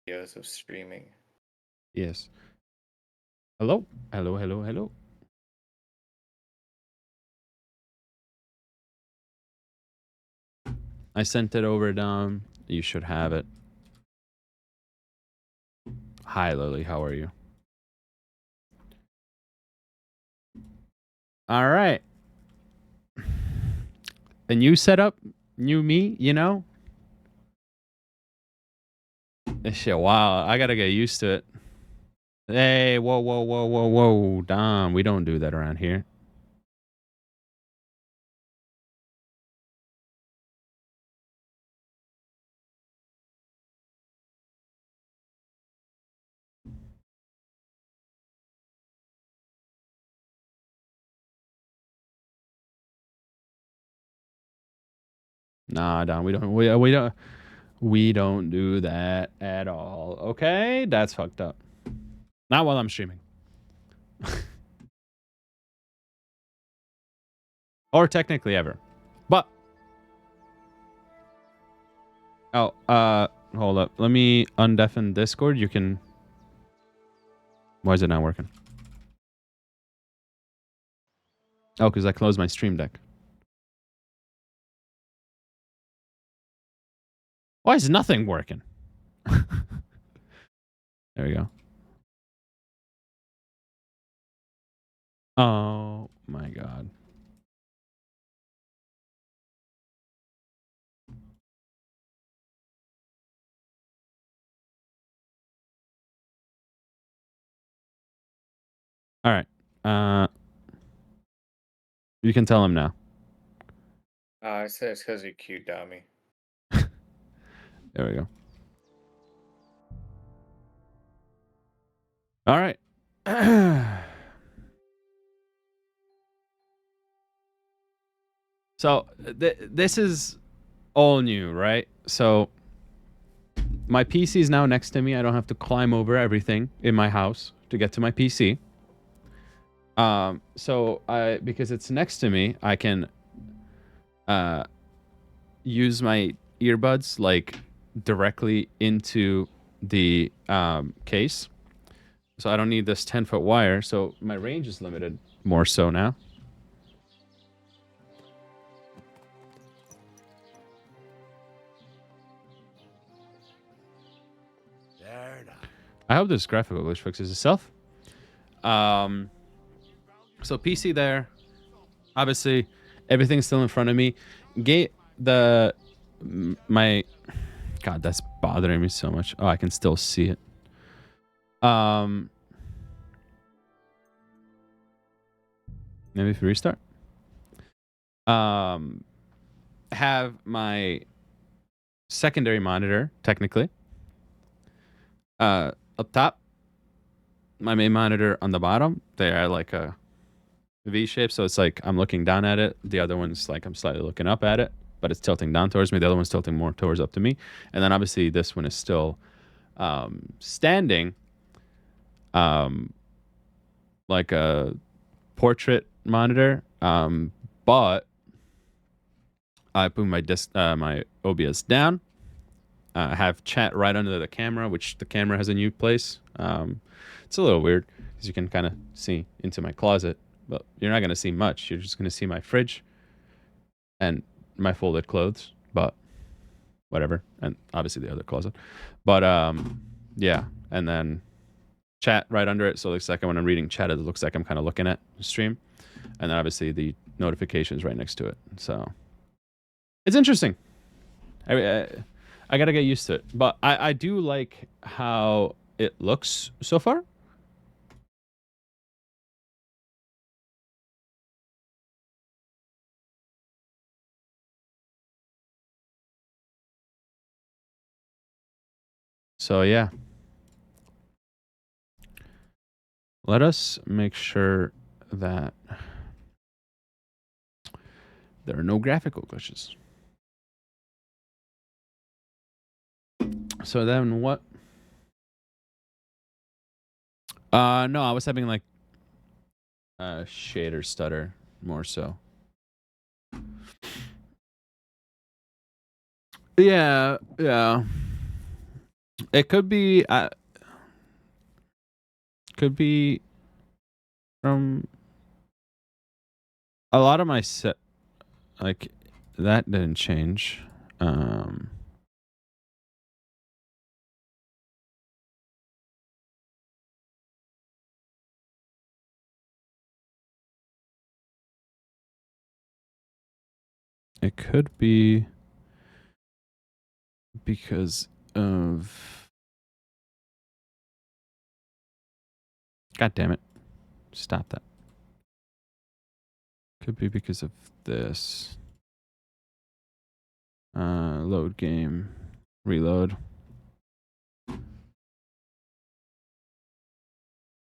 videos of streaming. Yes. Hello? Hello, hello, hello. I sent it over, Dom. You should have it. Hi, Lily. How are you? All right. A new setup, new me, you know? This shit, wow. I gotta get used to it. Hey, whoa, whoa, whoa, whoa, whoa. Dom, we don't do that around here. Nah, Dom, we don't do that at all. Okay? That's fucked up. Not while I'm streaming. Or technically ever. But oh, hold up. Let me undeafen Discord. You can. Why is it not working? Oh, because I closed my stream deck. Why is nothing working? There we go. Oh my god. All right. You can tell him now. I said it's because you're cute, dummy. There we go. All right. So this is all new, right? So my PC is now next to me. I don't have to climb over everything in my house to get to my PC. So because it's next to me, I can use my earbuds like directly into the case. So I don't need this 10-foot wire. So my range is limited more so now. I hope this graphical glitch fixes itself. So PC there. Obviously, everything's still in front of me. My God, that's bothering me so much. Oh, I can still see it. Maybe if we restart. Have my secondary monitor technically up top, my main monitor on the bottom. They are like a V shape, so it's like I'm looking down at it. The other one's like I'm slightly looking up at it, but it's tilting down towards me. The other one's tilting more towards up to me, and then obviously this one is still standing, like a portrait monitor, but I put my OBS down. Have chat right under the camera, which the camera has a new place. It's a little weird because you can kind of see into my closet, but you're not going to see much. You're just going to see my fridge and my folded clothes, but whatever. And obviously the other closet. But yeah, and then chat right under it. So it looks like when I'm reading chat, it looks like I'm kind of looking at the stream. And then obviously the notifications right next to it. So it's interesting. I gotta get used to it, but I do like how it looks so far. So yeah, let us make sure that there are no graphical glitches. So then what? No, I was having like shader stutter more so. Yeah. It could be from a lot of my set. Like that didn't change. It could be because of. God damn it! Stop that. Could be because of this. Load game, reload.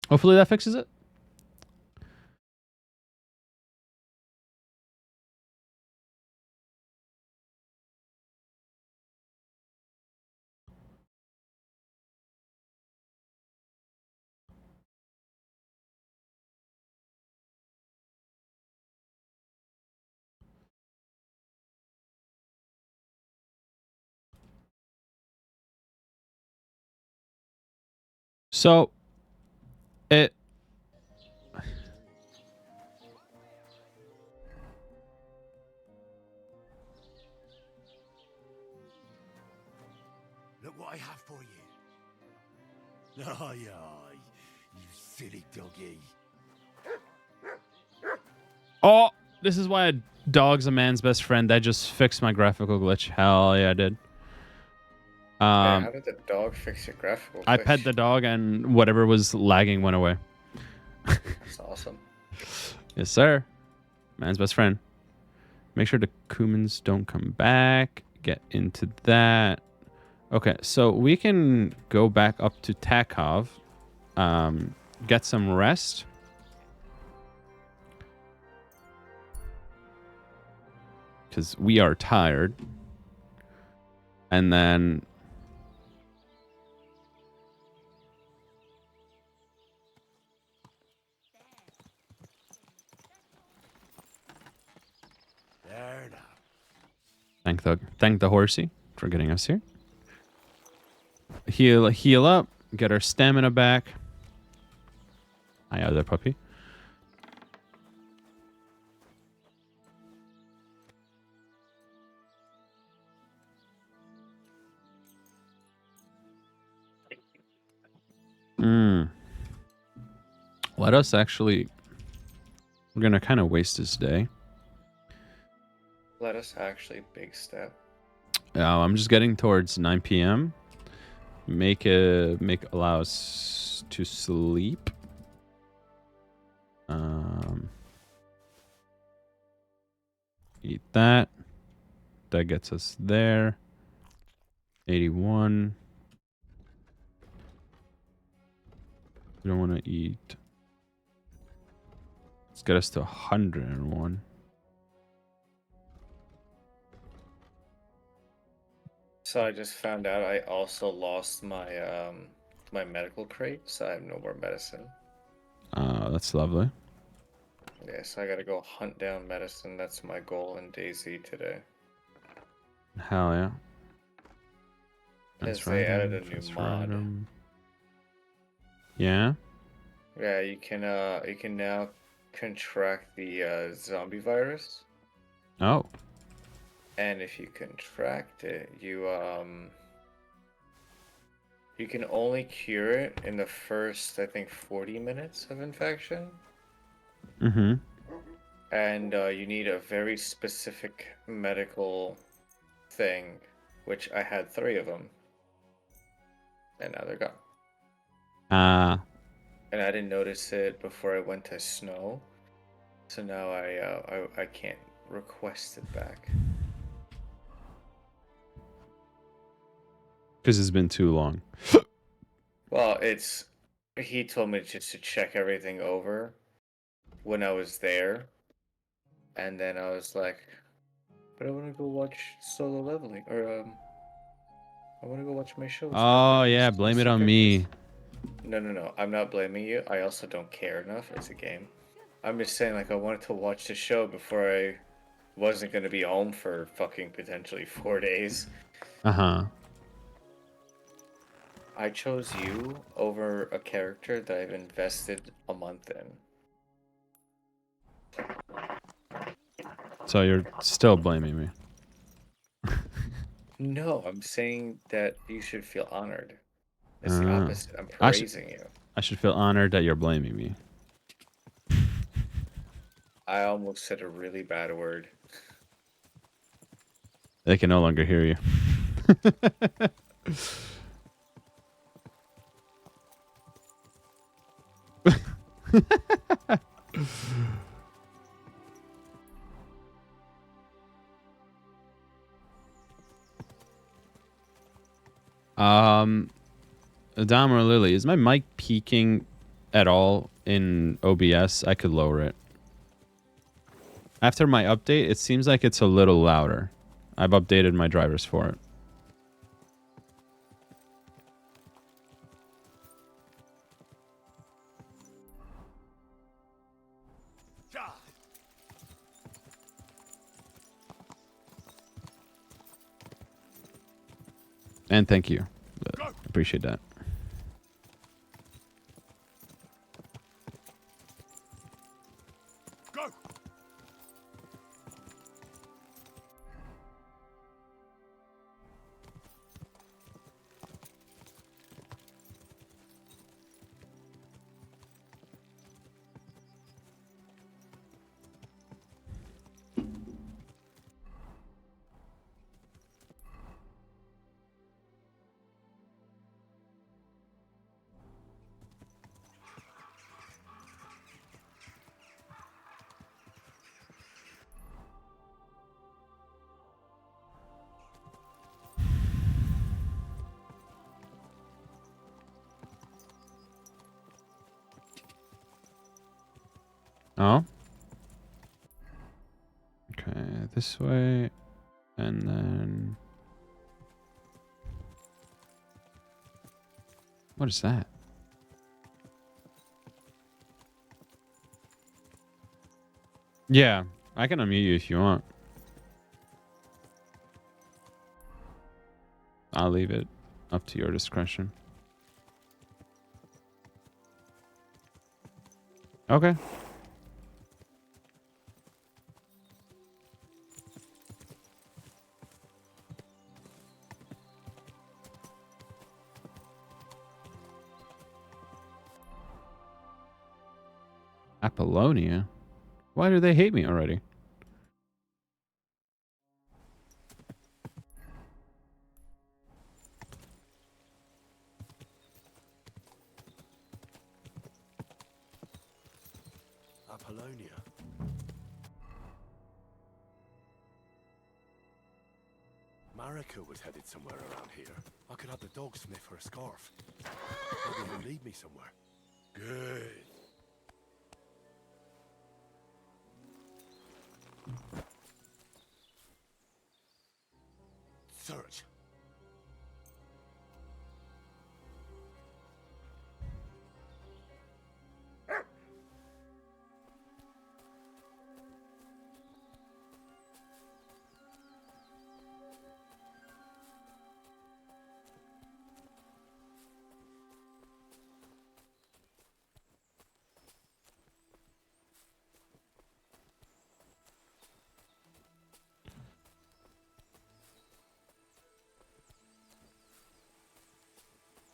Hopefully that fixes it. So it Look what I have for you. Aye, aye, you silly doggy. Oh, this is why a dog's a man's best friend. I just fixed my graphical glitch. Hell yeah, I did. Yeah, how did the dog fix your graphical I glitch? pet the dog and whatever was lagging went away. That's awesome. Yes, sir. Man's best friend. Make sure the Kumans don't come back. Get into that. Okay, so we can go back up to Takov. Get some rest. Because we are tired. And then... There now. Thank the horsey for getting us here. Heal up. Get our stamina back. Hi, other puppy. Let us actually... We're going to kind of waste this day. Let us actually big step. I'm just getting towards 9 p.m. Allow us to sleep. Eat that. That gets us there. 81. We don't want to eat. Let's get us to 101. So I just found out I also lost my my medical crate, so I have no more medicine. That's lovely. Yeah, so I gotta go hunt down medicine. That's my goal in DayZ today. Hell yeah. Because they added a new mod. Yeah? Yeah, you can now contract the zombie virus. Oh. And if you contract it, you can only cure it in the first, I think, 40 minutes of infection. Mm-hmm. And you need a very specific medical thing, which I had 3 of them. And now they're gone. And I didn't notice it before I went to snow. So now I can't request it back. Because it's been too long. Well, he told me just to check everything over when I was there. And then I was like, but I want to go watch Solo Leveling, or I want to go watch my show. Oh, yeah, blame it on me. No, I'm not blaming you. I also don't care enough. It's a game. I'm just saying, like, I wanted to watch the show before I wasn't going to be home for fucking potentially 4 days. Uh-huh. I chose you over a character that I've invested a month in. So you're still blaming me. No, I'm saying that you should feel honored. It's the Uh, opposite. I'm I should praising you. I should feel honored that you're blaming me. I almost said a really bad word. They can no longer hear you. Dom or Lily, is my mic peaking at all in OBS? I could lower it. After my update, it seems like it's a little louder. I've updated my drivers for it. And thank you. Appreciate that. Go. Oh. Okay, this way. And then... What is that? Yeah, I can unmute you if you want. I'll leave it up to your discretion. Okay. Apollonia? Why do they hate me already? Apollonia. Marika was headed somewhere around here. I could have the dog sniff her scarf. Maybe he'll lead me somewhere. Good. Search.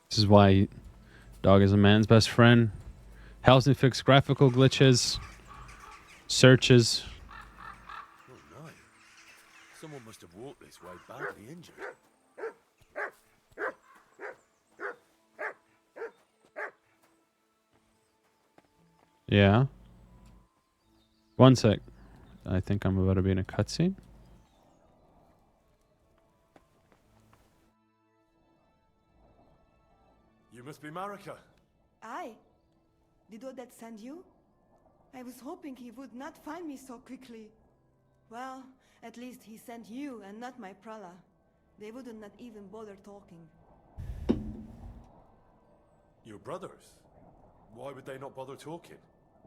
This is why dog is a man's best friend. Helps me fix graphical glitches. Searches. Oh no. Someone must have walked this way badly injured. Yeah. One sec. I think I'm about to be in a cutscene. You must be Marika. Aye. Did Odette send you? I was hoping he would not find me so quickly. Well, at least he sent you and not my prala. They wouldn't not even bother talking. Your brothers? Why would they not bother talking?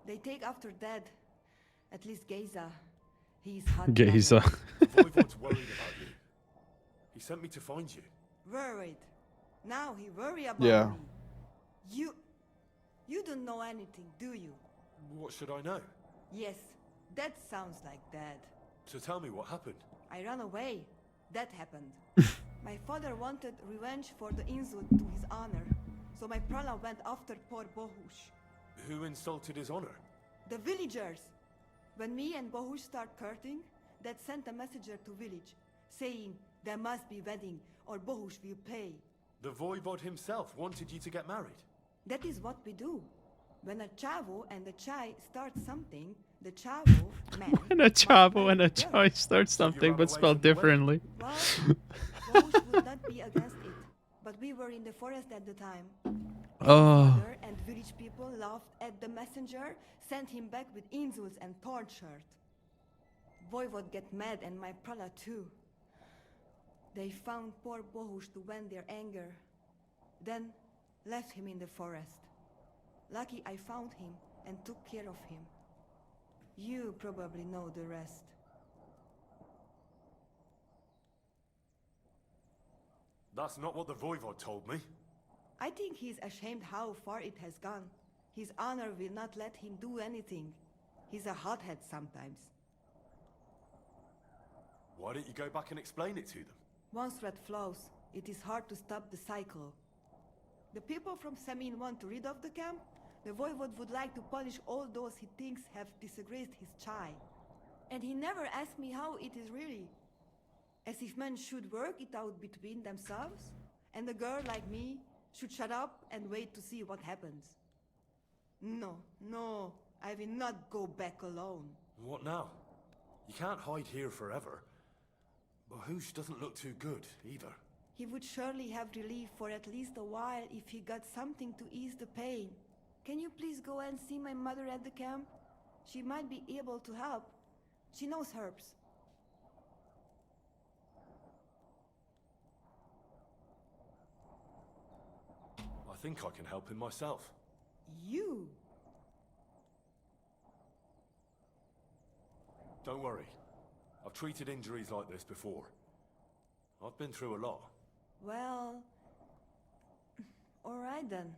They take after dead. At least Geza. He's hot. Geza. The Voivod's worried about you. He sent me to find you. Worried. Now he worry about Yeah. me. You don't know anything, do you? What should I know? Yes, that sounds like Dad. So tell me what happened. I ran away. That happened. My father wanted revenge for the insult to his honor, so my prala went after poor Bohush. Who insulted his honor? The villagers! When me and Bohush start courting, Dad sent a messenger to village, saying there must be wedding or Bohush will pay. The voivod himself wanted you to get married. That is what we do. When a chavo and a chai start something, the chavo, man, And a must chavo marry and a the girl. choice start something, ran but away spelled from the wedding? differently. Well, Bohush would not be against it, but we were in the forest at the time. Oh. Father and village people laughed at the messenger, sent him back with insults and tortured. Voivod get mad and my prala too. They found poor Bohush to vent their anger, then left him in the forest. Lucky I found him and took care of him. You probably know the rest. That's not what the voivod told me. I think he's ashamed how far it has gone. His honor will not let him do anything. He's a hothead sometimes. Why don't you go back and explain it to them? Once red flows, it is hard to stop the cycle. The people from Samin want to rid of the camp. The voivod would like to punish all those he thinks have disgraced his chai. And he never asked me how it is really. As if men should work it out between themselves, and a girl like me should shut up and wait to see what happens. No, I will not go back alone. What now? You can't hide here forever. Bahush doesn't look too good, either. He would surely have relief for at least a while if he got something to ease the pain. Can you please go and see my mother at the camp? She might be able to help. She knows herbs. I think I can help him myself. You? Don't worry. I've treated injuries like this before. I've been through a lot. Well... alright then.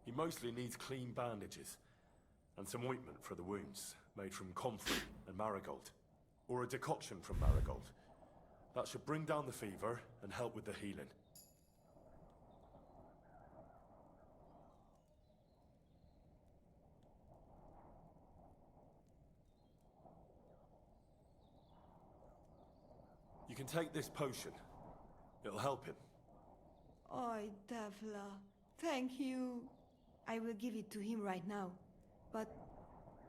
He mostly needs clean bandages. And some ointment for the wounds, made from comfrey and marigold. Or a decoction from marigold. That should bring down the fever and help with the healing. You can take this potion. It'll help him. Oi, Devla. Thank you. I will give it to him right now. But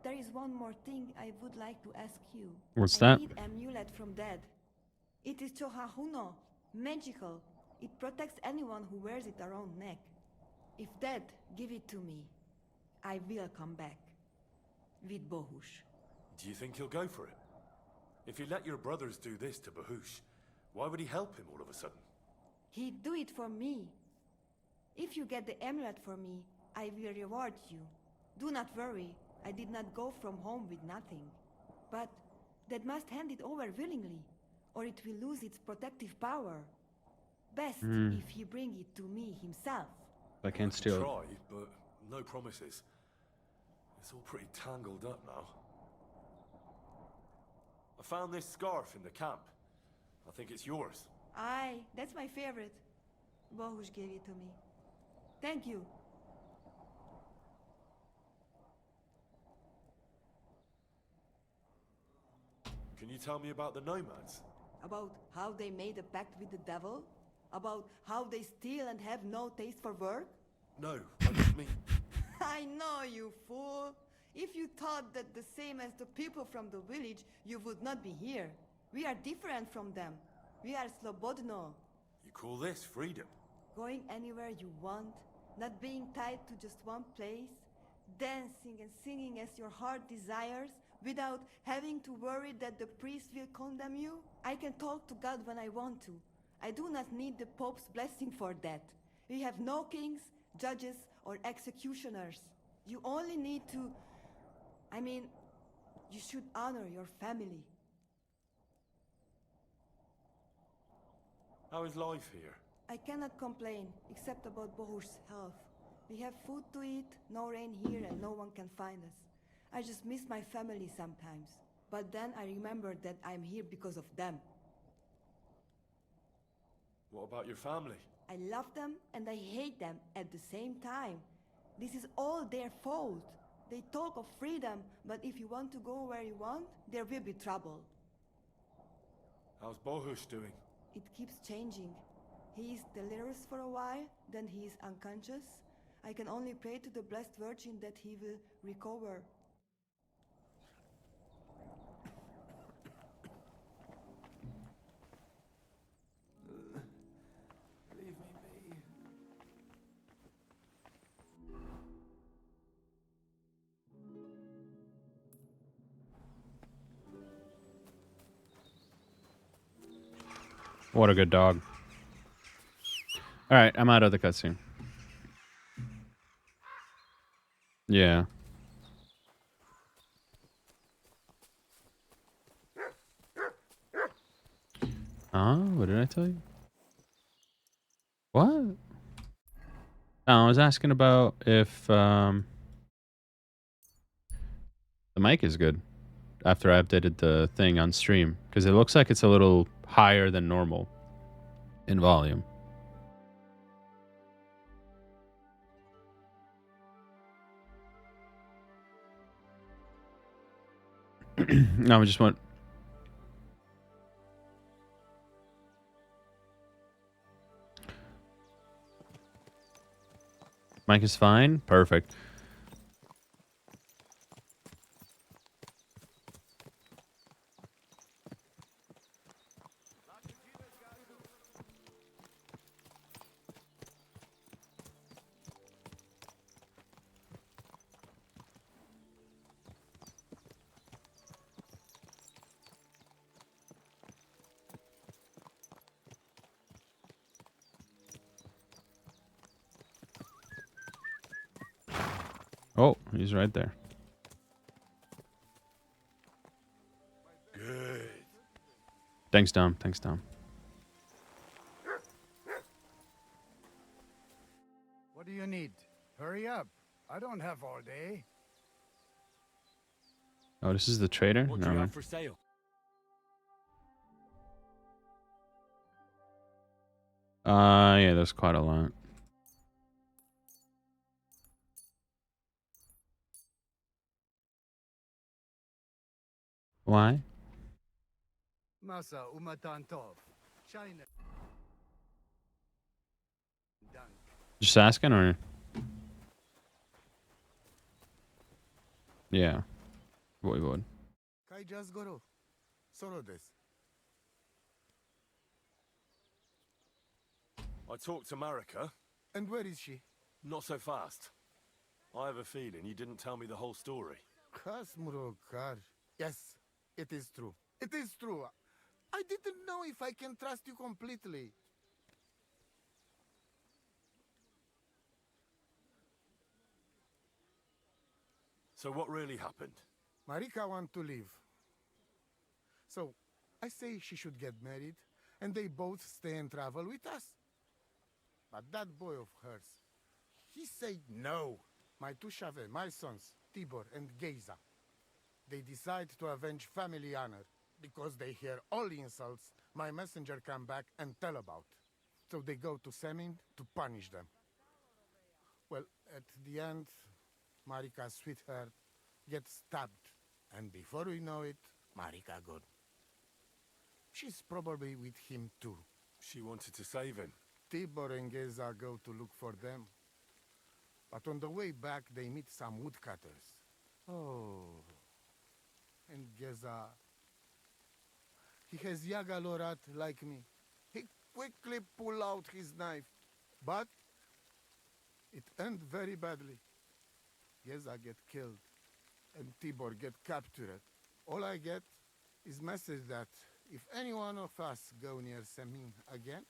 there is one more thing I would like to ask you. What's I that? need amulet from Dad. It is Chohahuno. Magical. It protects anyone who wears it around neck. If Dad give it to me, I will come back. With Bohush. Do you think he'll go for it? If he let your brothers do this to Bahush, why would he help him all of a sudden? He'd do it for me. If you get the amulet for me, I will reward you. Do not worry, I did not go from home with nothing. But Dad must hand it over willingly, or it will lose its protective power. Best if he bring it to me himself. I can't steal it. Try, but no promises. It's all pretty tangled up now. I found this scarf in the camp. I think it's yours. Aye, that's my favorite. Bohush gave it to me. Thank you. Can you tell me about the nomads? About how they made a pact with the devil? About how they steal and have no taste for work? No, I just mean... I know, you fool. If you thought that the same as the people from the village, you would not be here. We are different from them. We are Slobodno. You call this freedom? Going anywhere you want, not being tied to just one place, dancing and singing as your heart desires, without having to worry that the priest will condemn you. I can talk to God when I want to. I do not need the Pope's blessing for that. We have no kings, judges, or executioners. You only need to... you should honor your family. How is life here? I cannot complain, except about Bohush's health. We have food to eat, no rain here, and no one can find us. I just miss my family sometimes. But then I remember that I'm here because of them. What about your family? I love them and I hate them at the same time. This is all their fault. They talk of freedom, but if you want to go where you want, there will be trouble. How's Bohush doing? It keeps changing. He is delirious for a while, then he is unconscious. I can only pray to the Blessed Virgin that he will recover. Leave me be. What a good dog. All right, I'm out of the cutscene. Yeah. What did I tell you? What? No, I was asking about if the mic is good after I updated the thing on stream, because it looks like it's a little higher than normal in volume. No, I just want. Mic is fine. Perfect. Oh, he's right there. Good. Thanks, Dom. Thanks, Dom. What do you need? Hurry up. I don't have all day. Oh, this is the trader? What do No, you man. have for sale? Yeah, there's quite a lot. Why? Masa umatantov. China. Dunk. Just asking, or? Yeah. Voivode. Kai just goro. Soro des. I talked to Marika. And where is she? Not so fast. I have a feeling you didn't tell me the whole story. Kasmurokar. Yes, it is true. It is true. I didn't know if I can trust you completely. So what really happened? Marika want to leave. So, I say she should get married, and they both stay and travel with us. But that boy of hers, he said no. My two Chave, my sons, Tibor and Geza, they decide to avenge family honor because they hear all the insults my messenger come back and tell about. So they go to Semin to punish them. Well, at the end, Marika's sweetheart gets stabbed. And before we know it, Marika gone. She's probably with him too. She wanted to save him. Tibor and Geza go to look for them. But on the way back, they meet some woodcutters. Oh. And Geza... He has Yaga Lorat like me. He quickly pull out his knife. But it end very badly. Geza get killed. And Tibor get captured. All I get is message that if any one of us go near Semin again,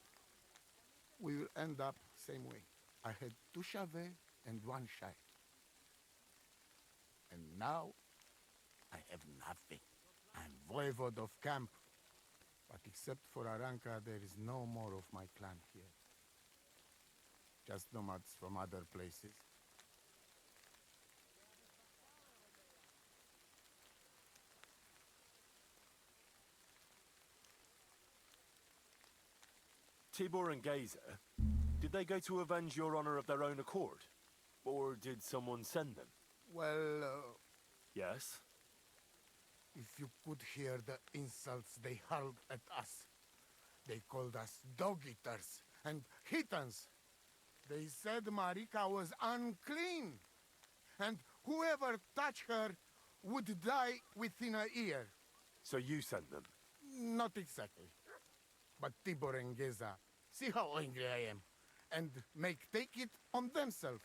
we will end up same way. I had 2 Chave and 1 Shai. And now, I have nothing. I'm voivode of camp. But except for Aranka, there is no more of my clan here. just nomads from other places. Tibor and Gazer, did they go to avenge your honor of their own accord? Or did someone send them? Well, Yes? if you could hear the insults they hurled at us. They called us dog-eaters and heathens. They said Marika was unclean, and whoever touched her would die within a year. So you sent them? Not exactly. But Tibor and Geza see how angry I am, and take it on themselves.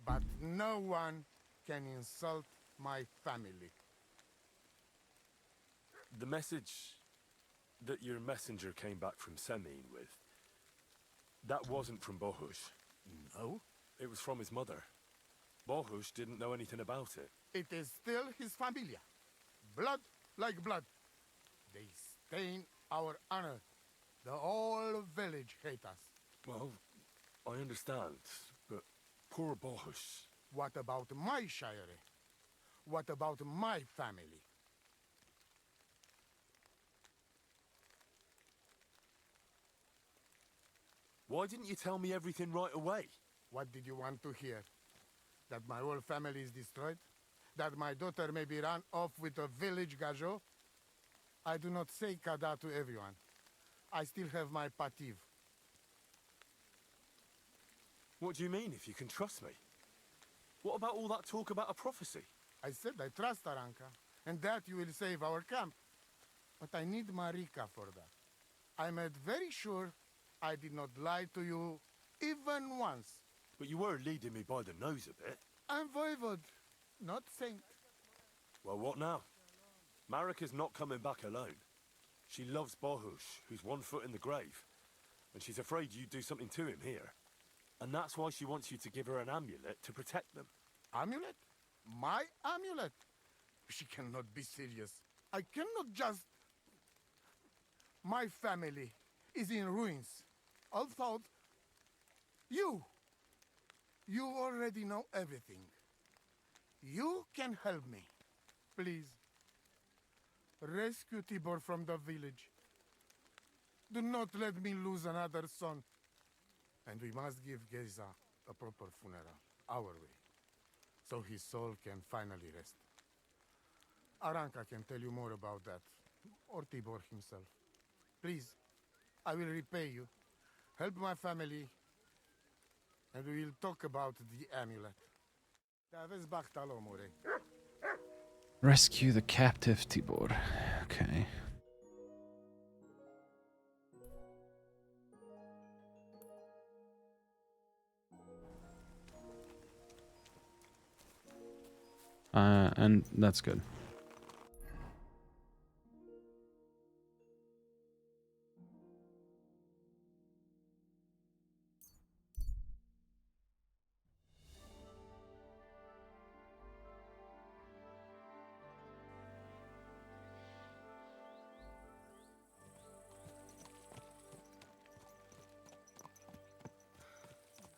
But no one can insult my family. The message that your messenger came back from Semine with, that wasn't from Bohush. No? It was from his mother. Bohush didn't know anything about it. It is still his familia. Blood like blood. They stain our honor. The whole village hate us. Well, I understand, but poor Bohush. What about my shire? What about my family? Why didn't you tell me everything right away? What did you want to hear? That my whole family is destroyed? That my daughter may be run off with a village gajot? I do not say kada to everyone. I still have my pativ. What do you mean, if you can trust me? What about all that talk about a prophecy? I said I trust Aranka, and that you will save our camp. But I need Marika for that. I made very sure I did not lie to you even once. But you were leading me by the nose a bit. I'm voivode, not saint. Well, what now? Marika's not coming back alone. She loves Bohush, who's 1 foot in the grave. And she's afraid you'd do something to him here. And that's why she wants you to give her an amulet to protect them. Amulet? My amulet? She cannot be serious. I cannot just... My family is in ruins. Although... You already know everything. You can help me. Please. Rescue Tibor from the village. Do not let me lose another son. And we must give Geza a proper funeral, our way, so his soul can finally rest. Aranka can tell you more about that, or Tibor himself. Please, I will repay you. Help my family, and we will talk about the amulet. Rescue the captive Tibor. Okay. And that's good.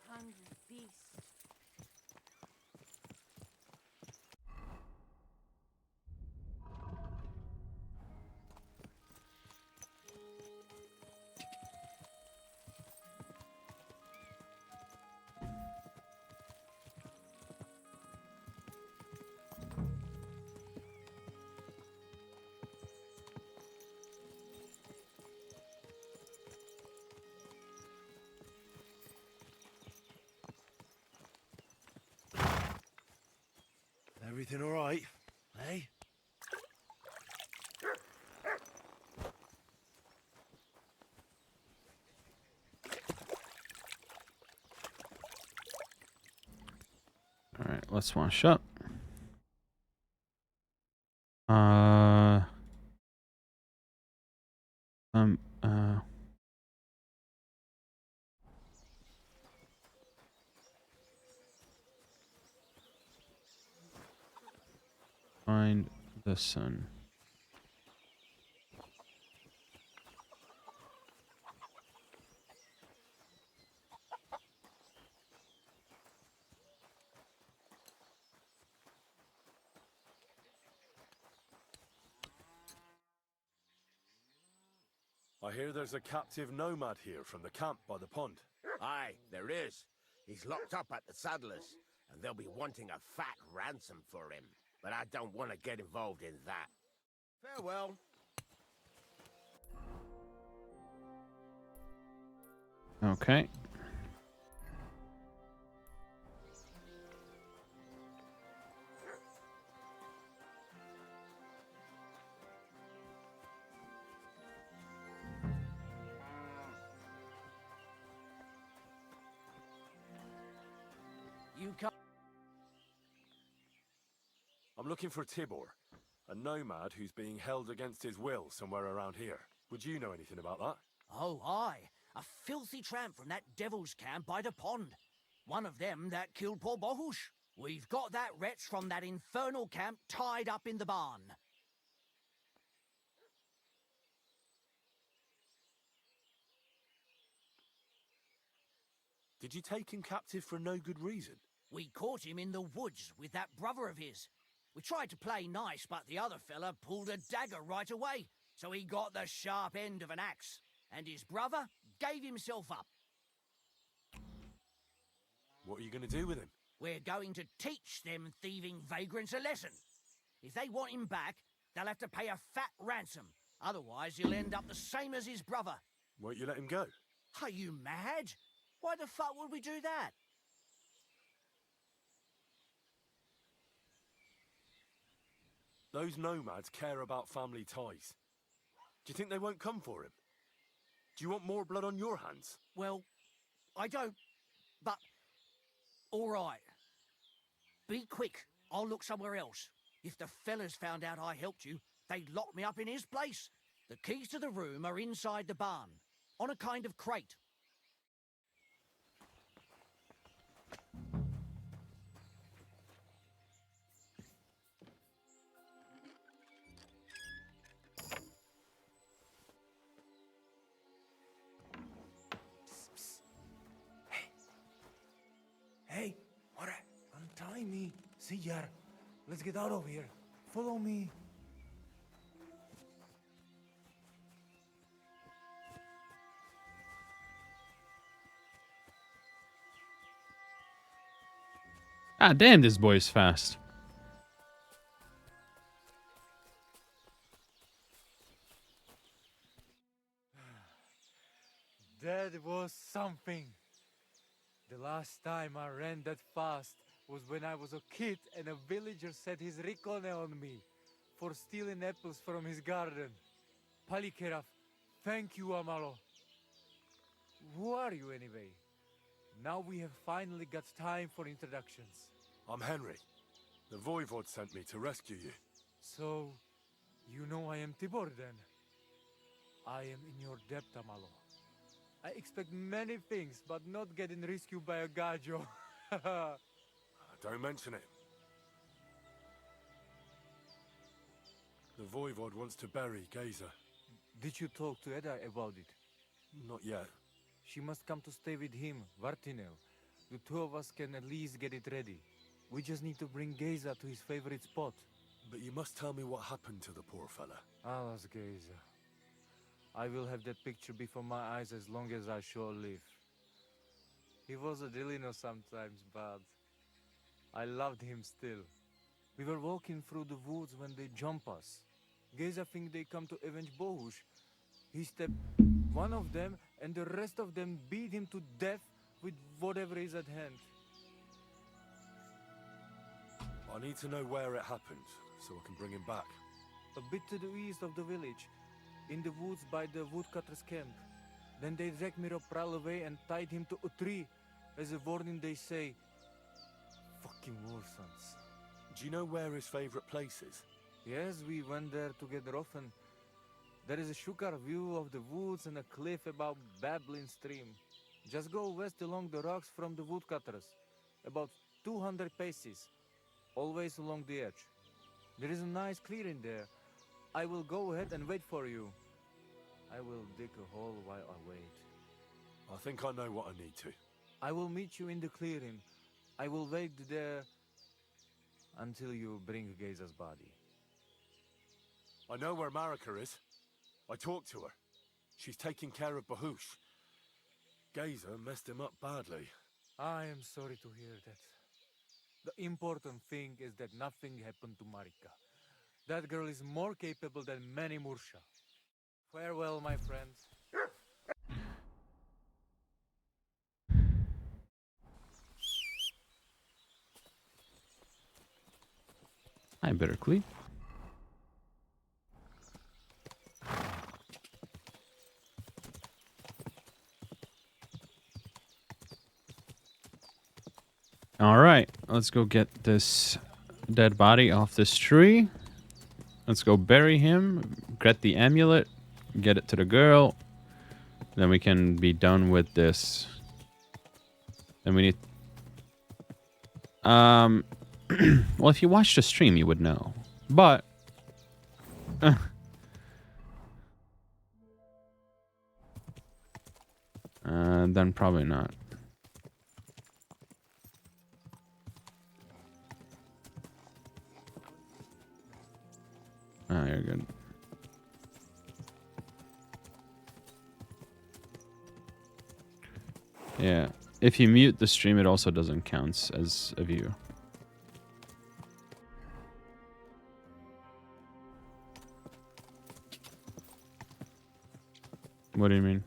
Hungry beast. Everything all right, eh? All right, let's wash up. Uh, um, uh, find the sun. I hear there's a captive nomad here from the camp by the pond. Aye, there is. He's locked up at the Saddlers, and they'll be wanting a fat ransom for him. But I don't want to get involved in that. Farewell. Okay. You can't. I'm looking for Tibor, a nomad who's being held against his will somewhere around here. Would you know anything about that? Oh, aye. A filthy tramp from that devil's camp by the pond. One of them that killed poor Bohush. We've got that wretch from that infernal camp tied up in the barn. Did you take him captive for no good reason? We caught him in the woods with that brother of his. We tried to play nice, but the other fella pulled a dagger right away, so he got the sharp end of an axe, and his brother gave himself up. What are you going to do with him? We're going to teach them thieving vagrants a lesson. If they want him back, they'll have to pay a fat ransom. Otherwise, he'll end up the same as his brother. Won't you let him go? Are you mad? Why the fuck would we do that? Those nomads care about family ties. Do you think they won't come for him? Do you want more blood on your hands? Well, I don't, but... all right. Be quick. I'll look somewhere else. If the fellas found out I helped you, they'd lock me up in his place. The keys to the room are inside the barn, on a kind of crate. Hey, what? Untie me. Siyar. Let's get out of here. Follow me. Ah, damn, this boy's fast. That was something. The last time I ran that fast was when I was a kid and a villager set his ricone on me for stealing apples from his garden. Palikeraf, thank you, Amalo. Who are you anyway? Now we have finally got time for introductions. I'm Henry. The Voivod sent me to rescue you. So, you know I am Tibor then? I am in your debt, Amalo. I expect many things, but not getting rescued by a gajo. Don't mention it. The Voivod wants to bury Geza. Did you talk to Edda about it? Not yet. She must come to stay with him, Vartinel. The two of us can at least get it ready. We just need to bring Geza to his favorite spot. But you must tell me what happened to the poor fella. Alas, Geza. I will have that picture before my eyes as long as I shall live. He was a Delino sometimes, but I loved him still. We were walking through the woods when they jump us. Geza think they come to avenge Bohush. He stepped one of them, and the rest of them beat him to death with whatever is at hand. I need to know where it happened, so I can bring him back. A bit to the east of the village, in the woods by the woodcutter's camp. Then they dragged Miropral away and tied him to a tree. As a warning they say, fucking war sons. Do you know where his favorite place is? Yes, we went there together often. There is a shukar view of the woods and a cliff above babbling stream. Just go west along the rocks from the woodcutters. About 200 paces. Always along the edge. There is a nice clearing there. I will go ahead and wait for you. I will dig a hole while I wait. I think I know what I need to. I will meet you in the clearing. I will wait there until you bring Geza's body. I know where Marika is. I talked to her. She's taking care of Bahush. Gazer messed him up badly. I am sorry to hear that. The important thing is that nothing happened to Marika. That girl is more capable than many Mursha. Farewell, my friend. Hi, Bittercleave. All right, let's go get this dead body off this tree. Let's go bury him, get the amulet, get it to the girl. Then we can be done with this. Then we need... well, if you watched the stream, you would know. But... then probably not. Oh, you're good. Yeah. If you mute the stream, it also doesn't count as a view. What do you mean?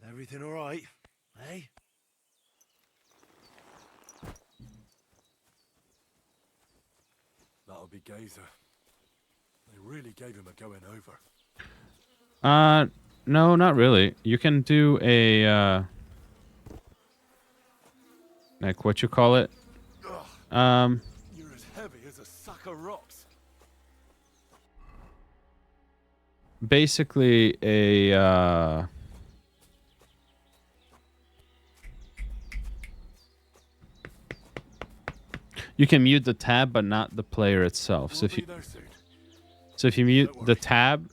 Everything all right, eh? That'll be Gazer. They really gave him a going over. No, not really. You can do a, like what you call it? You're as heavy as a sack of rocks. Basically a, you can mute the tab, but not the player itself. So if you mute the tab,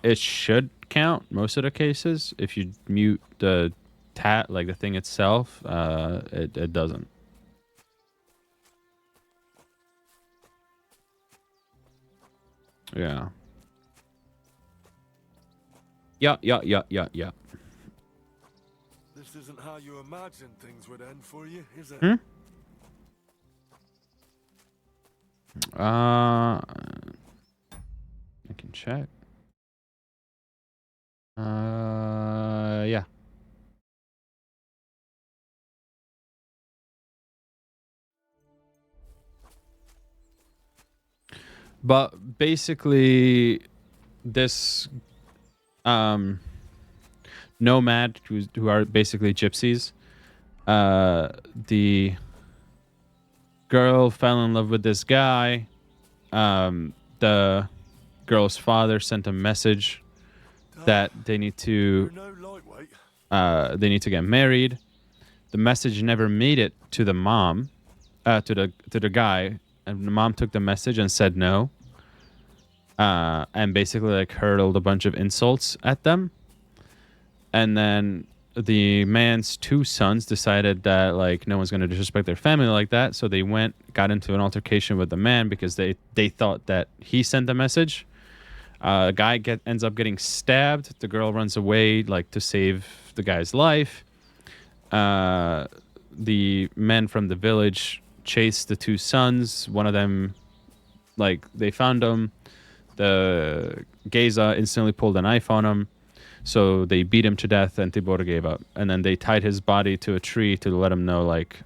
it should count most of the cases. If you mute the tab, like the thing itself, it doesn't. Yeah. Yeah. This isn't how you imagined things would end for you, is it? I can check. Yeah. But basically, this nomad who are basically gypsies, the girl fell in love with this guy. The girl's father sent a message that they need to get married. The message never made it to the mom, to the guy, and the mom took the message and said no. And basically like hurled a bunch of insults at them. And then the man's two sons decided that like no one's going to disrespect their family like that, so they got into an altercation with the man because they thought that he sent the message. A guy ends up getting stabbed. The girl runs away like to save the guy's life. The men from the village chased the two sons. One of them, like, they found him. The Geza instantly pulled a knife on him. So they beat him to death, and Tibor gave up. And then they tied his body to a tree to let him know, like,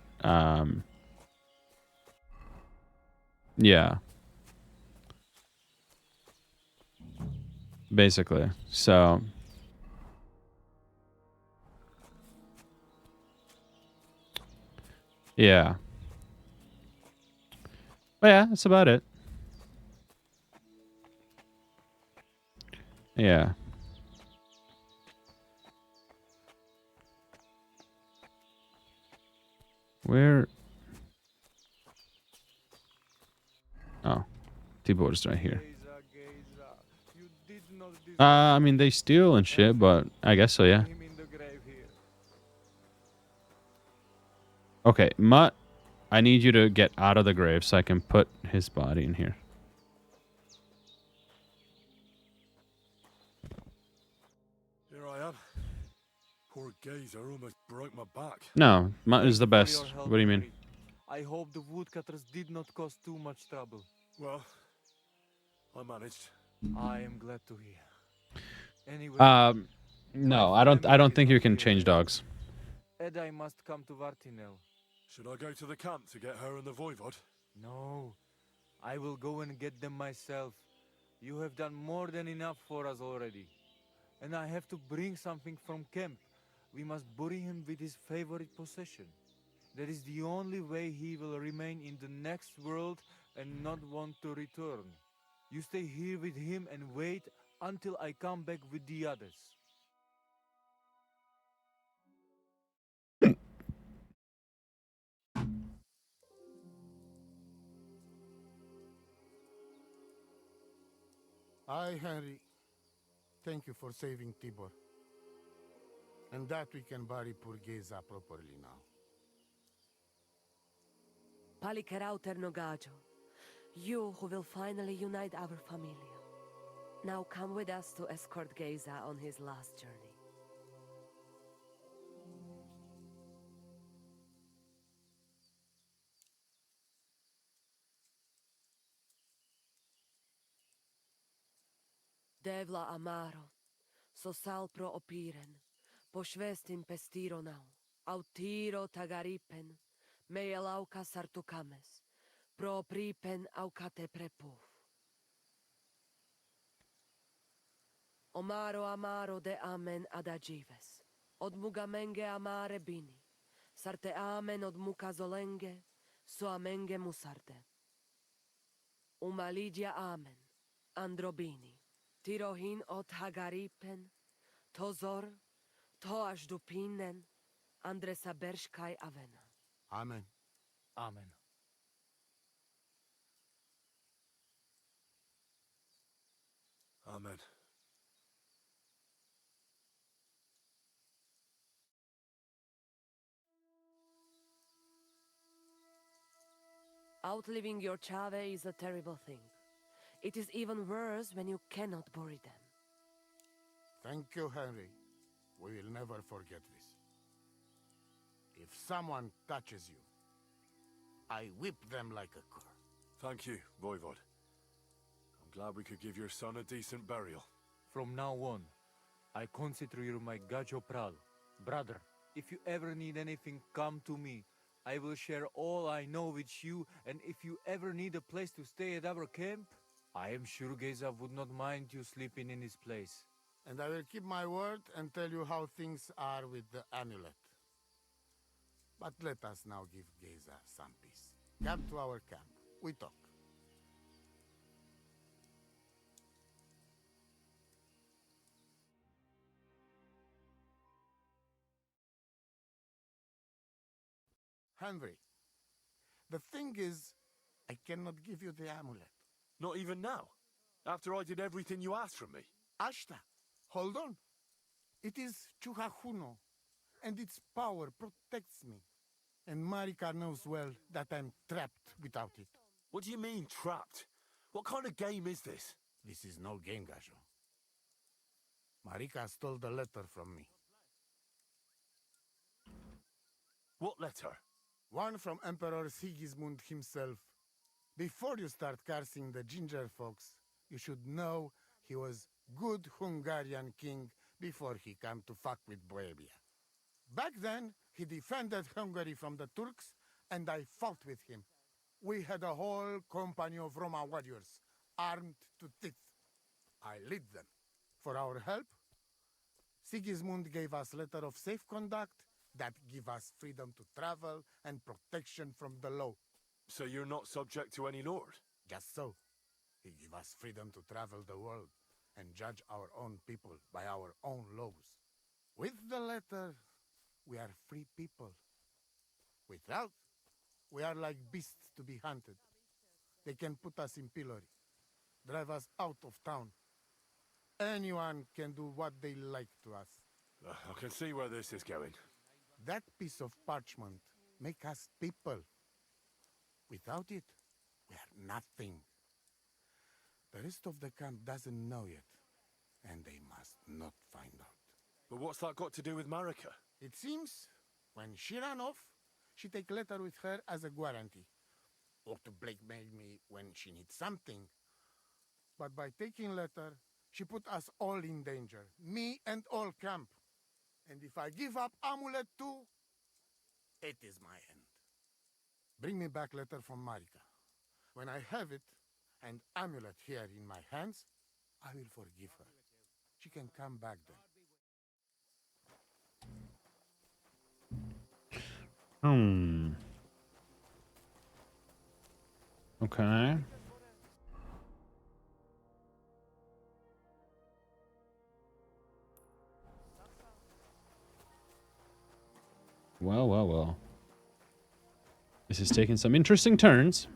yeah. Basically. So. Yeah. But yeah, that's about it. Yeah. Where? Oh, Tibor's right here. I mean, they steal and shit, but I guess so, yeah. Okay, Mutt, I need you to get out of the grave so I can put his body in here. gazer almost broke my back. No, Mutt is the Thank you for best. your help, What do you mean? Henry. I hope the woodcutters did not cause too much trouble. Well, I managed. I am glad to hear. Anyway, No, my I family don't is think you not can here change yet. dogs. And I must come to Vartinel. Should I go to the camp to get her and the voivod? No, I will go and get them myself. You have done more than enough for us already. And I have to bring something from camp. We must bury him with his favorite possession. That is the only way he will remain in the next world and not want to return. You stay here with him and wait until I come back with the others. I, Henry, thank you for saving Tibor. And that we can bury poor Geza properly now. Palikerauter Nogajo, you who will finally unite our familia. Now come with us to escort Geza on his last journey. Devla amaro, so sal pro opiren, pošvestin pestironau, autiro tagaripen, meelauka sartukames, pro pripen aukate prepuf. Omaro amaro de amen adagives, od mugamenge amare bini, sarte amen od mukazolenge, so amenge musarte. Umalidia amen, androbini. Tirohin od hagaripen, tozor, toash dupinen, andresa bershkai avena. Amen. Amen. Amen. Outliving your chave is a terrible thing. It is even worse when you cannot bury them. Thank you, Henry. We will never forget this. If someone touches you, I whip them like a cur. Thank you, voivod. I'm glad we could give your son a decent burial. From now on, I consider you my Gajo Pral. Brother, if you ever need anything, come to me. I will share all I know with you, and if you ever need a place to stay at our camp, I am sure Geza would not mind you sleeping in his place. And I will keep my word and tell you how things are with the amulet. But let us now give Geza some peace. Come to our camp. We talk. Henry, the thing is, I cannot give you the amulet. Not even now? After I did everything you asked from me? Ashta, hold on. It is Chuhajuno, and its power protects me. And Marika knows well that I'm trapped without it. What do you mean, trapped? What kind of game is this? This is no game, Gajo. Marika stole the letter from me. What letter? One from Emperor Sigismund himself. Before you start cursing the ginger folks, you should know he was good Hungarian king before he came to fuck with Bohemia. Back then, he defended Hungary from the Turks, and I fought with him. We had a whole company of Roma warriors, armed to teeth. I lead them. For our help, Sigismund gave us letter of safe conduct that give us freedom to travel and protection from the law. So you're not subject to any lord? Just so. He give us freedom to travel the world and judge our own people by our own laws. With the letter, we are free people. Without, we are like beasts to be hunted. They can put us in pillory, drive us out of town. Anyone can do what they like to us. I can see where this is going. That piece of parchment make us people. Without it, we are nothing. The rest of the camp doesn't know yet, and they must not find out. But what's that got to do with Marika? It seems, when she ran off, she take letter with her as a guarantee, or to blackmail me when she needs something. But by taking letter, she put us all in danger, me and all camp. And if I give up amulet too, it is my end. Bring me back letter from Marika. When I have it, and amulet here in my hands, I will forgive her. She can come back then. Okay. Well, well, well. This is taking some interesting turns.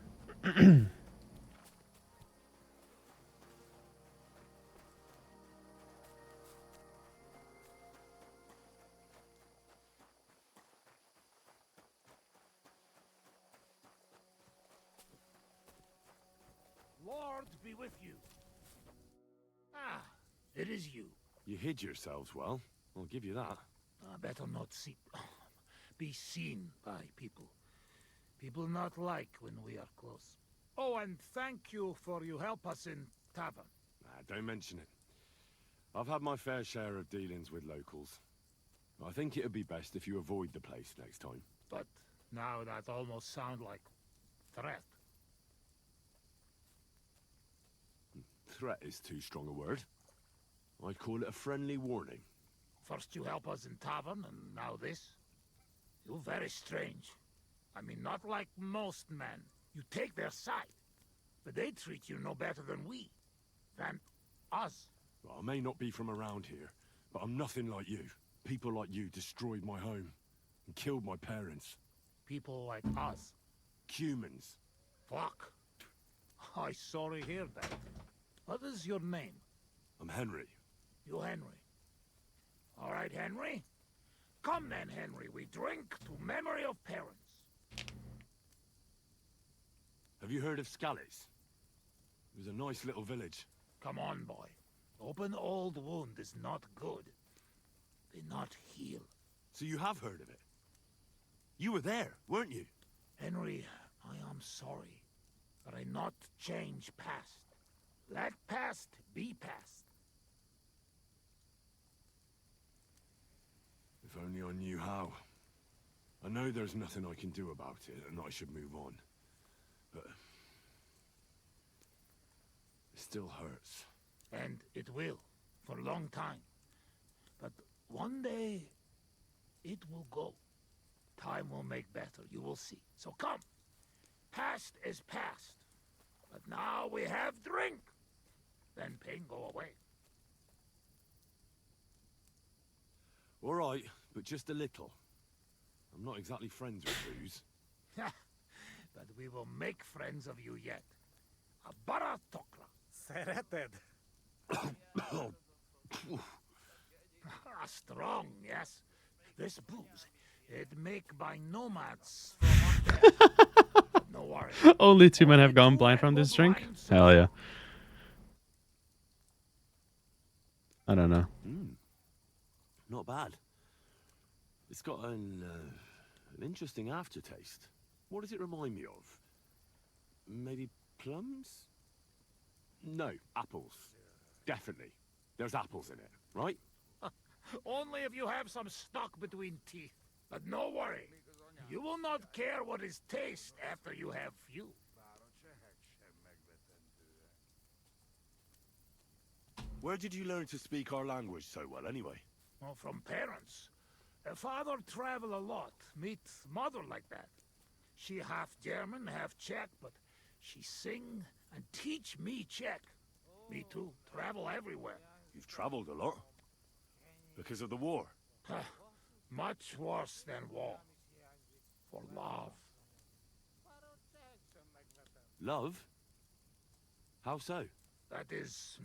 Lord be with you. Ah, it is you. You hid yourselves well. I'll give you that. I better not be seen by people. People not like when we are close. Oh, and thank you for you help us in tavern. Nah, don't mention it. I've had my fair share of dealings with locals. I think it'd be best if you avoid the place next time. But now that almost sound like threat. Threat is too strong a word. I'd call it a friendly warning. First you help us in tavern, and now this? You're very strange. I mean, not like most men. You take their side. But they treat you no better than we. Than us. Well, I may not be from around here, but I'm nothing like you. People like you destroyed my home and killed my parents. People like us. Humans. Fuck. I sorry hear that. What is your name? I'm Henry. You Henry. All right, Henry. Come then, Henry. We drink to memory of parents. Have you heard of Scallis? It was a nice little village. Come on, boy. Open old wound is not good. They not heal. So you have heard of it? You were there, weren't you? Henry, I am sorry, but I not change past. Let past be past. If only I knew how. I know there's nothing I can do about it, and I should move on. But it still hurts. And it will, for a long time. But one day, it will go. Time will make better, you will see. So come. Past is past. But now we have drink. Then pain go away. All right, but just a little. I'm not exactly friends with booze. But we will make friends of you yet. A baratokra. Sereted. Strong, yes. This booze, it make by nomads from up there. No worry. Only 2 men have gone blind from this drink? Hell yeah. I don't know. Not bad. It's got an interesting aftertaste. What does it remind me of? Maybe plums? No, apples. Definitely. There's apples in it, right? Only if you have some stuck between teeth. But no worry. You will not care what is taste after you have few. Where did you learn to speak our language so well, anyway? Well, from parents. Father travel a lot. Meet mother like that. She half German, half Czech, but she sing and teach me Czech. Me too. Travel everywhere. You've traveled a lot. Because of the war. Much worse than war. For love. Love? How so? That is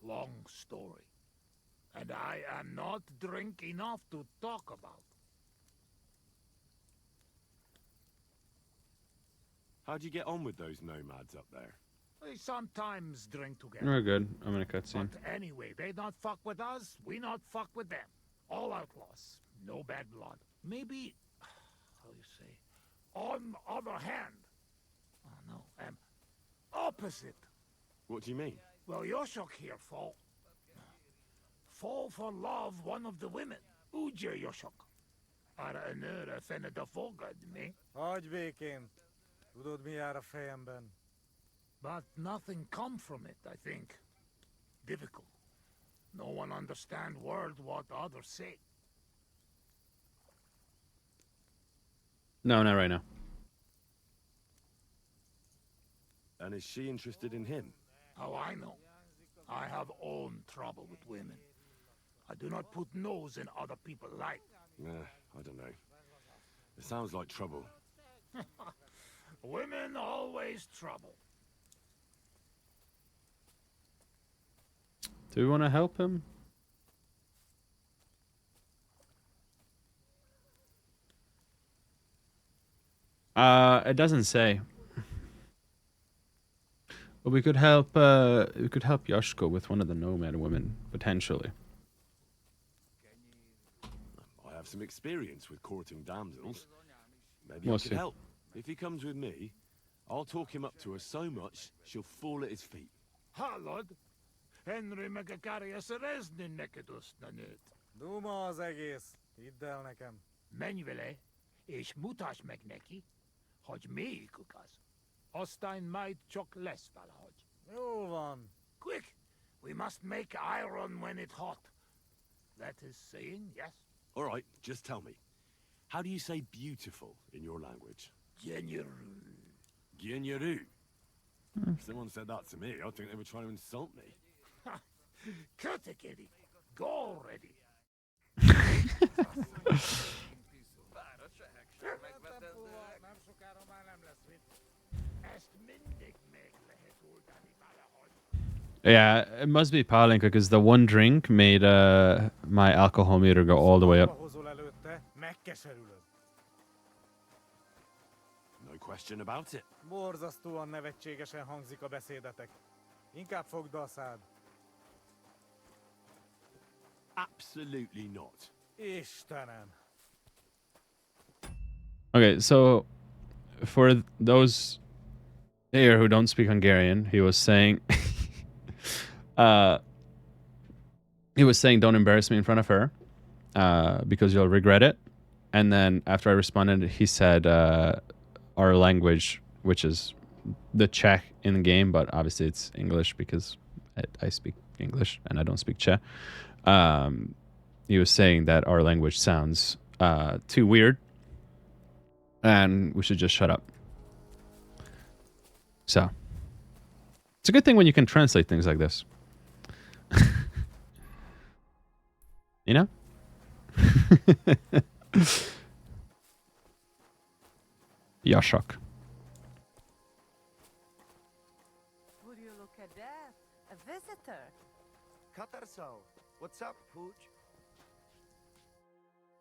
long story. And I am not drink enough to talk about. How'd you get on with those nomads up there? They sometimes drink together. We're good. I'm in a cutscene. But anyway, they not fuck with us, we not fuck with them. All outlaws. No bad blood. Maybe, how you say, on other hand. Oh no, opposite. What do you mean? Well, Yoshok here fall for love one of the women. Ugye Yoshok. Arra a nőre fened a fogad, mi? Hagyj békén. Tudod, mi jár a fejemben? But nothing come from it, I think. Difficult. No one understand word what others say. No, not right now. And is she interested in him? How I know? I have own trouble with women. I do not put nose in other people's life. I don't know. It sounds like trouble. Women always trouble. Do we want to help him? It doesn't say. But we could help Yoshiko with one of the nomad women, potentially. I have some experience with courting damsels. Maybe We'll I could see. help. If he comes with me, I'll talk him up to her so much she'll fall at his feet. Hallod? Henry meg akarja szerezni neked azt a nőt. Duma az egész. Hidd el nekem. Menj vele, és mutasd meg neki, hogy melyikük az. Aztán majd csak lesz valahogy. Jó van. Quick! We must make iron when it's hot. That is saying, yes? All right, just tell me. How do you say beautiful in your language? Genyeru. Gyenyeru. If someone said that to me, I'd think they were trying to insult me. Kötekedi. Go already. Ezt mindig meg lehet oldani valahogy. Yeah, it must be Palinka because the one drink made my alcohol meter go all the way up. Hozol előtte, megkeserülöd. No question about it. Borzasztóan nevetségesen hangzik a beszédetek. Inkább fogd a szád. Absolutely not. Istenem. Okay, so for those here who don't speak Hungarian, he was saying don't embarrass me in front of her because you'll regret it. And then after I responded, he said our language, which is the Czech in the game, but obviously it's English because I speak English and I don't speak Czech. He was saying that our language sounds too weird and we should just shut up. So it's a good thing when you can translate things like this. You know? Yashak. Would you look at that? A visitor. Katarso, what's up, Pooch?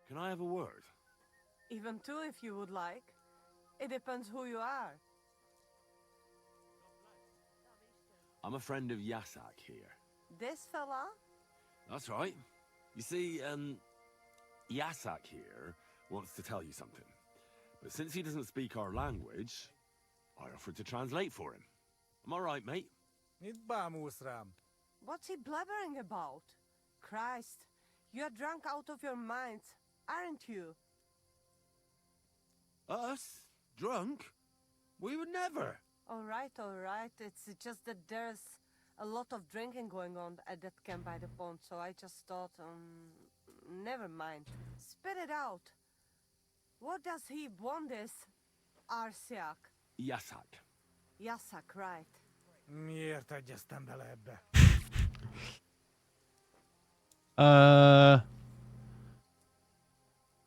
Can I have a word? Even two if you would like. It depends who you are. I'm a friend of Yasak here. This fella? That's right. You see, Yasak here wants to tell you something. But since he doesn't speak our language, I offered to translate for him. Am I right, mate? Mit bámulsz rám? What's he blabbering about? Christ, you're drunk out of your minds, aren't you? Us? Drunk? We would never. All right. It's just that there's a lot of drinking going on at that camp by the pond, so I just thought, never mind. Spit it out. What does he want this? Arsiak. Yasak. Yasak, right. Miért egyeztem bele ebbe?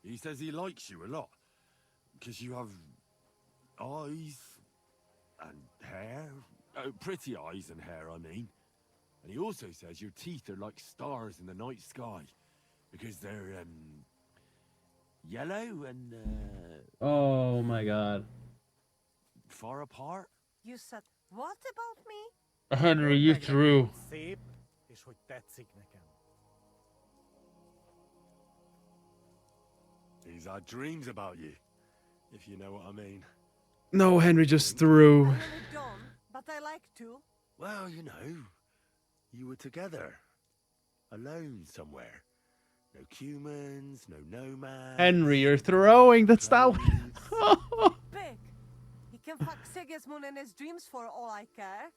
He says he likes you a lot. Because you have eyes and hair. Oh, pretty eyes and hair, I mean. And he also says your teeth are like stars in the night sky. Because they're, yellow and, Oh my god. far apart. You said, what about me? Henry, you threw. Szép, és hogy tetszik nekem. He's had dreams about you, if you know what I mean. No, Henry just threw. I really don't, but I like to. Well, you know, you were together. Alone somewhere. No humans, no nomads. Henry, you're throwing. That's not. Big. He can fuck Sigismund in his dreams for all I care,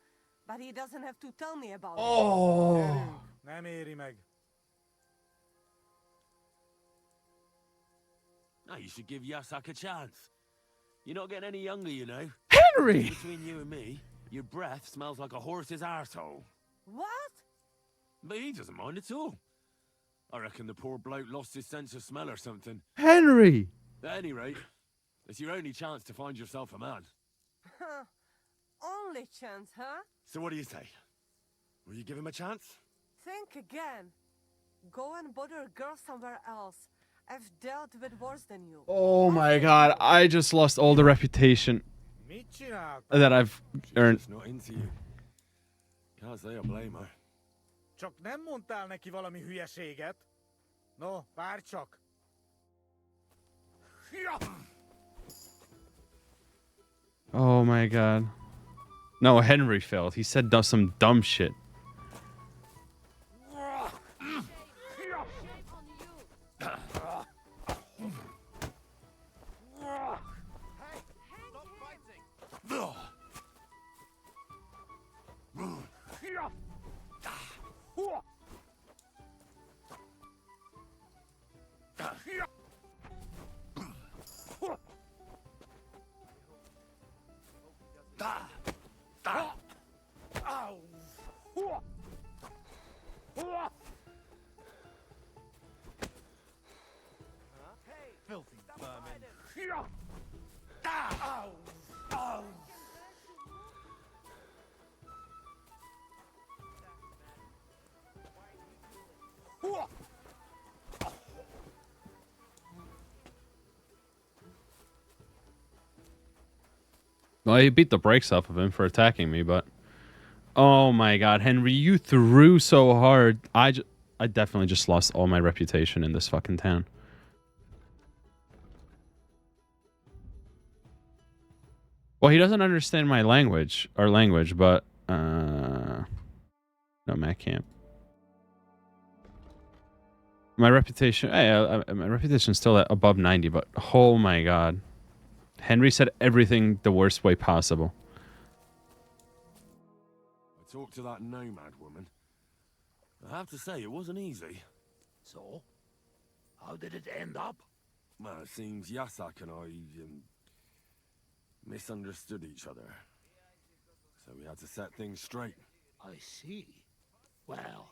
but he doesn't have to tell me about it. Oh, Nem éri meg. No, you should give Yasak a chance. You're not getting any younger, you know. Henry! Between you and me, your breath smells like a horse's arsehole. What? But he doesn't mind at all. I reckon the poor bloke lost his sense of smell or something. Henry! At any rate, it's your only chance to find yourself a man. Huh. Only chance, huh? So what do you say? Will you give him a chance? Think again. Go and bother a girl somewhere else. I've dealt with worse than you. Oh my god, I just lost all the reputation Mit csináltál? that I've earned. It's not into you. Can't say I blame her. Csak nem mondtál neki valami hülyeséget? No, várj csak. Oh my god. No, Henry failed. He said some dumb shit. Filthy vermin. Well, he beat the brakes off of him for attacking me, but... Oh my god, Henry, you threw so hard. I definitely just lost all my reputation in this fucking town. Well, he doesn't understand my language, but... No, Matt can't. My reputation... Hey, my reputation's still at above 90, but... Oh my god. Henry said everything the worst way possible. I talked to that nomad woman. I have to say, it wasn't easy. So, how did it end up? Well, it seems Yasak and I misunderstood each other. So we had to set things straight. I see. Well,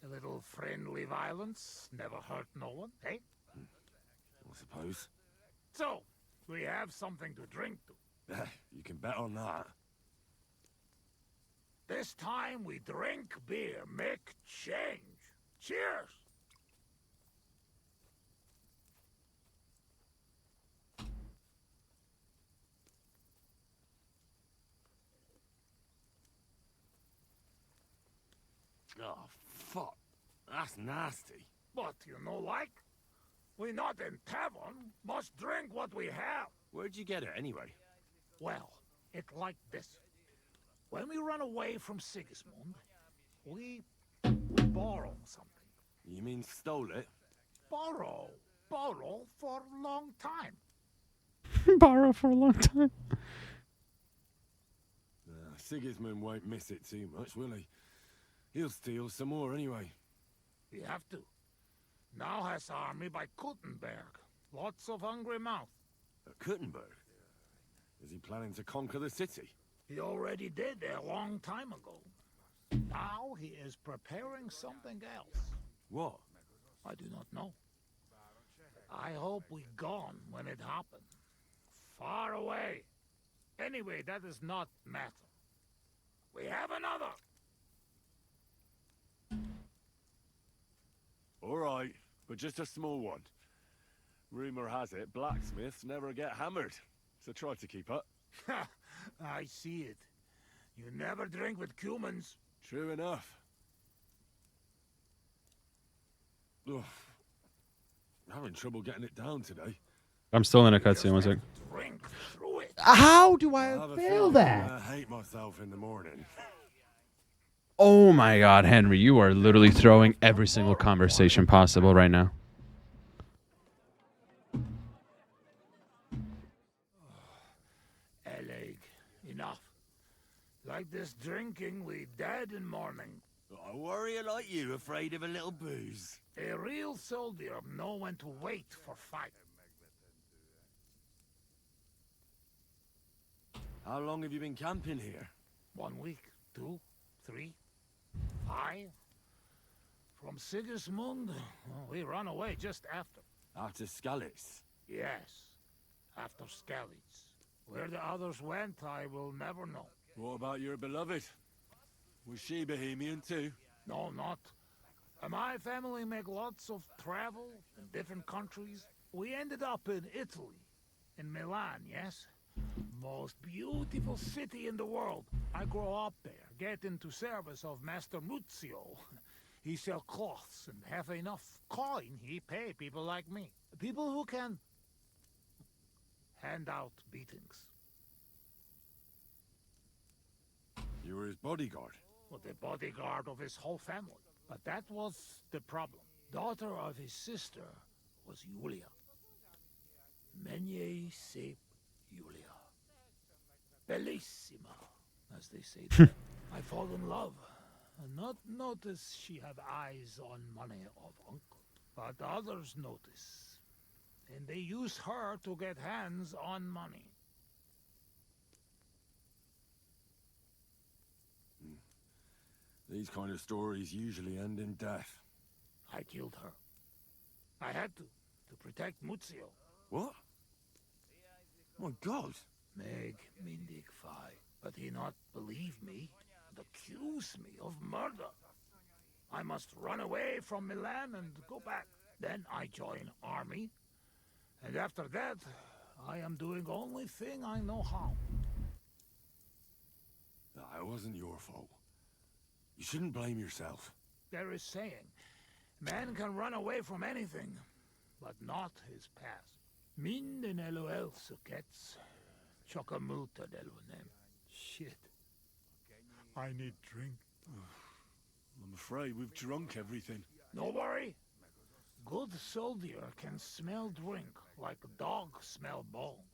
a little friendly violence never hurt no one, eh? I suppose. So, we have something to drink to. You can bet on that. This time we drink beer, make change. Cheers! Oh, fuck. That's nasty. But you know like? We not in tavern, must drink what we have. Where'd you get it, anyway? Well, it like this. When we run away from Sigismund, we borrow something. You mean stole it? Borrow for a long time. Borrow for a long time. Sigismund won't miss it too much, will he? He'll steal some more anyway. We have to. Now has army by Kuttenberg. Lots of hungry mouth. At Kuttenberg? Is he planning to conquer the city? He already did a long time ago. Now he is preparing something else. What? I do not know. I hope we gone when it happened. Far away. Anyway, that is not matter. We have another. All right, but just a small one. Rumor has it blacksmiths never get hammered, so try to keep up. I see it. You never drink with humans. True enough. Ugh. Having trouble getting it down today. I'm still in a cutscene. One sec. Drink through it. How do I I have a fail feeling that? I hate myself in the morning. Oh my God, Henry, you are literally throwing every single conversation possible right now. Eleg, enough. Like this drinking, we dead in morning. A warrior like you afraid of a little booze? A real soldier know when to wait for fight. How long have you been camping here? 1 week, 2, 3, 5. From Sigismund, we run away just after. After Skalitz. Yes, after Skalitz. Where the others went, I will never know. What about your beloved? Was she Bohemian too? No, not. My family make lots of travel in different countries. We ended up in Italy, in Milan, yes? Most beautiful city in the world. I grow up there, get into service of Master Muzio. He sell cloths and have enough coin, he pay people like me. People who can hand out beatings. You were his bodyguard. Well, the bodyguard of his whole family. But that was the problem. Daughter of his sister was Julia. Menie sep Julia. Bellissima, as they say there. I fall in love, and not notice she have eyes on money of uncle. But others notice, and they use her to get hands on money. These kind of stories usually end in death. I killed her. I had to protect Muzio. What? My God. Meg mindig fi, but he not believe me and accuse me of murder. I must run away from Milan and go back. Then I join army, and after that, I am doing only thing I know how. It wasn't your fault. You shouldn't blame yourself. There is saying, man can run away from anything, but not his past. Minden LOL sukets. Chocamuta delonem. Shit. I need drink. I'm afraid we've drunk everything. No worry. Good soldier can smell drink like a dog smell bone.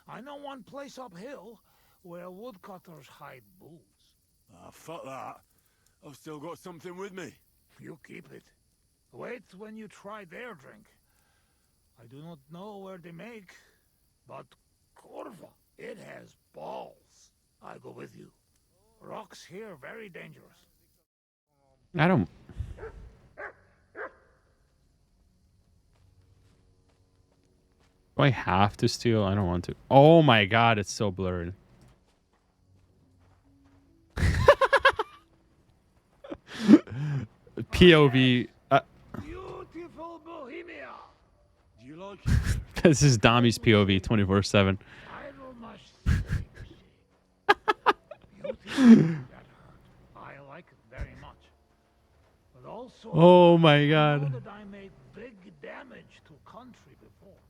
I know one place uphill where woodcutters hide booze. Ah, fuck that. I've still got something with me. You keep it. Wait when you try their drink. I do not know where they make, but Corva, it has balls. I go with you. Rocks here very dangerous. I don't. Do I have to steal? I don't want to. Oh my God, it's so blurred. POV. Beautiful Bohemia. Do you like it? This is Dami's POV 24/7. I like it very much. But also, Oh my I know God. that I made big damage to country before.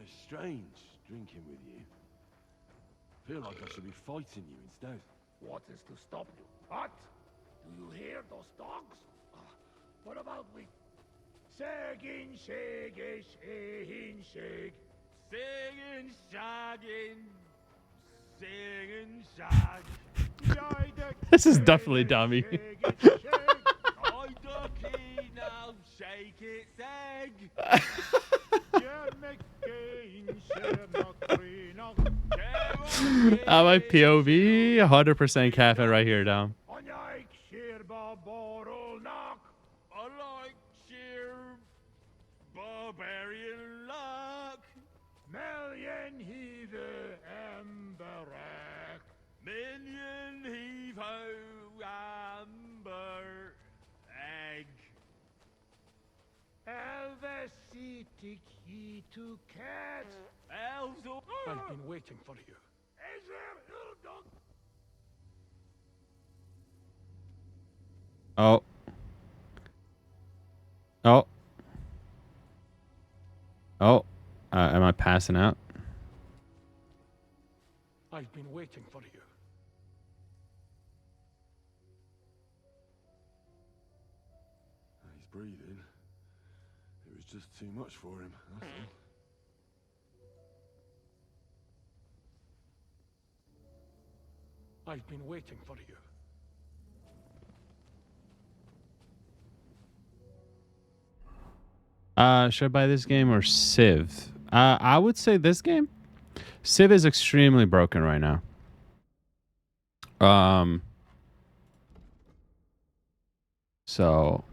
It's strange drinking with you. I feel like I should be fighting you instead. What is to stop you? What? Do you hear those dogs? What about we? Shagging, shagging, shagging, shag. Singing, shagging, singing, shag. This is definitely Dami. I ducky now, shake its egg. My POV 100% caffeine right here, Dom. I like sheer barbarian luck. Million heave emberack. Minion heave ho amber egg. Elvesiti key to cat. Elves all. I've been waiting for you. Oh. Oh. Oh. Am I passing out? I've been waiting for you. He's breathing. It was just too much for him, that's all. I've been waiting for you. Should I buy this game or Civ? I would say this game. Civ is extremely broken right now. So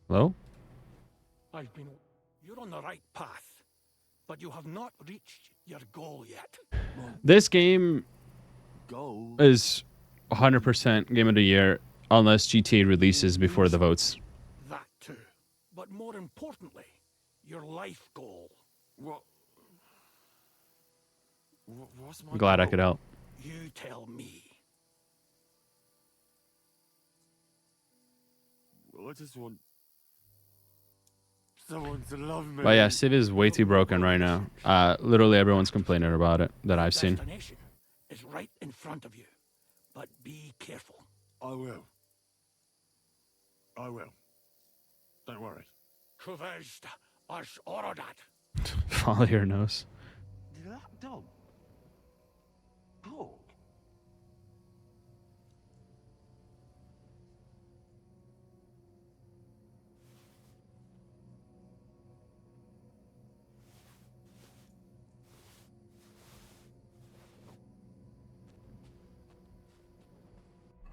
hello? You're on the right path, but you have not reached your goal yet. This game Goal? is 100% game of the year unless GTA releases before the votes. That too. But more importantly, your life goal. What's my Glad I goal? could help. You tell me. Well, I just want someone to love me. But yeah, Civ is way too broken right now. Literally everyone's complaining about it that I've seen. Destination is right in front of you, but be careful. I will. I will. Don't worry. Kuvest as Orodat. Follow your nose. Did that dog talk?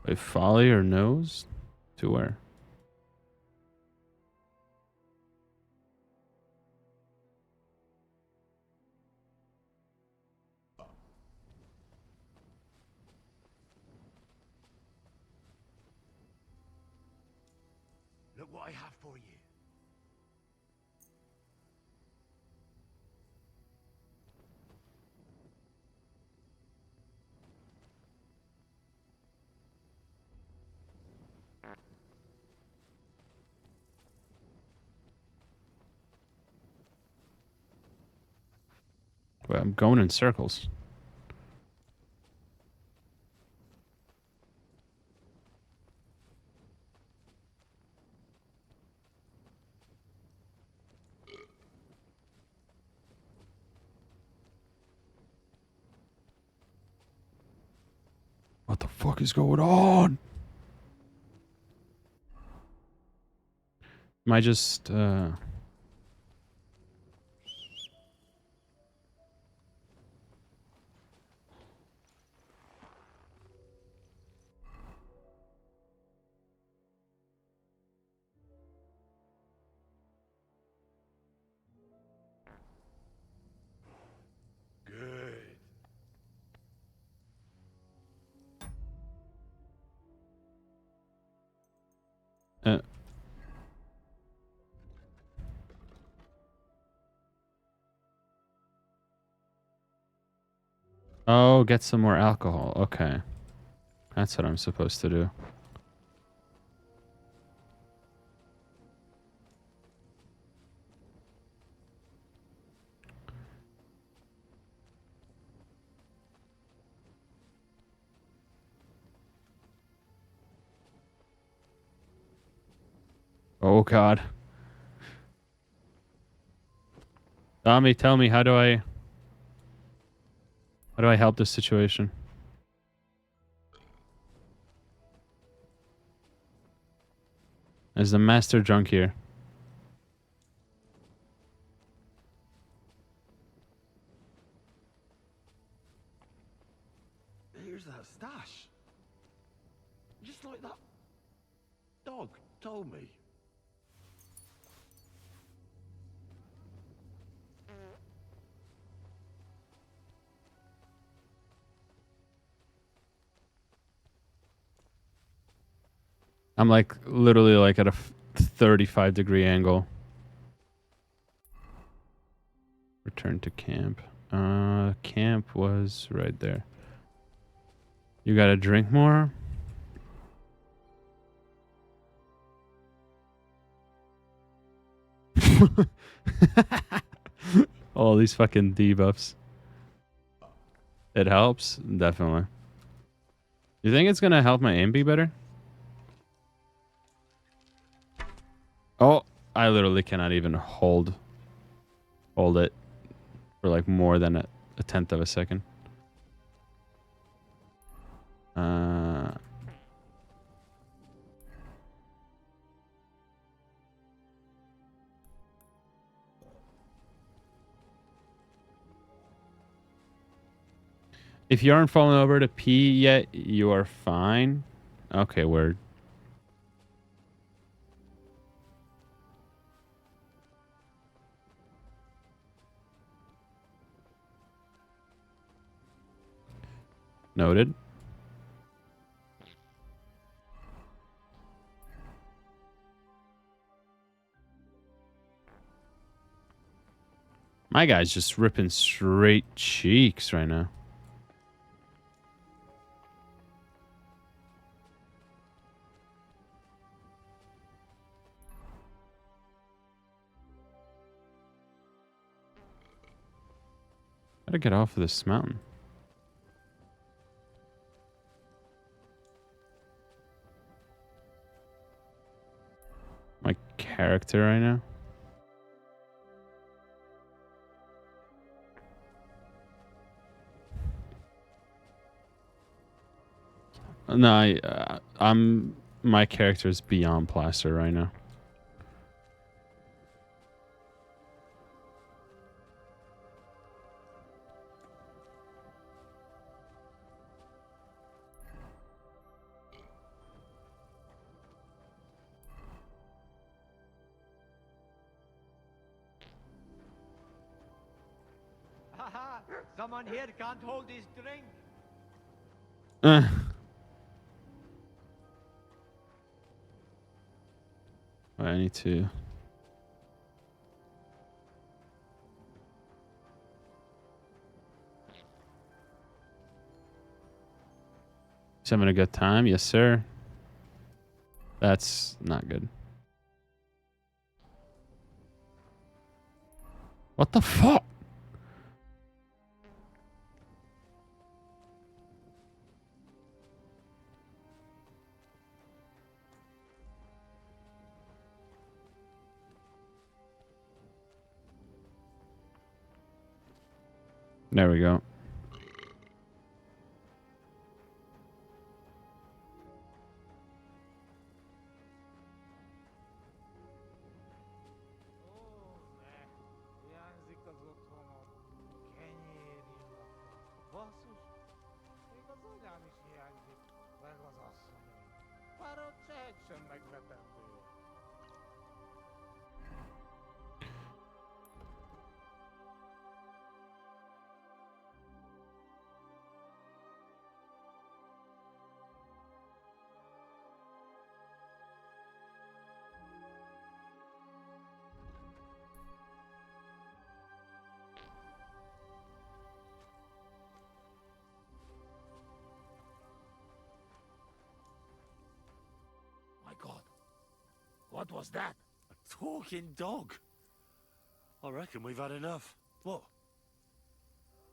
Wait, follow your nose? To where? Look what I have for you. Wait, I'm going in circles. What the fuck is going on? Am I just Good. Oh, get some more alcohol. Okay. That's what I'm supposed to do. Oh god. Tommy, tell me, how do I help this situation? Is the master drunk here? Here's that stash. Just like that dog told me. I'm like literally like at a 35-degree angle. Return to camp. Camp was right there. You gotta drink more? All these fucking debuffs. It helps? Definitely. You think it's gonna help my aim be better? Oh, I literally cannot even hold it for like more than a tenth of a second. If you aren't falling over to pee yet, you are fine. Okay, word. Noted. My guy's just ripping straight cheeks right now. Gotta get off of this mountain. My character right now. No, I'm my character is beyond plaster right now. Haha, someone here can't hold his drink. I need to. He's having a good time, yes, sir. That's not good. What the fuck? There we go. My God. What was that? A talking dog. I reckon we've had enough. What?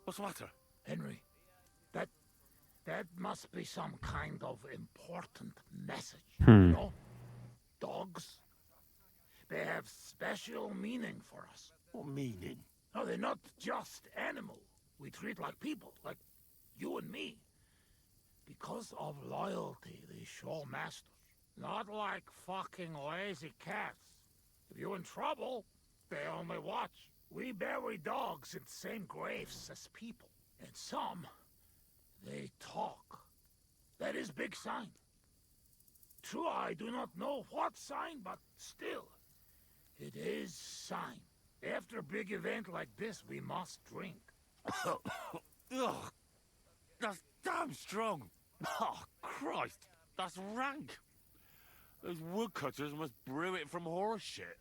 What's the matter? Henry, that must be some kind of important message. You know? Dogs. They have special meaning for us. What meaning? No, they're not just animals. We treat like people, like you and me. Because of loyalty, they show masters. Not like fucking lazy cats. If you're in trouble, they only watch. We bury dogs in the same graves as people. And some, they talk. That is big sign. True, I do not know what sign, but still, it is sign. After a big event like this, we must drink. Ugh, that's damn strong. Oh, Christ, that's rank. Those woodcutters must brew it from horse shit.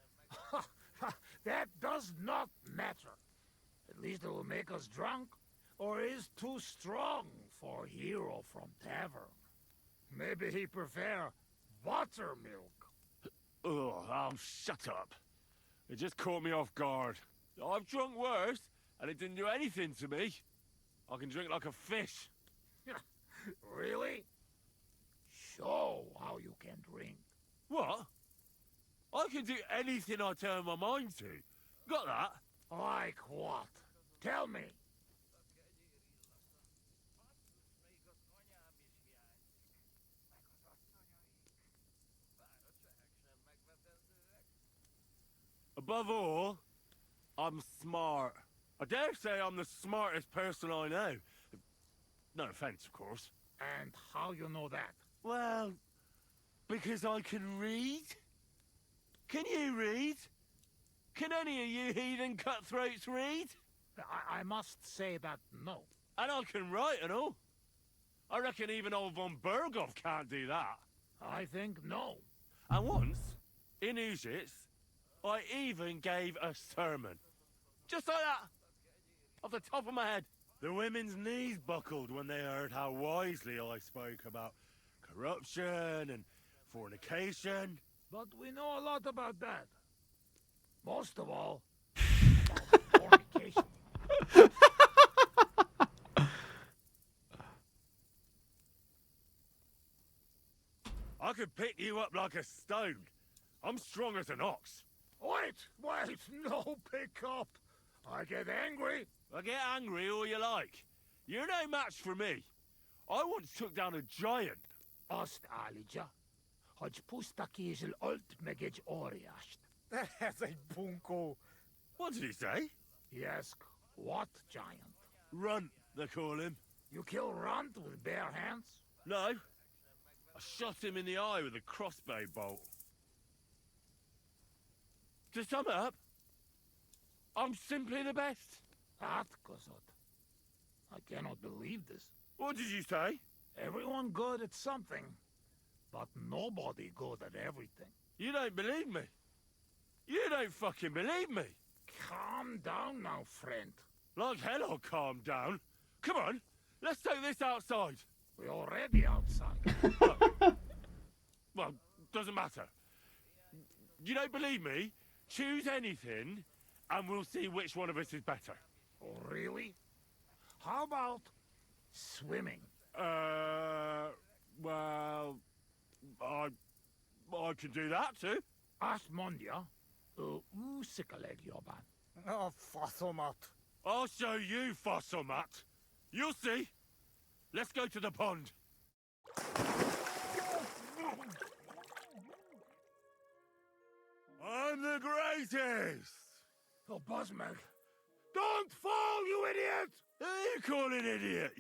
That does not matter. At least it will make us drunk. Or is too strong for hero from tavern. Maybe he prefer buttermilk. Oh, shut up. It just caught me off guard. I've drunk worse, and it didn't do anything to me. I can drink like a fish. Really? Show how you can drink. What? I can do anything I turn my mind to. Got that? Like what? Tell me. Above all, I'm smart. I dare say I'm the smartest person I know. No offense, of course. And how you know that? Well, because I can read. Can you read? Can any of you heathen cutthroats read? I must say that no. And I can write and all. I reckon even old von Berghoff can't do that. I think no. And once, in Egypt, I even gave a sermon. Just like that. Off the top of my head. The women's knees buckled when they heard how wisely I spoke about corruption and fornication. But we know a lot about that. Most of all, about fornication. I could pick you up like a stone. I'm strong as an ox. Wait, no pick up. I get angry. I get angry all you like. You're no match for me. I once took down a giant. Azt állítja, hogy puszta kézzel ölt meg egy óriást. Ez egy bunkó. What did he say? He asked, what giant? Runt, they call him. You kill Runt with bare hands? No. I shot him in the eye with a crossbow bolt. To sum it up, I'm simply the best. That, Kosot. I cannot believe this. What did you say? Everyone good at something, but nobody good at everything. You don't believe me. You don't fucking believe me. Calm down now, friend. Like hell I'll calm down. Come on, let's take this outside. We're already outside. Well, doesn't matter. You don't believe me? Choose anything, and we'll see which one of us is better. Oh, really? How about swimming? Well, I could do that too. Asmondia, usikkaleg jobban. Oh, faszomat. I'll show you, Fossilmat. You'll see. Let's go to the pond. I'm the greatest! Oh, Buzzmag. Don't fall, you idiot! Who you call an idiot,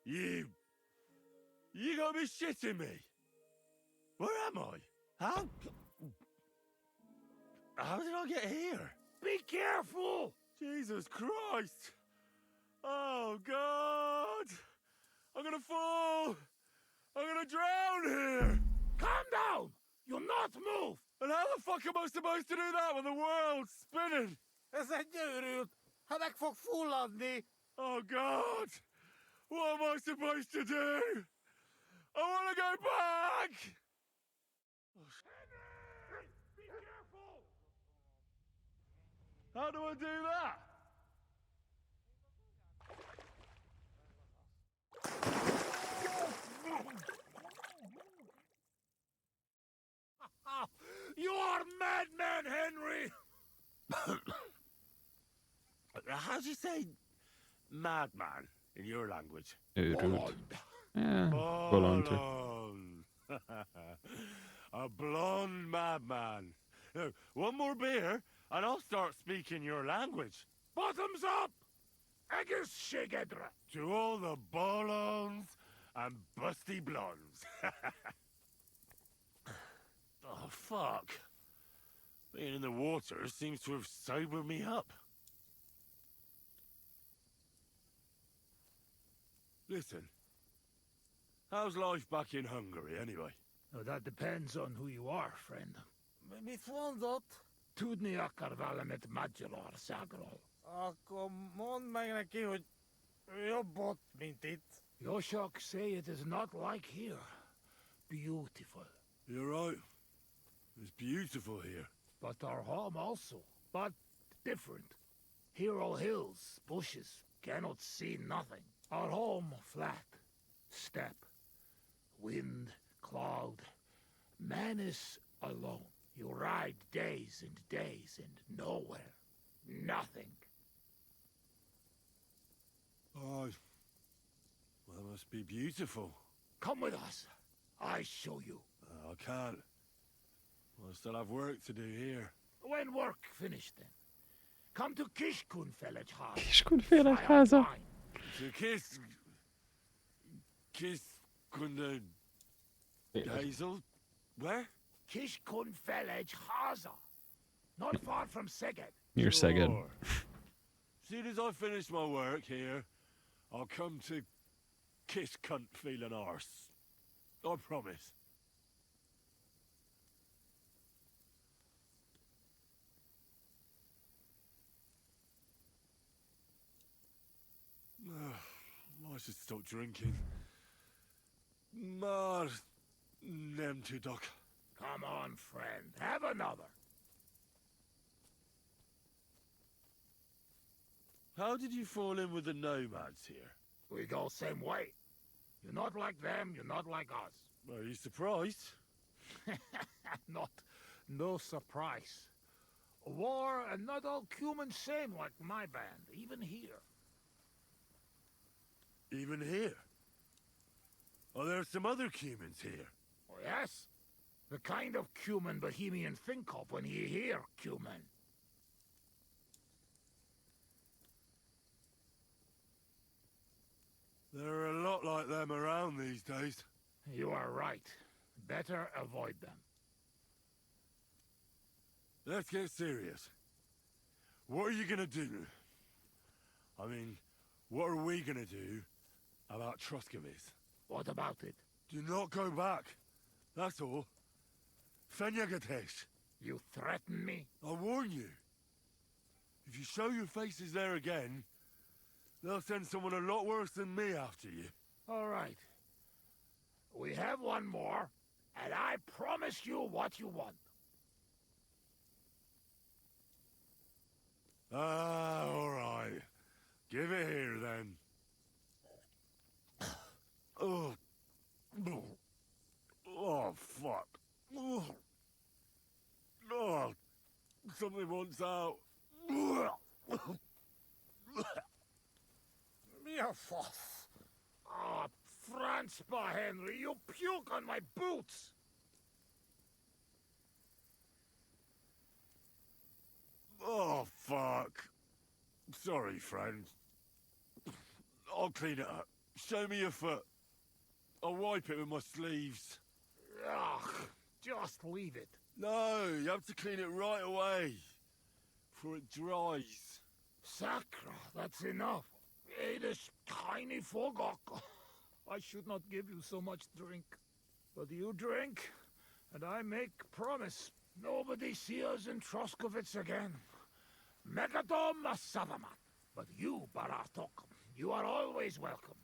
You gotta be shitting me. Where am I? How did I get here? Be careful! Jesus Christ! Oh, God! I'm gonna fall! I'm gonna drown here! Calm down! You'll not move! And how the fuck am I supposed to do that when the world's spinning? Ez egy őrült. Ha meg fog fulladni. Oh, God! What am I supposed to do? I want to go back! Henry! Be careful! How do I do that? You are madman, Henry! How do you say madman in your language? Urut. Yeah, volante. Blonde. A blonde madman. Now, one more beer, and I'll start speaking your language. Bottoms up! Agus Shigedra! To all the bolons and busty blondes. Oh, fuck. Being in the water seems to have sobered me up. Listen, how's life back in Hungary, anyway? Oh, that depends on who you are, friend. Mit mondott? Tudni akar valamit magyarul, szagról. Kom on, meine kiud. Jag bort min titt. Yoshok say it is not like here. Beautiful. You're right. It's beautiful here. But our home also. But different. Here all hills, bushes, cannot see nothing. Our home flat. Steppe. Wind, cloud. Man is alone. You ride days and days and nowhere. Nothing. Oh, well, that must be beautiful. Come with us. I show you. I can't. I still have work to do here. When work finished then. Come to Kishkun village house. Kishkunfélegyháza. To kiss kunde Hazel? Where? Kishkun village Haza. Not far from Szeged. Near Szeged. Sure. Soon as I finish my work here, I'll come to kiss cunt feeling arse. I promise. I should stop drinking. Mar nem tudok. Come on, friend. Have another. How did you fall in with the nomads here? We go same way. You're not like them, you're not like us. Are you surprised? No surprise. War and not all human same like my band, even here. Even here? Are there some other humans here? Oh, yes? The kind of human Bohemian think of when you hear human. There are a lot like them around these days. You are right. Better avoid them. Let's get serious. What are you gonna do? I mean, what are we gonna do about Troskovitz? What about it? Do not go back. That's all. Fenyagatesh. You threaten me? I warn you. If you show your faces there again, they'll send someone a lot worse than me after you. All right. We have one more, and I promise you what you want. All right. Give it here, then. Oh. Oh, fuck. Oh. Something wants out. Ah, Franzpa, Henry, you puke on my boots! Oh, fuck. Sorry, friend. I'll clean it up. Show me your foot. I'll wipe it with my sleeves. Ugh, just leave it. No, you have to clean it right away. Before it dries. Sacra, that's enough. Hey, this tiny fogok. I should not give you so much drink. But you drink, and I make promise. Nobody see us in Troskovitz again. Megadom Savamat. But you, Baratok, you are always welcome.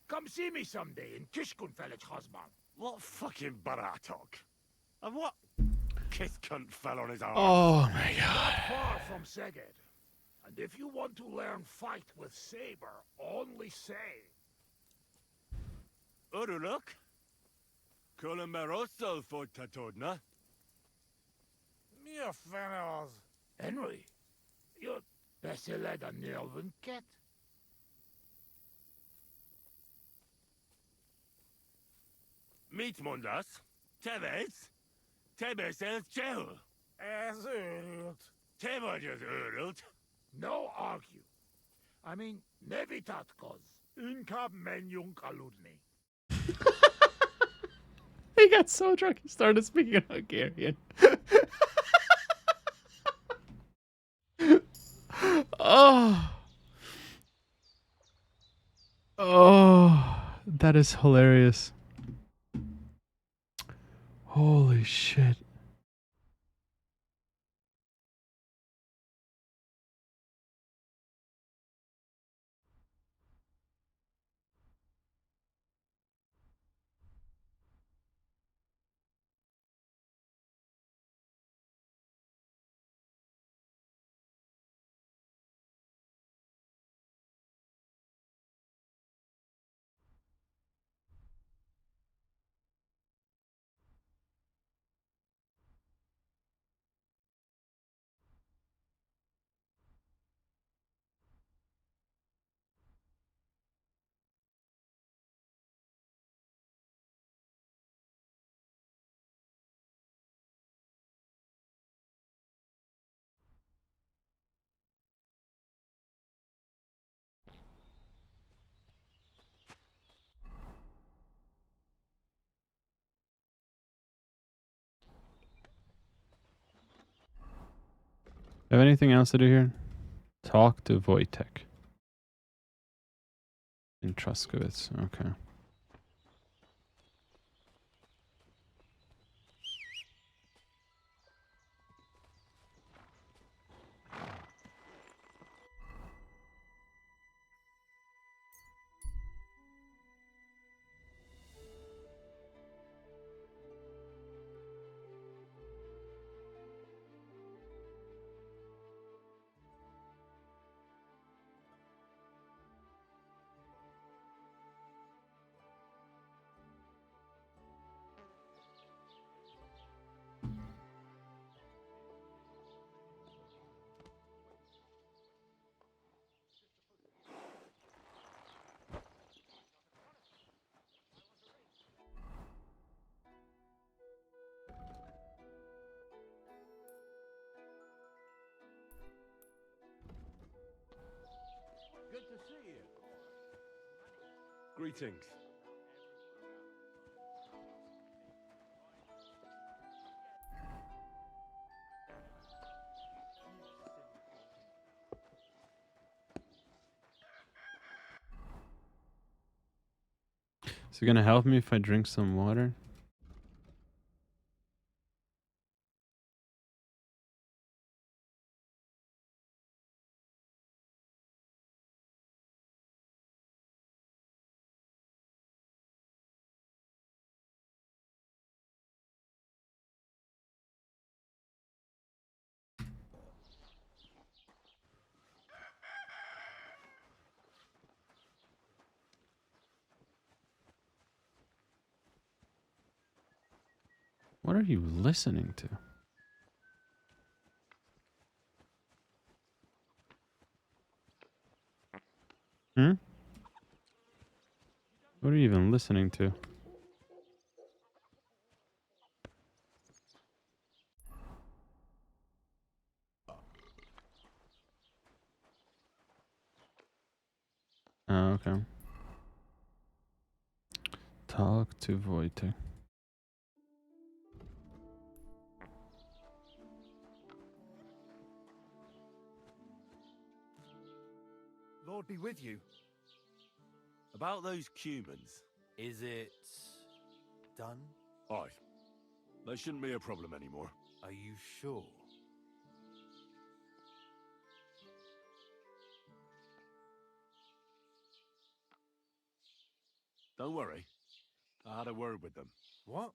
Come see me someday in Kishkun village, husband. What fucking Baratok? And what kiss cunt fell on his arm? Oh my god. Not far from Szeged. And if you want to learn fight with saber, only say. Uruluk? Kolomeroso for Tatodna? Mia Fenos. Henry, you're better led a Nelvin cat. Meet Mundas. Tebes. Tebes el Chel. As urult. Tevajas urult. No argue. I mean, nevitat cause. Inka menjung aludni. He got so drunk he started speaking Hungarian. Oh. Oh, that is hilarious. Holy shit. Have anything else to do here? Talk to Wojtek. In Truskowitz. Okay. Good to see you. Greetings. Is it gonna help me if I drink some water? What are you listening to? Hmm? What are you even listening to? Oh, okay. Talk to Wojtek. Lord be with you. About those Cumans. Is it done? Aye. They shouldn't be a problem anymore. Are you sure? Don't worry. I had a word with them. What?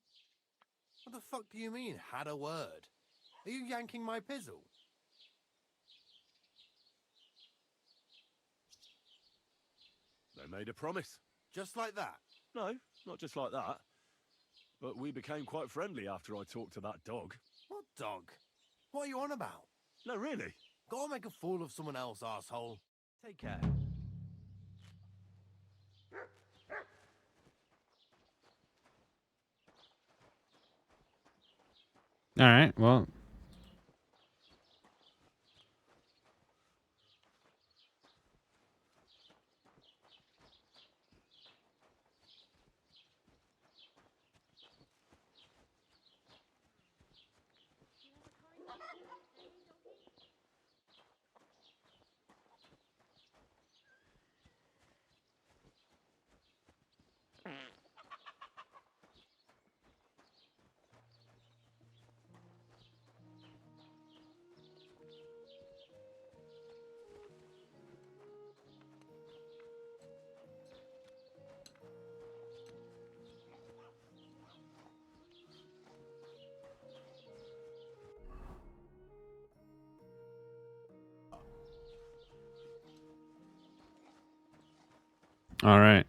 What the fuck do you mean, had a word? Are you yanking my pizzle? They made a promise. Just like that? No, not just like that. But we became quite friendly after I talked to that dog. What dog? What are you on about? No, really. Go and make a fool of someone else, asshole. Take care. All right. Well. All right.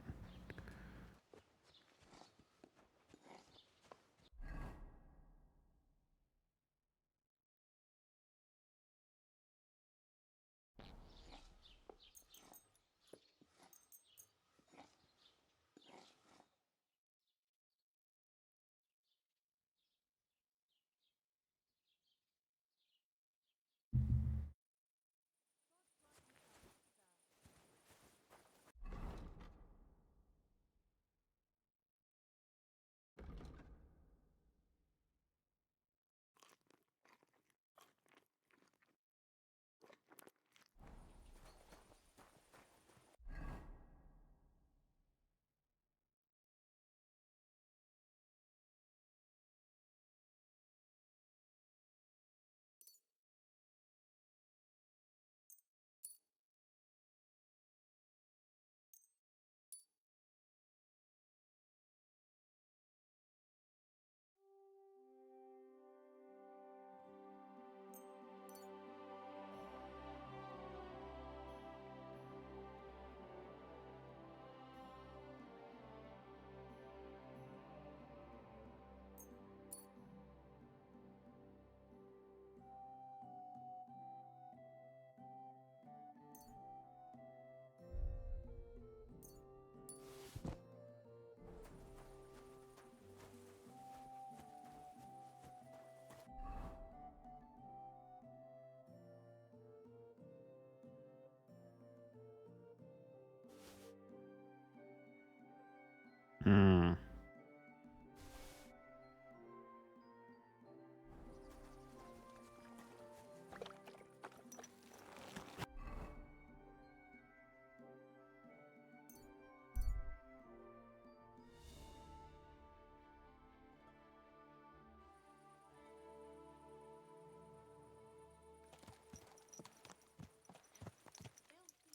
Hmm.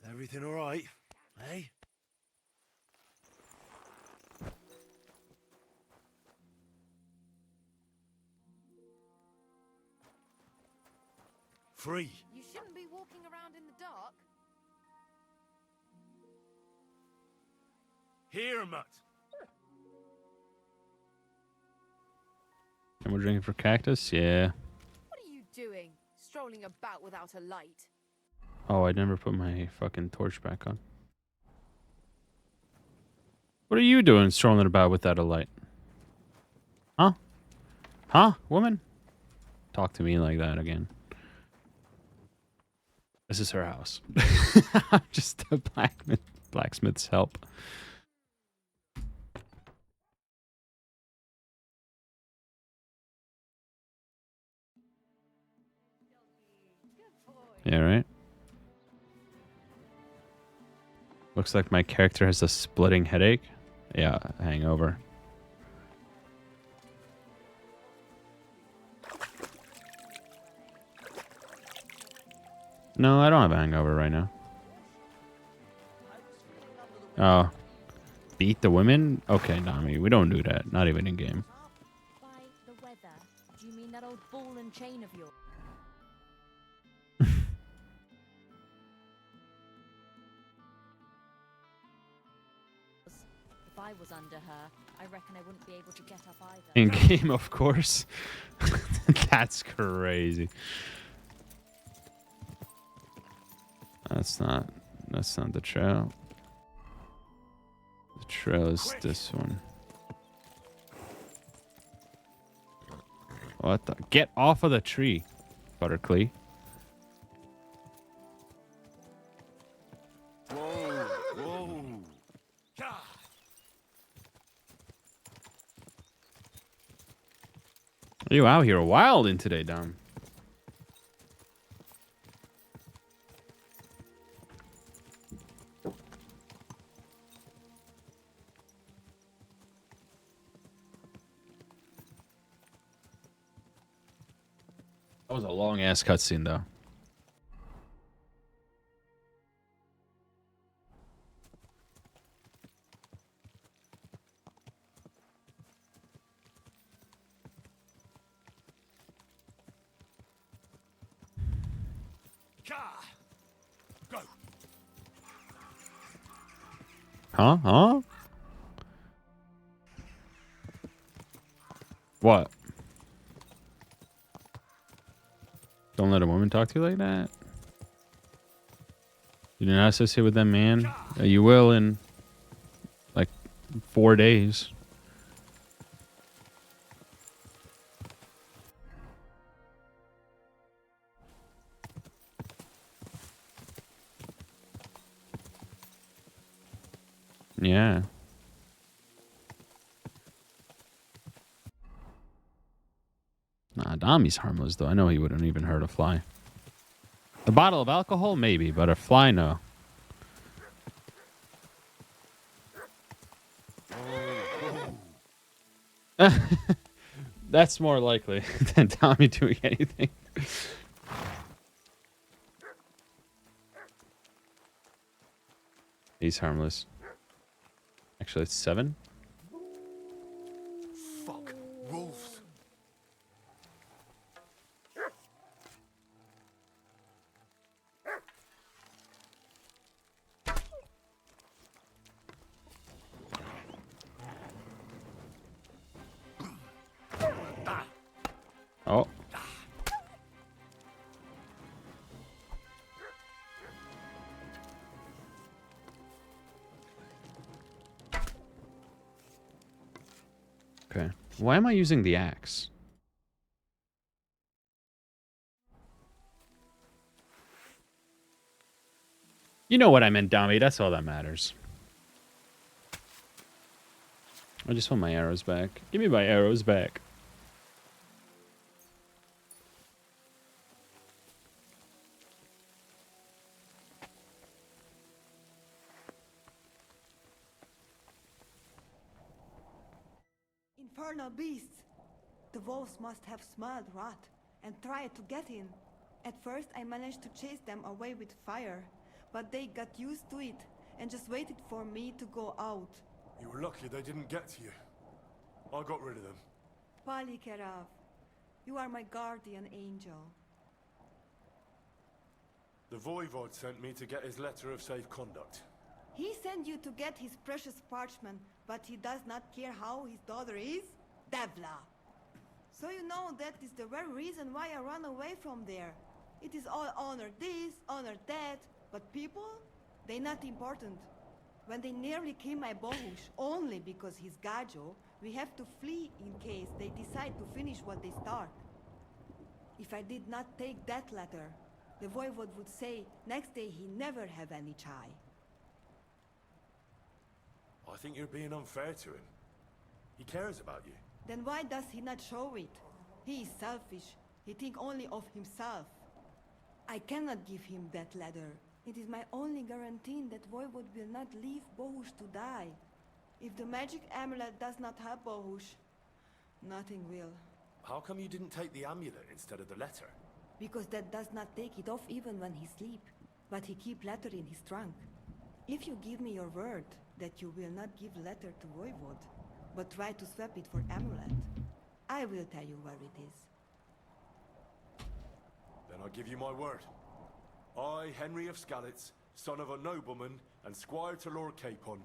Everything all right, eh? Free. You shouldn't be walking around in the dark. Here, Mutt. And we're drinking for cactus? Yeah. What are you doing? Strolling about without a light. Oh, I never put my fucking torch back on. What are you doing strolling about without a light? Huh? Huh, woman? Talk to me like that again. This is her house. Just a blacksmith's help. Yeah, right? Looks like my character has a splitting headache. Yeah, hangover. No, I don't have a hangover right now. Oh. Beat the women? Okay, Nami, we don't do that. Not even in game. By the weather, do you mean that old ball and chain of yours? If I was under her, I reckon I wouldn't be able to get up either. In game, of course. That's crazy. That's not the trail. The trail is this one. What the? Get off of the tree, Butterclee. Whoa. You out here wilding today, Dom. That was a long ass cutscene, though. Go. Huh? What? Don't let a woman talk to you like that. You do not associate with that man. You will in like 4 days. Yeah. Nah, Dami's harmless, though. I know he wouldn't even hurt a fly. A bottle of alcohol, maybe, but a fly, no. That's more likely than Tommy doing anything. He's harmless. Actually, it's 7. Fuck. Wolves. Oh. Okay. Why am I using the axe? You know what I meant, Dami. That's all that matters. I just want my arrows back. Give me my arrows back. Infernal beasts! The wolves must have smelled rot and tried to get in. At first I managed to chase them away with fire, but they got used to it and just waited for me to go out. You were lucky they didn't get to you. I got rid of them. Palikerav, you are my guardian angel. The Voivod sent me to get his letter of safe conduct. He sent you to get his precious parchment, but he does not care how his daughter is? Devla! So you know that is the very reason why I run away from there. It is all honor this, honor that, but people? They not important. When they nearly kill my Bohush, only because he's Gajo, we have to flee in case they decide to finish what they start. If I did not take that letter, the Voivod would say next day he never have any chai. I think you're being unfair to him. He cares about you. Then why does he not show it? He is selfish. He think only of himself. I cannot give him that letter. It is my only guarantee that Voivod will not leave Bohush to die. If the magic amulet does not help Bohush, nothing will. How come you didn't take the amulet instead of the letter? Because that does not take it off even when he sleep. But he keep letter in his trunk. If you give me your word that you will not give letter to Voivod, but try to swap it for amulet, I will tell you where it is. Then I give you my word. I, Henry of Skalitz, son of a nobleman and squire to Lord Capon,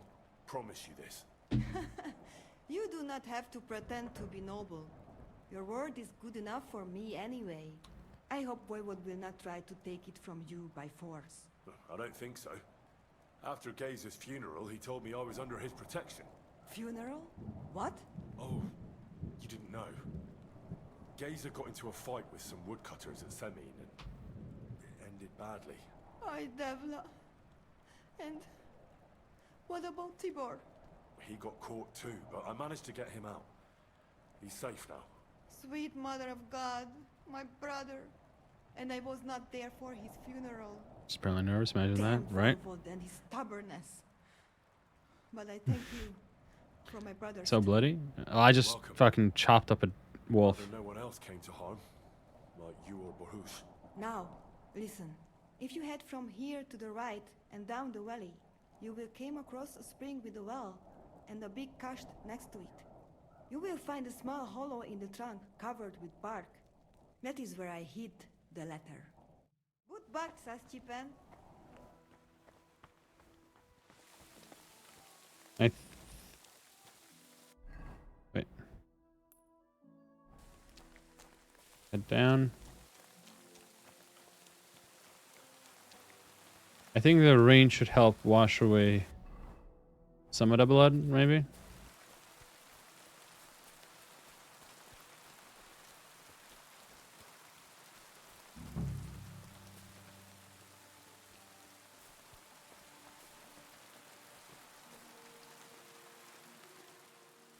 promise you this. You do not have to pretend to be noble. Your word is good enough for me anyway. I hope Voivod will not try to take it from you by force. I don't think so. After Gaze's funeral, he told me I was under his protection. Funeral? What? Oh, you didn't know. Gaze got into a fight with some woodcutters at Semine and it ended badly. Ay, Devla. And what about Tibor? He got caught too, but I managed to get him out. He's safe now. Sweet Mother of God, my brother. And I was not there for his funeral. Just barely nervous, imagine Damn that, right? Voivod and his stubbornness. But I thank you for my brother. So bloody? Oh, I just fucking chopped up a wolf. No one else came to harm, like you or Baruch. Now, listen. If you head from here to the right and down the valley, you will come across a spring with a well and a big kasht next to it. You will find a small hollow in the trunk covered with bark. That is where I hid the letter. Good bark, Sastipen. Wait. Head down. I think the rain should help wash away some of the blood, maybe?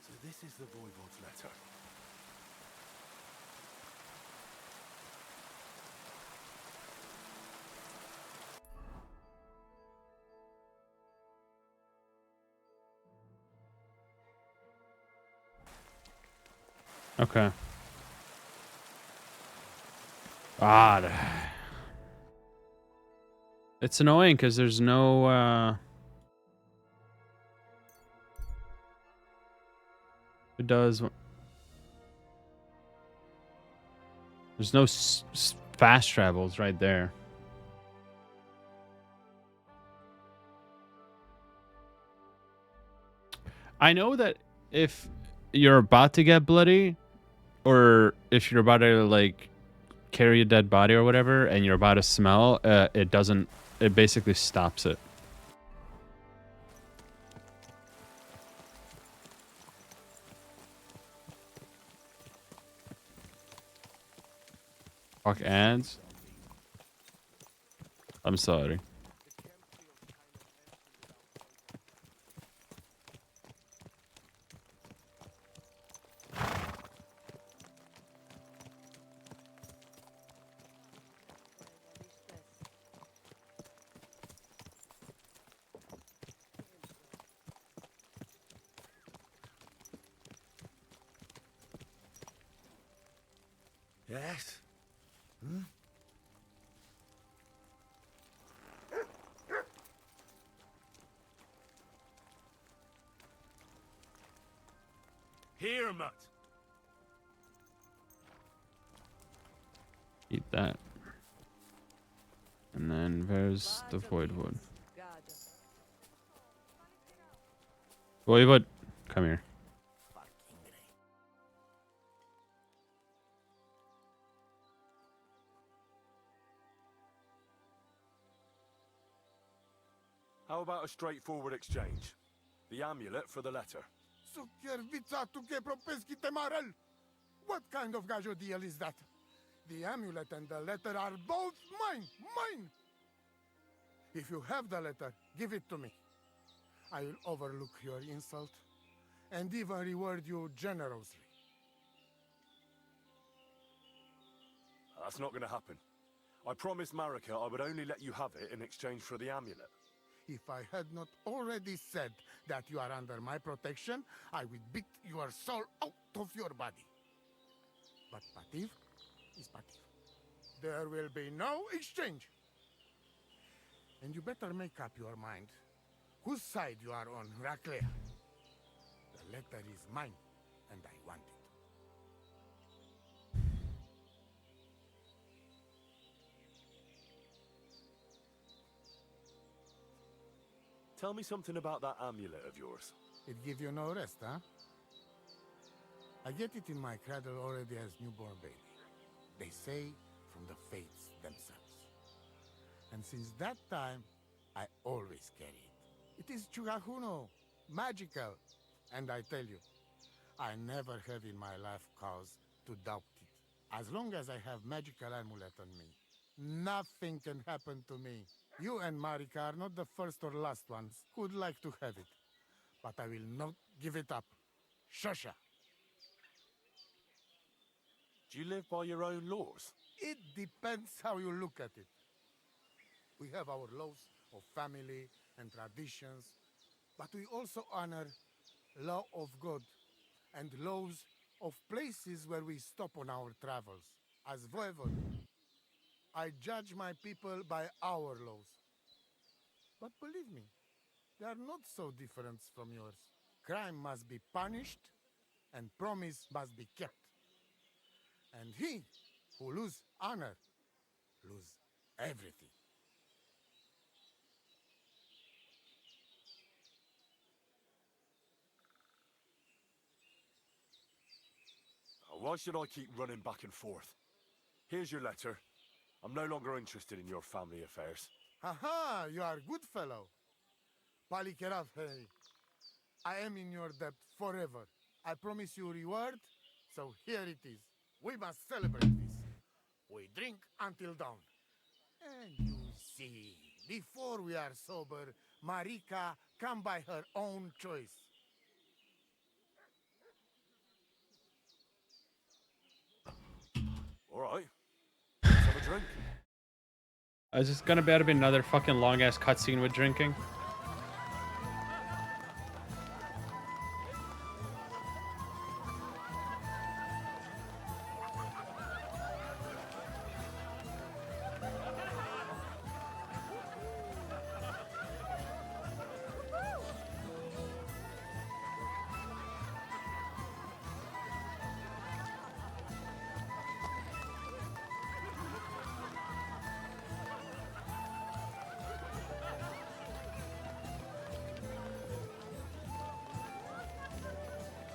So this is the Voivod's letter. Okay. God. It's annoying because there's no, it does. There's no fast travels right there. I know that if you're about to get bloody, or if you're about to like carry a dead body or whatever, and you're about to smell, it doesn't. It basically stops it. Fuck ads. I'm sorry. Yes? Hmm? Here, Mutt. Eat that. And then where's the Voidwood? Voidwood, come here. How about a straightforward exchange? The amulet for the letter. What kind of gajo deal is that? The amulet and the letter are both mine! Mine! If you have the letter, give it to me. I will overlook your insult and even reward you generously. That's not going to happen. I promised Marika I would only let you have it in exchange for the amulet. If I had not already said that you are under my protection, I would beat your soul out of your body. But Pativ is Pativ. There will be no exchange. And you better make up your mind whose side you are on, Raclea. The letter is mine, and I want it. Tell me something about that amulet of yours. It give you no rest, huh? I get it in my cradle already as newborn baby. They say from the fates themselves. And since that time, I always carry it. It is Chugahuno, magical. And I tell you, I never have in my life cause to doubt it. As long as I have magical amulet on me, nothing can happen to me. You and Marika are not the first or last ones who would like to have it. But I will not give it up. Shosha. Do you live by your own laws? It depends how you look at it. We have our laws of family and traditions, but we also honor law of God and laws of places where we stop on our travels. As voivod, I judge my people by our laws. But believe me, they are not so different from yours. Crime must be punished, and promise must be kept. And he who lose honor, lose everything. Why should I keep running back and forth? Here's your letter. I'm no longer interested in your family affairs. Haha, you are a good fellow. Palikerav, hey. I am in your debt forever. I promise you reward, so here it is. We must celebrate this. We drink until dawn. And you see, before we are sober, Marika come by her own choice. All right. Let's have a drink. Is this gonna be another fucking long ass cutscene with drinking?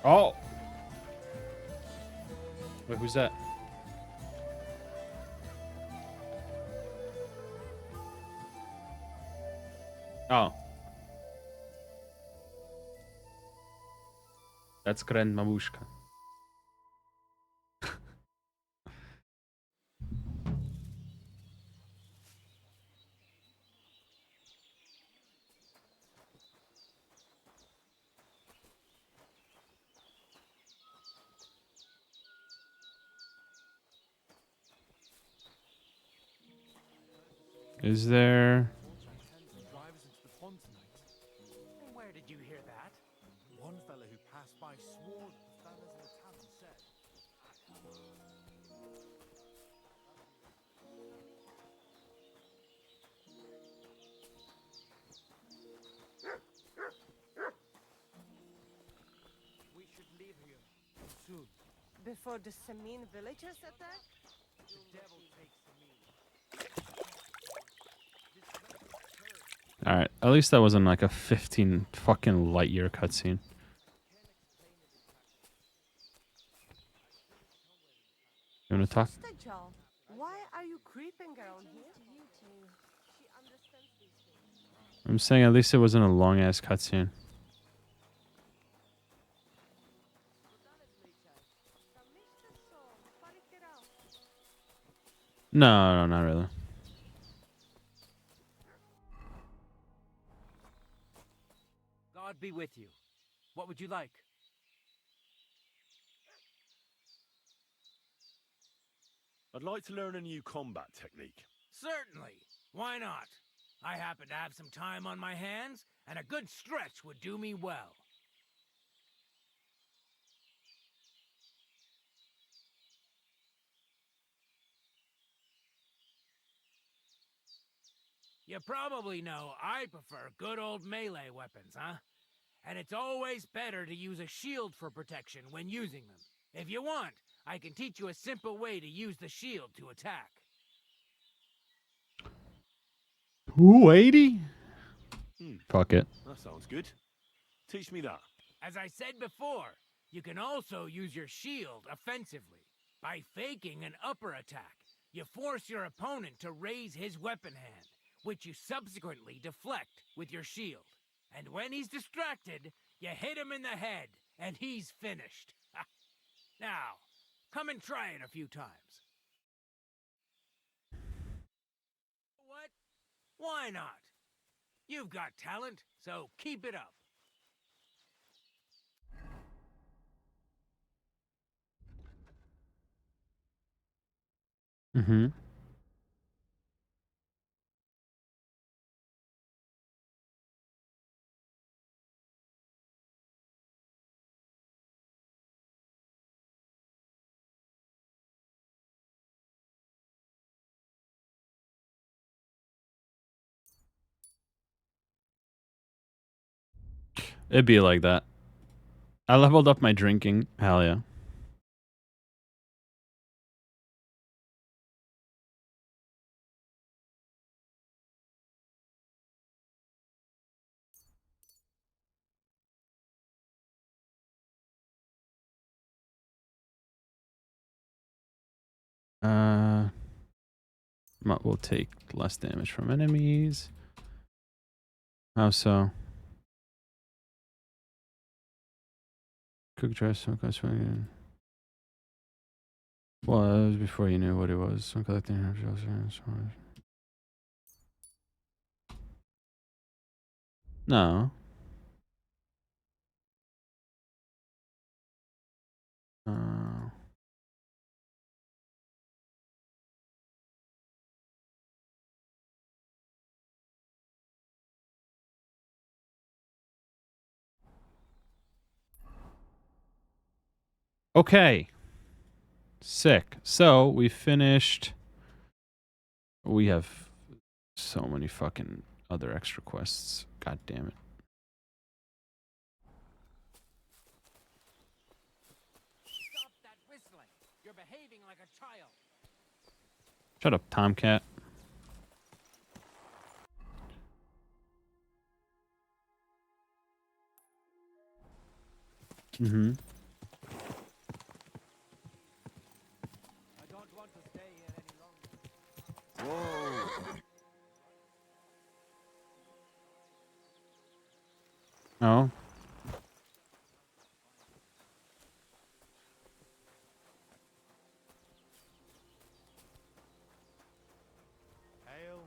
Oh! Wait, who's that? Oh. That's Grand Mamushka. Is there... Where did you hear that? One fellow who passed by swore the fellas in the tavern said. soon. Before the Samin villagers attack? The devil takes the mean. All right. At least that wasn't like a 15 fucking light year cutscene. You want to talk? Stajal, why are you creeping around here? She understands these things. I'm saying at least it wasn't a long ass cutscene. No, not really. God be with you. What would you like? I'd like to learn a new combat technique. Certainly. Why not? I happen to have some time on my hands, and a good stretch would do me well. You probably know I prefer good old melee weapons, huh? And it's always better to use a shield for protection when using them. If you want, I can teach you a simple way to use the shield to attack. 280? Fuck it. That sounds good. Teach me that. As I said before, you can also use your shield offensively. By faking an upper attack, you force your opponent to raise his weapon hand, which you subsequently deflect with your shield. And when he's distracted, you hit him in the head, and he's finished. Now, come and try it a few times. What? Why not? You've got talent, so keep it up. Mm-hmm. It'd be like that. I leveled up my drinking. Hell yeah. Mutt will take less damage from enemies. How so? Cook dry smoke. Well, that was before you knew what it was. I'm collecting. No. Okay. Sick. So we finished. We have so many fucking other extra quests. God damn it. Stop that whistling. You're behaving like a child. Shut up, Tomcat. Mm-hmm. I don't want to stay here any longer. Oh. Hail.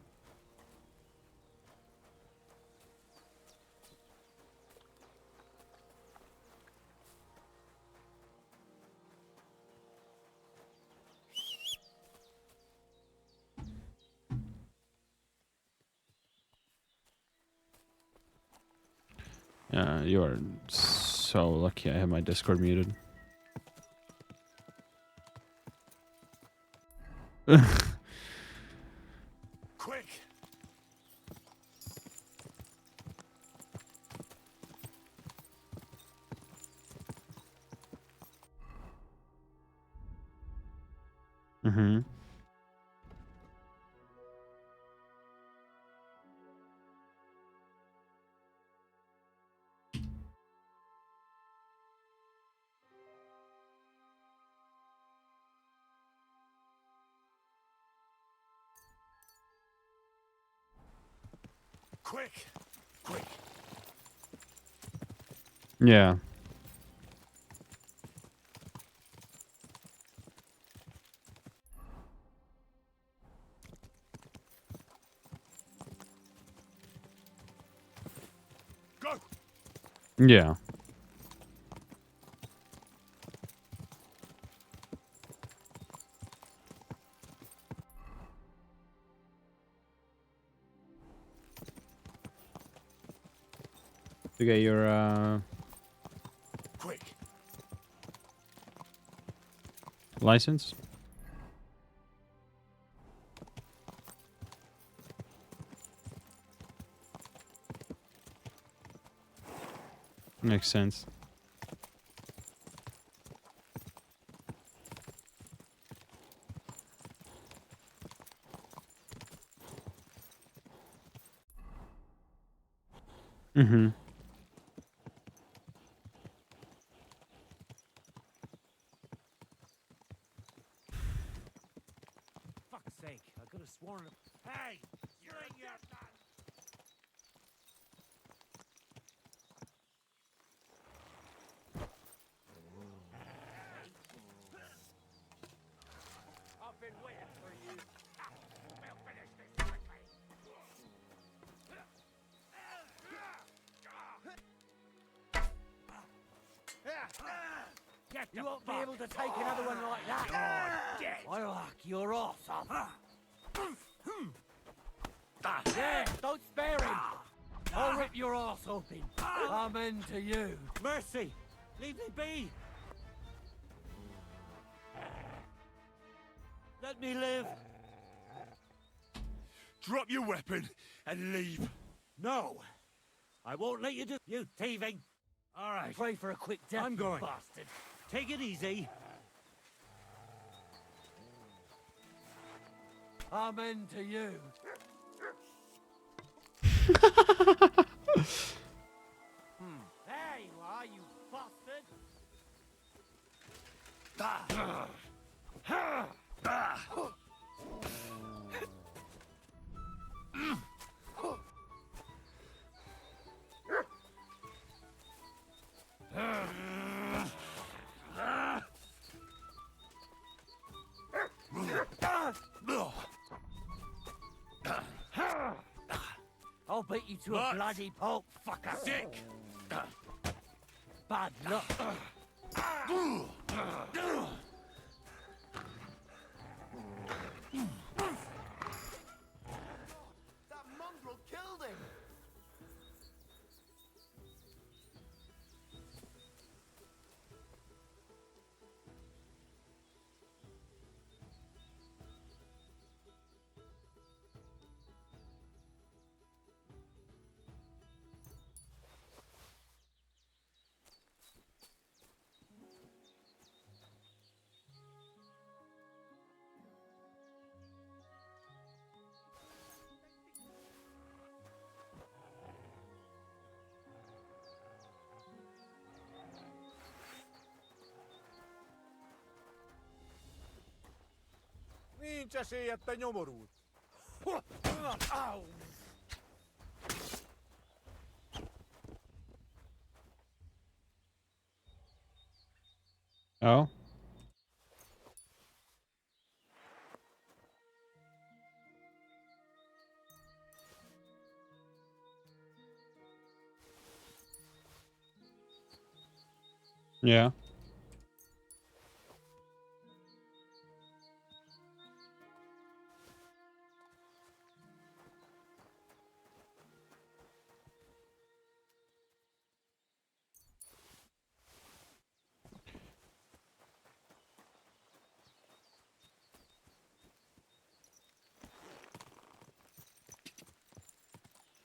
You are so lucky I have my Discord muted. Quick! Mm-hmm. Quick! Quick! Yeah. Go! Yeah. You get your Quick! license? Makes sense. Mm-hmm. Fuck's sake, I could have sworn. Hey! You ain't your done! I've been waiting for you. We'll finish this quickly. You won't be able to take another one like that. You're dead. I'll hack your ass off. Yeah, don't spare him. I'll rip your ass open. Amen to you. Mercy! Leave me be! Let me live! Drop your weapon and leave. No! I won't let you do. You thieving! Alright. Pray for a quick death, I'm going. you bastard. Take it easy. Amen to you. There you are, you bastard. I'll beat you to a bloody pulp, fucker. Sick! Bad luck. That mongrel killed him! Minkä sieltä jomoruut? Au. Oh? Yeah.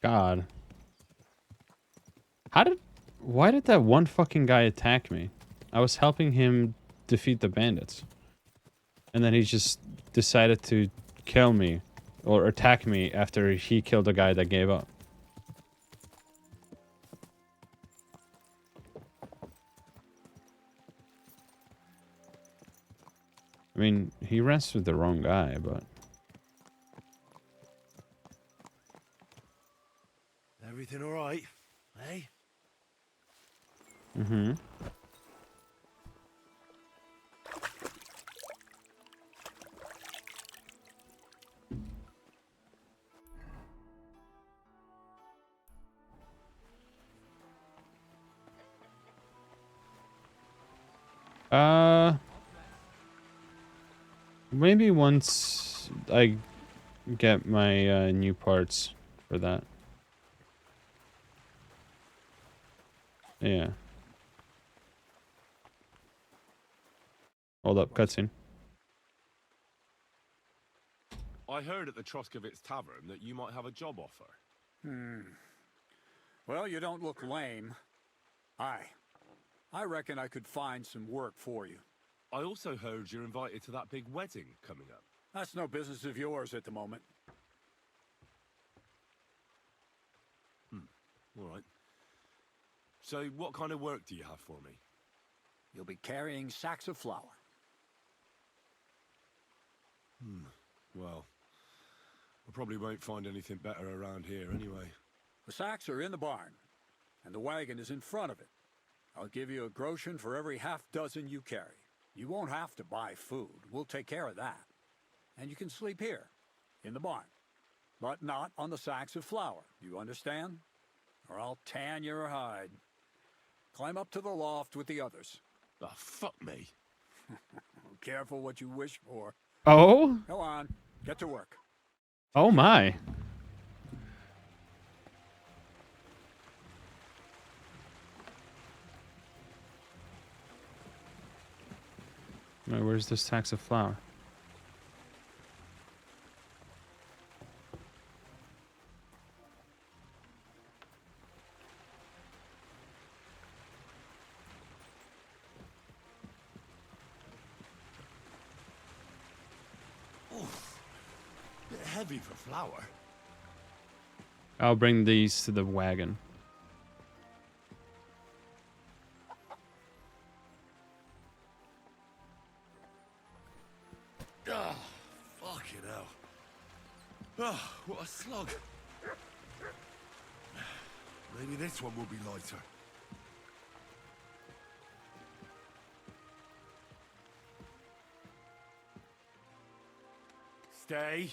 God. Why did that one fucking guy attack me? I was helping him defeat the bandits. And then he just decided to kill me or attack me after he killed a guy that gave up. I mean, he rests with the wrong guy, but... Everything all right, eh? Mm-hmm. Maybe once I get my new parts for that. Yeah. Hold up, cutscene. I heard at the Troskovitz Tavern that you might have a job offer. Well, you don't look lame. I reckon I could find some work for you. I also heard you're invited to that big wedding coming up. That's no business of yours at the moment. All right. So what kind of work do you have for me? You'll be carrying sacks of flour. Well, I probably won't find anything better around here anyway. The sacks are in the barn, and the wagon is in front of it. I'll give you a groschen for every half dozen you carry. You won't have to buy food. We'll take care of that. And you can sleep here, in the barn. But not on the sacks of flour. You understand? Or I'll tan your hide. Climb up to the loft with the others. Oh, fuck me. Careful what you wish for. Oh? Go on. Get to work. Oh my. Wait, where's this sacks of flour? Bit heavy for flour. I'll bring these to the wagon. Ah, fucking hell. Ah, what a slug. Maybe this one will be lighter. Stay.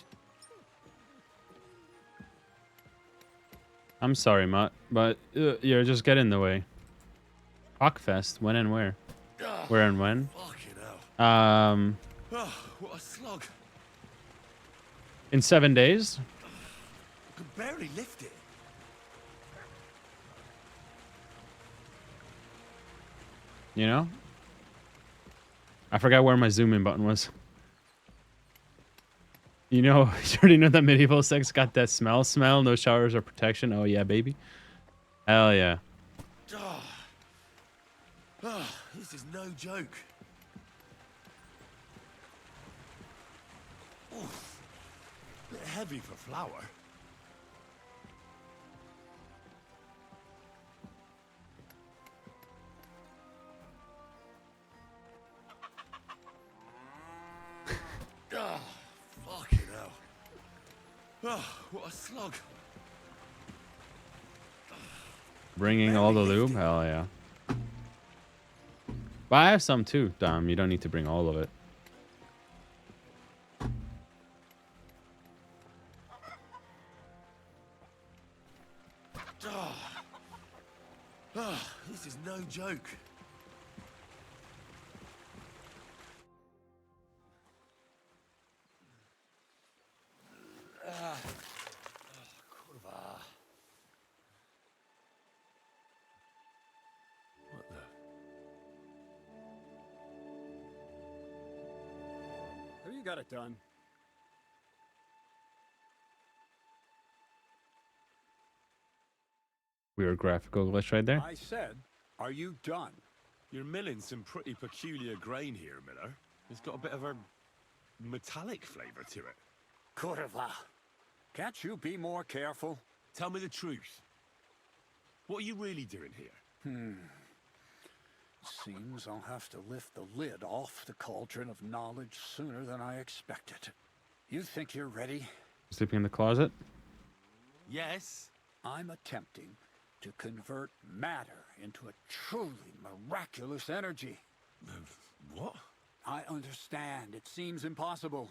I'm sorry, Mutt, but you're just getting in the way. Hawkfest, when and where? Where and when? Fucking hell. Ah, what a slug. In 7 days? I could barely lift it. You know? I forgot where my zoom in button was. You know, you already know that medieval sex got that smell, no showers or protection. Oh yeah, baby. Hell yeah. This is no joke. Oof. Bit heavy for flour. Fucking hell. What a slug. Bringing all the lube? Hell yeah. But I have some too, Dom. You don't need to bring all of it. This is no joke. What the? Have you got it done? Weird graphical glitch right there. I said, are you done? You're milling some pretty peculiar grain here, Miller. It's got a bit of a metallic flavour to it. Kurva. Can't you be more careful? Tell me the truth. What are you really doing here? Seems I'll have to lift the lid off the cauldron of knowledge sooner than I expected. You think you're ready? Sleeping in the closet? Yes. I'm attempting to convert matter into a truly miraculous energy. What? I understand. It seems impossible.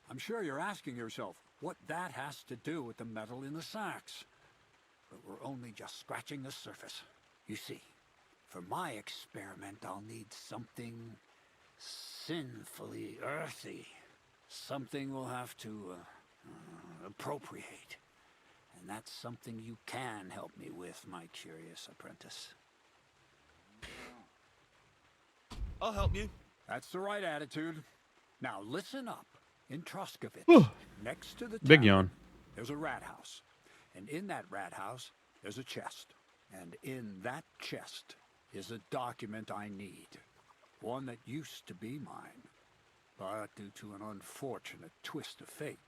I'm sure you're asking yourself what that has to do with the metal in the sacks. But we're only just scratching the surface. You see, for my experiment, I'll need something sinfully earthy. Something we'll have to appropriate. And that's something you can help me with, my curious apprentice. I'll help you. That's the right attitude. Now listen up. In Troskovitz, next to the Big town, yawn. there's a rat house. And in that rat house, there's a chest. And in that chest is a document I need. One that used to be mine. But due to an unfortunate twist of fate,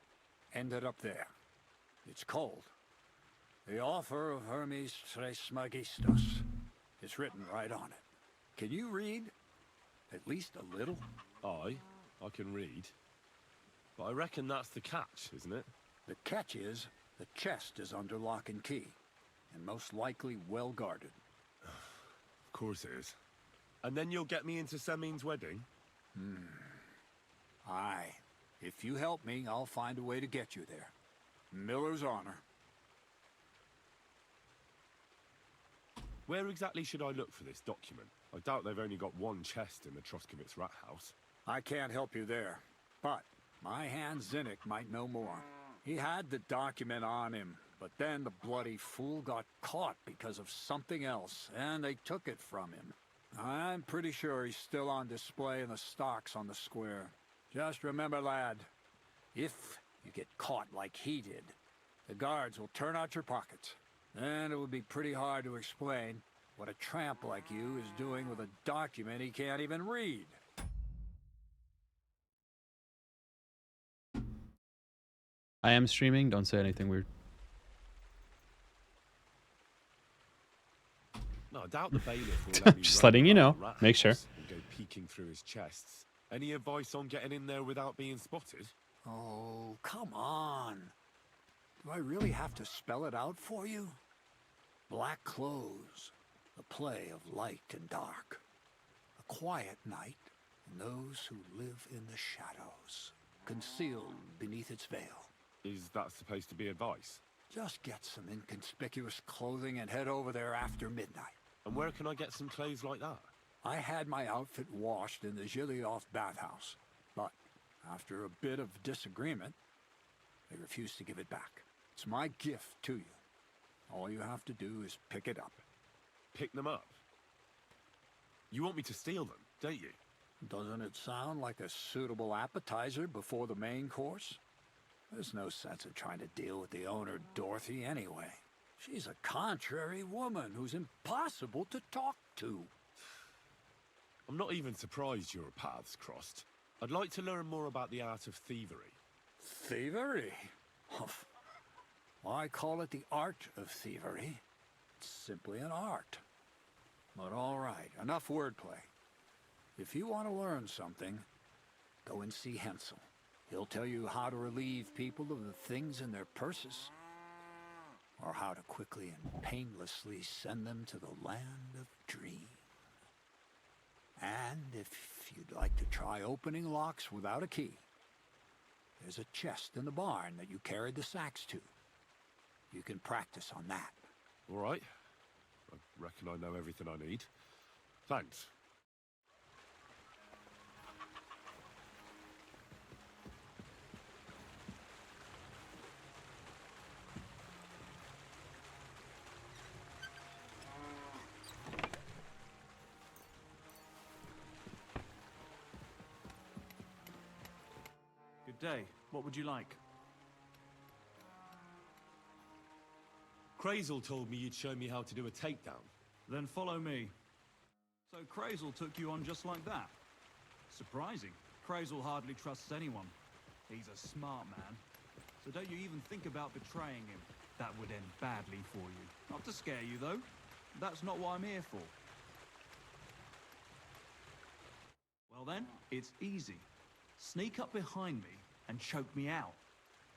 ended up there. It's cold. The offer of Hermes Trismegistus. It's written right on it. Can you read? At least a little? I can read. But I reckon that's the catch, isn't it? The catch is, the chest is under lock and key. And most likely well guarded. Of course it is. And then you'll get me into Semin's wedding? Aye. If you help me, I'll find a way to get you there. Miller's honor. Where exactly should I look for this document? I doubt they've only got one chest in the Troskovitz rat house. I can't help you there. But my hand Zinnik might know more. He had the document on him, but then the bloody fool got caught because of something else, and they took it from him. I'm pretty sure he's still on display in the stocks on the square. Just remember, lad, if you get caught like he did, the guards will turn out your pockets. Then it would be pretty hard to explain what a tramp like you is doing with a document he can't even read. I am streaming. Don't say anything weird. No, I doubt the bailiff will let me Just roam letting you around know. the rat Make sure. house and go peeking through his chests. Any advice on getting in there without being spotted? Oh, come on. Do I really have to spell it out for you? Black clothes, the play of light and dark. A quiet night, and those who live in the shadows, concealed beneath its veil. Is that supposed to be advice? Just get some inconspicuous clothing and head over there after midnight. And where can I get some clothes like that? I had my outfit washed in the Gilioff bathhouse, but after a bit of disagreement, they refused to give it back. It's my gift to you. All you have to do is pick it up. Pick them up? You want me to steal them, don't you? Doesn't it sound like a suitable appetizer before the main course? There's no sense in trying to deal with the owner, Dorothy, anyway. She's a contrary woman who's impossible to talk to. I'm not even surprised your paths crossed. I'd like to learn more about the art of thievery. Thievery? Why call it the art of thievery? It's simply an art. But all right, enough wordplay. If you want to learn something, go and see Hensel. He'll tell you how to relieve people of the things in their purses, or how to quickly and painlessly send them to the land of dreams. And if you'd like to try opening locks without a key, there's a chest in the barn that you carried the sacks to. You can practice on that. All right. I reckon I know everything I need. Thanks. Good day. What would you like? Crazel told me you'd show me how to do a takedown. Then follow me. So Crazel took you on just like that? Surprising. Crazel hardly trusts anyone. He's a smart man. So don't you even think about betraying him. That would end badly for you. Not to scare you, though. That's not what I'm here for. Well then, it's easy. Sneak up behind me and choke me out.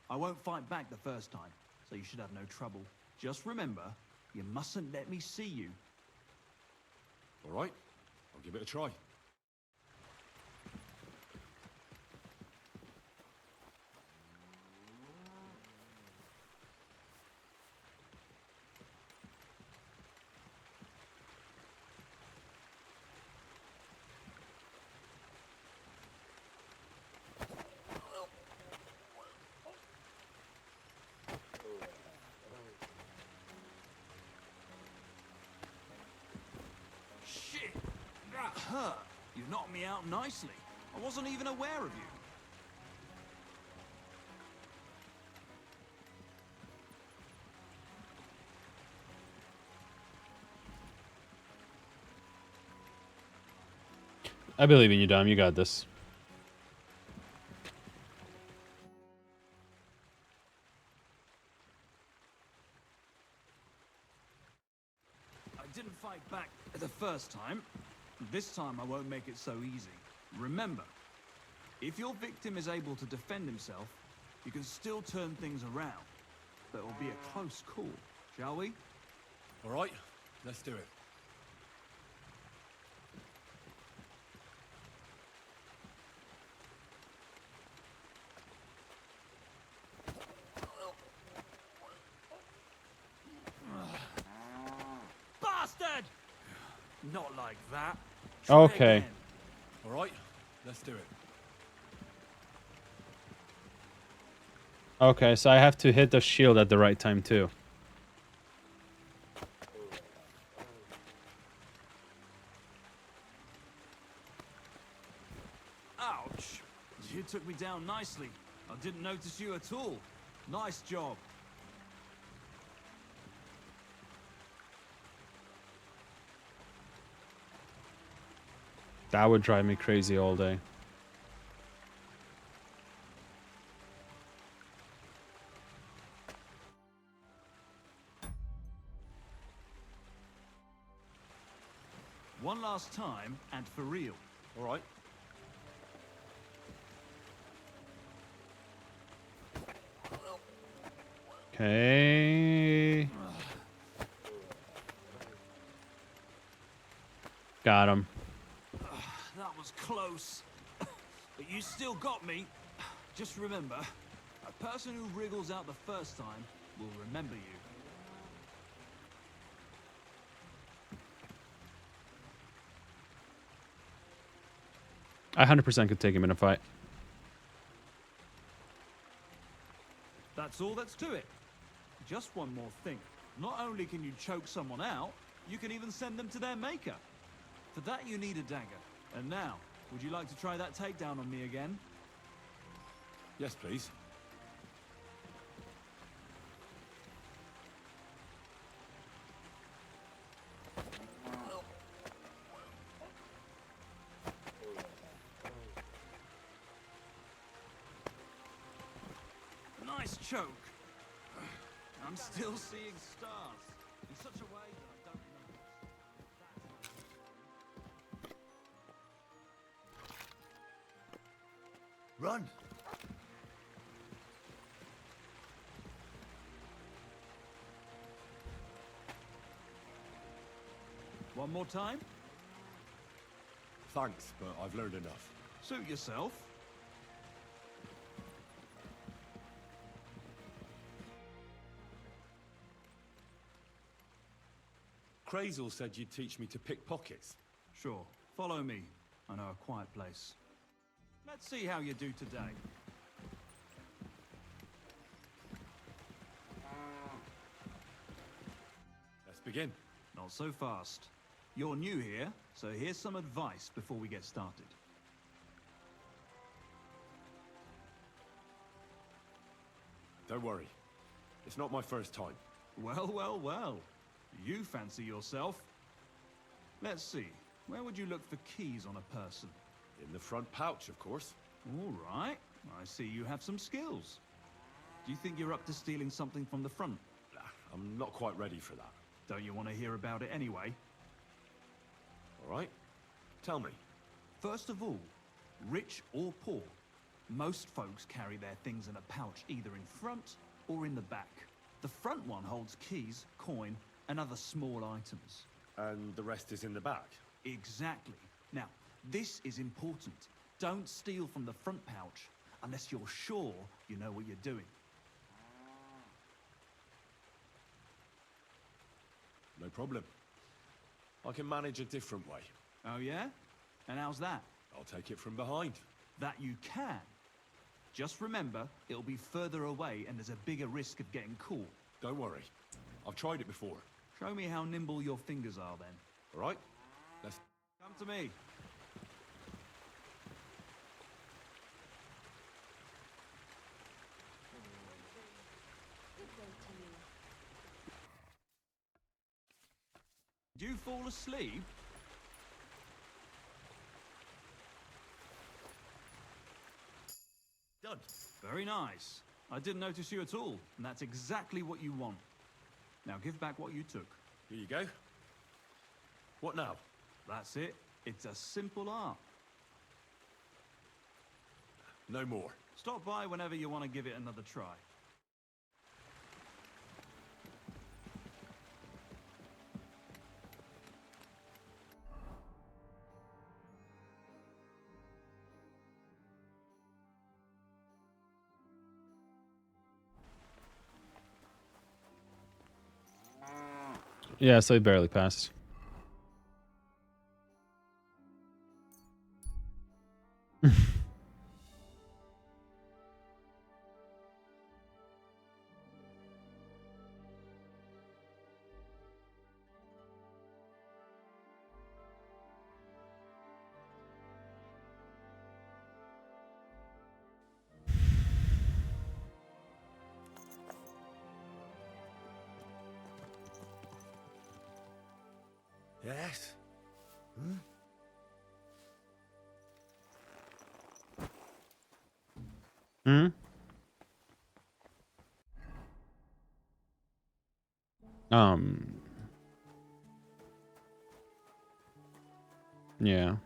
I won't fight back the first time, so you should have no trouble. Just remember, you mustn't let me see you. All right, I'll give it a try. Shit! That hurt! You knocked me out nicely. I wasn't even aware of you. I believe in you, Dom. You got this. I didn't fight back the first time. This time I won't make it so easy. Remember, if your victim is able to defend himself, you can still turn things around. But it will be a close call, shall we? All right, let's do it. Bastard! Not like that. Okay. Again. All right, let's do it. Okay, so I have to hit the shield at the right time too. Ouch! You took me down nicely. I didn't notice you at all. Nice job. That would drive me crazy all day. One last time, and for real. All right. Okay. Got him. That was close. But you still got me. Just remember, a person who wriggles out the first time will remember you. I 100% could take him in a fight. That's all that's to it. Just one more thing. Not only can you choke someone out, you can even send them to their maker. For that you need a dagger. And now, would you like to try that takedown on me again? Yes, please. Nice choke. I'm still seeing stars in such a way that I don't remember. Run! One more time? Thanks, but I've learned enough. Suit yourself. Crazel said you'd teach me to pick pockets. Sure. Follow me. I know a quiet place. Let's see how you do today. Let's begin. Not so fast. You're new here, so here's some advice before we get started. Don't worry. It's not my first time. Well, well, well. You fancy yourself. Let's see. Where would you look for keys on a person? In the front pouch, of course. All right. I see you have some skills. Do you think you're up to stealing something from the front? Nah, I'm not quite ready for that. Don't you want to hear about it anyway? All right? Tell me. First of all, rich or poor, most folks carry their things in a pouch either in front or in the back. The front one holds keys, coin, and other small items. And the rest is in the back? Exactly. Now, this is important. Don't steal from the front pouch unless you're sure you know what you're doing. No problem. I can manage a different way. Oh yeah? And how's that? I'll take it from behind. That you can. Just remember, it'll be further away and there's a bigger risk of getting caught. Don't worry. I've tried it before. Show me how nimble your fingers are then. All right? Let's... Come to me. Did you fall asleep? Done. Very nice. I didn't notice you at all, and that's exactly what you want. Now give back what you took. Here you go. What now? That's it. It's a simple art. No more. Stop by whenever you want to give it another try. Yeah, so he barely passed. Yes? Hmm? Yeah.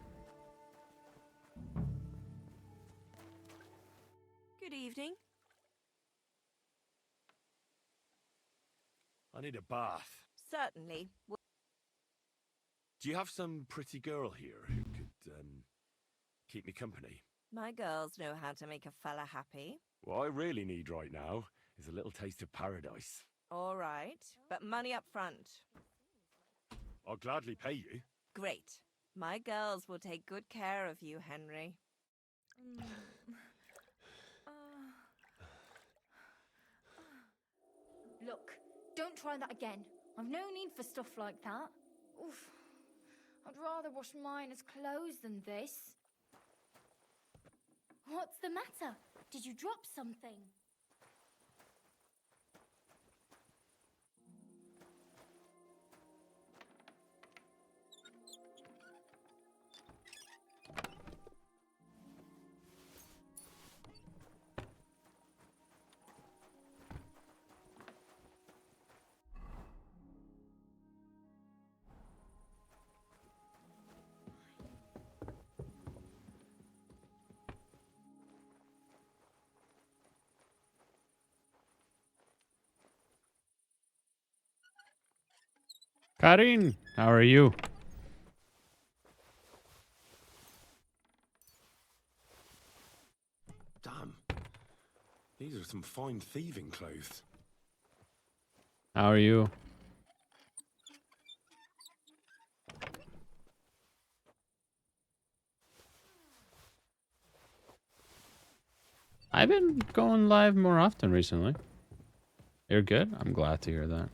Good evening. I need a bath. Certainly. Do you have some pretty girl here who could, keep me company? My girls know how to make a fella happy. What I really need right now is a little taste of paradise. All right, but money up front. I'll gladly pay you. Great. My girls will take good care of you, Henry. Look, don't try that again. I've no need for stuff like that. Oof. I'd rather wash mine as clothes than this. What's the matter? Did you drop something? Karin, how are you? Damn. These are some fine thieving clothes. How are you? I've been going live more often recently. You're good? I'm glad to hear that.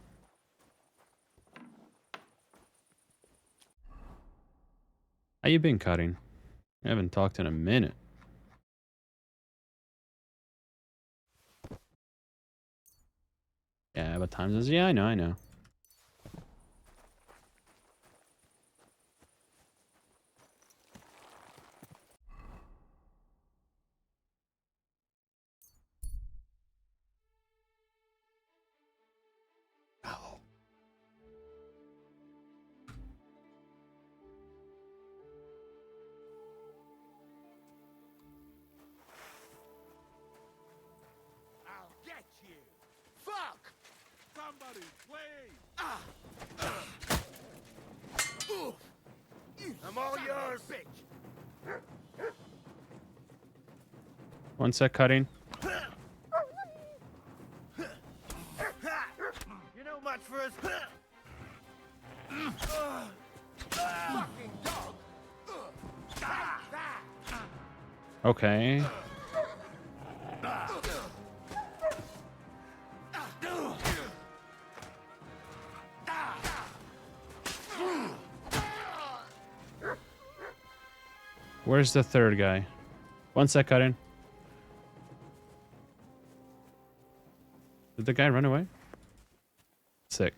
How you been, Karin? I haven't talked in a minute. Yeah, but times is I know. I'm all yours. One sec, cutting. You know much for us. Fucking dog. Okay. Where's the third guy? One sec, cutting. Did the guy run away? Sick.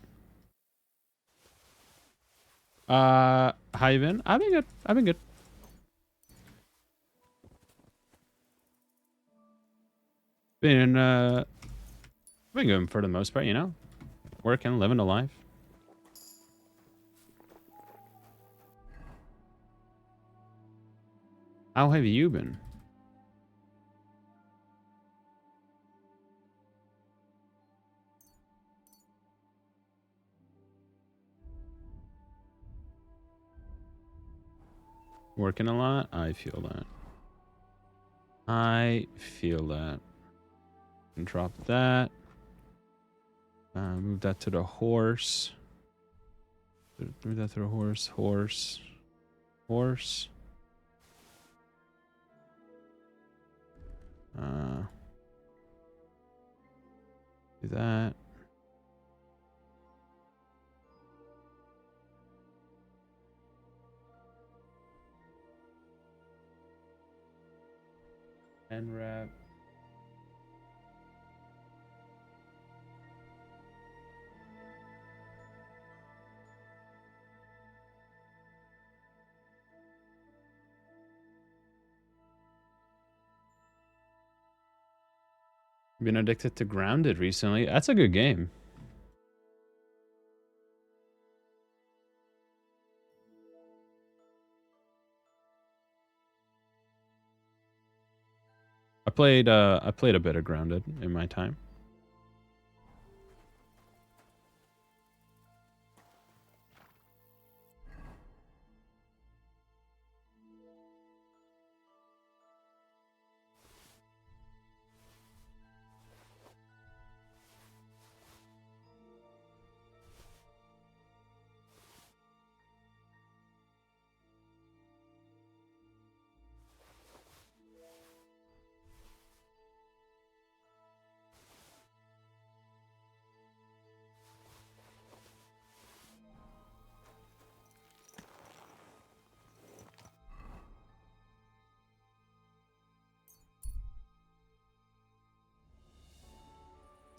How you been? I've been good. I've been good. Been good for the most part, you know? Working, living a life. How have you been? Working a lot? I feel that. I feel that. And drop that. Move that to the horse. Move that to the horse. Horse. Horse. Do that. And wrap. Been addicted to Grounded recently. That's a good game. I played a bit of Grounded in my time.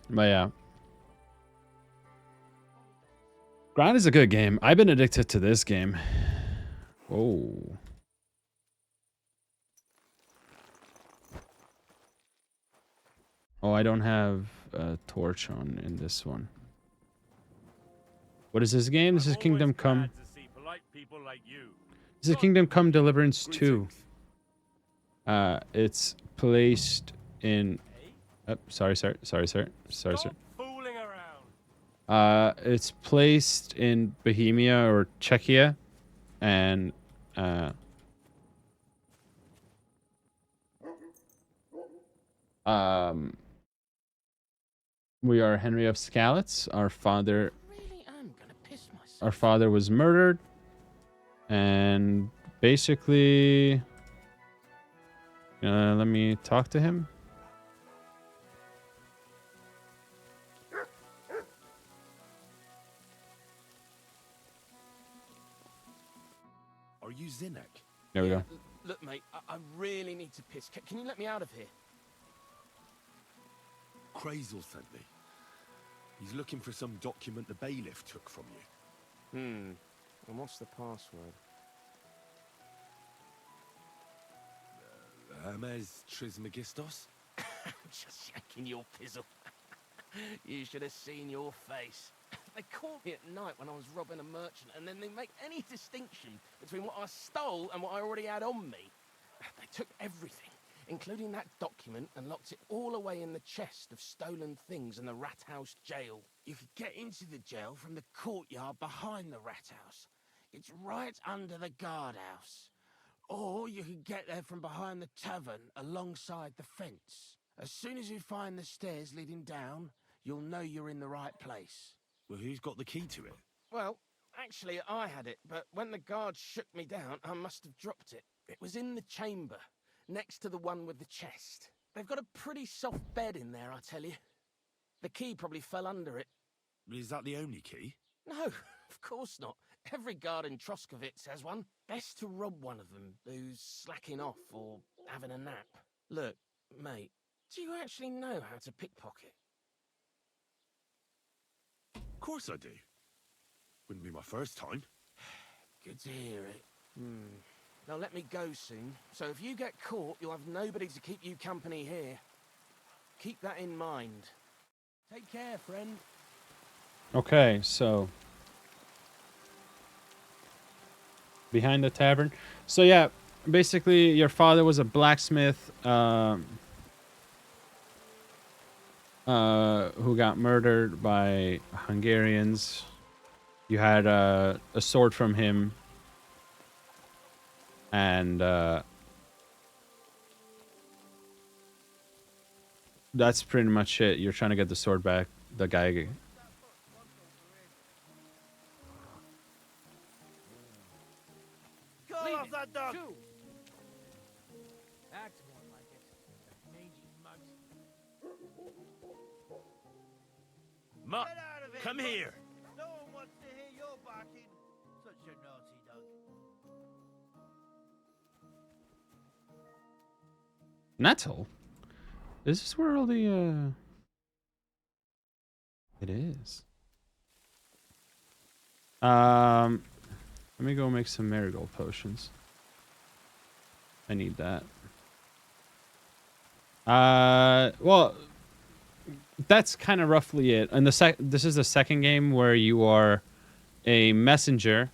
But yeah. Ground is a good game. I've been addicted to this game. Whoa. Oh, I don't have a torch on in this one. What is this game? This is Kingdom Come. This is Kingdom Come Deliverance 2. It's placed in... Oh, sorry, sir. Sorry, sir. Sorry, sir. It's placed in Bohemia or Czechia, and we are Henry of Skalitz. Our father was murdered, and basically, let me talk to him. Are you Zinnek? There we go. Look, mate, I really need to piss. Can you let me out of here? Crazel sent me. He's looking for some document the bailiff took from you. And what's the password? Hermes Trismegistos? Just shaking your pizzle. You should have seen your face. They caught me at night when I was robbing a merchant, and then they make any distinction between what I stole and what I already had on me. They took everything. including that document, and locked it all away in the chest of stolen things in the rat house jail. You could get into the jail from the courtyard behind the rat house. It's right under the guardhouse. Or you could get there from behind the tavern alongside the fence. As soon as you find the stairs leading down, you'll know you're in the right place. Well, who's got the key to it? Well, actually, I had it, but when the guards shook me down, I must have dropped it. It was in the chamber, next to the one with the chest. They've got a pretty soft bed in there, I tell you. The key probably fell under it. Is that the only key? No, of course not. Every guard in Troskovitz has one. Best to rob one of them who's slacking off or having a nap. Look, mate, do you actually know how to pickpocket? Of course I do. Wouldn't be my first time. Good to hear it. Now let me go soon, so if you get caught, you'll have nobody to keep you company here. Keep that in mind. Take care, friend. Okay, so behind the tavern. So yeah, basically your father was a blacksmith who got murdered by Hungarians. You had a sword from him, and that's pretty much it. You're trying to get the sword back. The guy. Call off that dog! That's more like it. Mangy mutt. Mutt, Get out of it, come Mutt. here. No one wants to hear your barking. Such a naughty dog. Nettle? Is this where all the It is. Let me go make some marigold potions. I need that. Well, that's kind of roughly it. And this is the second game where you are a messenger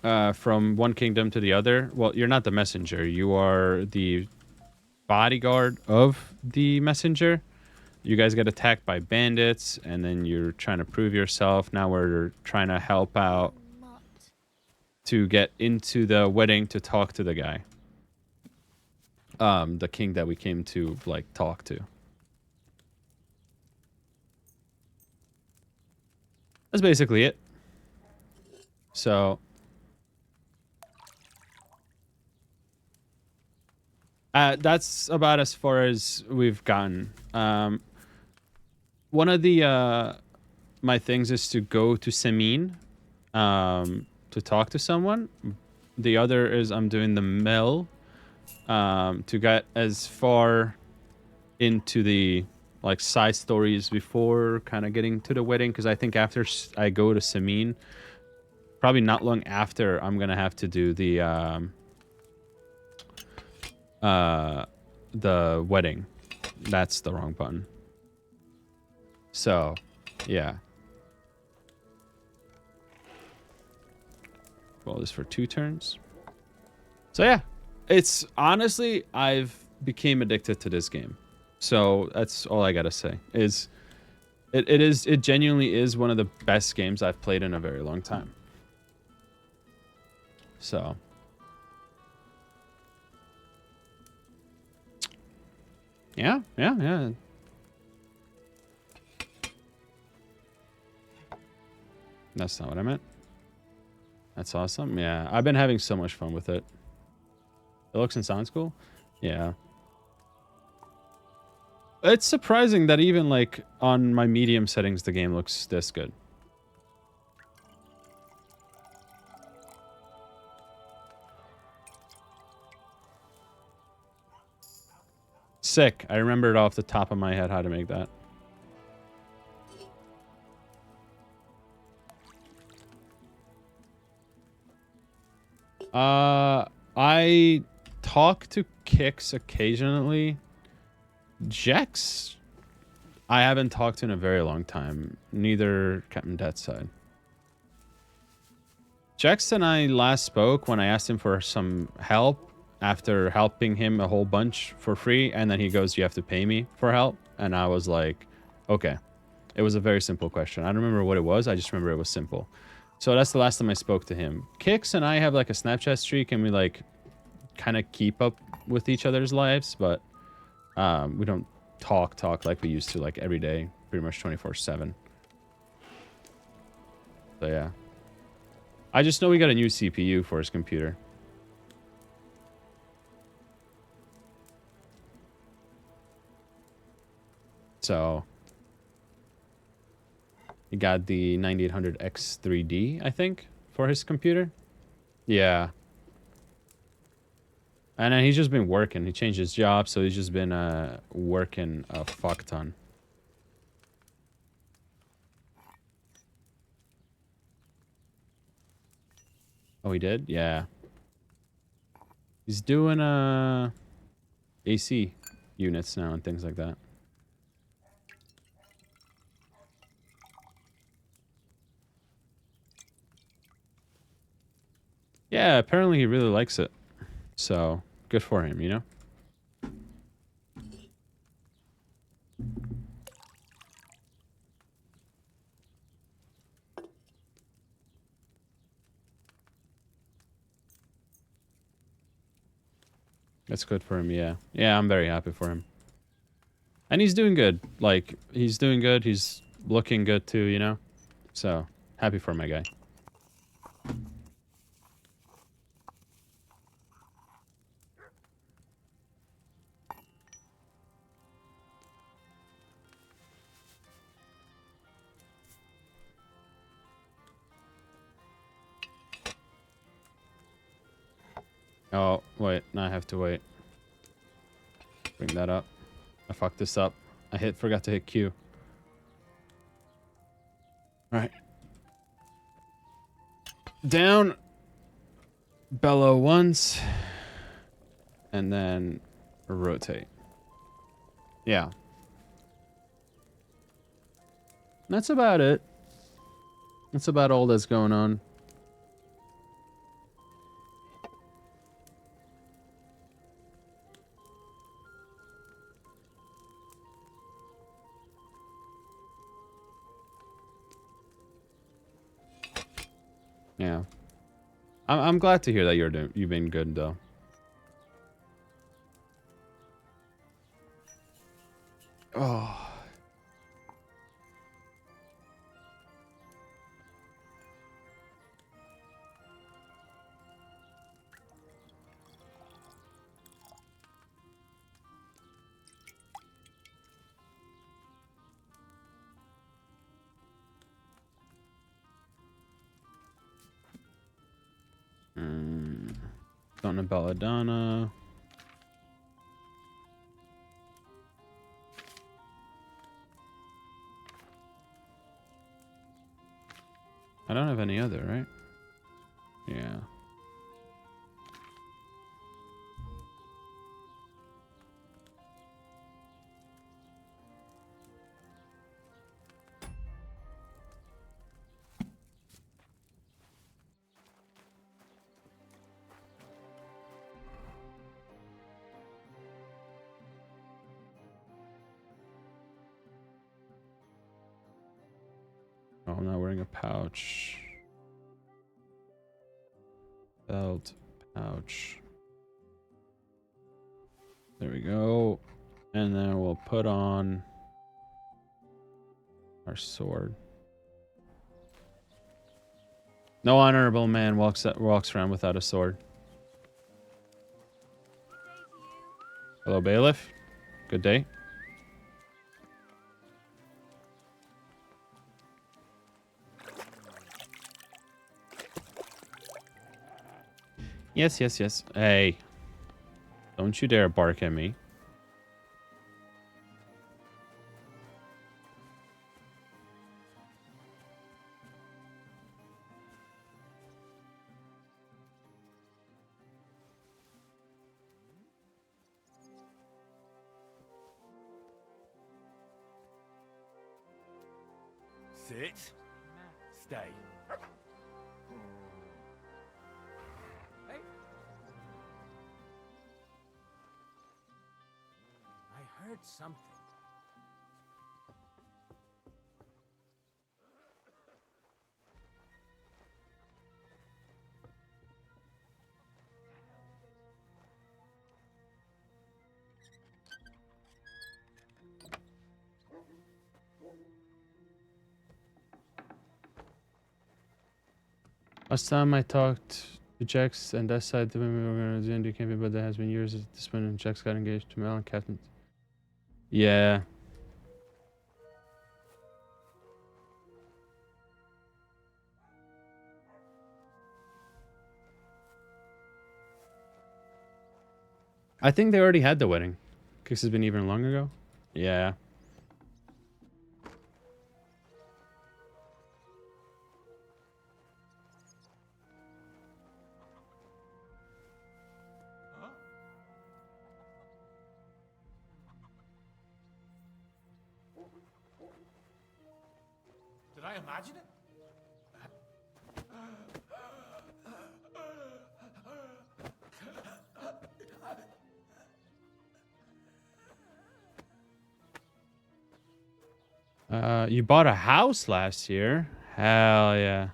from one kingdom to the other. Well, you're not the messenger. You are the bodyguard of the messenger. You guys get attacked by bandits, and then you're trying to prove yourself. Now we're trying to help out to get into the wedding to talk to the guy. The king that we came to, like, talk to. That's basically it. So that's about as far as we've gotten. One of the my things is to go to Semin to talk to someone. The other is I'm doing the mill to get as far into the like side stories before kind of getting to the wedding, because I think after I go to Semin, probably not long after, I'm gonna have to do the wedding. That's the wrong button. So, yeah. Well, this for 2 turns. So yeah, it's honestly, I've became addicted to this game. So that's all I gotta say. Is it genuinely is one of the best games I've played in a very long time. So yeah. That's not what I meant. That's awesome. Yeah, I've been having so much fun with it. It looks and sounds cool. Yeah. It's surprising that even like on my medium settings, the game looks this good. Sick. I remembered off the top of my head how to make that. I talk to Kix occasionally. Jex, I haven't talked to in a very long time. Neither Captain Deathside. Jex and I last spoke when I asked him for some help after helping him a whole bunch for free, and then he goes, you have to pay me for help. And I was like, okay. It was a very simple question. I don't remember what it was. I just remember it was simple. So that's the last time I spoke to him. Kix and I have like a Snapchat streak, and we like kind of keep up with each other's lives, but we don't talk like we used to, like every day, pretty much 24/7. So yeah. I just know we got a new CPU for his computer. So he got the 9800X3D, I think, for his computer. Yeah. And then he's just been working. He changed his job, so he's just been working a fuck ton. Oh, he did? Yeah. He's doing AC units now and things like that. Yeah, apparently he really likes it. So, good for him, you know? That's good for him, yeah. Yeah, I'm very happy for him. And he's doing good. Like, he's doing good. He's looking good too, you know? So, happy for my guy. Oh, wait. Now I have to wait. Bring that up. I fucked this up. Forgot to hit Q. Alright. Down. Bellow once. And then rotate. Yeah. That's about it. That's about all that's going on. Yeah. I'm glad to hear that you've been good though. Oh. Donna Belladonna. I don't have any other, right? Yeah. Oh, I'm not wearing a pouch. Belt, pouch. There we go. And then we'll put on our sword. No honorable man walks around without a sword. Hello, bailiff. Good day. Yes, yes, yes. Hey. Don't you dare bark at me. Sit. Stay. heard something. Last time I talked to Jax and that side, the women were going to the India campaign, but there has been years at this point, and Jax got engaged to Mel and Captain. Yeah. I think they already had the wedding. Because it's been even long ago. Yeah. Did I imagine it? You bought a house last year? Hell yeah.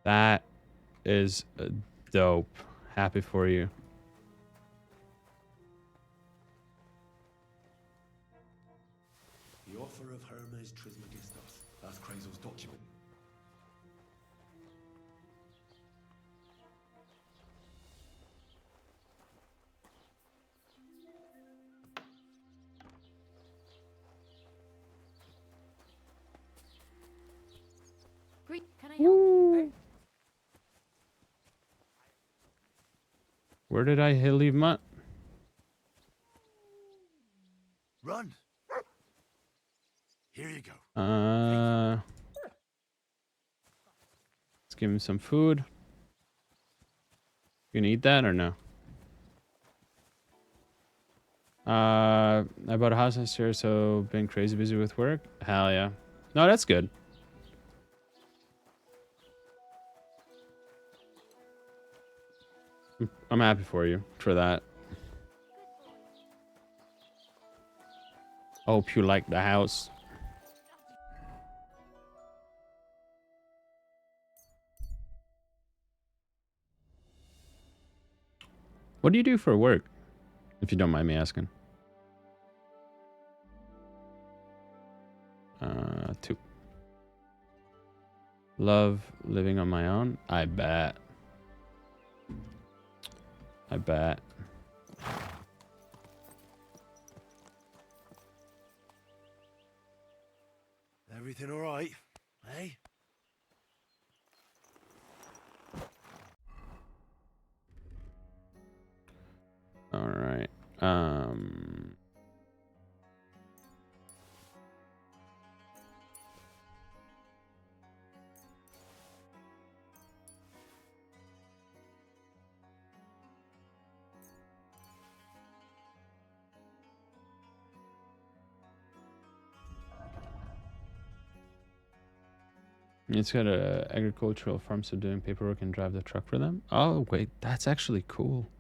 That is dope. Happy for you. The offer of Hermes Trismegistos. That's Krazel's document. Can I help? Where did I leave Mutt? Run. Here you go. Let's give him some food. You gonna eat that or no? I bought a house last year, so been crazy busy with work. Hell yeah. No, that's good. I'm happy for you for that. Hope you like the house. What do you do for work? If you don't mind me asking. 2. Love living on my own? I bet. I bet. Everything all right, hey? All right. It's got a agricultural farm, so doing paperwork and drive the truck for them. Oh, wait, that's actually cool.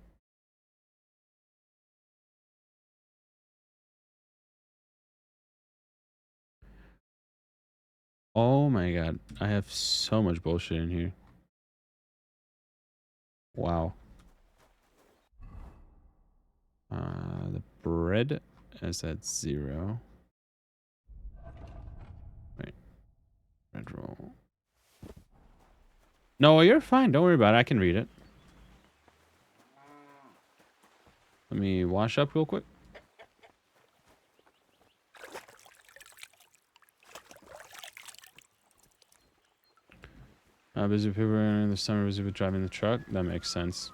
Oh my god, I have so much bullshit in here. Wow. The bread is at 0. Wait. Bread roll. No, you're fine. Don't worry about it. I can read it. Let me wash up real quick. Busy people in the summer, busy with driving the truck. That makes sense.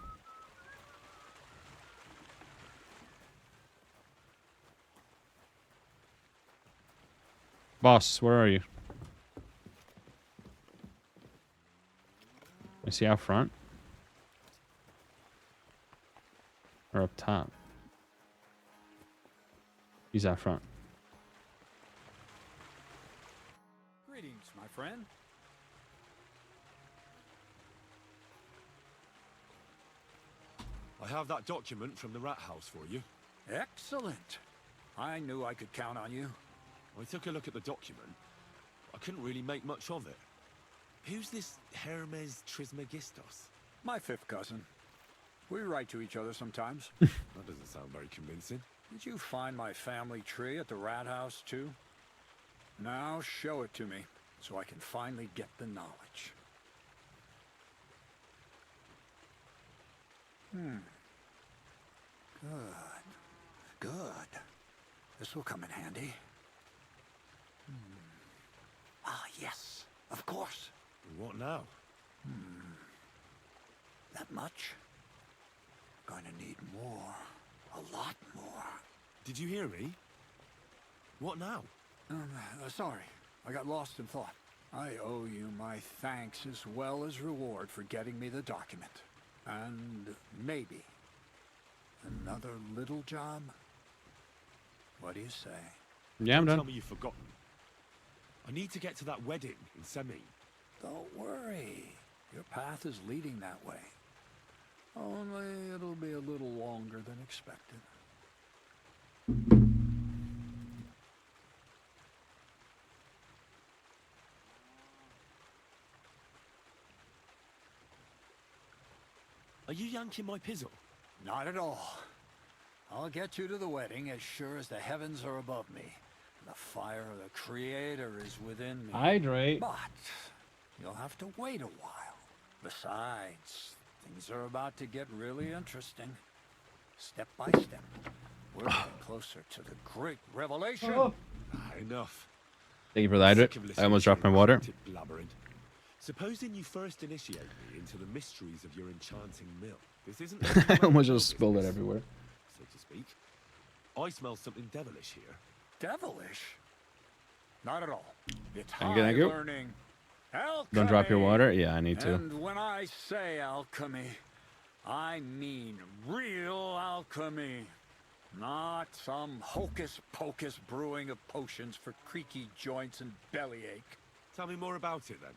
Boss, where are you? Is he out front? Or up top? He's out front. Greetings, my friend. I have that document from the rat house for you. Excellent. I knew I could count on you. I took a look at the document. I couldn't really make much of it. Who's this Hermes Trismegistos? My fifth cousin. We write to each other sometimes. That doesn't sound very convincing. Did you find my family tree at the rat house, too? Now show it to me, so I can finally get the knowledge. Good. Good. This will come in handy. Ah, yes. Of course. What now? That much? Going to need more. A lot more. Did you hear me? What now? Sorry. I got lost in thought. I owe you my thanks as well as reward for getting me the document. And maybe another little job? What do you say? Yeah, I'm Tell done. me you've forgotten. I need to get to that wedding in Semi. Don't worry. Your path is leading that way. Only it'll be a little longer than expected. Are you yanking my pizzle? Not at all. I'll get you to the wedding as sure as the heavens are above me. And the fire of the Creator is within me. Hydrate. But you'll have to wait a while. Besides, things are about to get really interesting. Step by step, we're getting closer to the great revelation. Enough. Thank you for the hydrate. I almost dropped my water. Blabbering. Supposing you first initiate me into the mysteries of your enchanting mill. This isn't. I almost just spilled it everywhere. So to speak. I smell something devilish here. Devilish? Not at all. It's Thank high you, thank you. learning. Alchemy. Don't drop your water? Yeah, I need to. And when I say alchemy, I mean real alchemy. Not some hocus-pocus brewing of potions for creaky joints and bellyache. Tell me more about it then.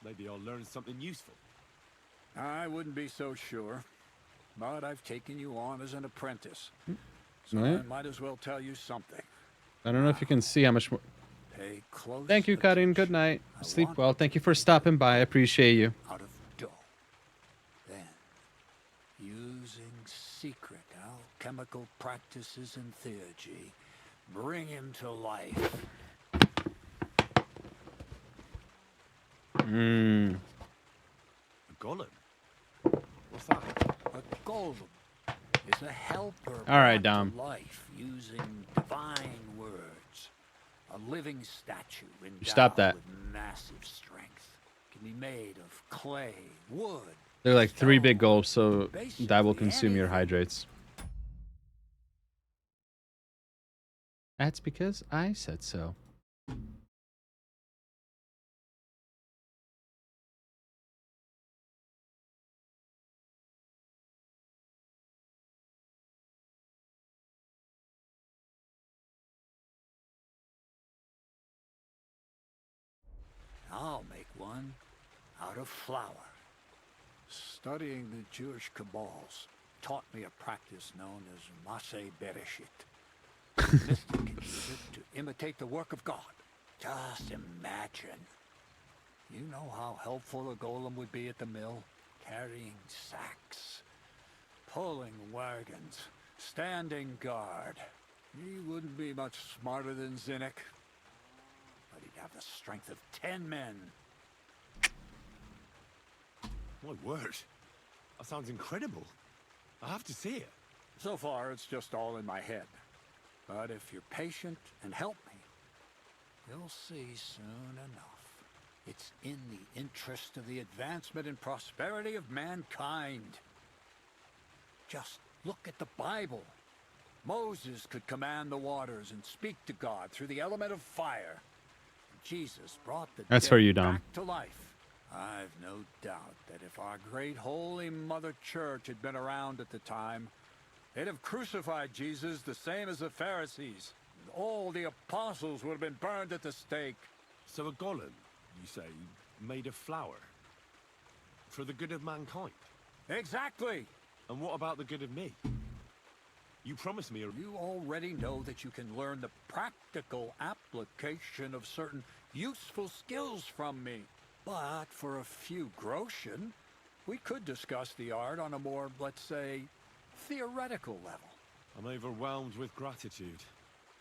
Maybe I'll learn something useful. I wouldn't be so sure. But I've taken you on as an apprentice. So Right. I might as well tell you something. I don't know if you can see how much more. Pay close Thank you, Karin. Good night. Sleep well. Thank you for stopping by. I appreciate you. out of dough. Then, using secret alchemical practices and theurgy, bring him to life. Mmm. A golem? What's that? A golem is a helper All right, brought Dom. to life using divine words. A living statue endowed Stop that. with massive strength. Can be made of clay, wood. They're like 3 big gulps, so Basically that will consume your anything. hydrates. That's because I said so. I'll make one out of flour. Studying the Jewish Kabbals taught me a practice known as Maseh Bereshit. The mystic can use it to imitate the work of God. Just imagine. You know how helpful a golem would be at the mill? Carrying sacks, pulling wagons, standing guard. He wouldn't be much smarter than Zinnik, but he'd have the strength of 10 men. My word. That sounds incredible. I have to see it. So far, it's just all in my head. But if you're patient and help me, you'll see soon enough. It's in the interest of the advancement and prosperity of mankind. Just look at the Bible. Moses could command the waters and speak to God through the element of fire. Jesus brought the That's dead for you, Dom. back to life. I've no doubt that if our great holy Mother Church had been around at the time, they'd have crucified Jesus the same as the Pharisees. All the apostles would have been burned at the stake. So a golem, you say, made of flour? For the good of mankind? Exactly! And what about the good of me? You promised me a... You already know that you can learn the practical application of certain useful skills from me. But for a few groschen, we could discuss the art on a more, let's say, theoretical level. I'm overwhelmed with gratitude.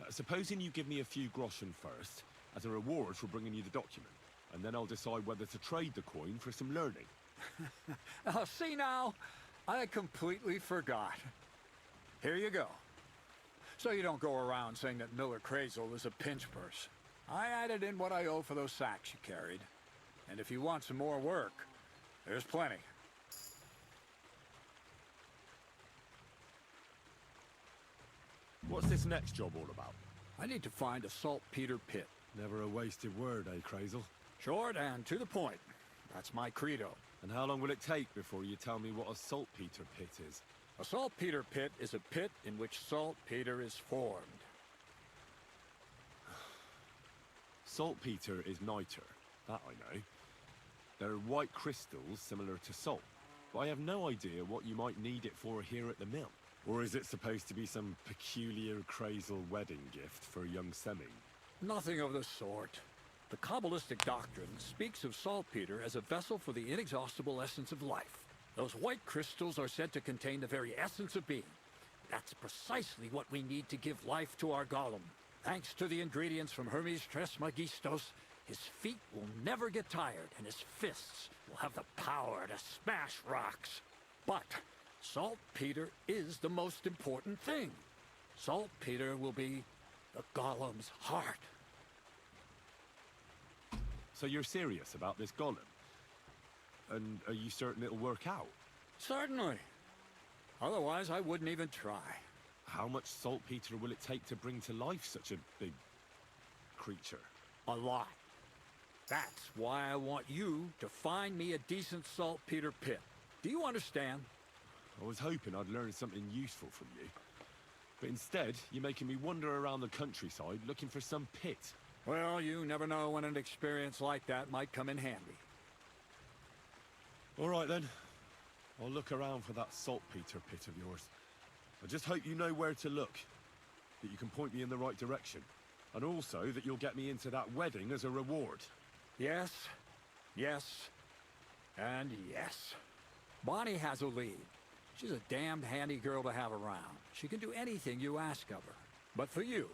Supposing you give me a few groschen first, as a reward for bringing you the document, and then I'll decide whether to trade the coin for some learning. See now, I completely forgot. Here you go. So you don't go around saying that Miller Crazel is a pinch purse. I added in what I owe for those sacks you carried. And if you want some more work, there's plenty. What's this next job all about? I need to find a saltpeter pit. Never a wasted word, eh, Crazel? Short and to the point. That's my credo. And how long will it take before you tell me what a saltpeter pit is? A saltpeter pit is a pit in which saltpeter is formed. Saltpeter is niter. That I know. They're white crystals similar to salt. But I have no idea what you might need it for here at the mill. Or is it supposed to be some peculiar Crazel wedding gift for a young semi? Nothing of the sort. The Kabbalistic doctrine speaks of saltpeter as a vessel for the inexhaustible essence of life. Those white crystals are said to contain the very essence of being. That's precisely what we need to give life to our golem. Thanks to the ingredients from Hermes Trismegistos, his feet will never get tired, and his fists will have the power to smash rocks. But saltpeter is the most important thing. Saltpeter will be the golem's heart. So you're serious about this golem? And are you certain it'll work out? Certainly. Otherwise, I wouldn't even try. How much saltpeter will it take to bring to life such a big creature? A lot. That's why I want you to find me a decent saltpeter pit. Do you understand? I was hoping I'd learn something useful from you. But instead, you're making me wander around the countryside looking for some pit. Well, you never know when an experience like that might come in handy. All right, then. I'll look around for that saltpeter pit of yours. I just hope you know where to look, that you can point me in the right direction, and also that you'll get me into that wedding as a reward. Yes, yes, and yes. Bonnie has a lead. She's a damned handy girl to have around. She can do anything you ask of her. But for you,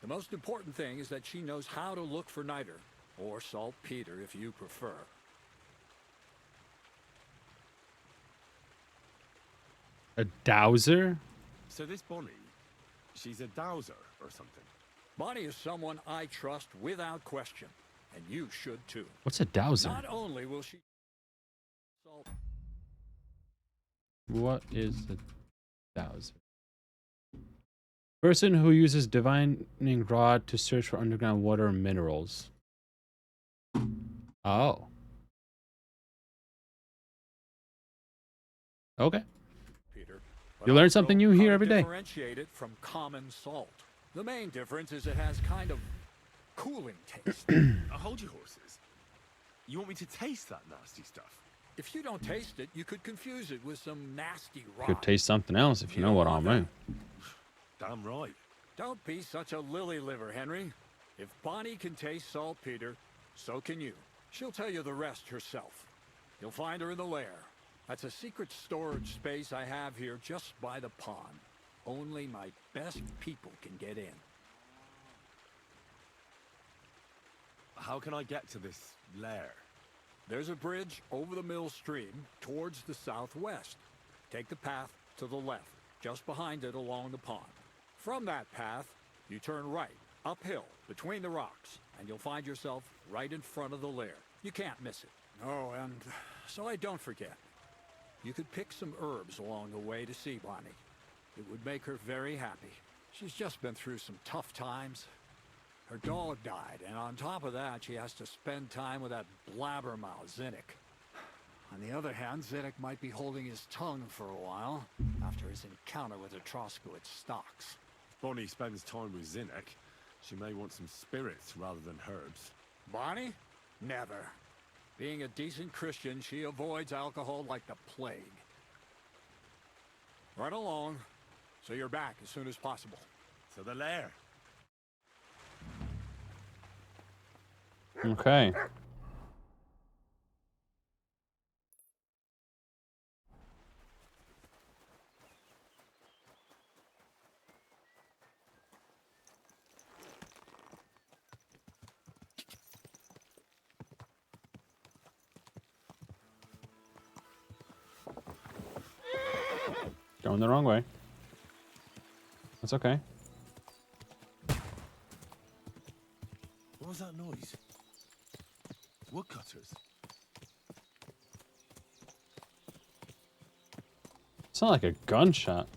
the most important thing is that she knows how to look for niter, or saltpeter if you prefer. A dowser? So this Bonnie, she's a dowser or something? Bonnie is someone I trust without question, and you should too. What's a dowser? Not only will she... What is a dowser? Person who uses divining rod to search for underground water or minerals. Oh. Okay. You learn something new here every day. Differentiate it from common salt. The main difference is it has kind of cooling taste. Hold your horses. You want me to taste that nasty stuff? If you don't taste it, you could confuse it with some nasty rock. Could taste something else if you know what I mean. Damn right. Don't be such a lily liver, Henry. If Bonnie can taste saltpeter, so can you. She'll tell you the rest herself. You'll find her in the lair. That's a secret storage space I have here just by the pond. Only my best people can get in. How can I get to this lair? There's a bridge over the mill stream towards the southwest. Take the path to the left, just behind it along the pond. From that path, you turn right, uphill, between the rocks, and you'll find yourself right in front of the lair. You can't miss it. Oh, and so I don't forget. You could pick some herbs along the way to see Bonnie. It would make her very happy. She's just been through some tough times. Her dog died, and on top of that, she has to spend time with that blabbermouth, Zinnik. On the other hand, Zinnik might be holding his tongue for a while, after his encounter with the Troskowitz stocks. If Bonnie spends time with Zinnik, she may want some spirits rather than herbs. Bonnie? Never. Being a decent Christian, she avoids alcohol like the plague. Right along, so you're back as soon as possible. To the lair. Okay. Going the wrong way. That's okay. What was that noise? Woodcutters. It's not like a gunshot.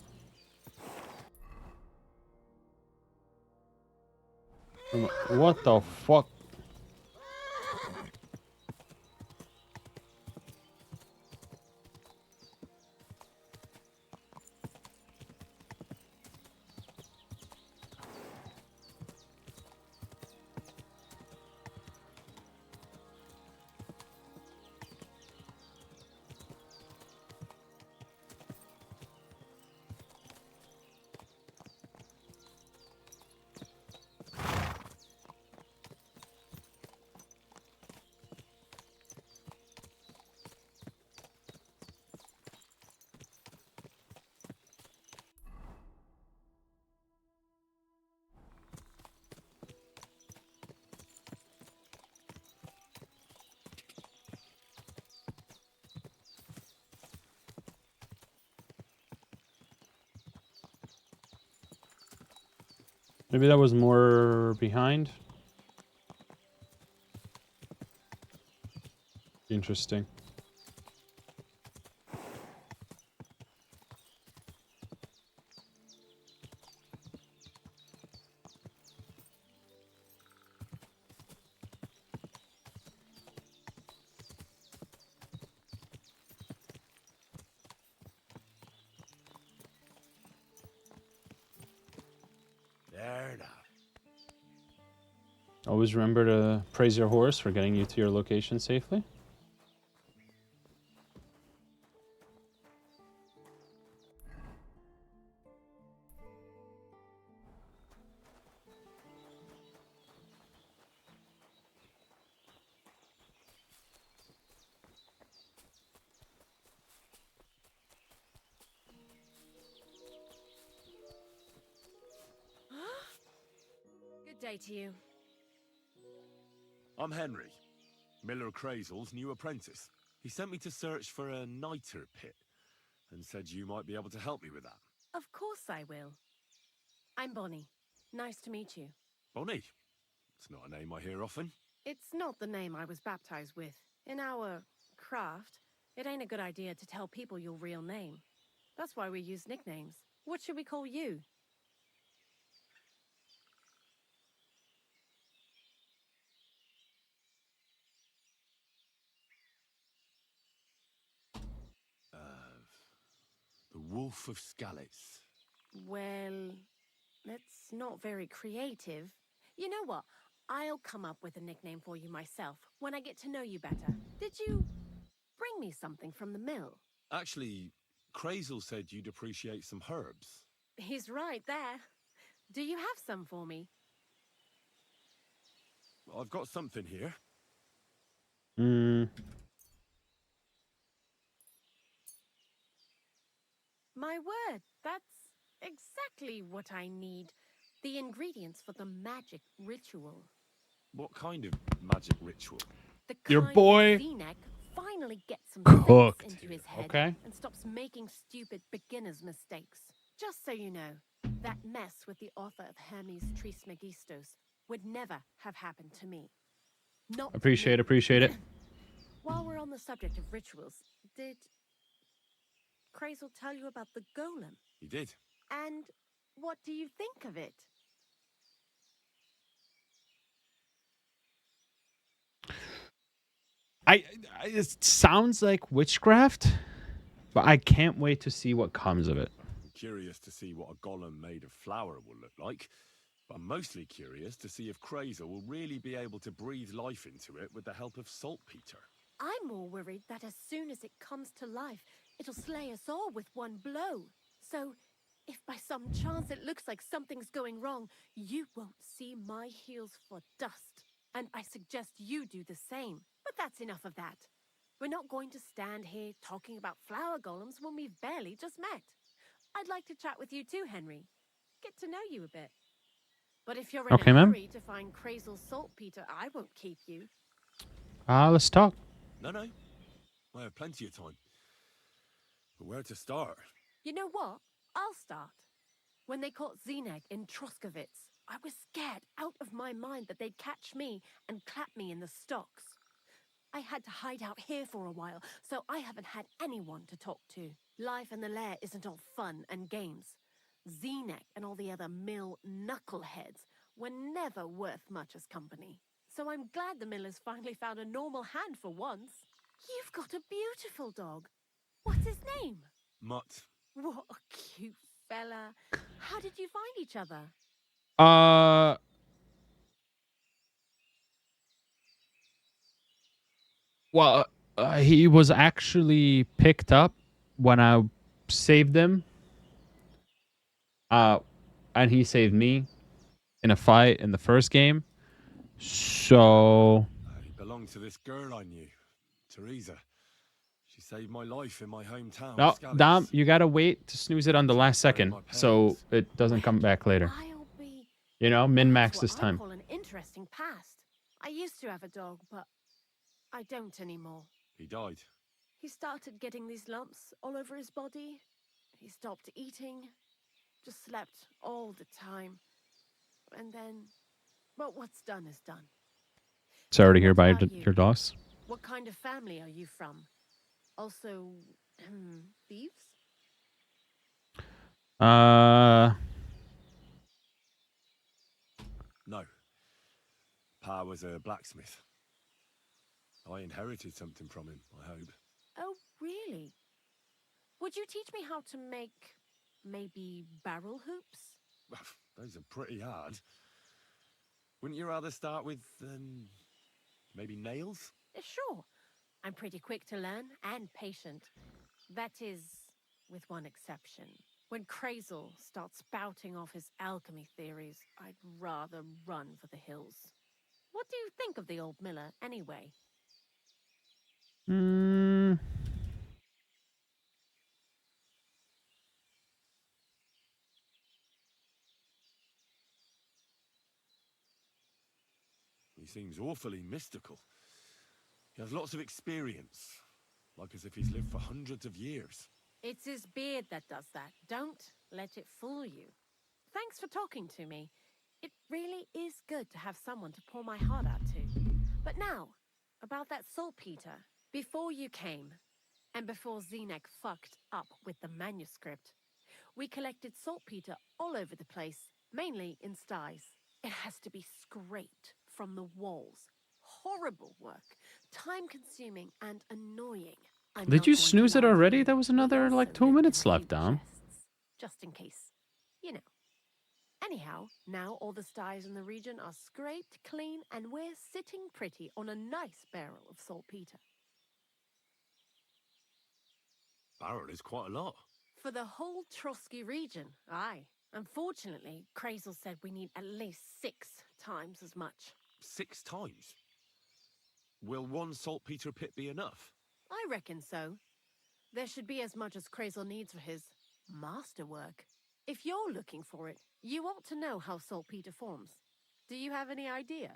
What the fuck? Maybe that was more behind. Interesting. There now. Always remember to praise your horse for getting you to your location safely. Good day to you. I'm Henry, Miller Crazel's new apprentice. He sent me to search for a niter pit and said you might be able to help me with that. Of course I will. I'm Bonnie. Nice to meet you. Bonnie? It's not a name I hear often. It's not the name I was baptized with. In our craft, it ain't a good idea to tell people your real name. That's why we use nicknames. What should we call you? The Wolf of Skalitz. Well, that's not very creative. You know what? I'll come up with a nickname for you myself when I get to know you better. Did you bring me something from the mill? Actually, Crazel said you'd appreciate some herbs. He's right there. Do you have some for me? I've got something here. My word, that's exactly what I need. The ingredients for the magic ritual. What kind of magic ritual? The Your kind boy Zenek finally gets some cooked sense into his head okay? and stops making stupid beginner's mistakes. Just so you know, that mess with the author of Hermes Trismegistos would never have happened to me. Not Appreciate it. While we're on the subject of rituals, did Crazel tell you about the golem? He did. And what do you think of it? It sounds like witchcraft, but I can't wait to see what comes of it. I'm curious to see what a golem made of flour will look like. I'm mostly curious to see if Krazel will really be able to breathe life into it with the help of saltpeter. I'm more worried that as soon as it comes to life, it'll slay us all with one blow. So, if by some chance it looks like something's going wrong, you won't see my heels for dust. And I suggest you do the same. But that's enough of that. We're not going to stand here talking about flower golems when we've barely just met. I'd like to chat with you too, Henry. Get to know you a bit. But if you're in Okay, a ma'am. hurry to find Krazel's saltpeter, I won't keep you. Let's talk. No. I have plenty of time. But where to start? You know what? I'll start. When they caught Zeneg in Troskovitz, I was scared out of my mind that they'd catch me and clap me in the stocks. I had to hide out here for a while, so I haven't had anyone to talk to. Life in the lair isn't all fun and games. Zeneg and all the other mill knuckleheads were never worth much as company. So I'm glad the millers finally found a normal hand for once. You've got a beautiful dog. What's his name? Mutt. What a cute fella. How did you find each other? Well, he was actually picked up when I saved him. And he saved me in a fight in the first game. So He belonged to this girl I knew, Teresa. She saved my life in my hometown. no, Scalix. Dom, you gotta wait to snooze it on the last second so it doesn't come back later. You know, min-max this time. I call an interesting past. I used to have a dog, but I don't anymore. He died. He started getting these lumps all over his body. He stopped eating, just slept all the time. And then, well, what's done is done. Sorry to hear about your loss. What kind of family are you from? Also, thieves? No. Pa was a blacksmith. I inherited something from him, I hope. Oh, really? Would you teach me how to make, maybe, barrel hoops? Those are pretty hard. Wouldn't you rather start with, maybe nails? Sure. I'm pretty quick to learn and patient. That is, with one exception. When Krazel starts spouting off his alchemy theories, I'd rather run for the hills. What do you think of the old miller, anyway? He seems awfully mystical. He has lots of experience, like as if he's lived for hundreds of years. It's his beard that does that. Don't let it fool you. Thanks for talking to me. It really is good to have someone to pour my heart out to. But now, about that saltpeter. Before you came, and before Zeneg fucked up with the manuscript, we collected saltpeter all over the place, mainly in sties. It has to be scraped from the walls. Horrible work, time-consuming and annoying. Did you snooze it already? There was another, like, 2 minutes left, Dom. Just in case. You know. Anyhow, now all the sties in the region are scraped clean and we're sitting pretty on a nice barrel of saltpeter. Barrel is quite a lot. For the whole Trotsky region, aye. Unfortunately, Krazel said we need at least 6 times as much. 6 times? Will one saltpeter pit be enough? I reckon so. There should be as much as Krazel needs for his masterwork. If you're looking for it, you ought to know how saltpeter forms. Do you have any idea?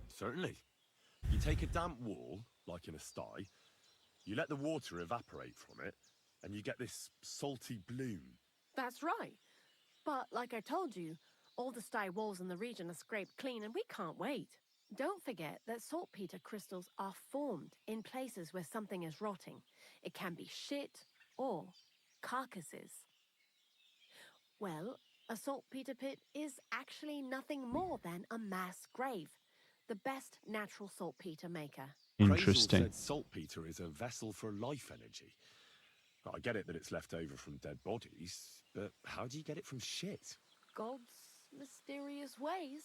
Certainly. You take a damp wall, like in a sty, you let the water evaporate from it, and you get this salty bloom. That's right. But like I told you, all the sty walls in the region are scraped clean and we can't wait. Don't forget that saltpeter crystals are formed in places where something is rotting. It can be shit or carcasses. Well, a saltpeter pit is actually nothing more than a mass grave. The best natural saltpeter maker. Interesting. Krazel said saltpeter is a vessel for life energy. I get it that it's left over from dead bodies, but how do you get it from shit? God's mysterious ways.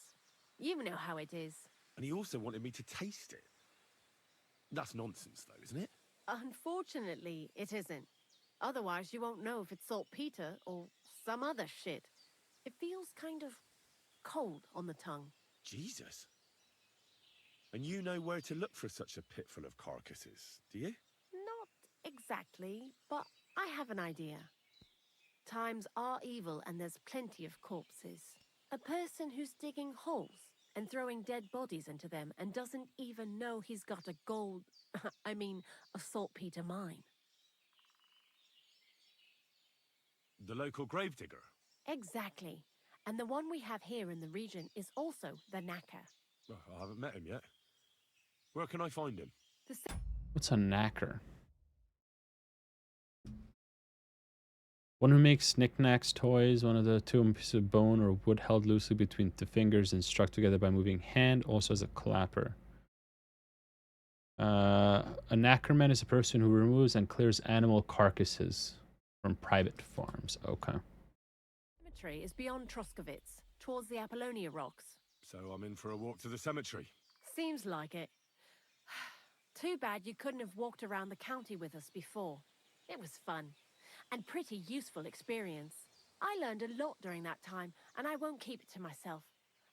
You know how it is. And he also wanted me to taste it. That's nonsense, though, isn't it? Unfortunately, it isn't. Otherwise, you won't know if it's saltpeter or some other shit. It feels kind of cold on the tongue. Jesus. And you know where to look for such a pit full of carcasses, do you? Not exactly, but I have an idea. Times are evil and there's plenty of corpses. A person who's digging holes and throwing dead bodies into them and doesn't even know he's got a a saltpeter mine. The local gravedigger? Exactly. And the one we have here in the region is also the knacker. Well, I haven't met him yet. Where can I find him? What's a knacker? One who makes knickknacks, toys, one of the two pieces of bone or wood held loosely between the fingers and struck together by moving hand, also as a clapper. A knackerman is a person who removes and clears animal carcasses from private farms. Okay. Cemetery is beyond Troskovitz, towards the Apollonia rocks. So I'm in for a walk to the cemetery. Seems like it. Too bad you couldn't have walked around the county with us before. It was fun. And pretty useful experience. I learned a lot during that time, and I won't keep it to myself.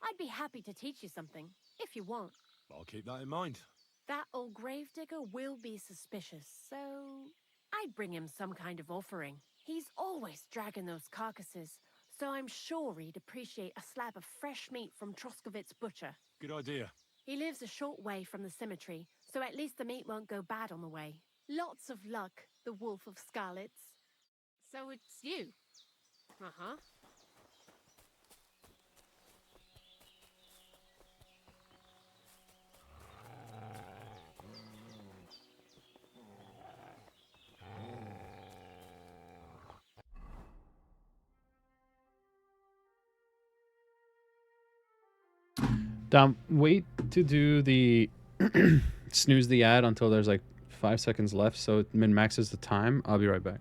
I'd be happy to teach you something, if you want. I'll keep that in mind. That old gravedigger will be suspicious, so I'd bring him some kind of offering. He's always dragging those carcasses, so I'm sure he'd appreciate a slab of fresh meat from Troskovitz Butcher. Good idea. He lives a short way from the cemetery, so at least the meat won't go bad on the way. Lots of luck, the Wolf of Scarlets. So it's you? Uh-huh. Dom, wait to do the snooze the ad until there's like 5 seconds left so it min-maxes the time. I'll be right back.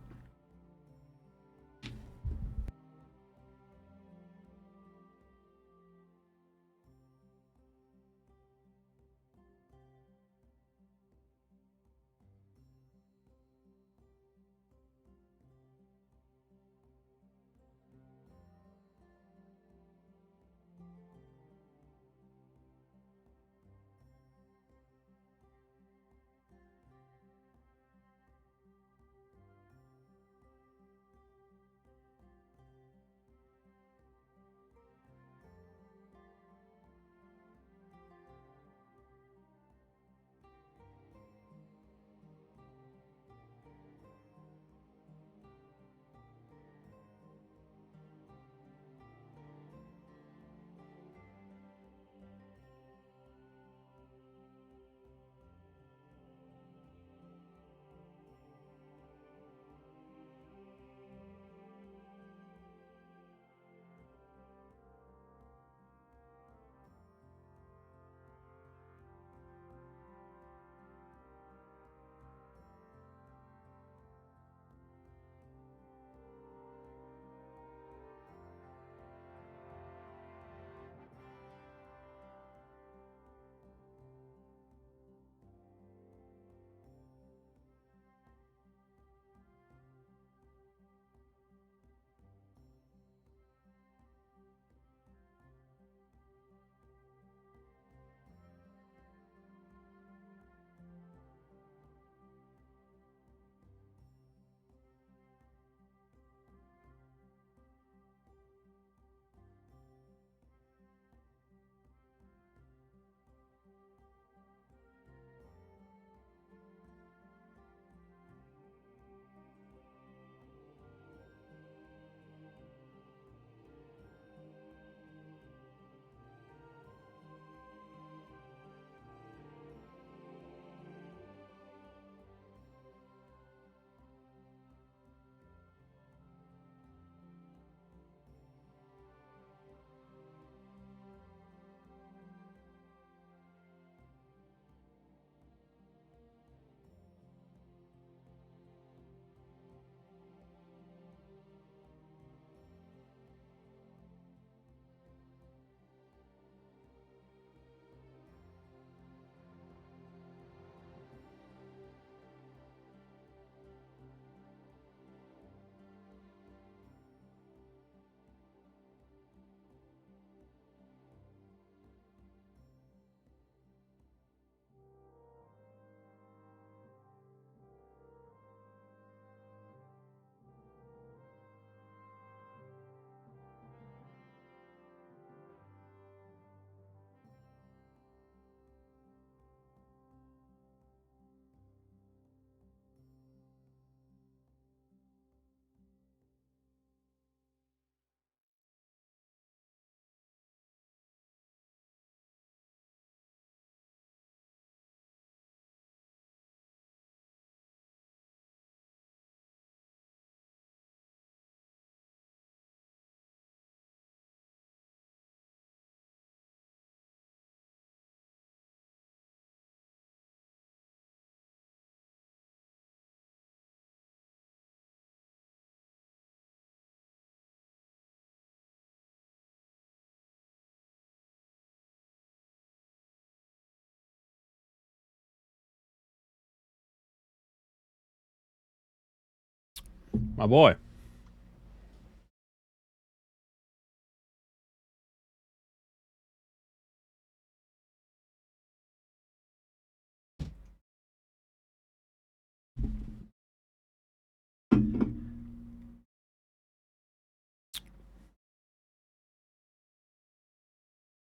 My boy.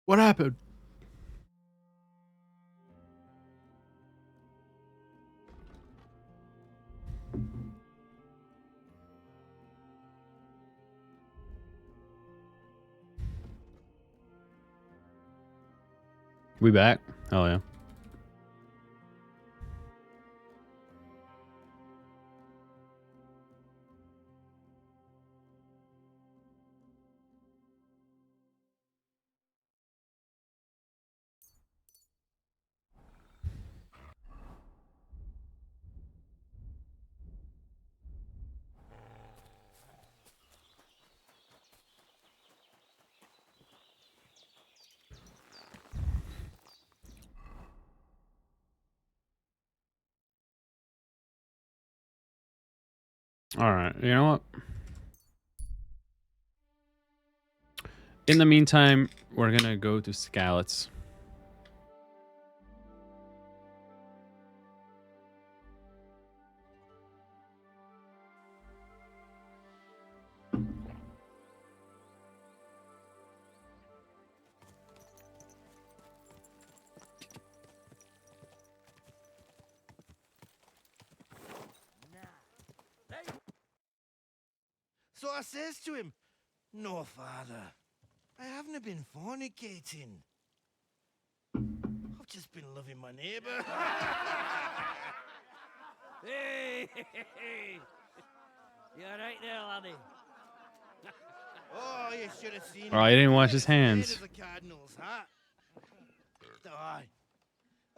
What happened? We back? Oh yeah. All right. You know what? In the meantime, we're gonna go to Scallots. So I says to him, "No, father, I haven't been fornicating. I've just been loving my neighbour." Hey! You alright there, laddie? Oh, you should have seen him. Oh, he didn't wash his As red hands. as a cardinal's hat. Aye.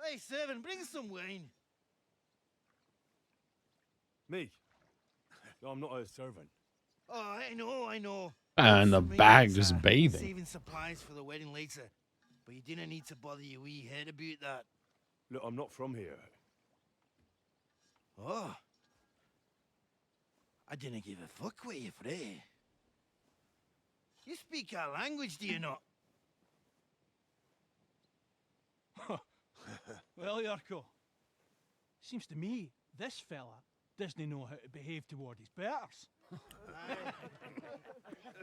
Hey, servant, bring some wine. Me? No, I'm not a servant. Oh, I know. And the For me, bag it's, just bathing. Saving supplies for the wedding later. But you didn't need to bother your wee head about that. Look, I'm not from here. Oh. I didn't give a fuck what you frae. You speak our language, do you not? Well, Yurko, seems to me this fella doesn't know how to behave toward his betters.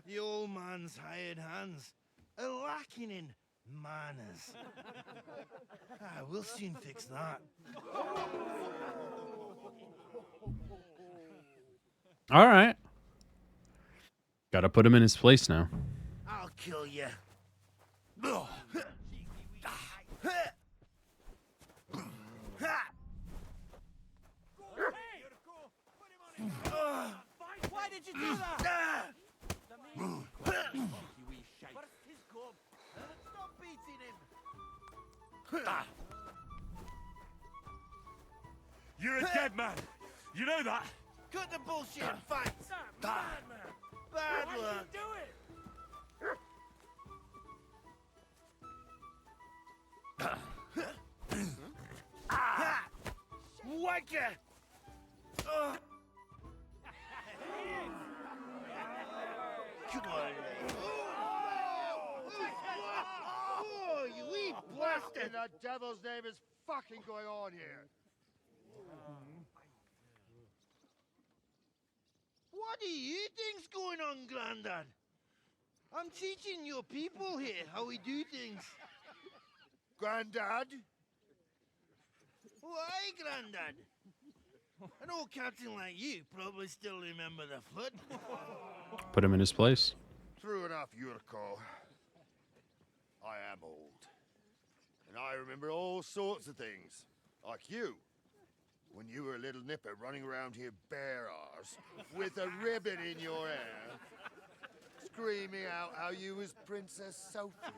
The old man's hired hands are lacking in manners. We'll soon fix that. All right. Gotta put him in his place now. I'll kill you. Why did you do that? Stop beating him. You're a dead man. You know that? Cut the bullshit and fight. Bad luck. Do it! Whacker! Come on. Oh, you wee blasted! The devil's name is fucking going on here. What do you think's going on, Grandad? I'm teaching your people here how we do things. Grandad? Why, Grandad? An old captain like you probably still remember the flood. Put him in his place. True enough, Yurko. I am old. And I remember all sorts of things. Like you. When you were a little nipper running around here bare arse, with a ribbon in your hair, screaming out how you was Princess Sophie.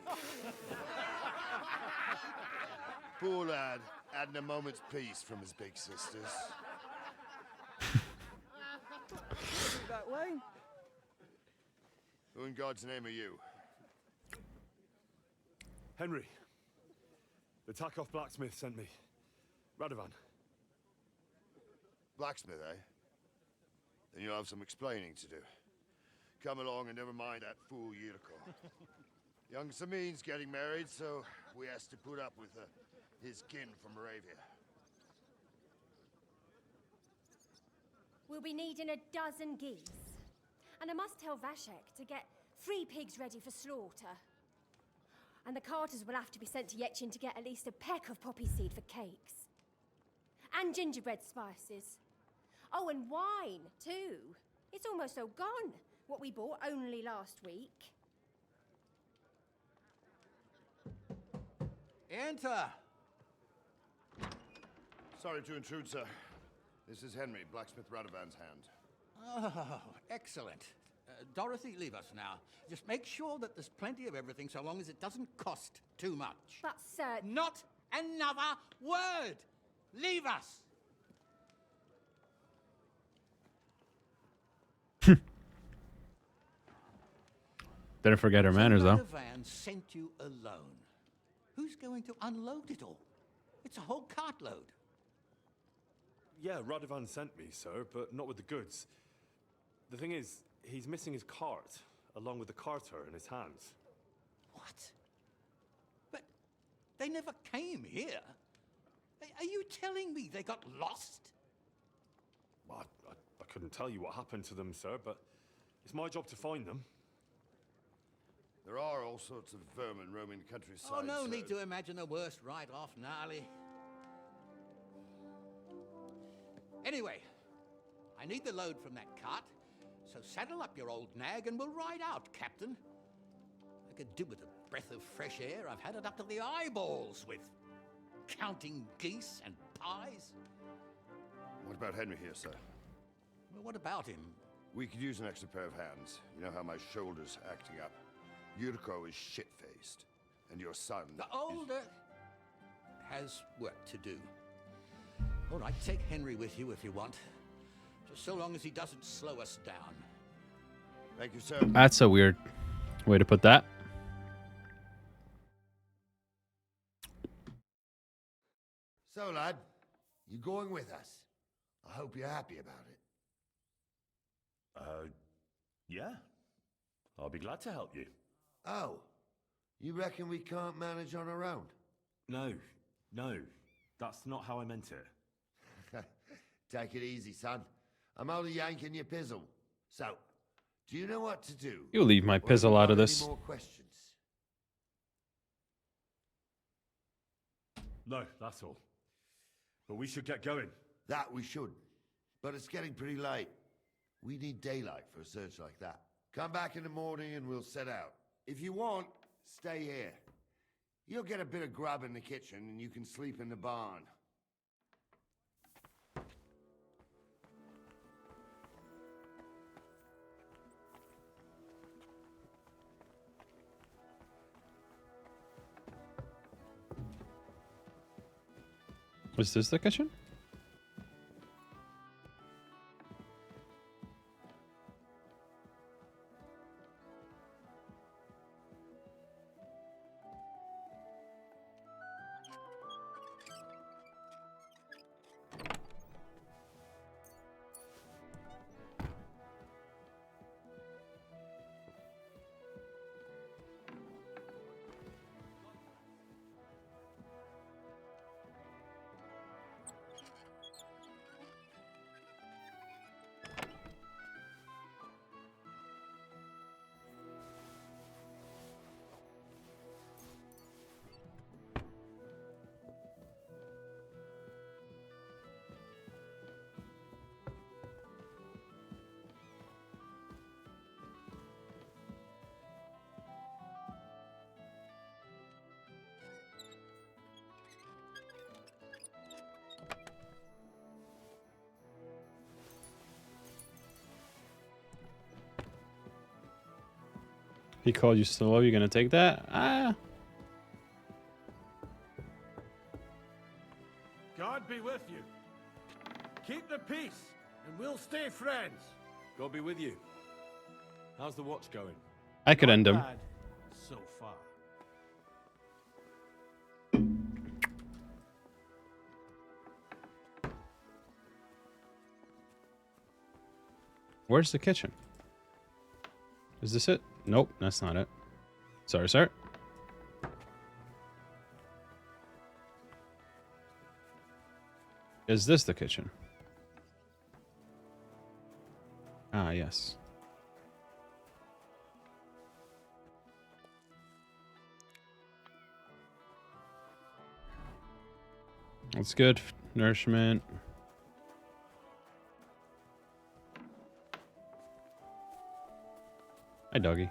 Poor lad, hadn't a moment's peace from his big sisters. That way? Who in God's name are you? Henry. The Takoff blacksmith sent me. Radovan. Blacksmith, eh? Then you'll have some explaining to do. Come along and never mind that fool Yurko. Young Samin's getting married, so we has to put up with his kin from Moravia. We'll be needing a dozen geese. And I must tell Vashek to get 3 pigs ready for slaughter. And the carters will have to be sent to Yetchin to get at least a peck of poppy seed for cakes. And gingerbread spices. Oh, and wine, too. It's almost all gone, what we bought only last week. Enter! Sorry to intrude, sir. This is Henry, blacksmith Radovan's hand. Oh, excellent. Dorothy, leave us now. Just make sure that there's plenty of everything so long as it doesn't cost too much. But, sir... Not another word! Leave us! Better forget her manners, though. Radovan sent you alone. Who's going to unload it all? It's a whole cartload. Yeah, Radovan sent me, sir, but not with the goods. The thing is, he's missing his cart, along with the carter in his hands. What? But they never came here. Are you telling me they got lost? Well, I couldn't tell you what happened to them, sir, but it's my job to find them. There are all sorts of vermin roaming the countryside. Oh, no sir. need to imagine the worst right off, Gnarly. Anyway, I need the load from that cart, so saddle up your old nag and we'll ride out, Captain. I could do with a breath of fresh air. I've had it up to the eyeballs with counting geese and pies. What about Henry here, sir? Well, what about him? We could use an extra pair of hands. You know how my shoulder's acting up. Yurko is shit-faced, and your son The older has work to do. All right, take Henry with you if you want. Just so long as he doesn't slow us down. Thank you, sir. That's a weird way to put that. So, lad, you going with us? I hope you're happy about it. Yeah. I'll be glad to help you. Oh, you reckon we can't manage on our own? No, that's not how I meant it. Take it easy, son. I'm only yanking your pizzle. So, do you know what to do? You leave my Or have pizzle you out got of any this. more questions? No, that's all. But we should get going. That we should. But it's getting pretty late. We need daylight for a search like that. Come back in the morning and we'll set out. If you want, stay here. You'll get a bit of grub in the kitchen and you can sleep in the barn. Was this the kitchen? He called you slow. You gonna take that? Ah. God be with you. Keep the peace, and we'll stay friends. God be with you. How's the watch going? I could end him. Bad so far. Where's the kitchen? Is this it? Nope, that's not it. Sorry, sir. Is this the kitchen? Ah, yes. That's good. Nourishment. Hi, doggy.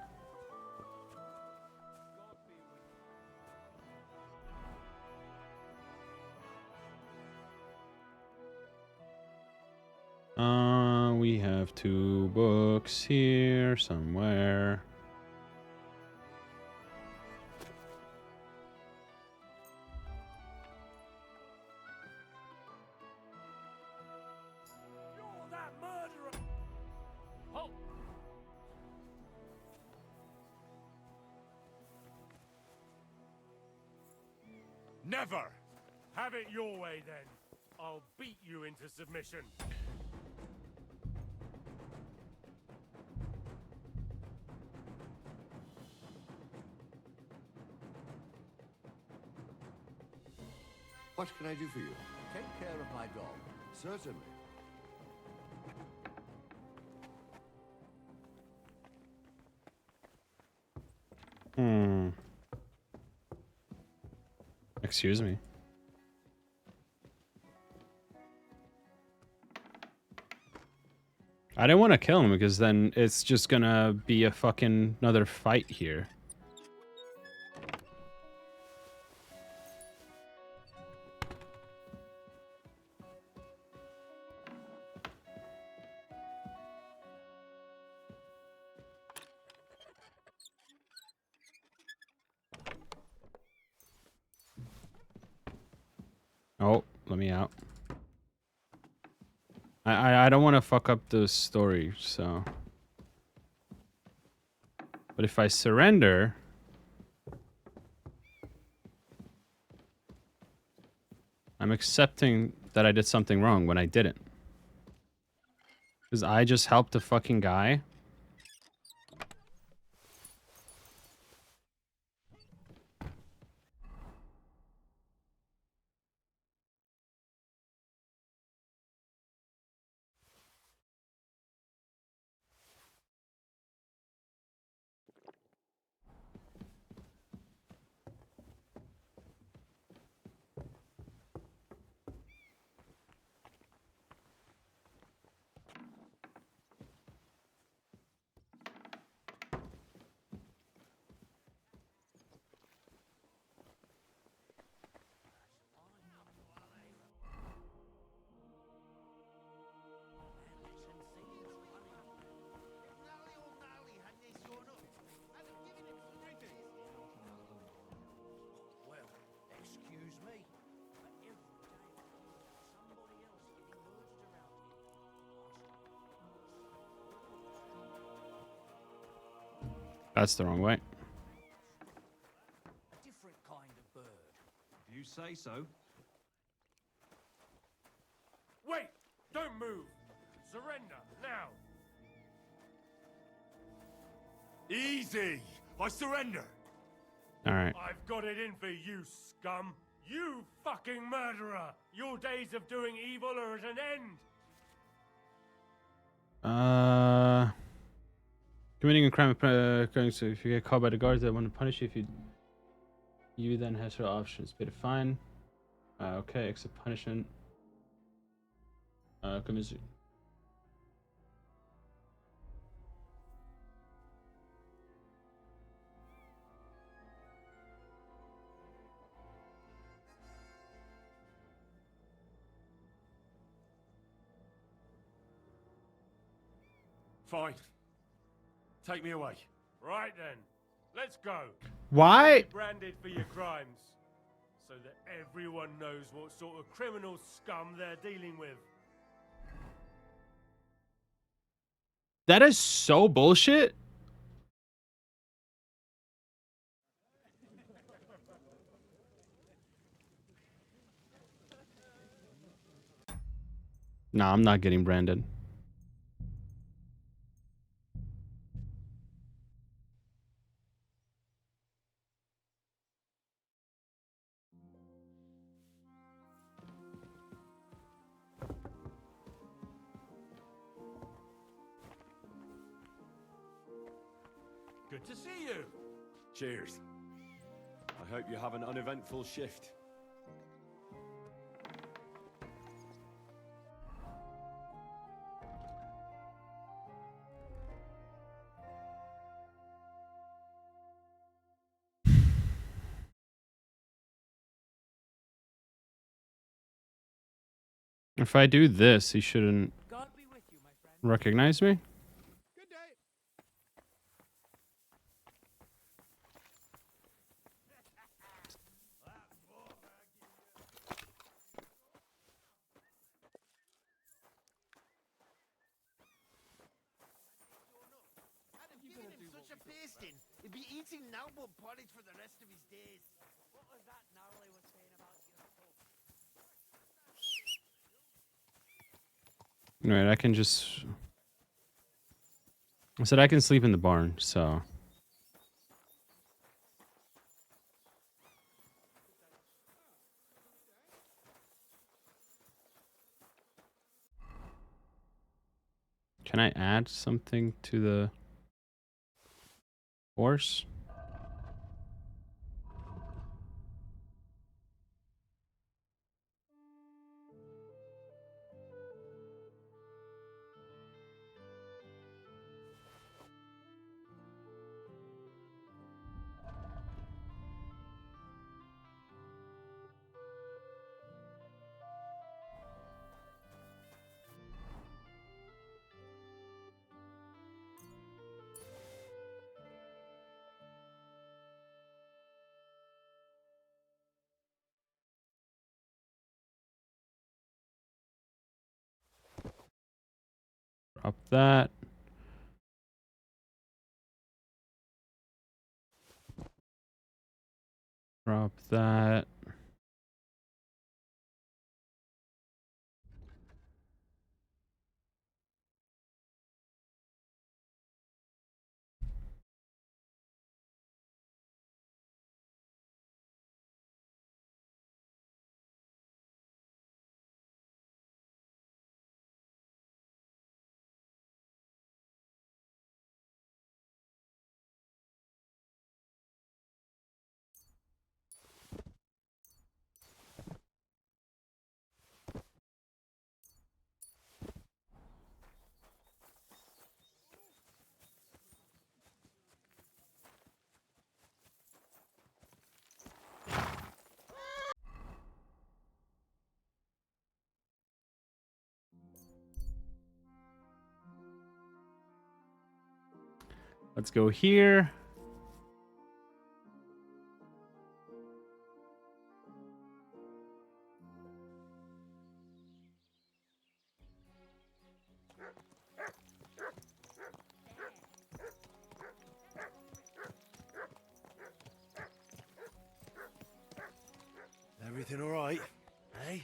We have 2 books here somewhere. You're that murderer! Halt! Never! Have it your way, then. I'll beat you into submission. What can I do for you? Take care of my dog. Certainly. Excuse me. I didn't want to kill him because then it's just gonna be a fucking another fight here. Oh, let me out. I don't want to fuck up the story, so. But if I surrender, I'm accepting that I did something wrong when I didn't. Because I just helped the fucking guy. Well, excuse me, but every day somebody else getting merged around here. That's the wrong way. A different kind of bird. If you say so. Wait! Don't move! Surrender, now! Easy! I surrender! Alright. I've got it in for you, scum! You fucking murderer! Your days of doing evil are at an end! Committing a crime, so if you get caught by the guards that want to punish you, you then have several options: pay the fine, okay, accept punishment, commiserate. Fine. Take me away. Right then, let's go. Why? Be branded for your crimes, so that everyone knows what sort of criminal scum they're dealing with. That is so bullshit. Nah, I'm not getting branded. Good to see you. Cheers. I hope you have an uneventful shift. If I do this, he shouldn't recognize me. Giving him such a pasting, he'd be eating noble porridge for the rest of his days. What was that Gnarly was saying about your Alright, I can just... I said I can sleep in the barn, so... Can I add something to the horse? Drop that. Drop that. Let's go here. Everything all right, eh?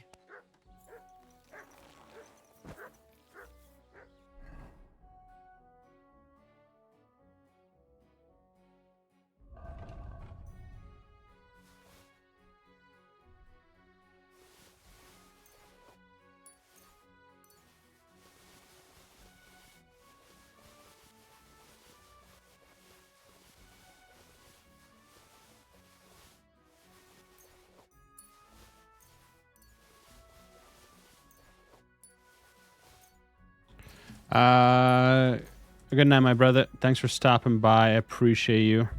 Good night, my brother. Thanks for stopping by. I appreciate you.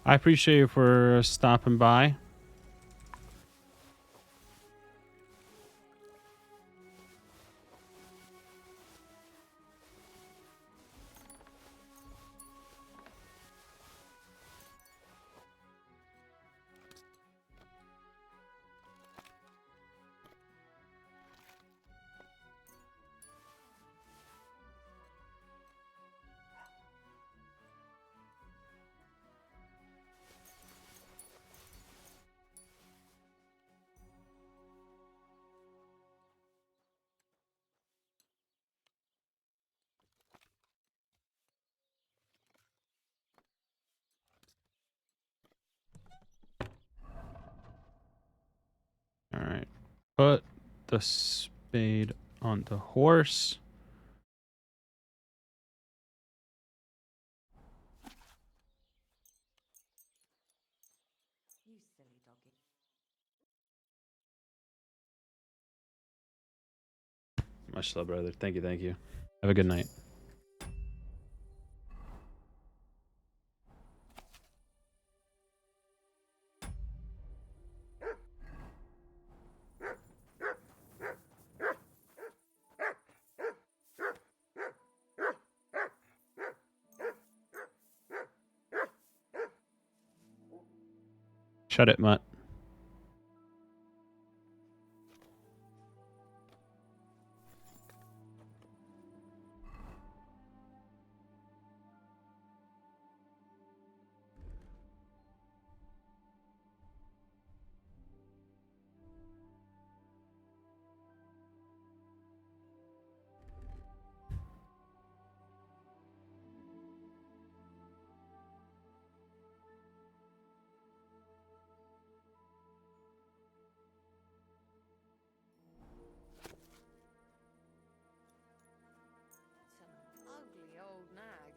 I appreciate you for stopping by. Put the spade on the horse. You silly doggy. Much love, brother. Thank you, thank you. Have a good night. Shut it, Mutt. It's an ugly old nag.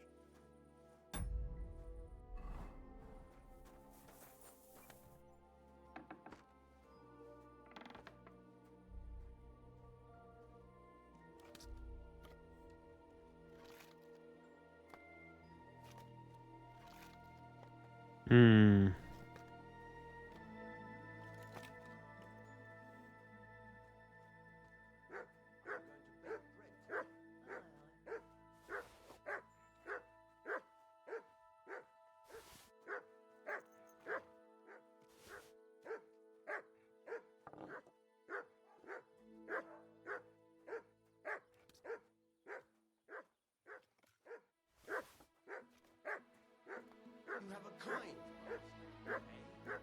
Hmm. You have a kind master,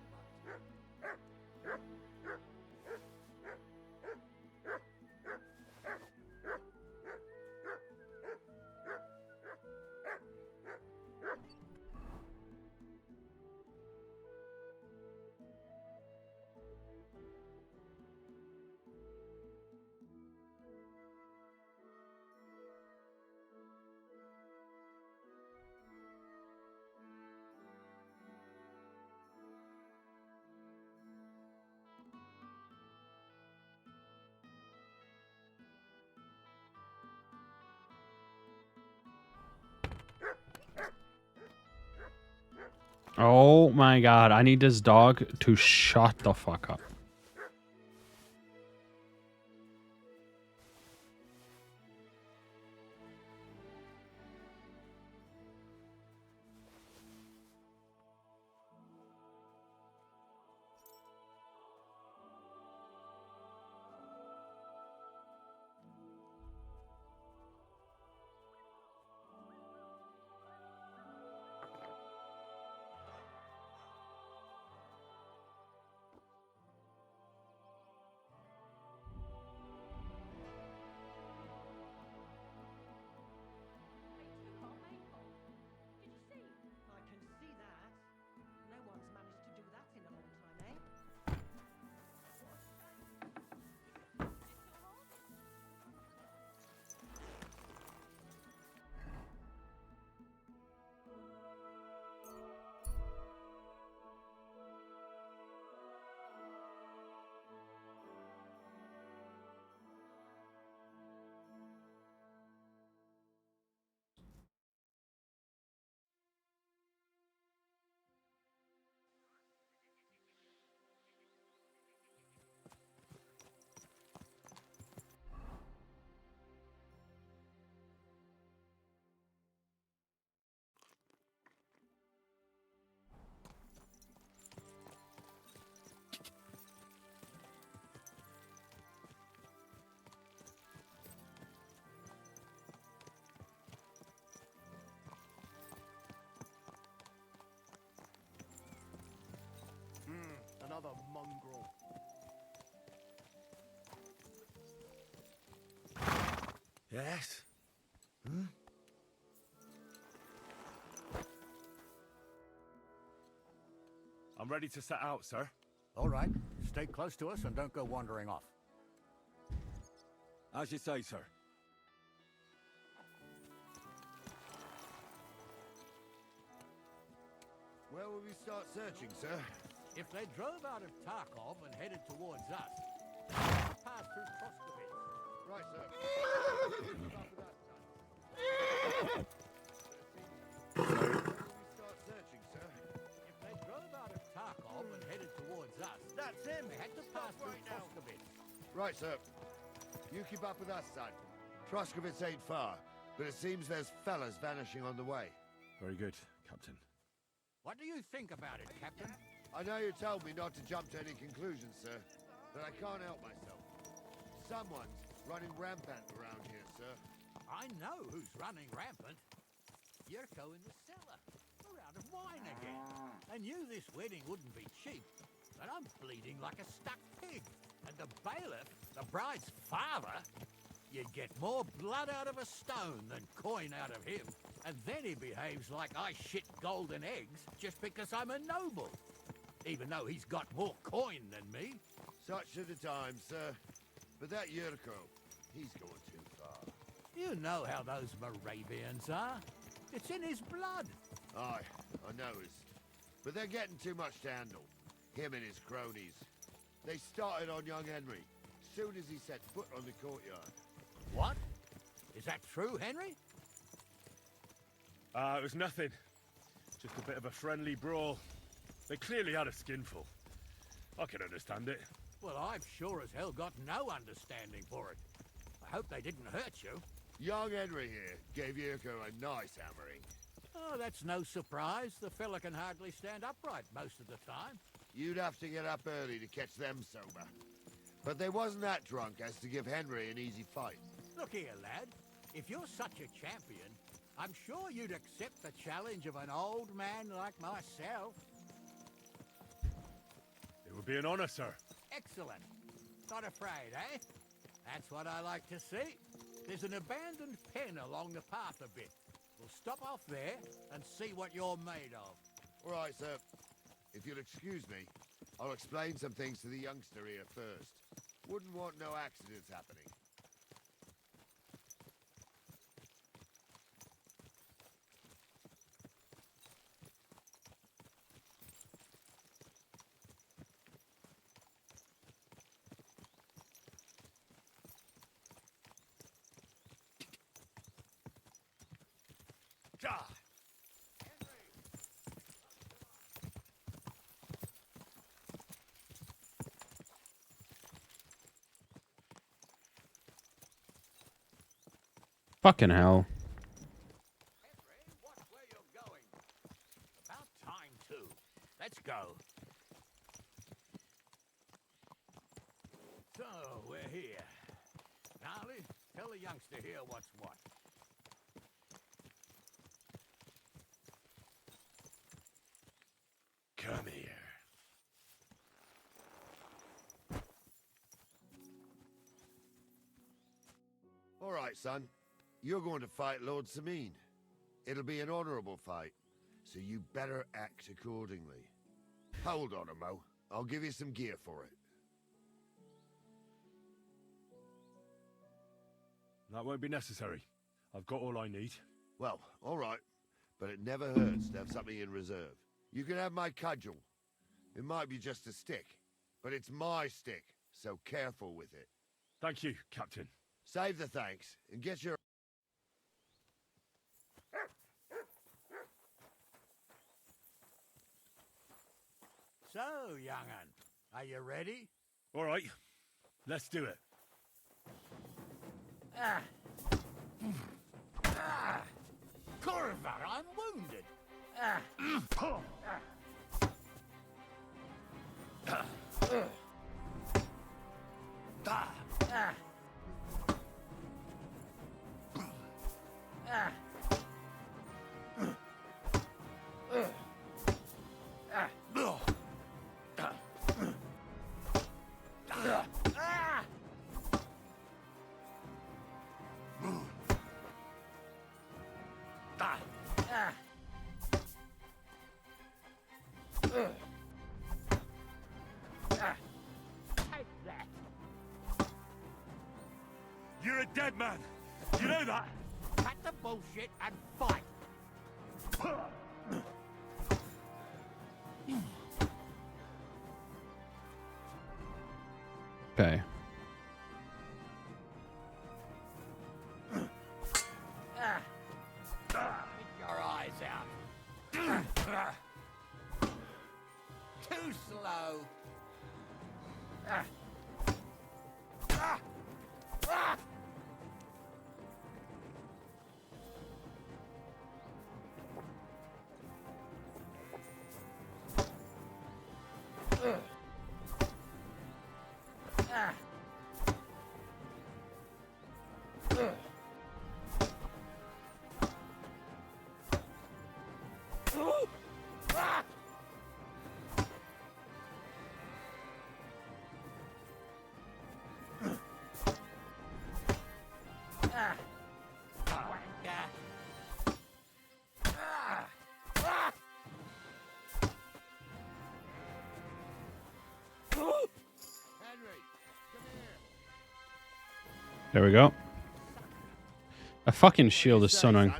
Oh my god, I need this dog to shut the fuck up. I can see that. No one's managed to do that in a long time, eh? Another mongrel. Yes? Hmm? I'm ready to set out, sir. All right. Stay close to us and don't go wandering off. As you say, sir. Where will we start searching, sir? If they drove out of Tarkov and headed towards us, they'd have to pass through Troskovitz. Right, sir. Where will we start searching, sir? If they drove out of Tarkov and headed towards us, That's him. they had to pass through Troskovitz. Right, sir. You keep up with us, son. Troskovitz ain't far, but it seems there's fellas vanishing on the way. Very good, Captain. What do you think about it, Captain? I know you told me not to jump to any conclusions, sir, but I can't help myself. Someone's running rampant around here, sir. I know who's running rampant. Yurko in the cellar. We're out of wine again. I knew this wedding wouldn't be cheap, but I'm bleeding like a stuck pig. And the bailiff, the bride's father, you'd get more blood out of a stone than coin out of him. And then he behaves like I shit golden eggs just because I'm a noble. Even though he's got more coin than me. Such are the times, sir. But that Yurko, he's going too far. You know how those Moravians are. It's in his blood. Aye, I noticed. But they're getting too much to handle. Him and his cronies. They started on young Henry, soon as he set foot on the courtyard. What? Is that true, Henry? It was nothing. Just a bit of a friendly brawl. They clearly had a skinful. I can understand it. Well, I've sure as hell got no understanding for it. I hope they didn't hurt you. Young Henry here gave Yurko a nice hammering. Oh, that's no surprise. The fella can hardly stand upright most of the time. You'd have to get up early to catch them sober. But they wasn't that drunk as to give Henry an easy fight. Look here, lad. If you're such a champion, I'm sure you'd accept the challenge of an old man like myself. It would be an honor, sir. Excellent. Not afraid, eh? That's what I like to see. There's an abandoned pen along the path a bit. We'll stop off there and see what you're made of. All right, sir. If you'll excuse me, I'll explain some things to the youngster here first. Wouldn't want no accidents happening. God. Fucking hell. Henry, watch where you're going. About time, too. Let's go. So, we're here. Gnarly, tell the youngster here what's what. Come here. All right, son. You're going to fight Lord Sameen. It'll be an honorable fight, so you better act accordingly. Hold on, Mo. I'll give you some gear for it. That won't be necessary. I've got all I need. Well, all right. But it never hurts to have something in reserve. You can have my cudgel. It might be just a stick, but it's my stick, so careful with it. Thank you, Captain. Save the thanks, and get your... So, young'un, are you ready? All right, let's do it. Ah. Ah. Corva, I'm wounded. Ah. Ah. Ah. Ah. Ah. Ah. dead man. You know that? Cut the bullshit and fight. Okay. Get your eyes out. Too slow. There we go. A fucking shield is so annoying.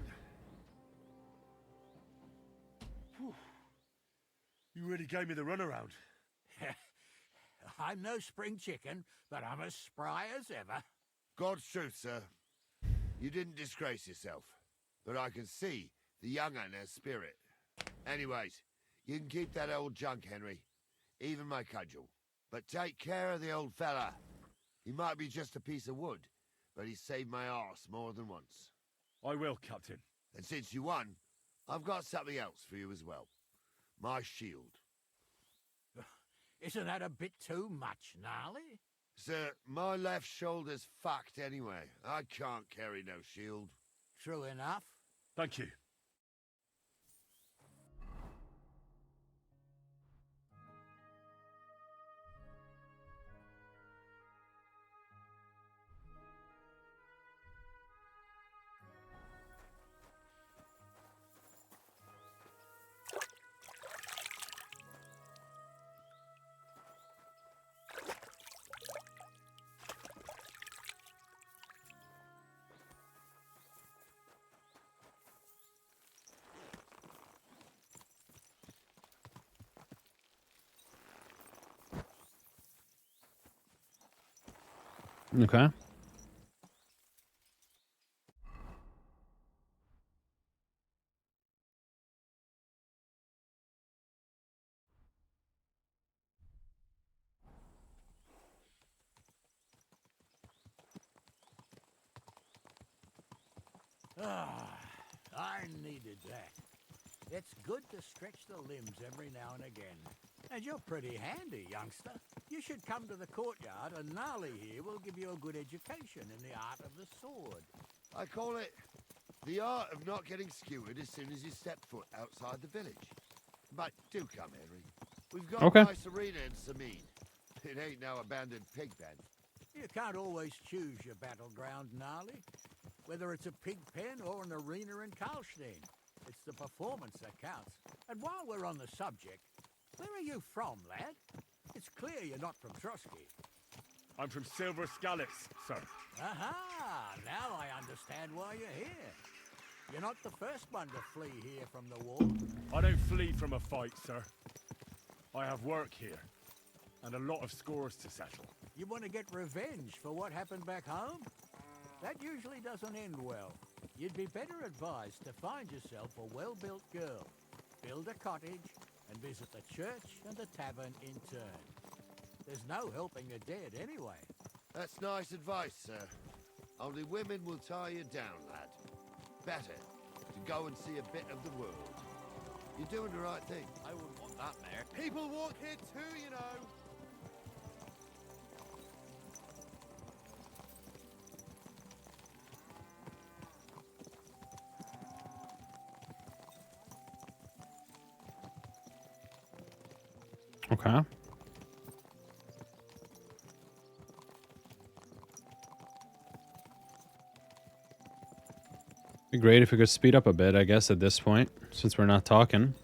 You really gave me the runaround. I'm no spring chicken, but I'm as spry as ever. God's truth, sir. You didn't disgrace yourself, but I can see the young un has spirit. Anyways, you can keep that old junk, Henry. Even my cudgel. But take care of the old fella. He might be just a piece of wood, but he saved my arse more than once. I will, Captain. And since you won, I've got something else for you as well. My shield. Isn't that a bit too much, Gnarly? Sir, my left shoulder's fucked anyway. I can't carry no shield. True enough. Thank you. Okay. I needed that. It's good to stretch the limbs every now and again. And you're pretty handy, youngster. You should come to the courtyard, and Gnarly here will give you a good education in the art of the sword. I call it the art of not getting skewered as soon as you step foot outside the village. But do come, Henry. We've got Okay. a nice arena in Sameen. It ain't no abandoned pig pen. You can't always choose your battleground, Gnarly. Whether it's a pig pen or an arena in Karlstein. It's the performance that counts. And while we're on the subject, where are you from, lad? It's clear you're not from Trotsky. I'm from Silver Scallops, sir. Aha! Now I understand why you're here. You're not the first one to flee here from the war. I don't flee from a fight, sir. I have work here, and a lot of scores to settle. You want to get revenge for what happened back home? That usually doesn't end well. You'd be better advised to find yourself a well-built girl, build a cottage, and visit the church and the tavern in turn. There's no helping the dead anyway. That's nice advice, sir. Only women will tie you down, lad. Better to go and see a bit of the world. You're doing the right thing. I wouldn't want that there. People walk here too, you know. Okay. Be great if we could speed up a bit, I guess, at this point, since we're not talking.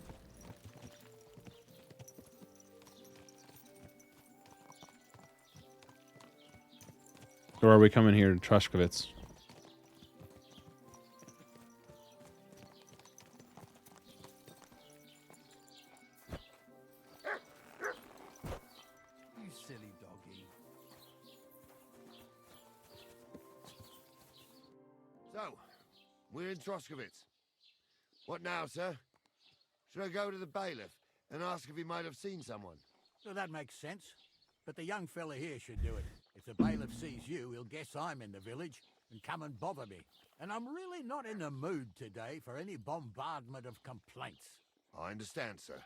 Or are we coming here to Trushkovitz? So, we're in Troskowitz. What now, sir? Should I go to the bailiff and ask if he might have seen someone? Well, that makes sense. But the young fella here should do it. If the bailiff sees you, he'll guess I'm in the village and come and bother me. And I'm really not in the mood today for any bombardment of complaints. I understand, sir.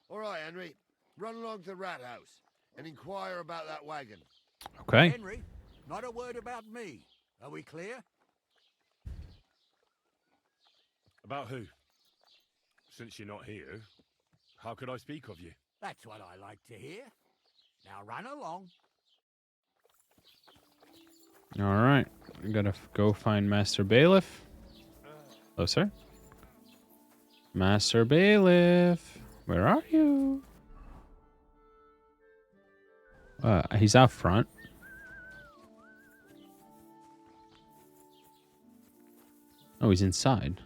All right, Henry. Run along to the rat house and inquire about that wagon. Okay. Henry, not a word about me. Are we clear? About who? Since you're not here, how could I speak of you? That's what I like to hear. Now run along. All right. We gotta go find Master Bailiff. Hello, sir. Master Bailiff, where are you? He's out front. Oh, he's inside.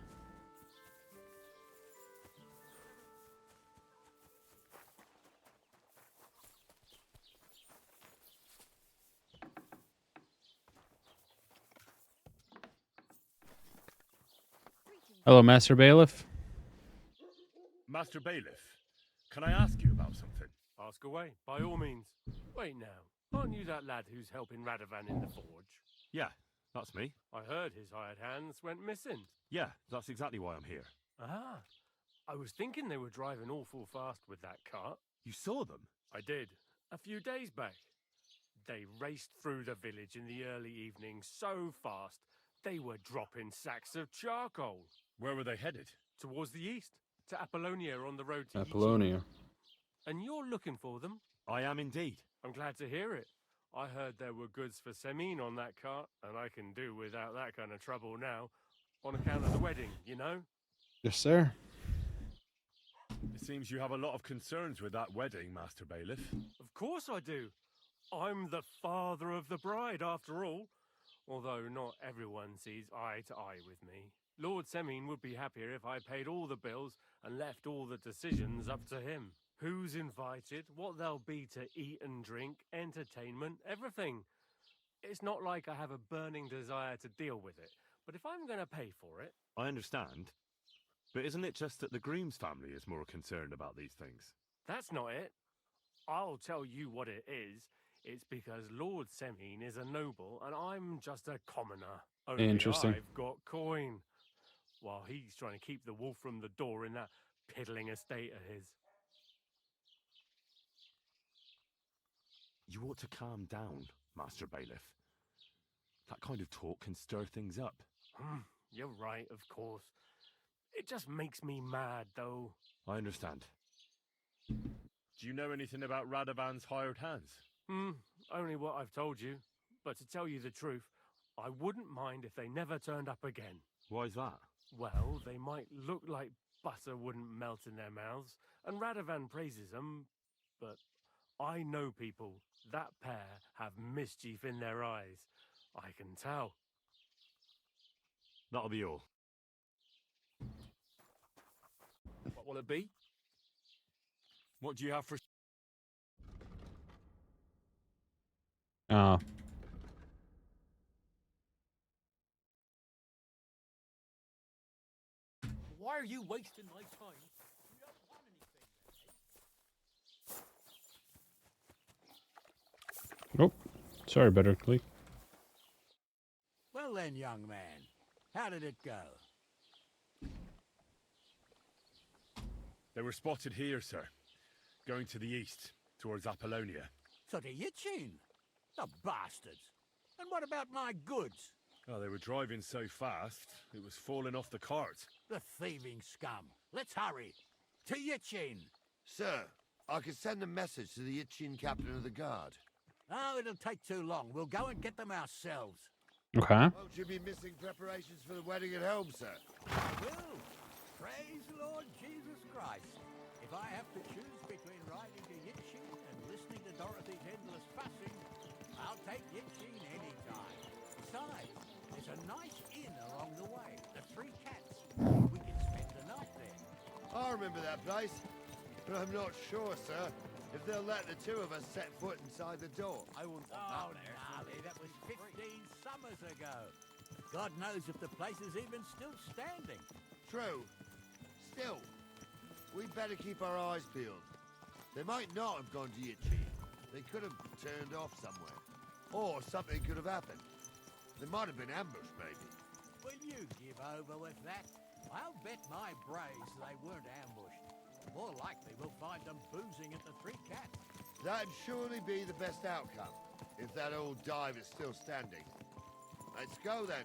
Hello, Master Bailiff. Master Bailiff, can I ask you about something? Ask away, by all means. Wait now, aren't you that lad who's helping Radovan in the forge? Yeah, that's me. I heard his hired hands went missing. Yeah, that's exactly why I'm here. Ah, I was thinking they were driving awful fast with that cart. You saw them? I did, a few days back. They raced through the village in the early evening so fast, they were dropping sacks of charcoal. Where were they headed? Towards the east, to Apollonia on the road to Apollonia. And you're looking for them? I am indeed. I'm glad to hear it. I heard there were goods for Semine on that cart, and I can do without that kind of trouble now, on account of the wedding, you know? Yes, sir. It seems you have a lot of concerns with that wedding, Master Bailiff. Of course I do. I'm the father of the bride, after all. Although not everyone sees eye to eye with me. Lord Semine would be happier if I paid all the bills and left all the decisions up to him. Who's invited, what there'll be to eat and drink, entertainment, everything. It's not like I have a burning desire to deal with it, but if I'm going to pay for it... I understand. But isn't it just that the groom's family is more concerned about these things? That's not it. I'll tell you what it is. It's because Lord Semine is a noble and I'm just a commoner. Only Interesting. I've got coin. While he's trying to keep the wolf from the door in that piddling estate of his. You ought to calm down, Master Bailiff. That kind of talk can stir things up. You're right, of course. It just makes me mad, though. I understand. Do you know anything about Radovan's hired hands? Only what I've told you. But to tell you the truth, I wouldn't mind if they never turned up again. Why's that? Well, they might look like butter wouldn't melt in their mouths, and Radovan praises them, but I know people, that pair have mischief in their eyes. I can tell. That'll be all. What will it be? What do you have for... Why are you wasting my time? You don't want anything, Oh, sorry, Better Click. Well then, young man, how did it go? They were spotted here, sir. Going to the east, towards Apollonia. So to Yitchin? The bastards! And what about my goods? Oh, they were driving so fast, it was falling off the cart. The thieving scum. Let's hurry. To Yitchin! Sir, I could send a message to the Yitchin captain of the guard. Oh, it'll take too long. We'll go and get them ourselves. Okay. Won't you be missing preparations for the wedding at home, sir? I will. Praise the Lord Jesus Christ. If I have to choose between riding to Yitchin and listening to Dorothy's endless fussing, I'll take Yitchin any time. Besides, there's a nice inn along the way, the Three Cats. We can spend the night there. I remember that place, but I'm not sure, sir, if they'll let the two of us set foot inside the door. I wouldn't want Oh, that there. gnarly, that was 15 summers ago. God knows if the place is even still standing. True. Still, we'd better keep our eyes peeled. They might not have gone to Yichi. They could have turned off somewhere. Or something could have happened. They might have been ambushed, maybe. Will you give over with that? I'll bet my braves they weren't ambushed. More likely we'll find them boozing at the Three Cats. That'd surely be the best outcome, if that old dive is still standing. Let's go, then.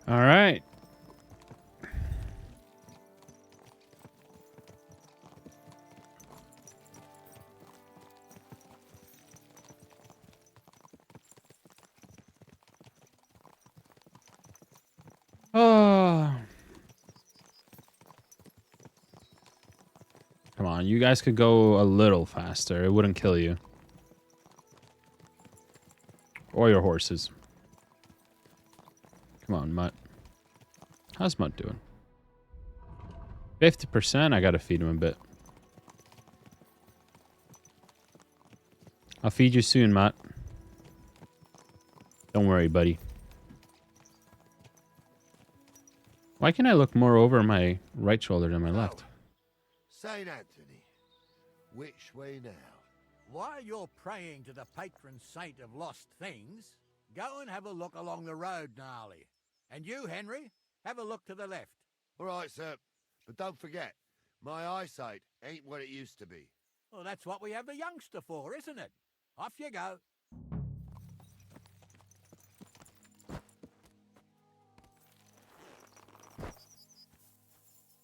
All right. Oh. Come on, you guys could go a little faster. It wouldn't kill you. Or your horses. Come on, Mutt. How's Mutt doing? 50%? I gotta feed him a bit. I'll feed you soon, Mutt. Don't worry, buddy. Why can I look more over my right shoulder than my left? St. Anthony, which way now? While you're praying to the patron saint of lost things, go and have a look along the road, Gnarly. And you, Henry, have a look to the left. All right, sir. But don't forget, my eyesight ain't what it used to be. Well, that's what we have the youngster for, isn't it? Off you go.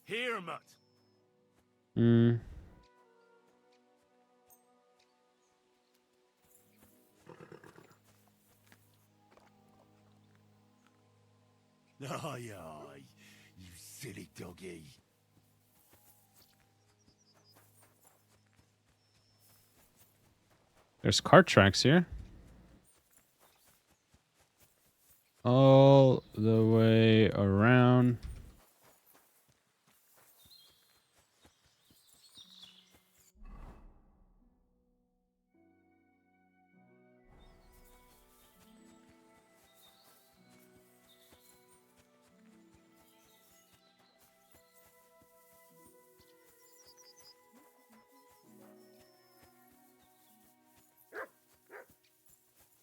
Here, Mutt. Hmm. Aye, aye, you silly doggy. There's cart tracks here. All the way around.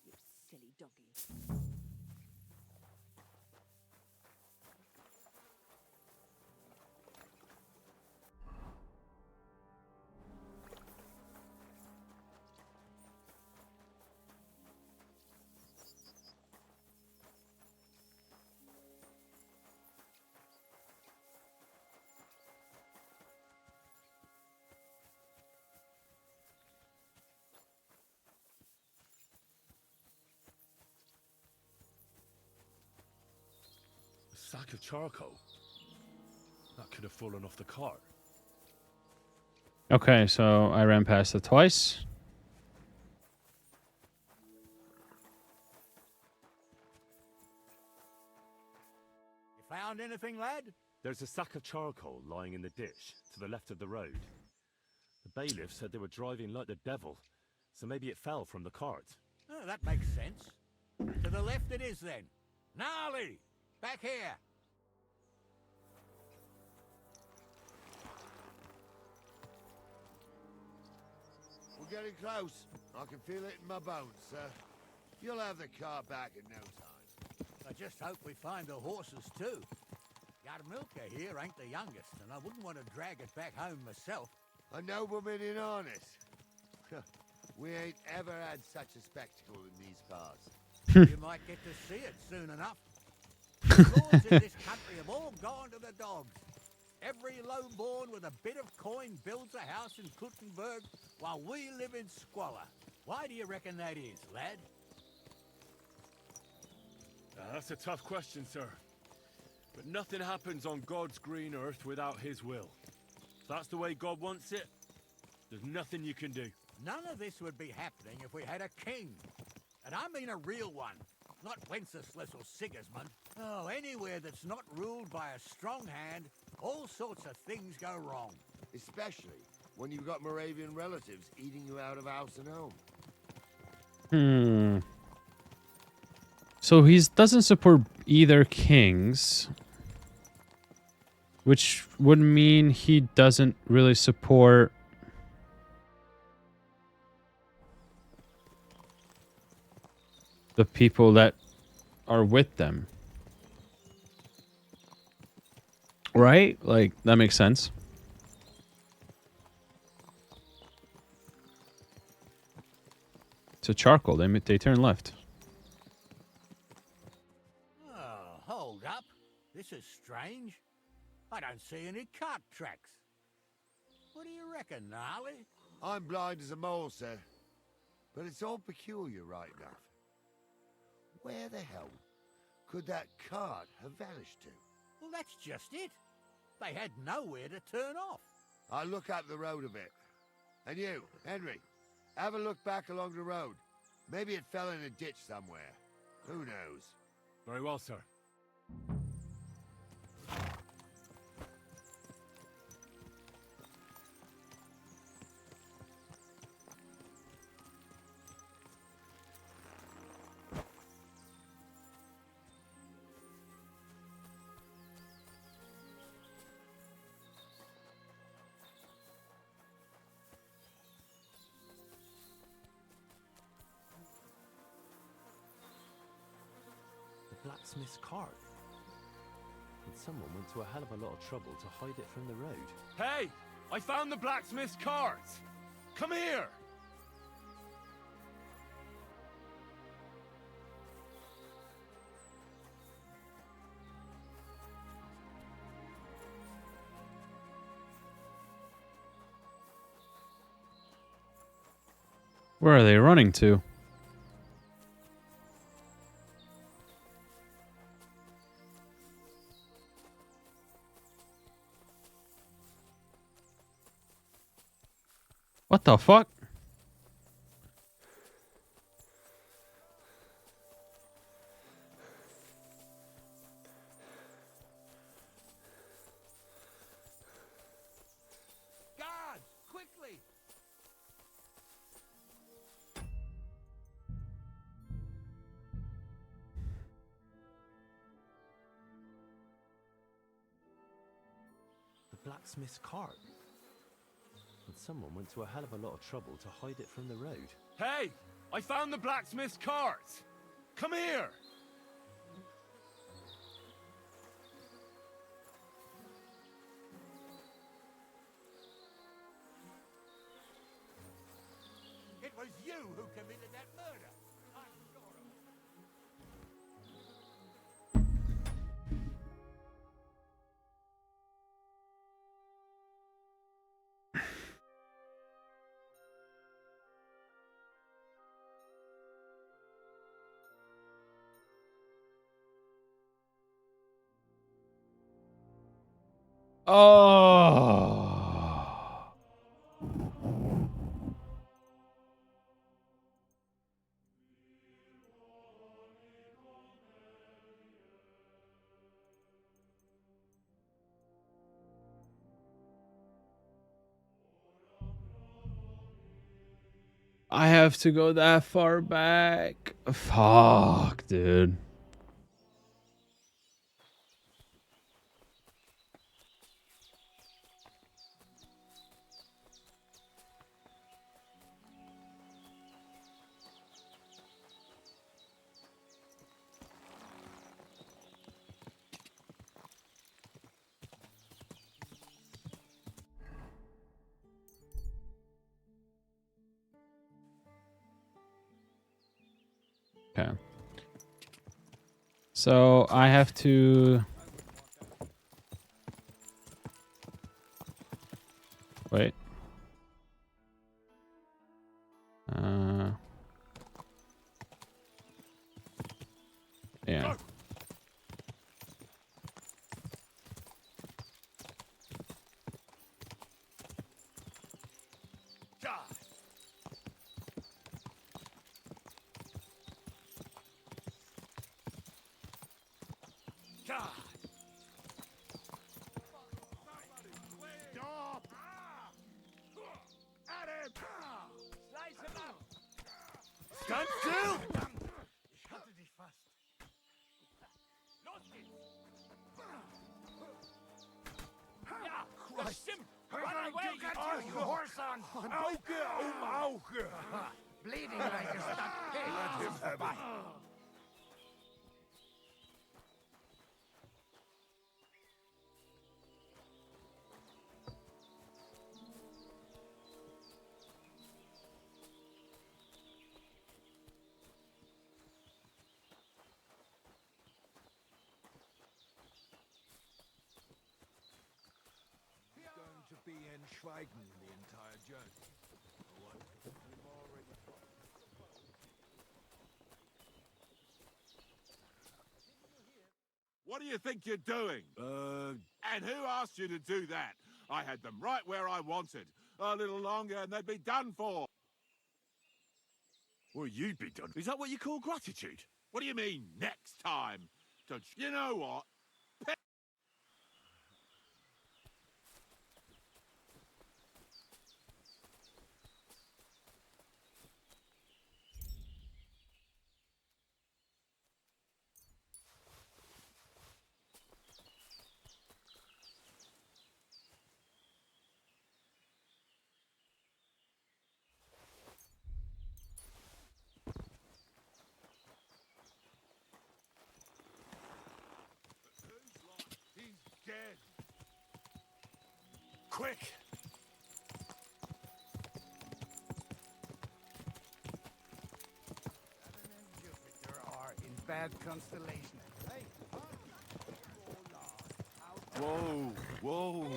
You silly doggy. A sack of charcoal. That could have fallen off the cart. Okay, so I ran past it twice. You found anything, lad? There's a sack of charcoal lying in the ditch to the left of the road. The bailiff said they were driving like the devil, so maybe it fell from the cart. Oh, that makes sense. To the left it is, then. Gnarly! Back here! We're getting close. I can feel it in my bones, sir. You'll have the car back in no time. I just hope we find the horses, too. Yarmilka here ain't the youngest, and I wouldn't want to drag it back home myself. A nobleman in harness. We ain't ever had such a spectacle in these parts. You might get to see it soon enough. The lords in this country have all gone to the dogs. Every lowborn with a bit of coin builds a house in Kuttenberg while we live in squalor. Why do you reckon that is, lad? That's a tough question, sir. But nothing happens on God's green earth without his will. If that's the way God wants it, there's nothing you can do. None of this would be happening if we had a king. And I mean a real one, not Wenceslas or Sigismund. Oh, anywhere that's not ruled by a strong hand, all sorts of things go wrong. Especially when you've got Moravian relatives eating you out of house and home? So he doesn't support either kings, which would mean he doesn't really support the people that are with them. Right? Like, that makes sense. So charcoal, they turn left. Oh, hold up. This is strange. I don't see any cart tracks. What do you reckon, Gnarly? I'm blind as a mole, sir. But it's all peculiar, right enough. Where the hell could that cart have vanished to? Well, that's just it. They had nowhere to turn off. I'll look up the road a bit. And you, Henry, have a look back along the road. Maybe it fell in a ditch somewhere. Who knows? Very well, sir. Blacksmith's cart. And someone went to a hell of a lot of trouble to hide it from the road. Hey! I found the blacksmith's cart! Come here! Where are they running to? What the fuck? Guards, quickly! The blacksmith's cart. And someone went to a hell of a lot of trouble to hide it from the road. Hey! I found the blacksmith's cart! Come here! It was you who committed that murder. I'm sure of it. Oh. I have to go that far back. Fuck, dude. Okay. So I have to wait. Yeah. God. Stand still! Run away, you horse on! Auge! Bleeding like a stuck pig. Let him have it. Going to be in Schweigen the entire journey. Or what? You've already What do you think you're doing? And who asked you to do that? I had them right where I wanted. A little longer and they'd be done for. Well, you'd be done. Is that what you call gratitude? What do you mean, next time? Don't you know what? He's dead. Quick! Saturn and Jupiter are in bad constellation. Hey, Whoa, whoa.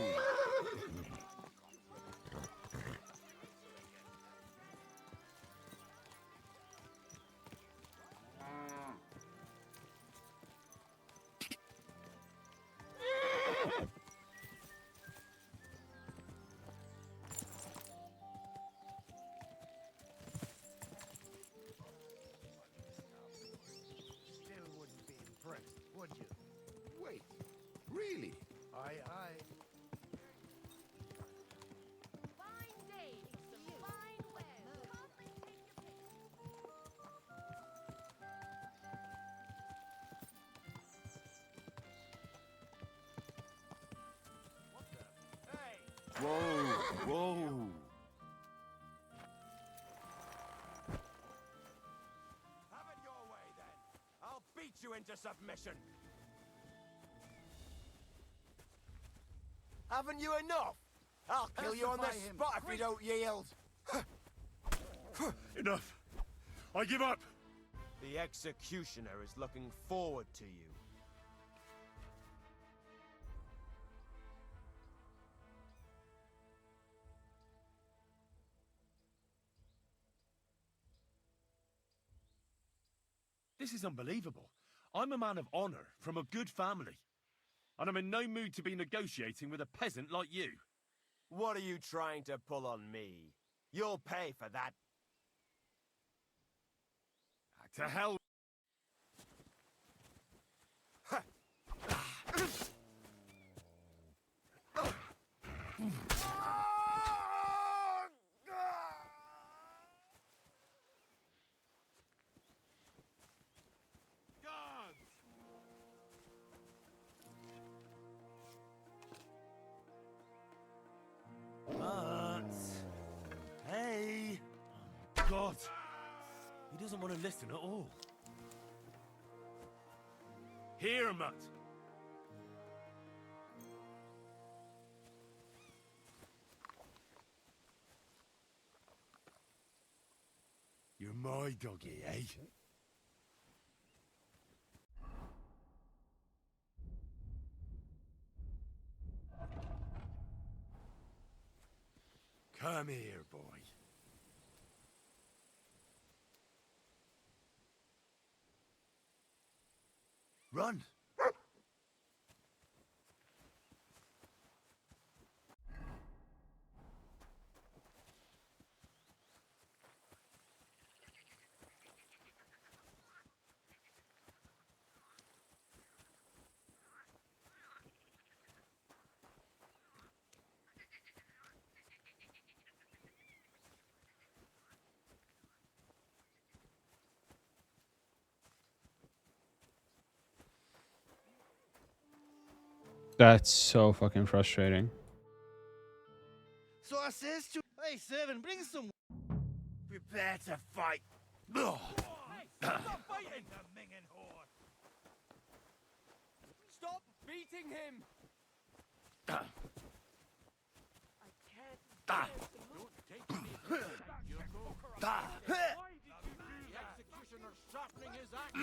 still wouldn't be impressed, would you? Wait, really? Aye, aye. Fine day for some fine wares. Come and take your pick. Whoa, whoa. Have it your way, then. I'll beat you into submission. Haven't you enough? I'll kill you on the Pacify him, spot if you quick. don't yield. Enough. I give up. The executioner is looking forward to you. This is unbelievable. I'm a man of honor from a good family. And I'm in no mood to be negotiating with a peasant like you. What are you trying to pull on me? You'll pay for that. To hell. Mutt. Hey. God. He doesn't want to listen at all. Here, Mutt. You're my doggy, eh? Come here, boy. Run! That's so fucking frustrating. So I says to, hey, servant, bring some. Prepare to fight. Ugh. Stop fighting! The minging whore! Stop beating him! Ah. I can't bear to look. Ah. Why did you do The that? executioner's sharpening his axe.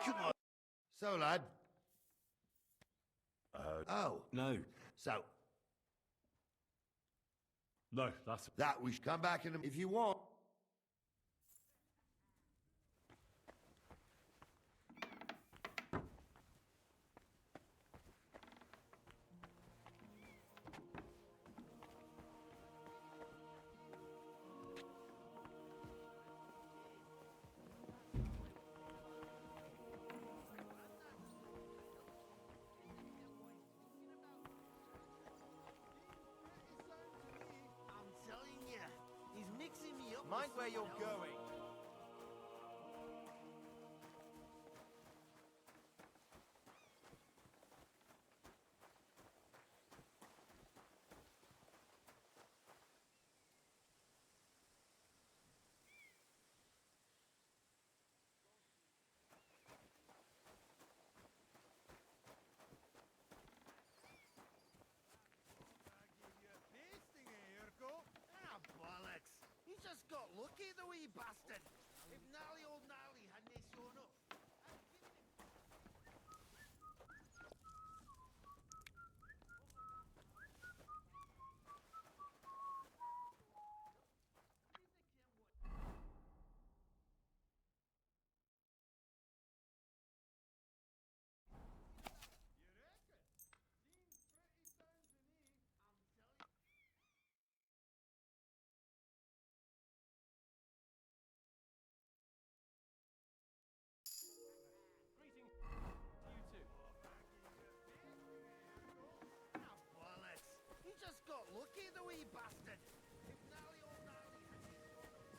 Come on. So, lad. Oh. No. So, No, that's... that we should come back in if you want. I'm telling you, he's mixing me up. Mind where you're going. Ah, bollocks! He just got lucky, the wee bastard! If gnarly old gnarly hadn't shown up. Ah, bollocks! He just got lucky, the wee bastard! If gnarly old gnarly hadn't shown up.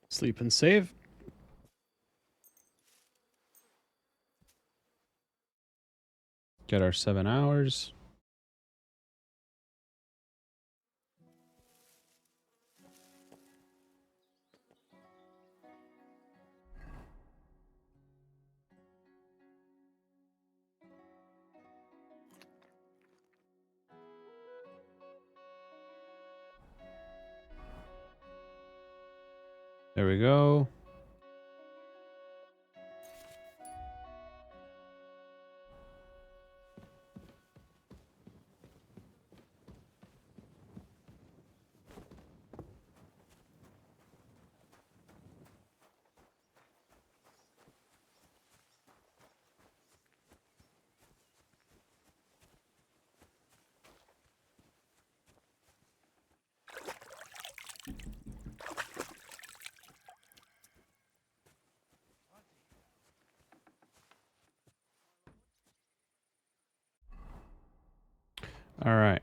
Sleep and save. Get our 7 hours. There we go. All right.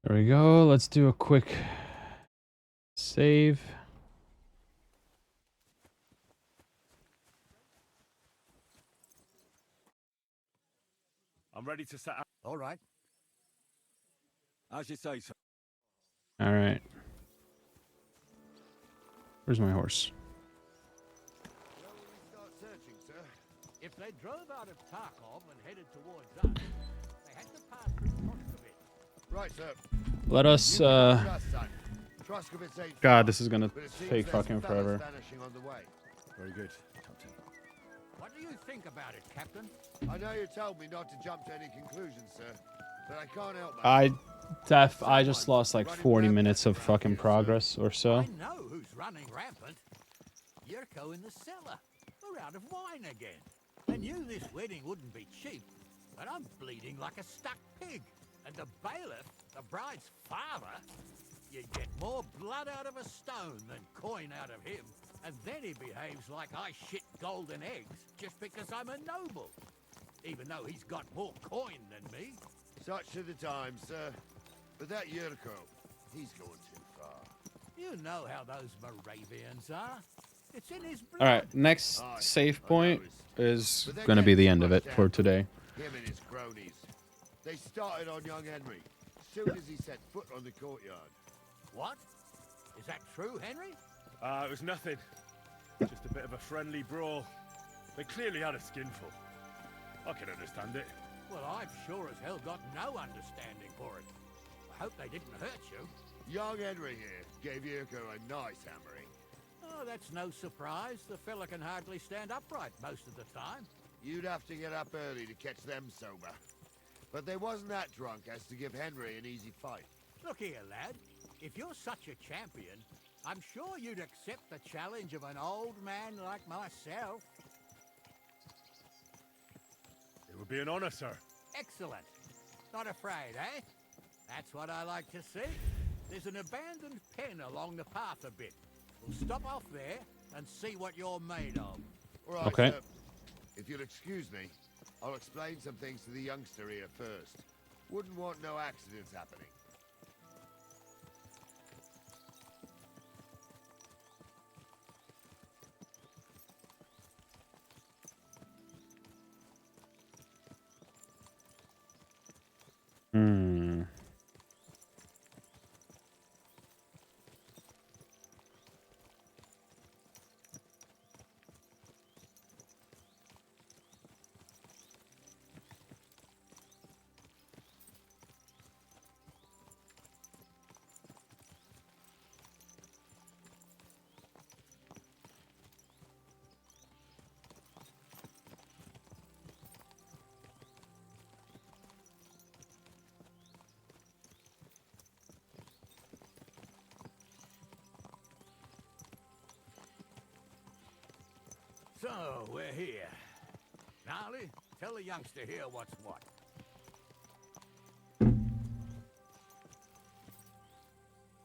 There we go. Let's do a quick save. I'm ready to set out. All right. As you say, sir. All right. Where's my horse? If they drove out of Tarkov and headed towards us, they had to pass through Troskovitz. Right, sir. Let us, Troskovitz ain't God, far, this is gonna but it seems take there's fucking fellas forever. vanishing on the way. Very good, Captain. What do you think about it, Captain? I know you told me not to jump to any conclusions, sir, but I can't help myself. I just lost like 40 minutes of fucking progress or so. I know who's running rampant. Yurko in the cellar. We're out of wine again. I knew this wedding wouldn't be cheap, but I'm bleeding like a stuck pig. And the bailiff, the bride's father, you'd get more blood out of a stone than coin out of him. And then he behaves like I shit golden eggs just because I'm a noble. Even though he's got more coin than me. Such are the times, sir. But that Yurko, he's going too far. You know how those Moravians are. It's in his blood. All right, next save point is gonna be the end of it for today. Him and his cronies. They started on young Henry, as soon as he set foot on the courtyard. What? Is that true, Henry? It was nothing. Just a bit of a friendly brawl. They clearly had a skinful. I can understand it. Well, I've sure as hell got no understanding for it. I hope they didn't hurt you. Young Henry here gave Yurko a nice hammering. Oh, that's no surprise. The fella can hardly stand upright most of the time. You'd have to get up early to catch them sober. But they wasn't that drunk as to give Henry an easy fight. Look here, lad. If you're such a champion, I'm sure you'd accept the challenge of an old man like myself. It would be an honor, sir. Excellent. Not afraid, eh? That's what I like to see. There's an abandoned pen along the path a bit. We'll stop off there and see what you're made of. All right, Okay. sir. If you'll excuse me, I'll explain some things to the youngster here first. Wouldn't want no accidents happening. Hmm. So, we're here. Gnarly, tell the youngster here what's what.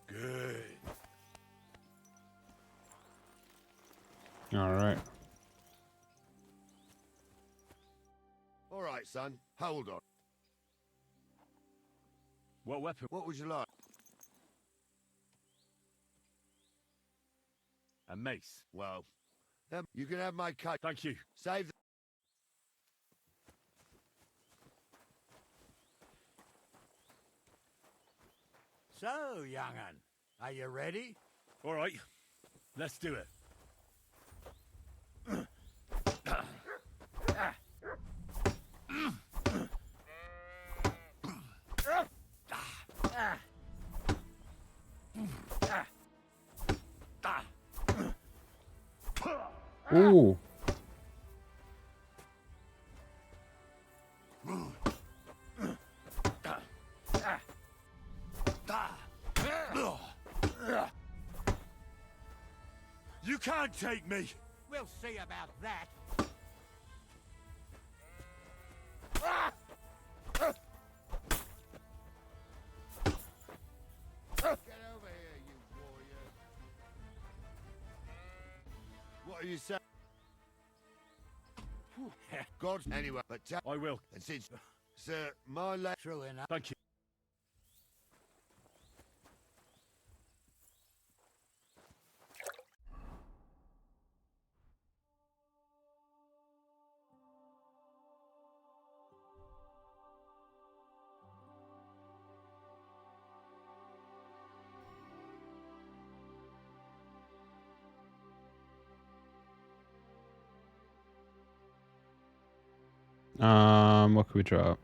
Good. All right. All right, son. Hold on. What weapon? What would you like? A mace. Well, then you can have my cut. Thank you. Save the... So, young'un, are you ready? All right. Let's do it. Ooh. You can't take me. We'll see about that. Get over here, you warrior. What are you saying? God, anyway, but I will. And since, sir, my lad... True enough. Thank you. What could we drop?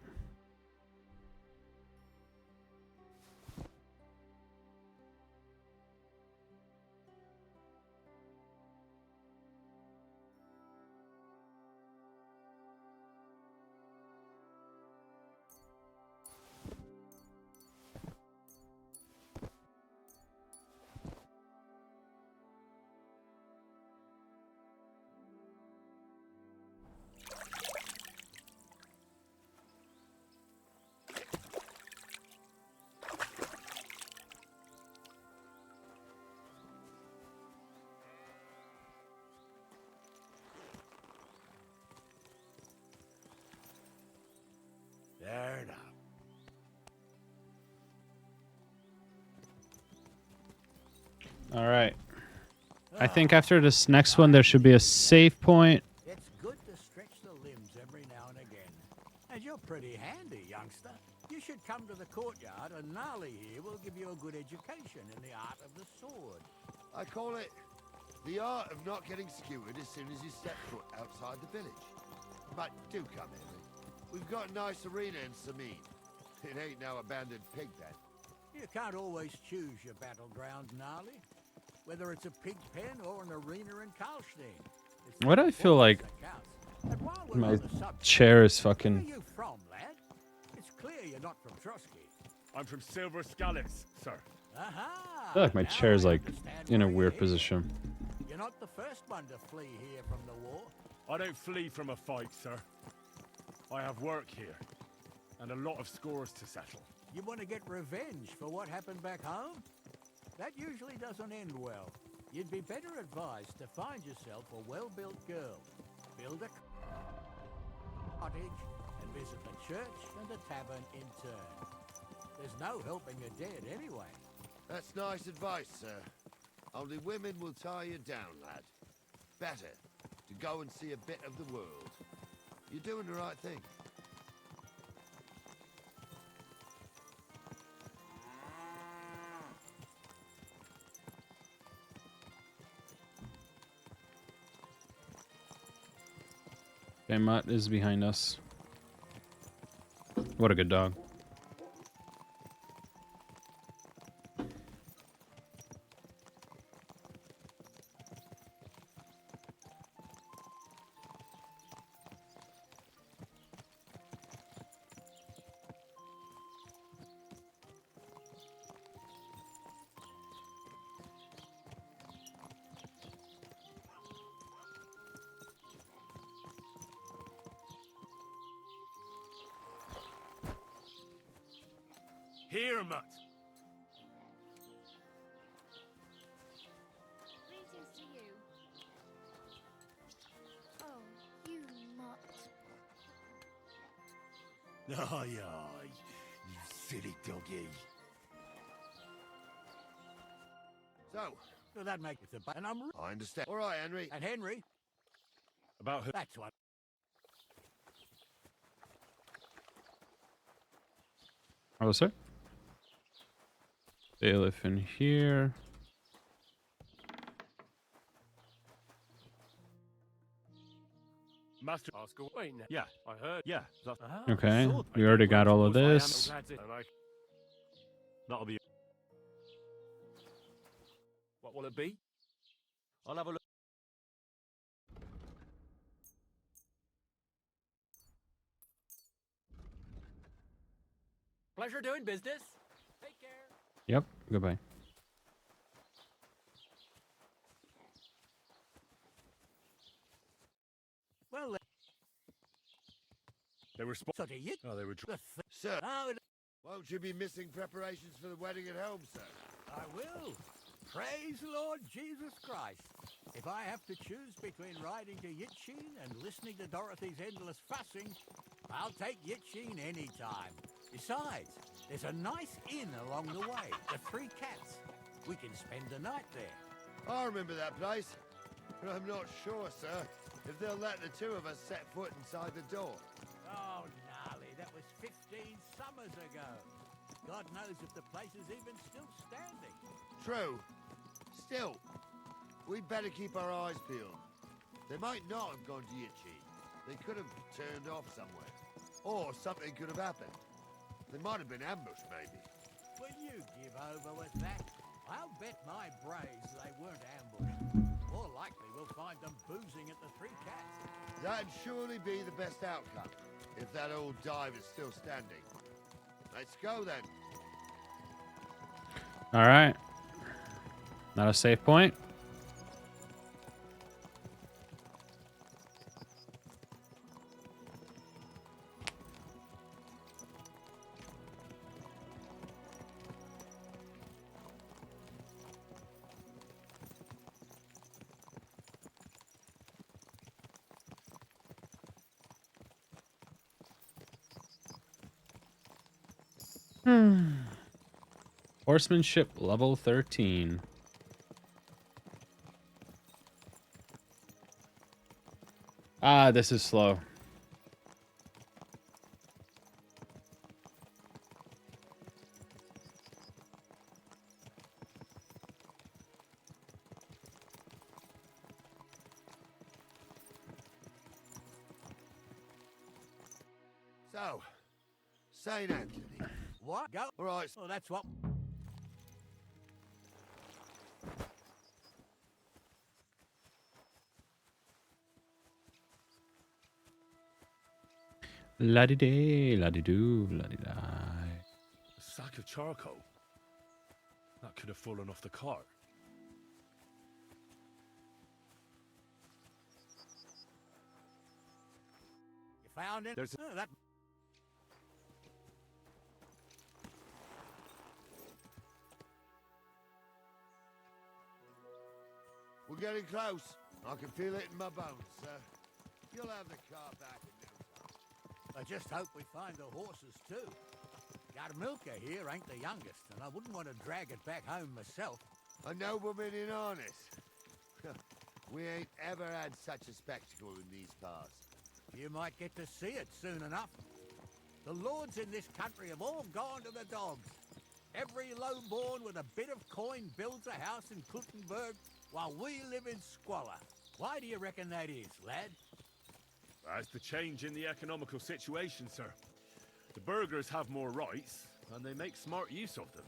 There now. All right. I think after this next one, there should be a save point. It's good to stretch the limbs every now and again. And you're pretty handy, youngster. You should come to the courtyard, and Gnarly here will give you a good education in the art of the sword. I call it the art of not getting skewered as soon as you step foot outside the village. But do come, Henry. We've got a nice arena in Samin. It ain't no abandoned pig pen. You can't always choose your battleground, Gnarly. Whether it's a pig pen or an arena in Karlstein. Why do I feel like my chair is fucking... Where are you from, lad? It's clear you're not from Trotsky. I'm from Silver Scallops, sir. Aha! I feel like my chair is like in a weird position. You're not the first one to flee here from the war. I don't flee from a fight, sir. I have work here, and a lot of scores to settle. You want to get revenge for what happened back home? That usually doesn't end well. You'd be better advised to find yourself a well-built girl, build a cottage, and visit the church and the tavern in turn. There's no helping a dead anyway. That's nice advice, sir. Only women will tie you down, lad. Better to go and see a bit of the world. You're doing the right thing. Okay, Mutt is behind us. What a good dog. Here, Mutt. Greetings to you. Oh, you Mutt. Aye, aye, you silly doggy. So that makes it a... And I'm... I understand. All right, Henry. And Henry? About who? That's what... Oh, sir? Bailiff in here. Master Oscar, wait now. Yeah, I heard. Yeah. Okay, we already got all of this. That'll be. What will it be? I'll have a look. Pleasure doing business. Take care. Yep, goodbye. Well, they were so do you... Oh, they were... Sir, Oh, won't you be missing preparations for the wedding at home, sir? I will. Praise the Lord Jesus Christ. If I have to choose between riding to Yitchin and listening to Dorothy's endless fussing, I'll take Yitchin any time. Besides, there's a nice inn along the way, the Three Cats. We can spend the night there. I remember that place, but I'm not sure, sir, if they'll let the two of us set foot inside the door. Oh, gnarly, that was 15 summers ago. God knows if the place is even still standing. True. Still, we'd better keep our eyes peeled. They might not have gone to Yitchin. They could have turned off somewhere. Or something could have happened. They might have been ambushed, maybe. Will you give over with that? I'll bet my braves they weren't ambushed. More likely we'll find them boozing at the Three Cats. That'd surely be the best outcome, if that old dive is still standing. Let's go then. All right. Not a safe point. Horsemanship level 13. Ah, this is slow. So, St. Anthony. What? Go. All right. Well, that's what. La-di-day, la-di-do, la-di-da. A sack of charcoal? That could have fallen off the cart. You found it? There's Oh, that. We're getting close. I can feel it in my bones, sir. You'll have the car back in no time. I just hope we find the horses too. Yarmilka here ain't the youngest, and I wouldn't want to drag it back home myself. A nobleman in harness. We ain't ever had such a spectacle in these parts. You might get to see it soon enough. The lords in this country have all gone to the dogs. Every lowborn with a bit of coin builds a house in Kuttenberg while we live in squalor. Why do you reckon that is, lad? That's the change in the economical situation, sir. The burghers have more rights, and they make smart use of them.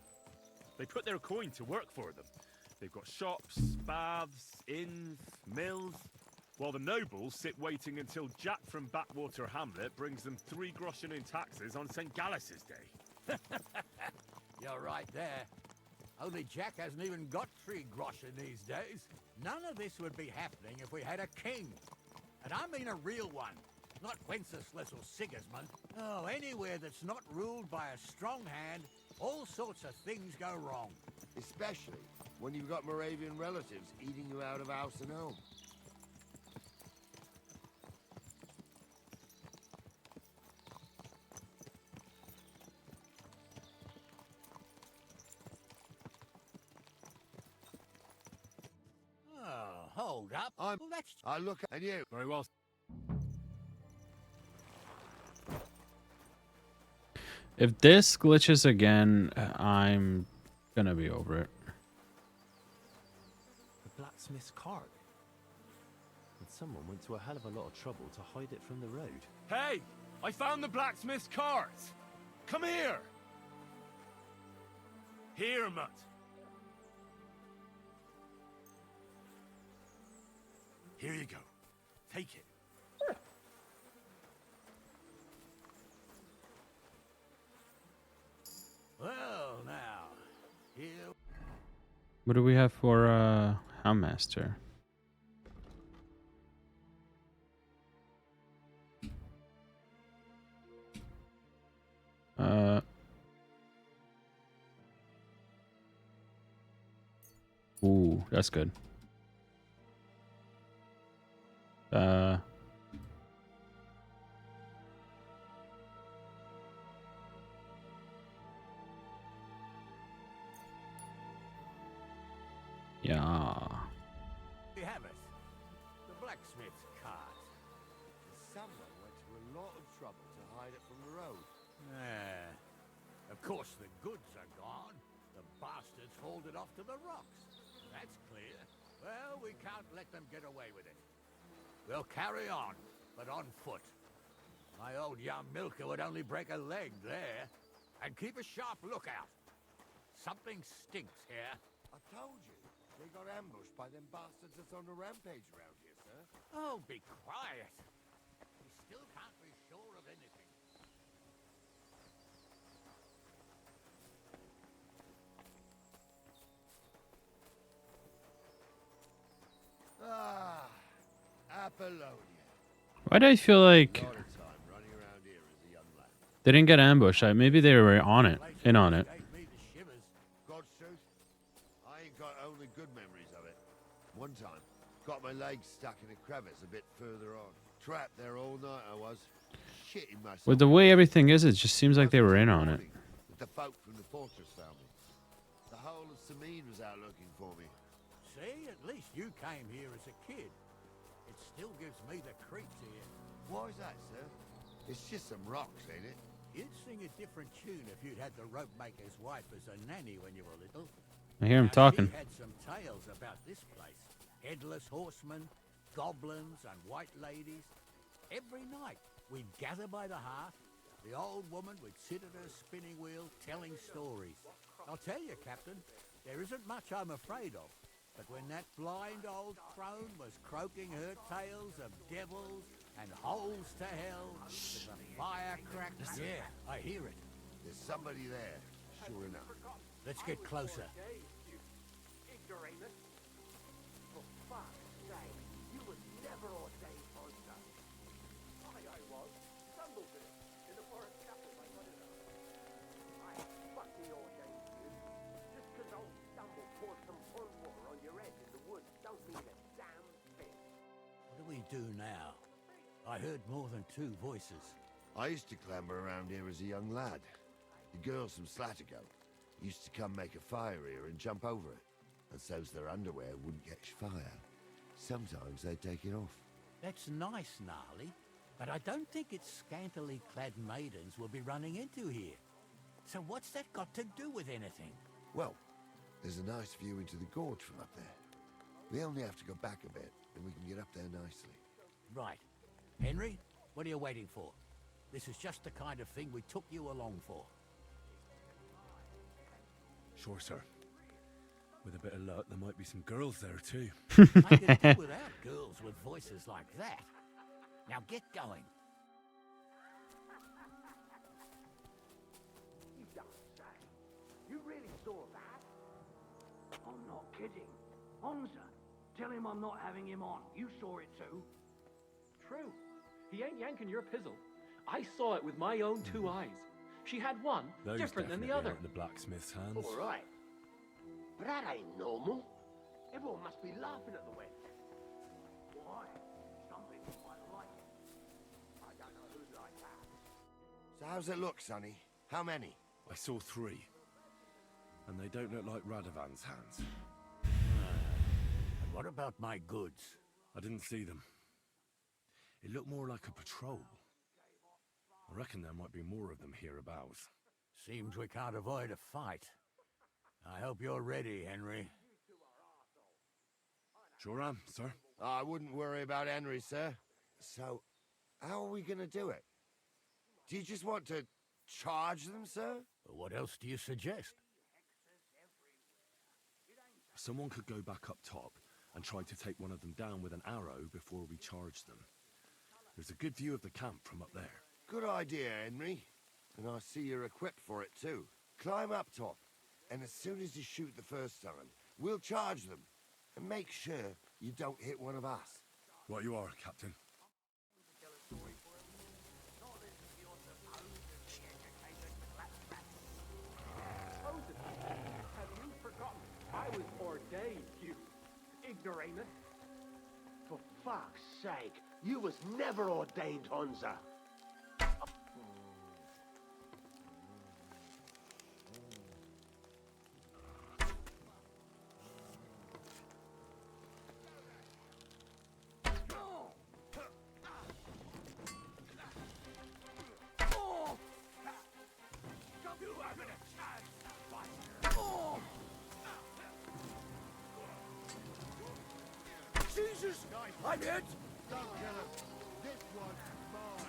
They put their coin to work for them. They've got shops, baths, inns, mills, while the nobles sit waiting until Jack from Backwater Hamlet brings them 3 groschen in taxes on St. Gallus's Day. You're right there. Only Jack hasn't even got 3 groschen these days. None of this would be happening if we had a king. And I mean a real one, not Wenceslas or Sigismund. Oh, anywhere that's not ruled by a strong hand, all sorts of things go wrong. Especially when you've got Moravian relatives eating you out of house and home. Oh, hold up. Well, that's... I look at you. Very well. If this glitches again, I'm gonna be over it. The blacksmith's cart. And someone went to a hell of a lot of trouble to hide it from the road. Hey! I found the blacksmith's cart! Come here! Here, Mutt. Here you go. Take it. Well, now, here... What do we have for Houndmaster? Ooh, that's good. Yeah. We have it. The blacksmith's cart. Someone went to a lot of trouble to hide it from the road. Of course the goods are gone. The bastards hauled it off to the rocks. That's clear. Well, we can't let them get away with it. We'll carry on, but on foot. My old young milker would only break a leg there. And keep a sharp lookout. Something stinks here. I told you. They got ambushed by them bastards that's on the rampage around here, sir. Oh, be quiet. We still can't be sure of anything. Ah, Apollonia. Why do I feel like Lot of time running around here as a young lad. they didn't get ambushed? Maybe they were on it, in on it. God's truth, I ain't got only good memories of it. One time, got my legs stuck in a crevice a bit further on. Trapped there all night I was, shitting myself. With the way everything is, it just seems like they were in on it. The folk from the fortress found me. The whole of Sameen was out looking for me. See, at least you came here as a kid. It still gives me the creeps here. Why is that, sir? It's just some rocks, ain't it? You'd sing a different tune if you'd had the rope maker's wife as a nanny when you were little. I hear him Now, talking. She had some tales about this place. Headless horsemen, goblins, and white ladies. Every night, we'd gather by the hearth. The old woman would sit at her spinning wheel telling stories. I'll tell you, Captain, there isn't much I'm afraid of. But when that blind old crone was croaking her tales of devils and holes to hell, with the fire cracked. Yeah, I hear it. There's somebody there, sure enough. Let's get closer. Ignoramus. For fuck's sake, you was never ordained monster. I was. Dumbledore. In the forest chapel, I got it up. I fucking ordained you. Just because old Stumble poured some pond water on your head in the woods don't mean a damn thing. What do we do now? I heard more than two voices. I used to clamber around here as a young lad. The girls from Slattergo used to come make a fire here and jump over it. And so's their underwear wouldn't catch fire. Sometimes they'd take it off. That's nice, Gnarly, but I don't think it's scantily clad maidens we'll be running into here. So what's that got to do with anything? Well, there's a nice view into the gorge from up there. We only have to go back a bit, and we can get up there nicely. Right. Henry, what are you waiting for? This is just the kind of thing we took you along for. Sure, sir. With a bit of luck, there might be some girls there, too. I could do without girls with voices like that. Now get going. You don't say. You really saw that? I'm not kidding. Onza, tell him I'm not having him on. You saw it too. True. He ain't yanking your pizzle. I saw it with my own two eyes. She had one Those different than the definitely other. aren't the blacksmith's hands. All right. But that ain't normal. Everyone must be laughing at the wench. Why? Some people might like it. I don't know who'd like that. So how's it look, Sonny? How many? I saw 3. And they don't look like Radovan's hands. And what about my goods? I didn't see them. It looked more like a patrol. I reckon there might be more of them hereabouts. Seems we can't avoid a fight. I hope you're ready, Henry. Sure am, sir. I wouldn't worry about Henry, sir. So, how are we gonna do it? Do you just want to charge them, sir? What else do you suggest? Someone could go back up top and try to take one of them down with an arrow before we charge them. There's a good view of the camp from up there. Good idea, Henry. And I see you're equipped for it, too. Climb up top, and as soon as you shoot the first time, we'll charge them. And make sure you don't hit one of us. Right you are, Captain. Have you forgotten? I was ordained, you ignoramus. For fuck's sake, you was never ordained, Onza. Jesus! I'm hit! Don't kill him. Do This one's mine.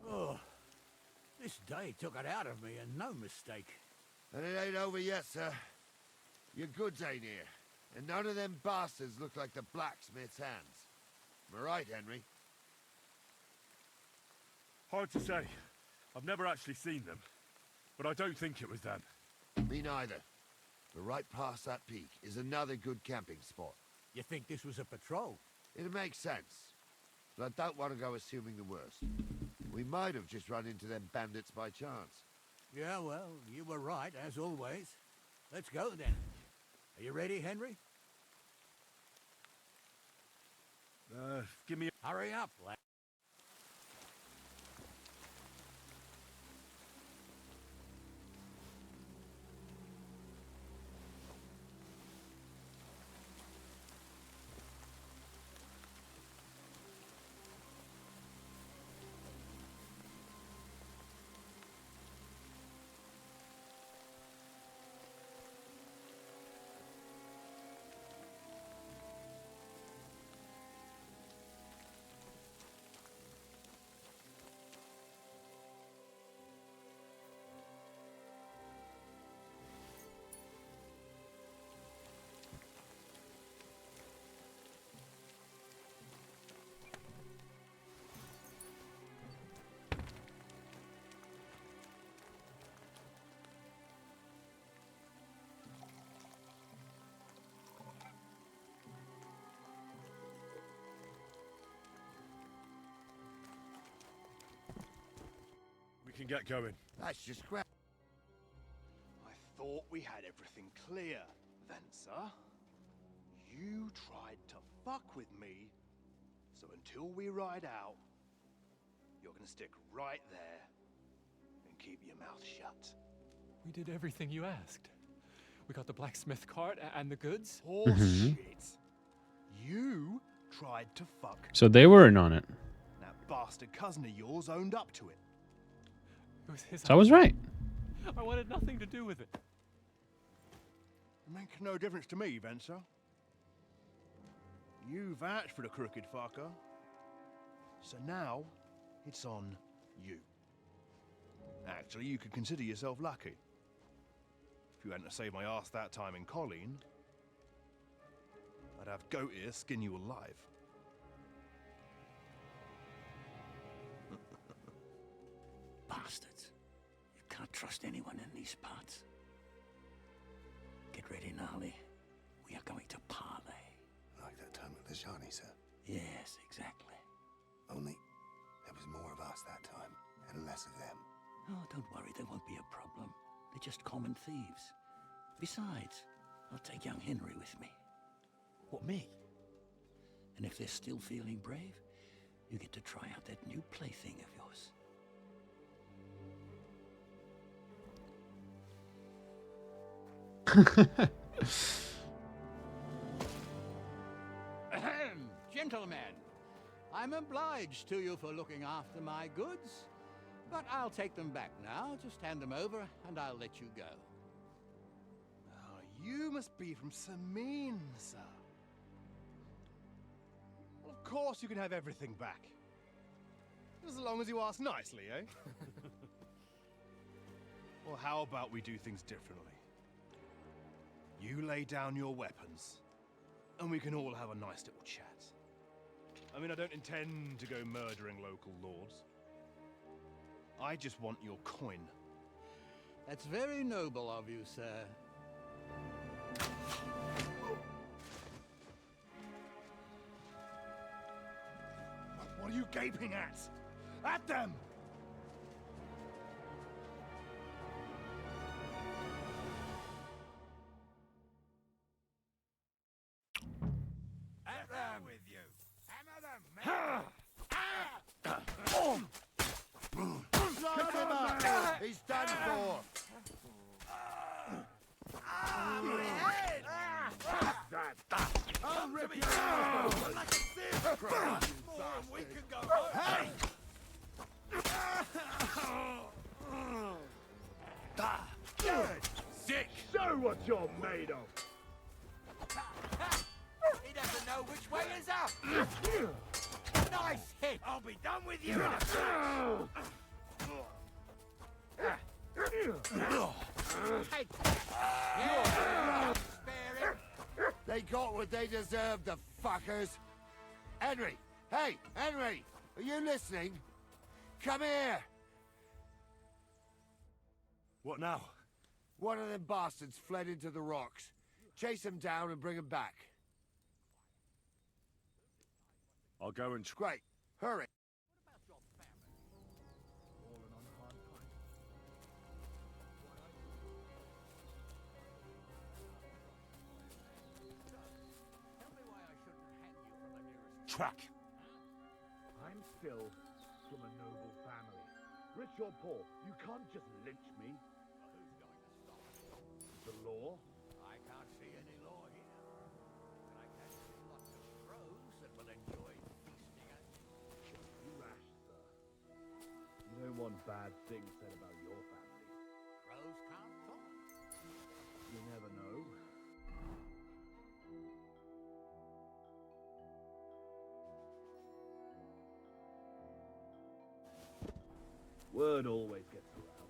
Oh, this day took it out of me, and no mistake. And it ain't over yet, sir. Your goods ain't here. And none of them bastards look like the blacksmith's hands. Am I right, Henry? Hard to say. I've never actually seen them. But I don't think it was them. Me neither. But right past that peak is another good camping spot. You think this was a patrol? It makes sense. But I don't want to go assuming the worst. We might have just run into them bandits by chance. Yeah, well, you were right, as always. Let's go, then. Are you ready, Henry? Give me a... Hurry up, lad. We can get going. That's just crap. I thought we had everything clear, Venser. You tried to fuck with me, so until we ride out, you're gonna stick right there and keep your mouth shut. We did everything you asked. We got the blacksmith cart and the goods. Horseshit. You tried to fuck. So they were in on it. That bastard cousin of yours owned up to it. It was his So I was idea. right. I wanted nothing to do with it. It makes no difference to me, Venser. You vouched for the crooked fucker. So now, it's on you. Actually, you could consider yourself lucky. If you hadn't saved my ass that time in Colleen, I'd have goat ear skin you alive. Bastards. You can't trust anyone in these parts. Get ready, Gnarly. We are going to parley. Like that time with the Shani, sir. Yes, exactly. Only there was more of us that time, and less of them. Oh, don't worry, there won't be a problem. They're just common thieves. Besides, I'll take young Henry with me. What, me? And if they're still feeling brave, you get to try out that new plaything of yours. Ahem, gentlemen, I'm obliged to you for looking after my goods, but I'll take them back now. Just hand them over, and I'll let you go. Oh, you must be from Samin, sir. Well, of course you can have everything back. As long as you ask nicely, eh? Well, how about we do things differently? You lay down your weapons, and we can all have a nice little chat. I mean, I don't intend to go murdering local lords. I just want your coin. That's very noble of you, sir. What are you gaping at? At them! At them with you. Hammer them, Slice him up! He's done for! job made of? He doesn't know which way is up. Nice hit. I'll be done with you in a flash. Yeah. Spare him. They got what they deserved, the fuckers. Henry! Hey, Henry! Are you listening? Come here! What now? One of them bastards fled into the rocks. Chase him down and bring him back. I'll go and... Great. Hurry. Track. I'm still from a noble family. Rich or poor, you can't just lynch me. Who's going to stop? The law? I can't see any law here. But I can see lots of crows that will enjoy feasting at You rash, sir. You don't want bad things said about your family. crows can't talk. You never know. Word always gets around.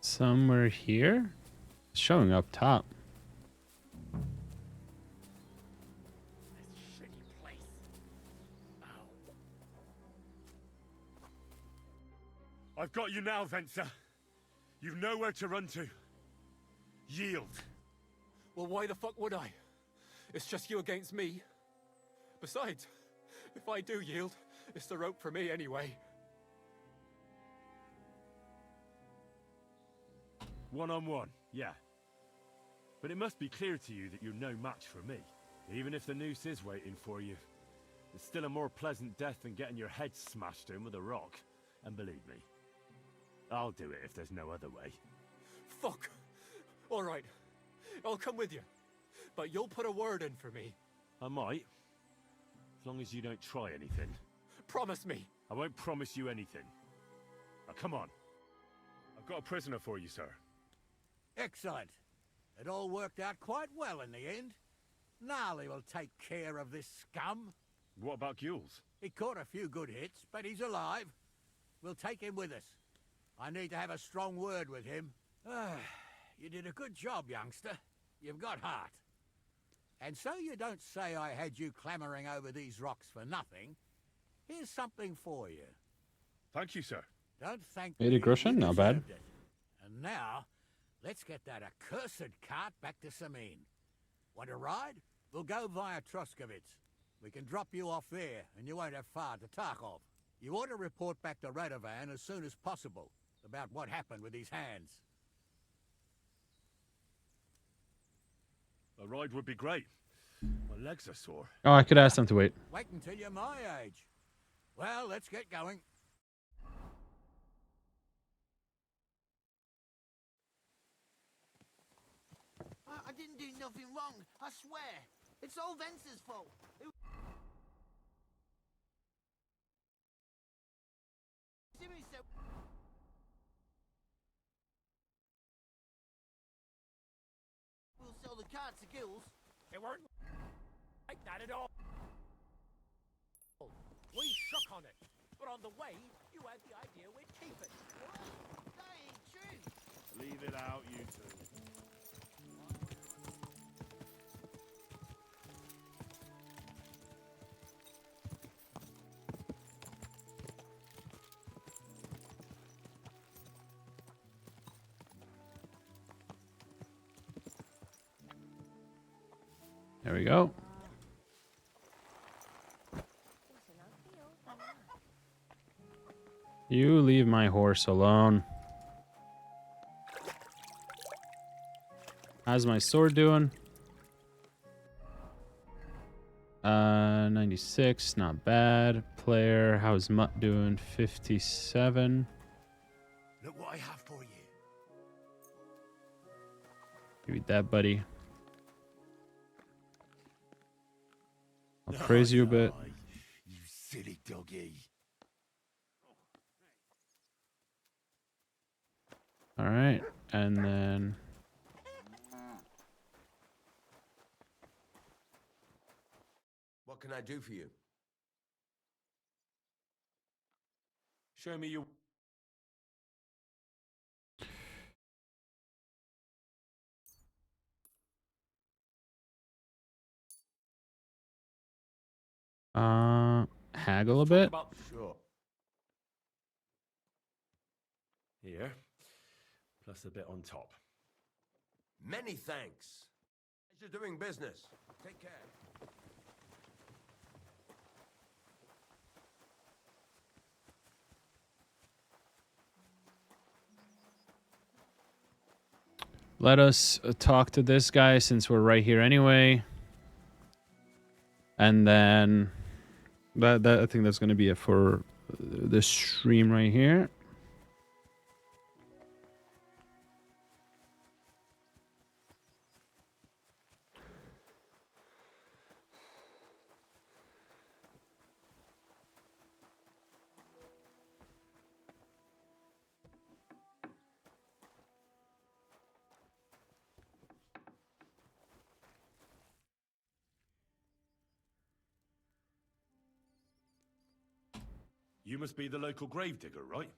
Somewhere here? It's showing up top. Shitty place. I've got you now, Venser. You've nowhere to run to. Yield. Well, why the fuck would I? It's just you against me. Besides, if I do yield, it's the rope for me anyway. One-on-one, yeah. But it must be clear to you that you're no match for me. Even if the noose is waiting for you, it's still a more pleasant death than getting your head smashed in with a rock. And believe me, I'll do it if there's no other way. Fuck! All right, I'll come with you. But you'll put a word in for me. I might. As long as you don't try anything. Promise me. I won't promise you anything. Now, come on. I've got a prisoner for you, sir. Excellent. It all worked out quite well in the end. Gnarly will take care of this scum. What about Gules? He caught a few good hits, but he's alive. We'll take him with us. I need to have a strong word with him. You did a good job, youngster. You've got heart. And so you don't say I had you clamoring over these rocks for nothing. Here's something for you. Thank you, sir. Don't thank 80 me. groschen, You not bad. deserved it. And now, let's get that accursed cart back to Samin. Want to ride? We'll go via Troskovitz. We can drop you off there, and you won't have far to Tarkov. You ought to report back to Radovan as soon as possible about what happened with these hands. A ride would be great. My legs are sore. Oh, I could ask them to wait. Wait until you're my age. Well, let's get going. I didn't do nothing wrong, I swear. It's all Venser's fault. We'll sell the card to Gills. It weren't like that at all. We shook on it, but on the way, you had the idea we'd keep it. That ain't true. Leave it out, you two. There we go. You leave my horse alone. How's my sword doing? 96, not bad. Player, how's Mutt doing? 57. Look what I have for you. Give me that, buddy. I'll praise you a bit. You silly doggy. All right, and then What can I do for you? Show me your... haggle a bit. Sure. Here. Plus a bit on top. Many thanks. Pleasure doing business. Take care. Let us talk to this guy since we're right here anyway. And then that I think that's going to be it for this stream right here. You must be the local gravedigger, right?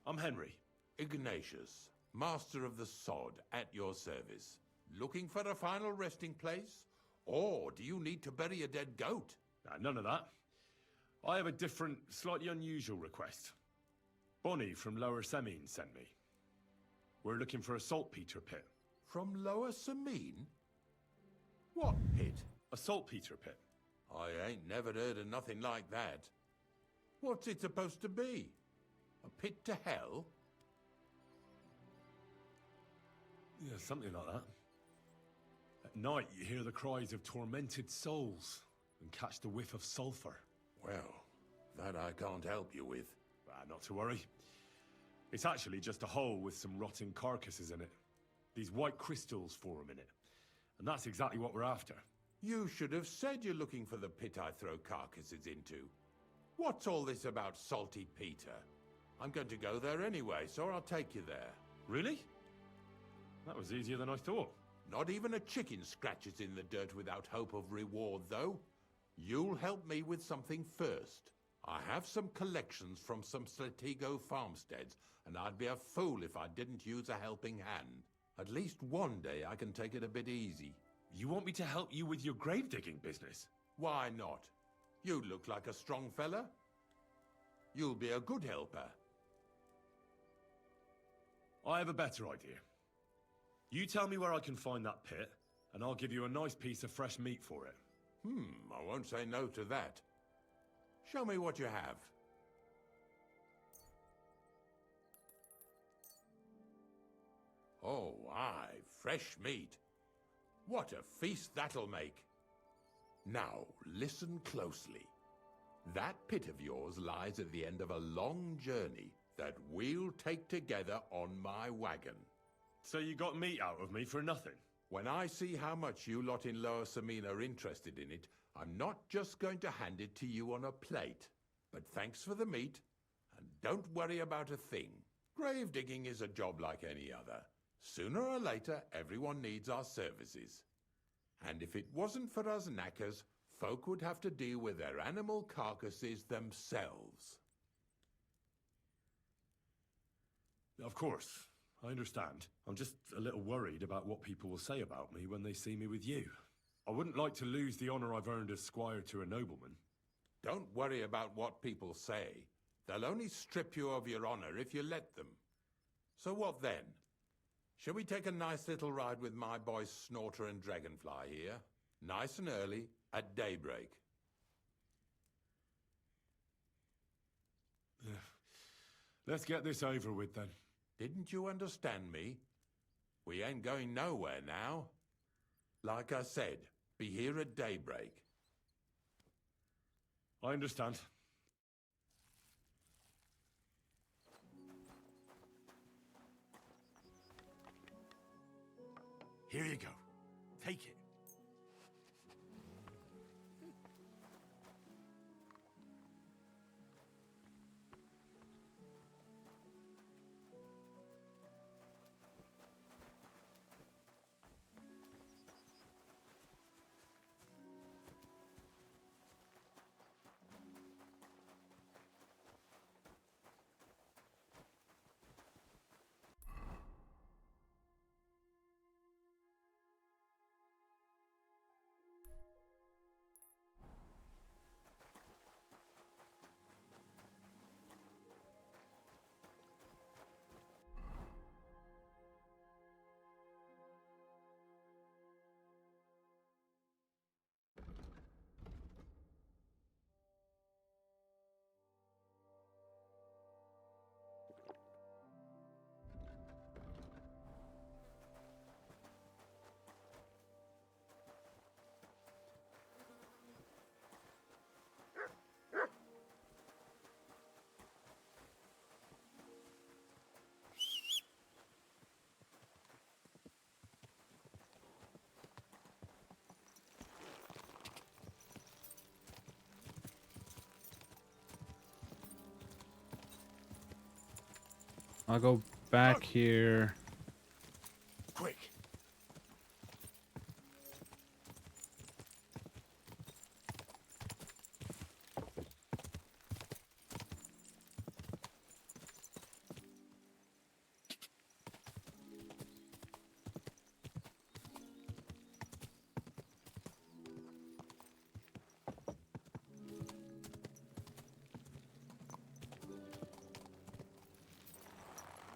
I'm Henry. Ignatius, master of the sod, at your service. Looking for a final resting place? Or do you need to bury a dead goat? None of that. I have a different, slightly unusual request. Bonnie from Lower Semine sent me. We're looking for a saltpeter pit. From Lower Semine? What pit? A saltpeter pit. I ain't never heard of nothing like that. What's it supposed to be? A pit to hell? Yeah, something like that. At night, you hear the cries of tormented souls and catch the whiff of sulfur. Well, that I can't help you with. Not to worry. It's actually just a hole with some rotting carcasses in it. These white crystals form in it. And that's exactly what we're after. You should have said you're looking for the pit I throw carcasses into. What's all this about Salty Peter? I'm going to go there anyway, so I'll take you there. Really? That was easier than I thought. Not even a chicken scratches in the dirt without hope of reward, though. You'll help me with something first. I have some collections from some Slatigo farmsteads, and I'd be a fool if I didn't use a helping hand. At least one day I can take it a bit easy. You want me to help you with your grave-digging business? Why not? You look like a strong fella. You'll be a good helper. I have a better idea. You tell me where I can find that pit, and I'll give you a nice piece of fresh meat for it. I won't say no to that. Show me what you have. Oh, aye, fresh meat. What a feast that'll make. Now, listen closely. That pit of yours lies at the end of a long journey that we'll take together on my wagon. So you got meat out of me for nothing? When I see how much you lot in Lower Semine are interested in it, I'm not just going to hand it to you on a plate. But thanks for the meat, and don't worry about a thing. Grave digging is a job like any other. Sooner or later, everyone needs our services. And if it wasn't for us knackers, folk would have to deal with their animal carcasses themselves. Of course, I understand. I'm just a little worried about what people will say about me when they see me with you. I wouldn't like to lose the honor I've earned as squire to a nobleman. Don't worry about what people say. They'll only strip you of your honor if you let them. So what then? Shall we take a nice little ride with my boys Snorter and Dragonfly here? Nice and early, at daybreak. Let's get this over with then. Didn't you understand me? We ain't going nowhere now. Like I said, be here at daybreak. I understand. Here you go. Take it. I'll go back here. Quick.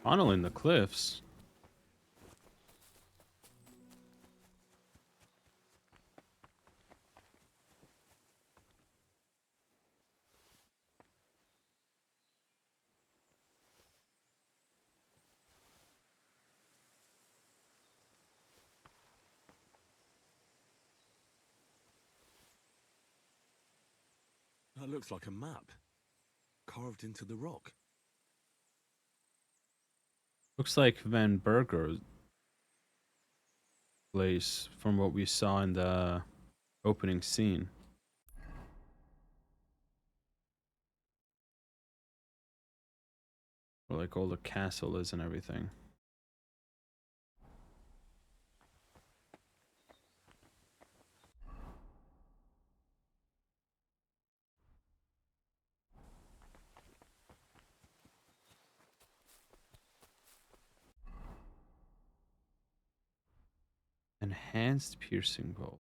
Funnel in the cliffs. That looks like a map. Carved into the rock. Looks like Van Berger's place from what we saw in the opening scene. Where like all the castle is and everything. Enhanced piercing bolt.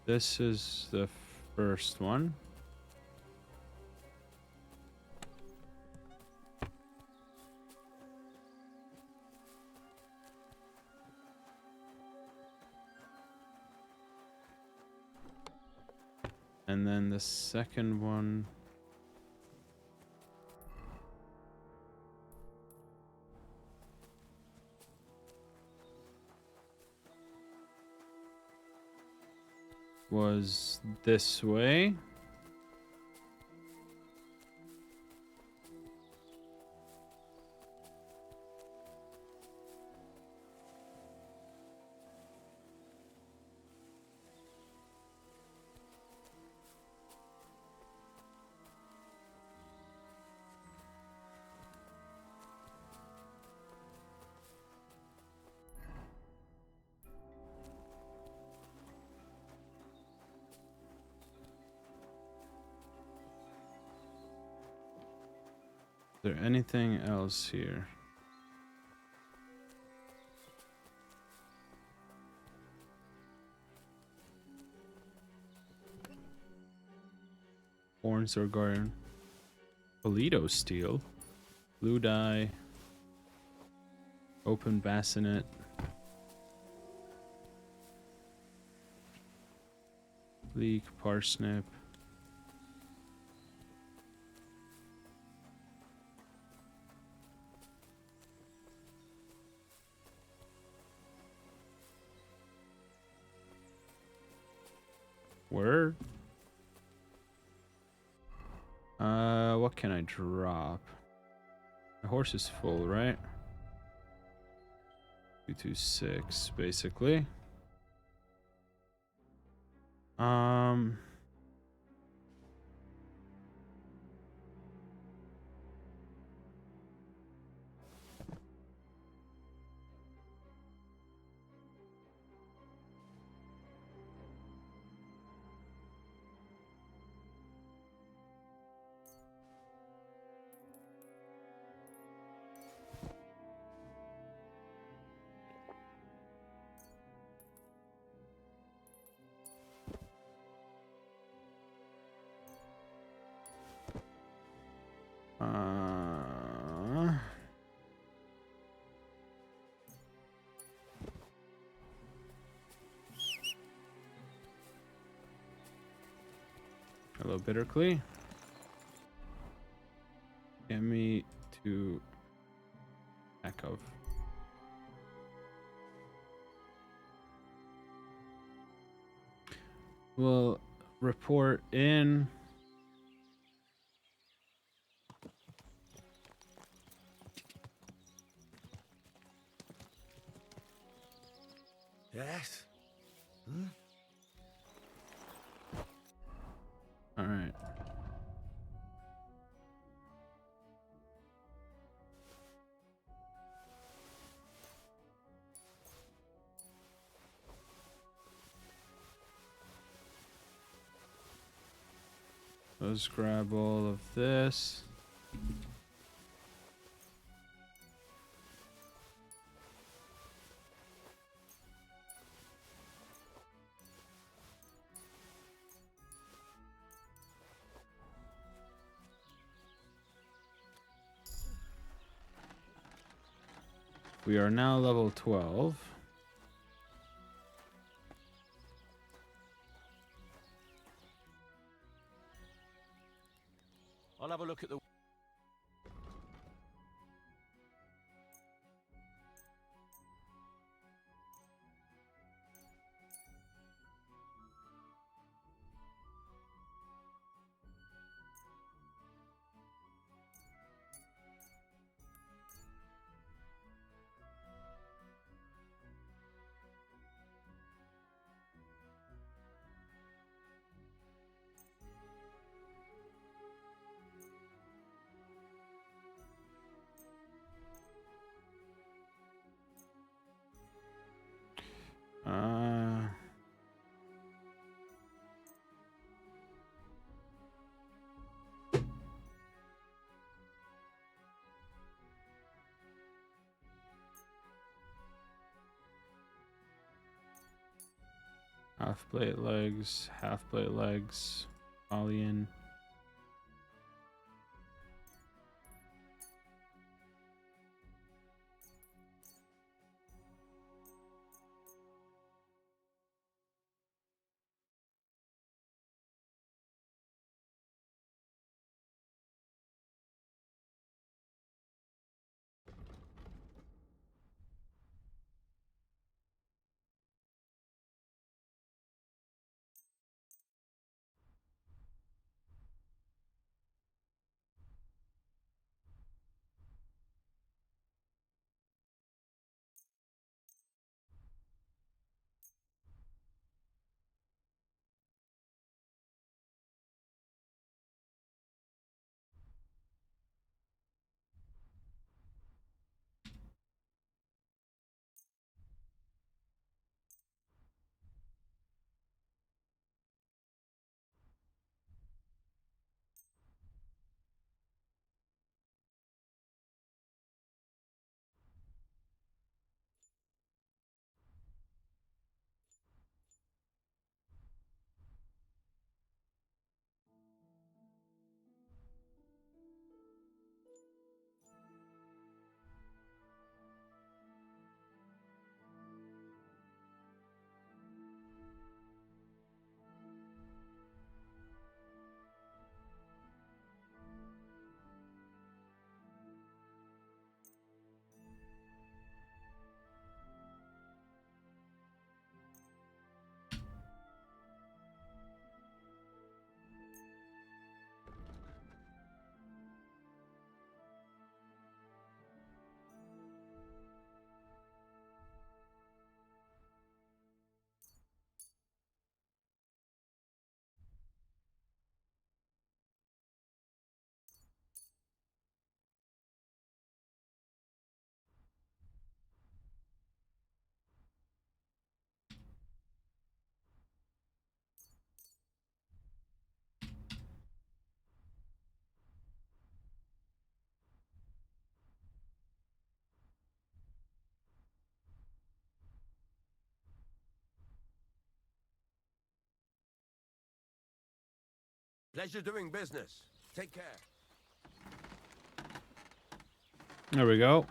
This is the first one. And then the second one. Was this way. Is there anything else here? Horns or garden. Polito steel. Blue dye. Open bassinet. Leek, parsnip. Word. What can I drop? My horse is full, right? 226, basically. Hello, Bitterclee. Get me to back of. We'll report in. Yes? Hmm? Let's grab all of this. We are now level 12. I'll have a look at the... Half plate legs, half plate legs, Alien. Pleasure doing business. Take care. There we go.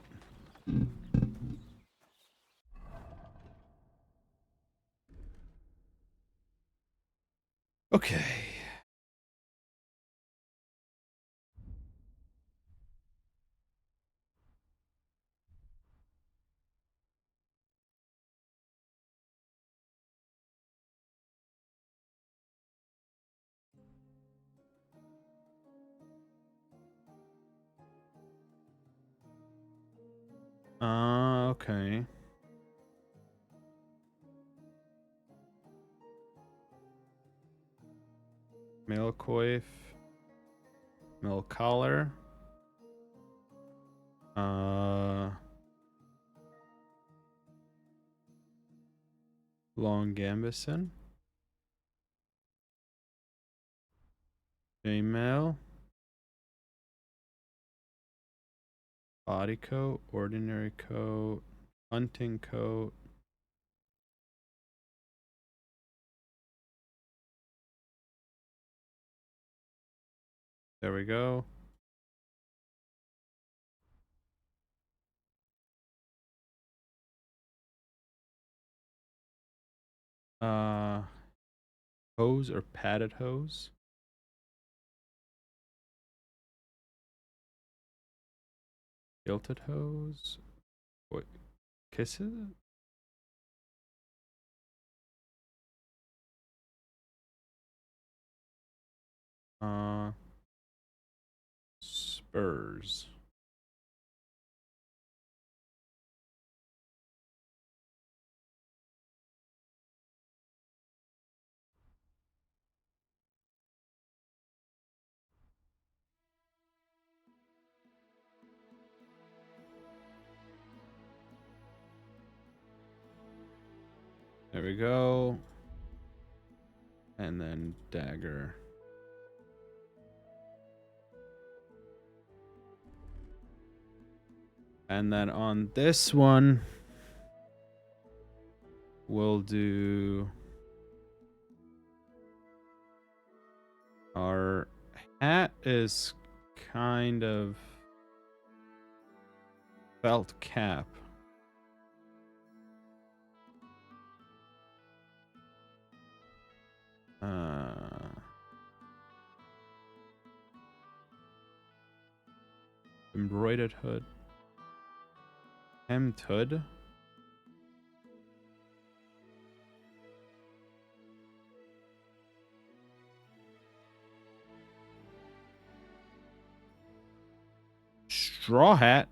Okay. Okay. Male coif. Male collar. Long gambison. Chainmail. Body coat, ordinary coat, hunting coat. There we go. Hose or padded hose. Gilded hose. Wait, kisses? Spurs. There we go. And then dagger. And then on this one, we'll do our hat is kind of felt cap. Embroidered hood. Hemmed hood. Straw hat.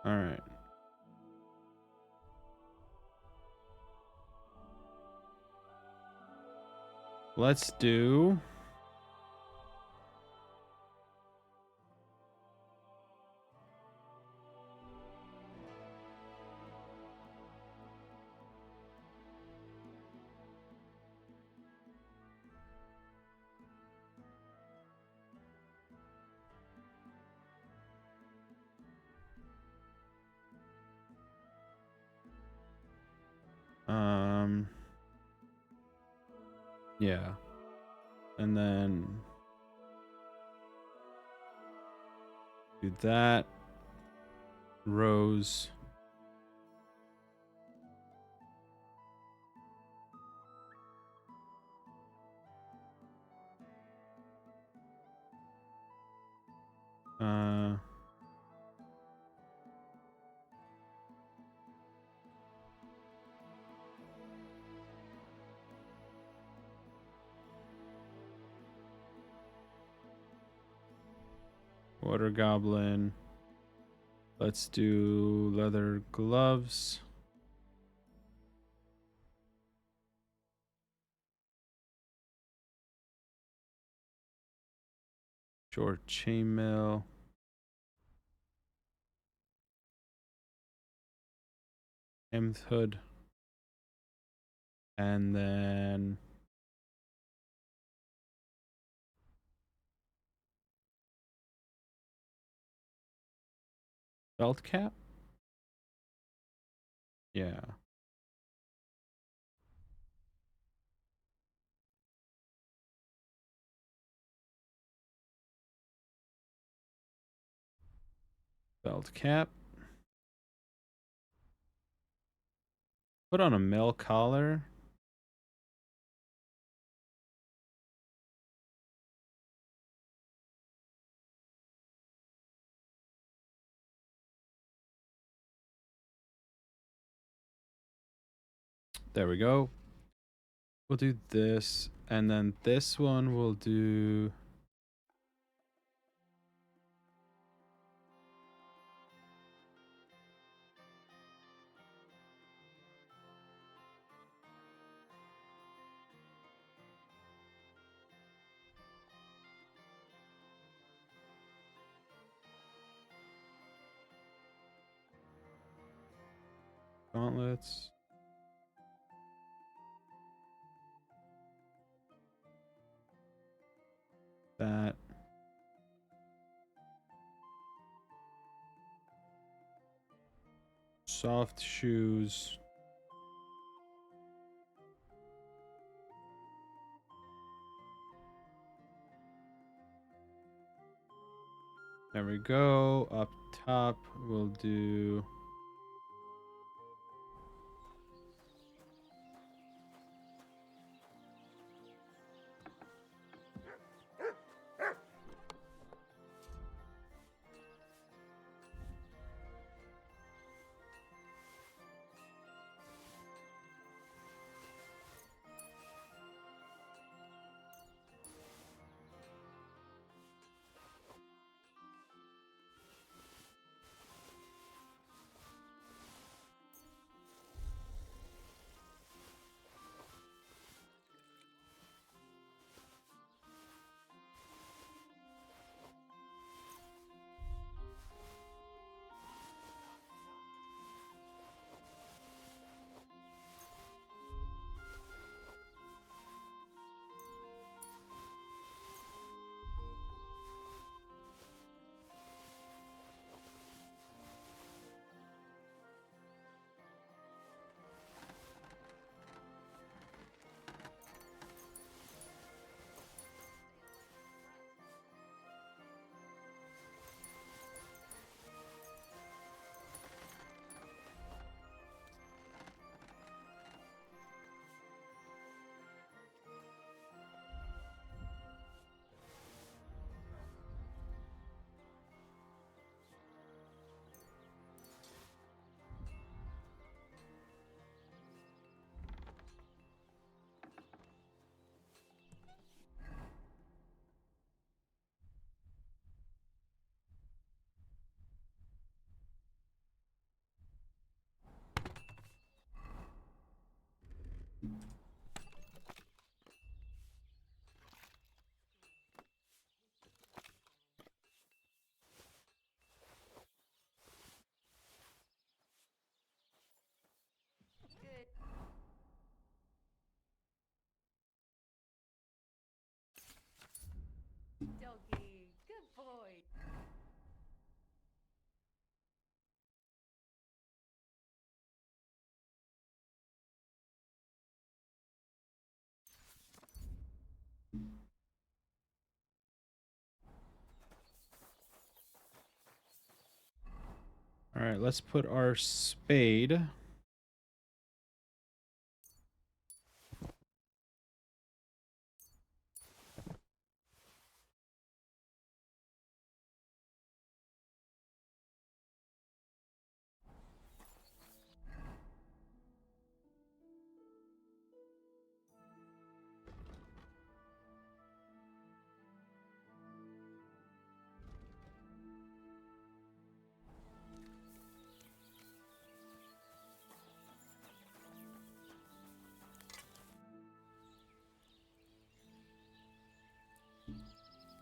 All right. Let's do yeah. And then do that. Rose. Water goblin. Let's do leather gloves. Short chainmail. Hemmed hood. And then belt cap? Yeah. Belt cap. Put on a male collar. There we go. We'll do this, and then this one we'll do gauntlets. That. Soft shoes. There we go. Up top, we'll do. Doggy, good boy. All right, let's put our spade.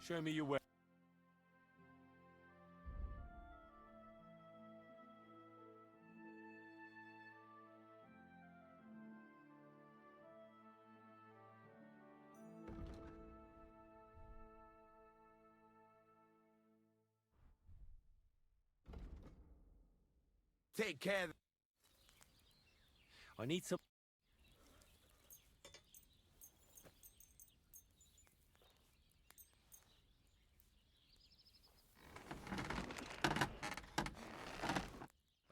Show me your way. Take care. I need some.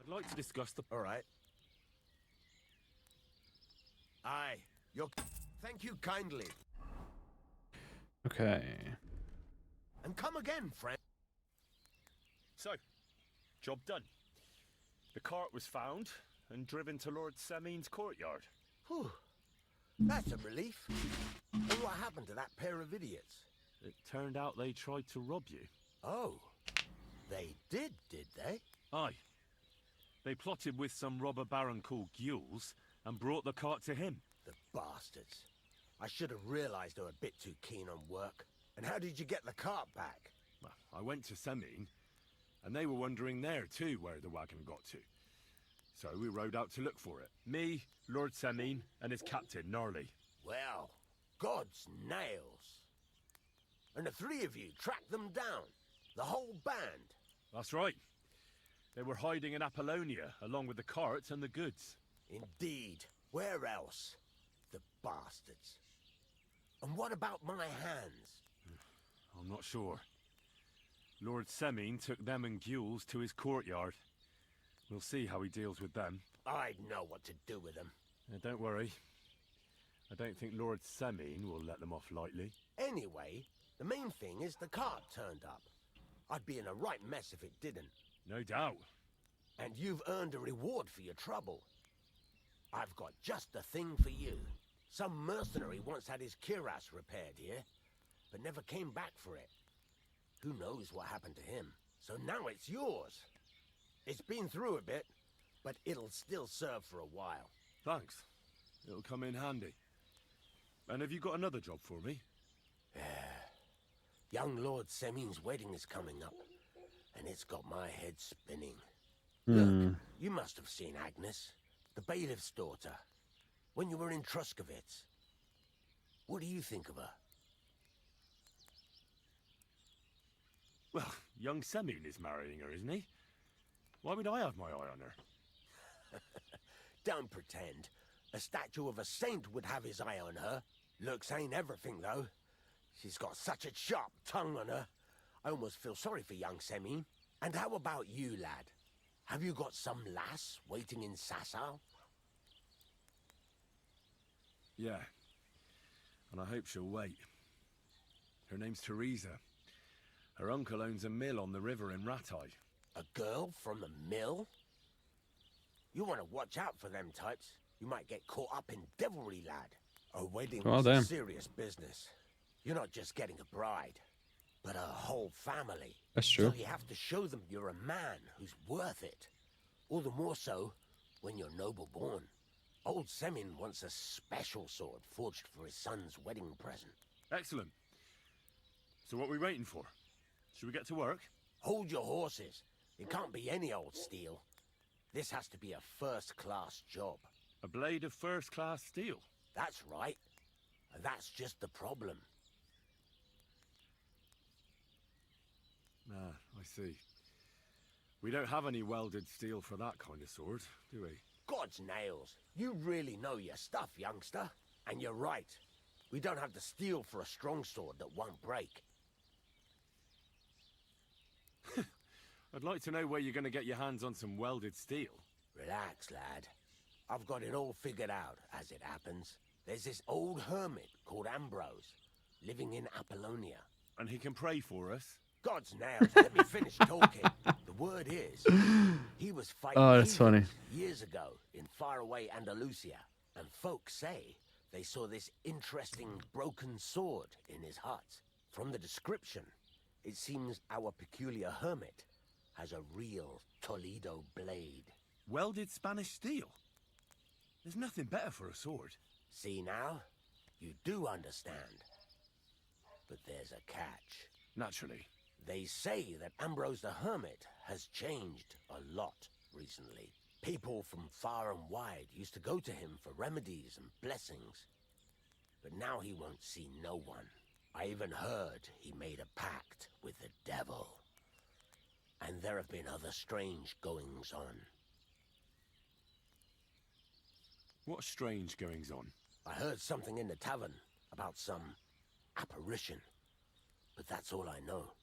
I'd like to discuss the... All right. Aye. Thank you kindly. Okay. And come again, friend. So, job done. The cart was found and driven to Lord Samin's courtyard. Whew. That's a relief. And what happened to that pair of idiots? It turned out they tried to rob you. Oh. They did they? Aye. They plotted with some robber baron called Gules and brought the cart to him. The bastards. I should have realized they were a bit too keen on work. And how did you get the cart back? Well, I went to Samin, and they were wondering there too where the wagon got to. So we rode out to look for it. Me, Lord Samin, and his captain, Gnarly. Well, God's nails. And the three of you tracked them down. The whole band. That's right. They were hiding in Apollonia, along with the carts and the goods. Indeed. Where else? The bastards. And what about my hands? I'm not sure. Lord Semine took them and Gules to his courtyard. We'll see how he deals with them. I'd know what to do with them. Don't worry. I don't think Lord Semine will let them off lightly. Anyway, the main thing is the cart turned up. I'd be in a right mess if it didn't. No doubt. And you've earned a reward for your trouble. I've got just the thing for you. Some mercenary once had his cuirass repaired here, but never came back for it. Who knows what happened to him? So now it's yours. It's been through a bit, but it'll still serve for a while. Thanks. It'll come in handy. And have you got another job for me? Young Lord Semine's wedding is coming up, and it's got my head spinning. Hmm. Look, you must have seen Agnes, the bailiff's daughter, when you were in Truskovitz. What do you think of her? Well, young Semine is marrying her, isn't he? Why would I have my eye on her? Don't pretend. A statue of a saint would have his eye on her. Looks ain't everything, though. She's got such a sharp tongue on her. I almost feel sorry for young Semine. And how about you, lad? Have you got some lass waiting in Sasau? Yeah. And I hope she'll wait. Her name's Teresa. Her uncle owns a mill on the river in Ratai. A girl from the mill? You want to watch out for them types. You might get caught up in devilry, lad. A wedding is a serious business. You're not just getting a bride, but a whole family. That's true. So you have to show them you're a man who's worth it. All the more so when you're noble born. Old Semine wants a special sword forged for his son's wedding present. Excellent. So what are we waiting for? Should we get to work? Hold your horses. It can't be any old steel. This has to be a first-class job. A blade of first-class steel? That's right. And that's just the problem. Ah, I see. We don't have any welded steel for that kind of sword, do we? God's nails. You really know your stuff, youngster. And you're right. We don't have the steel for a strong sword that won't break. I'd like to know where you're going to get your hands on some welded steel. Relax, lad. I've got it all figured out, as it happens. There's this old hermit called Ambrose, living in Apollonia. And he can pray for us? God's nails, let me finish talking. The word is, he was fighting that's funny. years ago in faraway Andalusia. And folks say they saw this interesting broken sword in his hut. From the description, it seems our peculiar hermit has a real Toledo blade. Welded Spanish steel? There's nothing better for a sword. See now? You do understand. But there's a catch. Naturally. They say that Ambrose the Hermit has changed a lot recently. People from far and wide used to go to him for remedies and blessings. But now he won't see no one. I even heard he made a pact with the devil. And there have been other strange goings-on. What strange goings-on? I heard something in the tavern about some apparition. But that's all I know.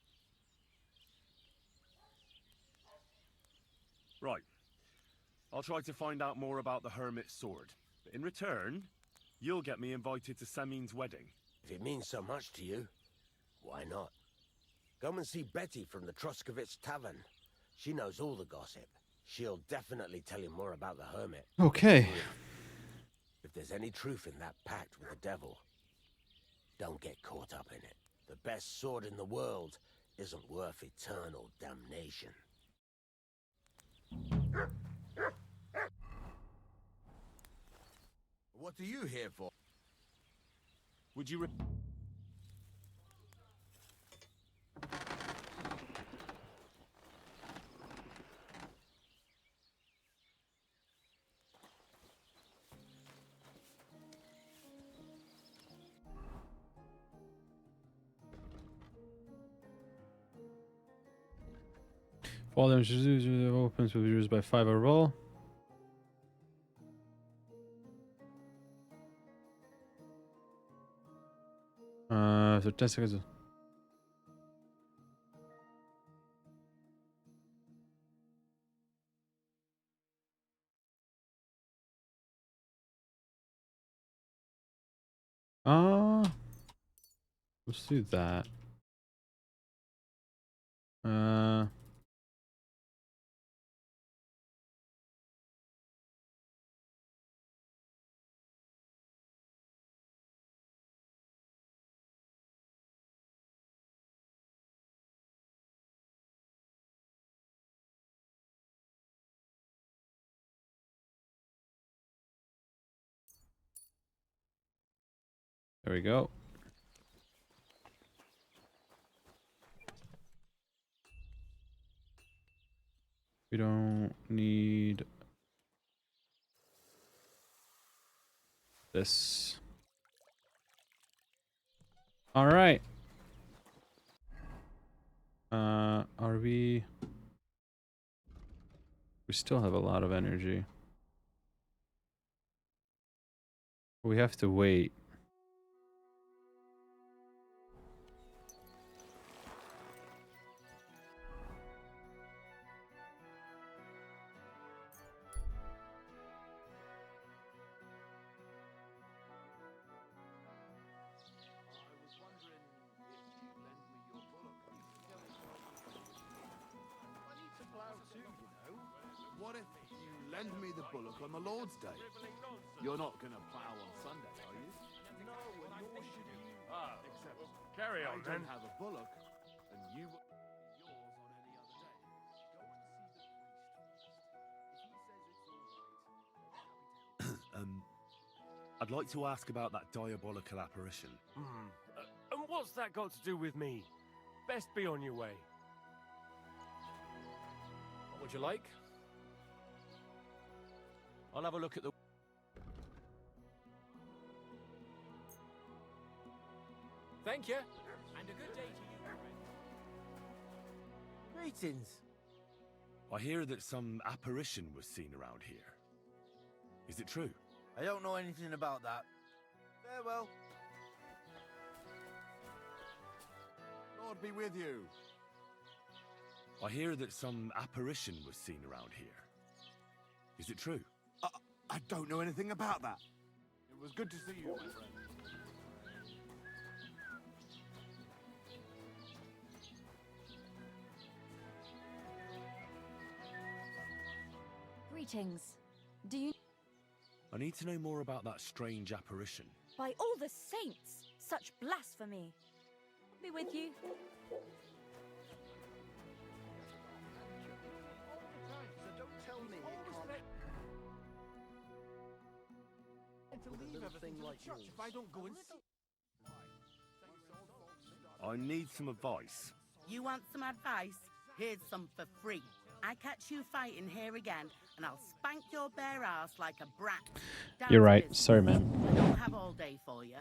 Right. I'll try to find out more about the Hermit's sword. But in return, you'll get me invited to Semine's wedding. If it means so much to you, why not? Come and see Betty from the Truskovitz Tavern. She knows all the gossip. She'll definitely tell you more about the Hermit. Okay. If there's any truth in that pact with the devil, don't get caught up in it. The best sword in the world isn't worth eternal damnation. What are you here for? Would you... Fall damage opens will be reduced by 5 a roll. So 10 seconds. Let's do that. There we go. We don't need this. All right. Are we? We still have a lot of energy. We have to wait. What if you lend me the bullock on the Lord's Day? You're not going to plough on Sunday, are you? No, and nor should you. Except carry on, I then. don't have a bullock, and you yours on any other day. Go and see the priest first. If he says it's all right, I'd like to ask about that diabolical apparition. And what's that got to do with me? Best be on your way. What would you like? I'll have a look at the... Thank you, and a good day to you, friend. Greetings. I hear that some apparition was seen around here. Is it true? I don't know anything about that. Farewell. Lord be with you. I hear that some apparition was seen around here. Is it true? I don't know anything about that. It was good to see you, my friend. Greetings. Do you... I need to know more about that strange apparition. By all the saints! Such blasphemy! Be with you. If I don't go and see... I need some advice. You want some advice? Here's some for free. I catch you fighting here again, and I'll spank your bare ass like a brat. Down You're to right. business. Sorry, ma'am. I don't have all day for you.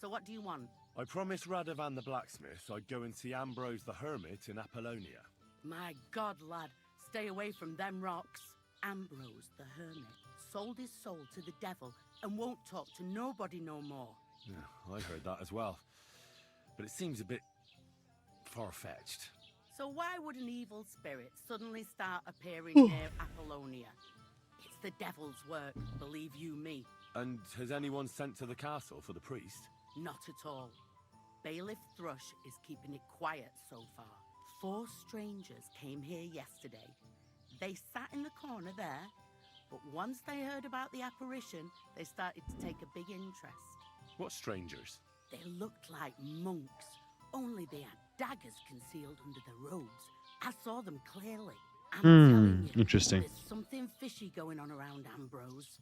So what do you want? I promised Radovan the blacksmith I'd go and see Ambrose the hermit in Apollonia. My God, lad, stay away from them rocks. Ambrose the hermit sold his soul to the devil and won't talk to nobody no more. Yeah, I heard that as well. But it seems a bit far-fetched. So why would an evil spirit suddenly start appearing near Apollonia? It's the devil's work, believe you me. And has anyone sent to the castle for the priest? Not at all. Bailiff Thrush is keeping it quiet so far. 4 strangers came here yesterday. They sat in the corner there, but once they heard about the apparition, they started to take a big interest. What strangers? They looked like monks, only they had daggers concealed under their robes. I saw them clearly. I'm telling you, Interesting. there's something fishy going on around Ambrose.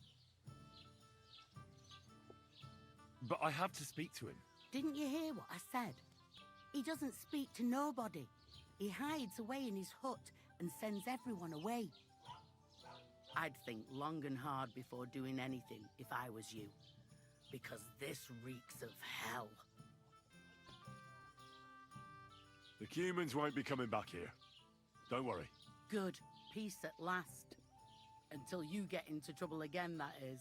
But I have to speak to him. Didn't you hear what I said? He doesn't speak to nobody. He hides away in his hut and sends everyone away. I'd think long and hard before doing anything if I was you, because this reeks of hell. The humans won't be coming back here. Don't worry. Good. Peace at last. Until you get into trouble again, that is.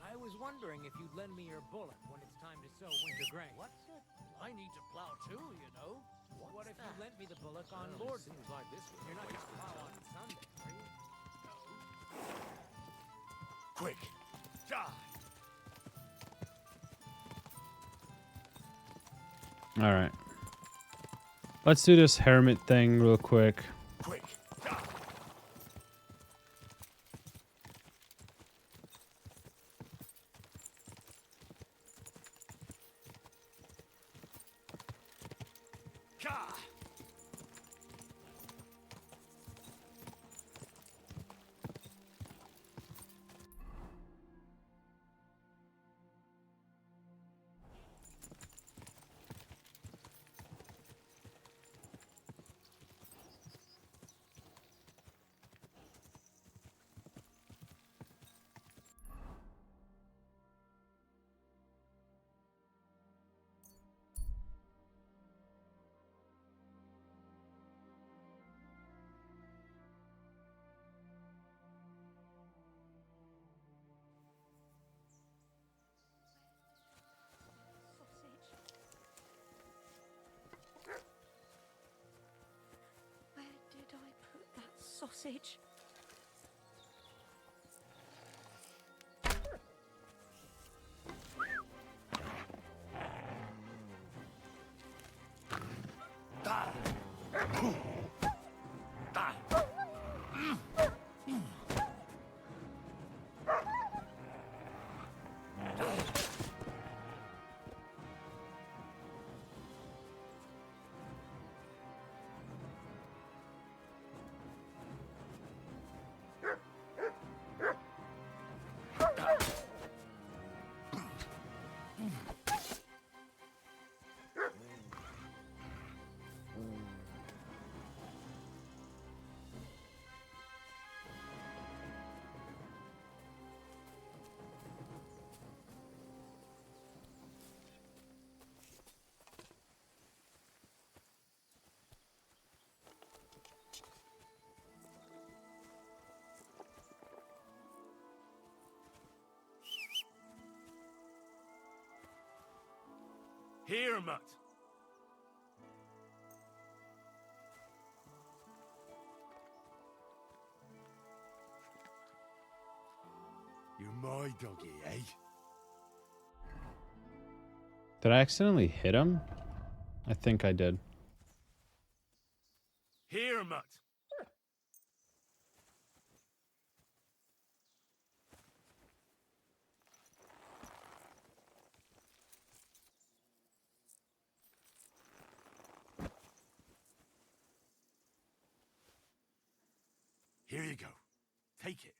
I was wondering if you'd lend me your bullock when it's time to sow winter grain. What's it? I need to plow too, you know. What if you lent me the bullock on Well, board? it seems like this was You're not going to wasted plow time. on Sunday, are you? Quick. Die. All right. Let's do this hermit thing real quick. Quick. Where did I put that sausage? Here, Mutt. You're my doggy, eh? Did I accidentally hit him? I think I did. Here, Mutt. Here you go. Take it.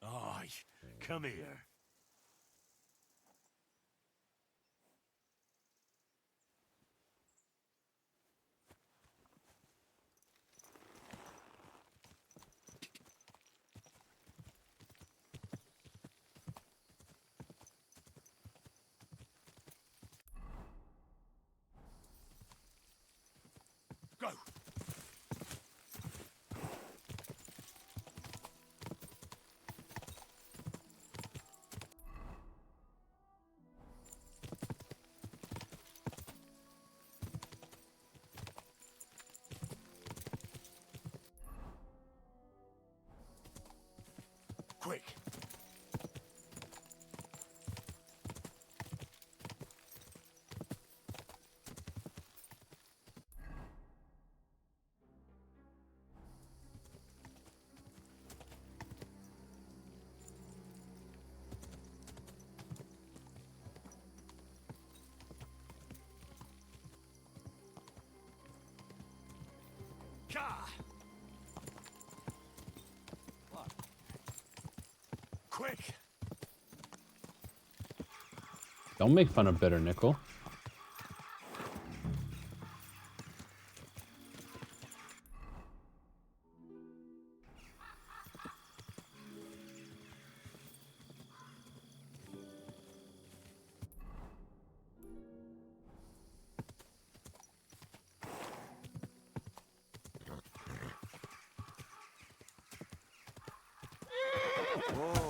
Aye, come here. Go. Quick. Ka! What? Quick! Don't make fun of Bitter Nickel. Whoa!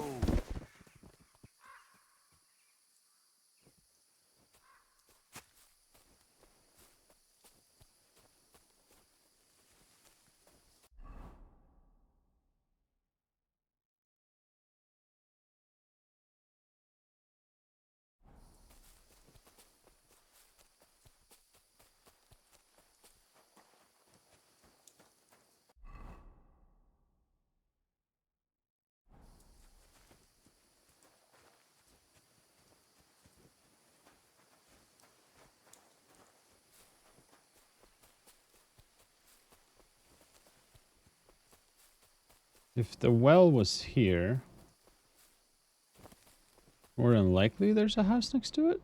If the well was here, more than likely there's a house next to it.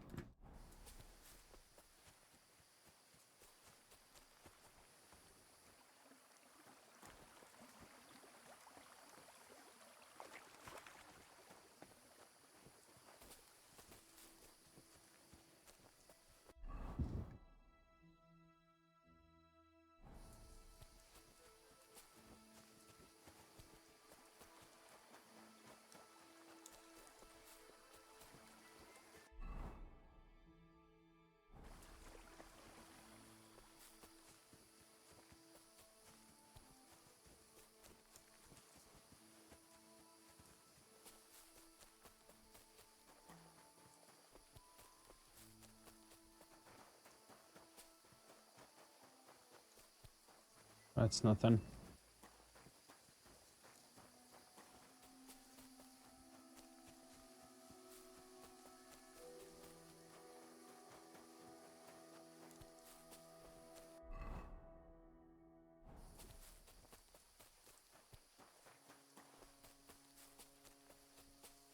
That's nothing.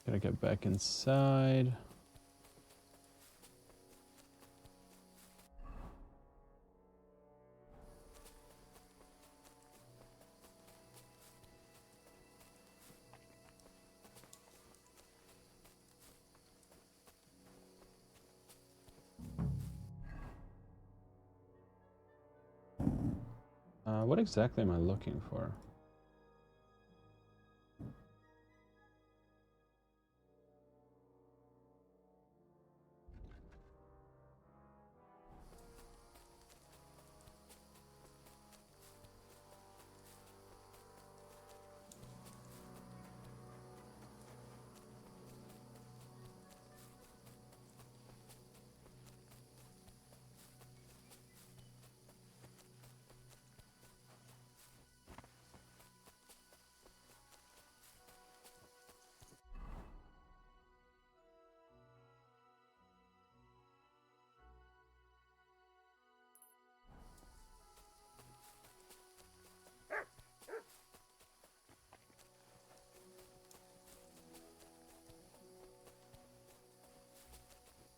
Gotta get back inside. What exactly am I looking for?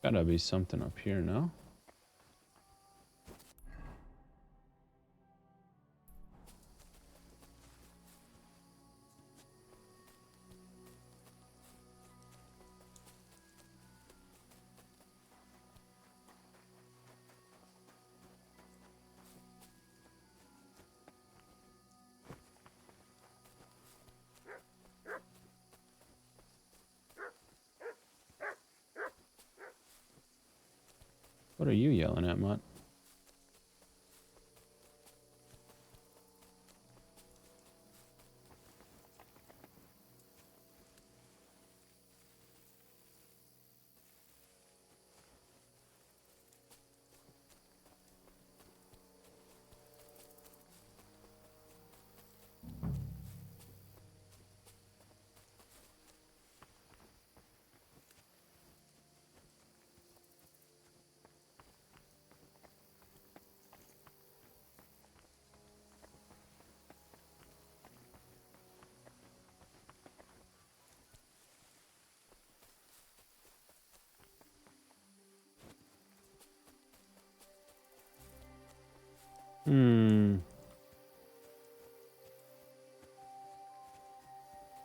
Gotta be something up here, no? What are you yelling at, Mutt?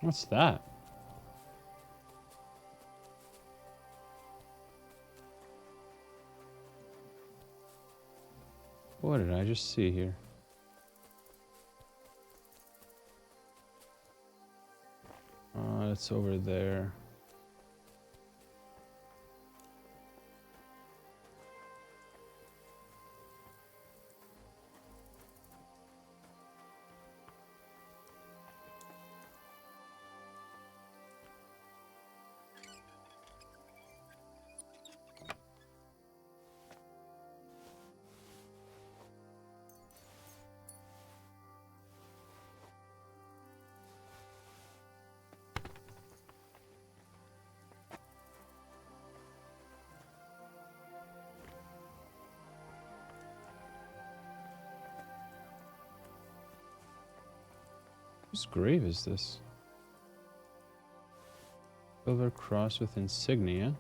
What's that? What did I just see here? That's over there. Whose grave is this? Silver cross with insignia.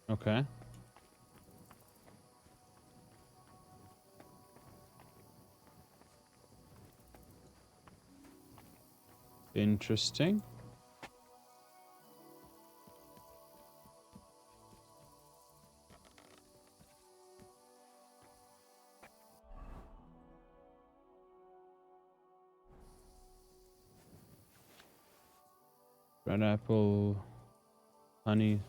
Okay. Interesting. Red apple, honey.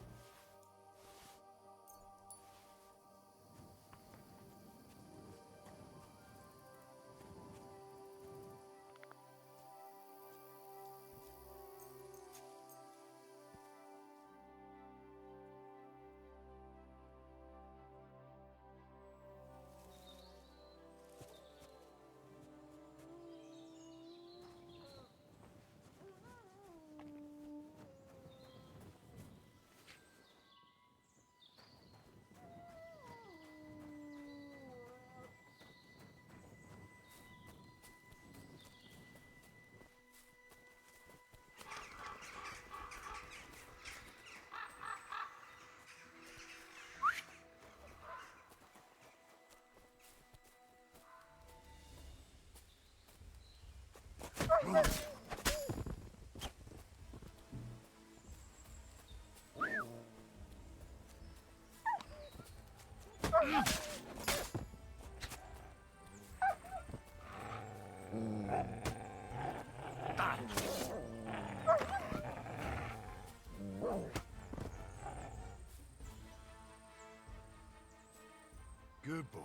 Good boy.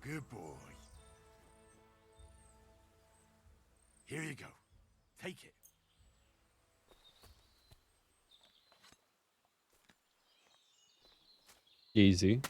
Good boy. Here you go. Take it. Easy.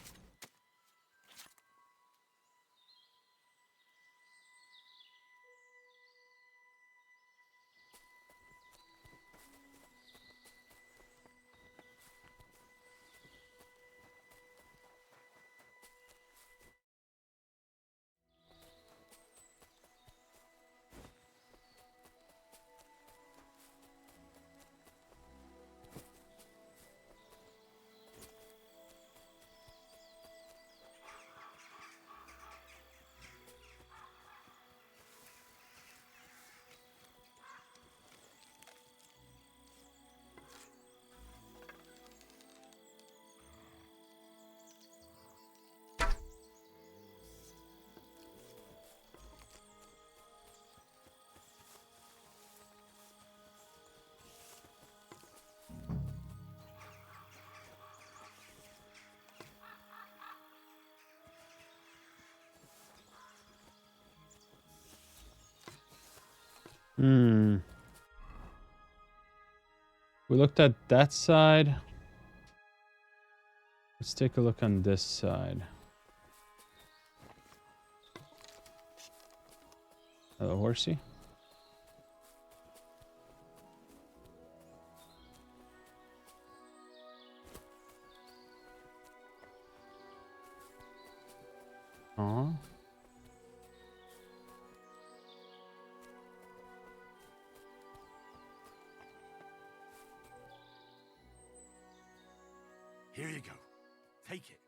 Hmm. We looked at that side. Let's take a look on this side. Hello, horsey. Aw. Here you go. Take it.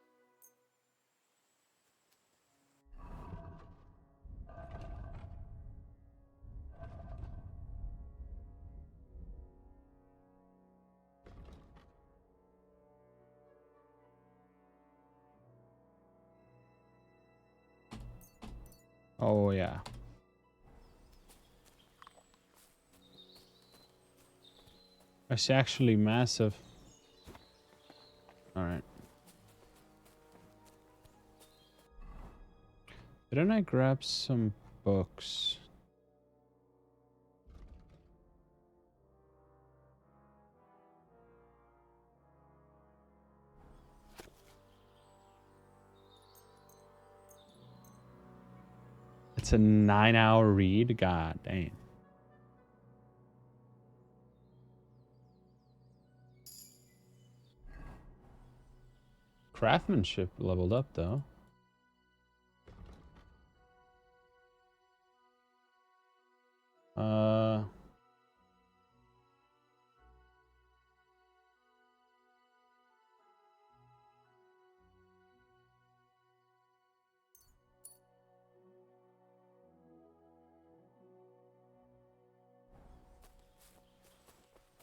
Oh, yeah. It's actually massive. All right. Didn't I grab some books? It's a 9-hour read? God dang. Craftsmanship leveled up though.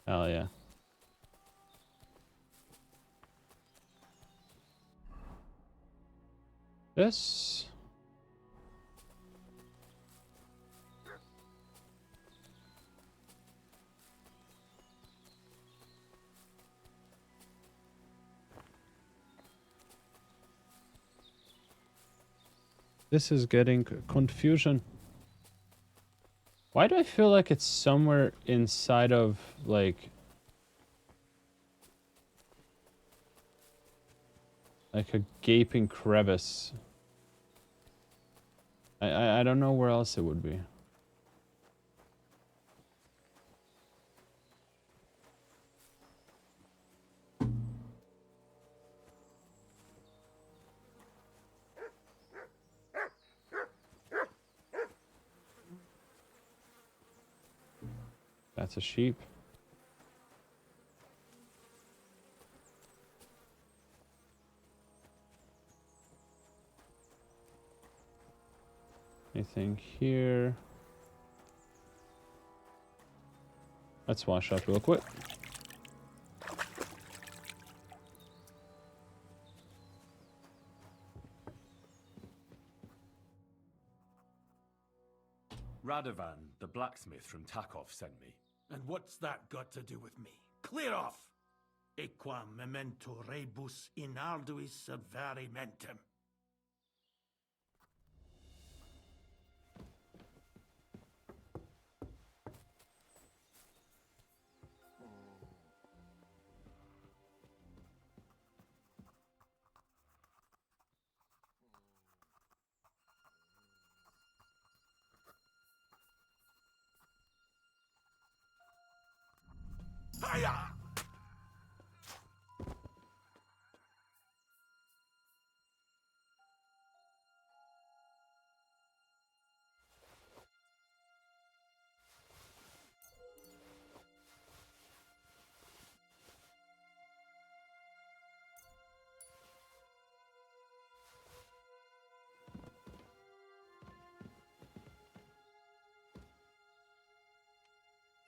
Hell yeah. This. This is getting confusion. Why do I feel like it's somewhere inside of, like a gaping crevice? I don't know where else it would be. That's a sheep. Anything here? Let's wash up real quick. Radovan, the blacksmith from Takov, sent me. And what's that got to do with me? Clear off! Equam memento rebus in arduis severimentem. Hiya!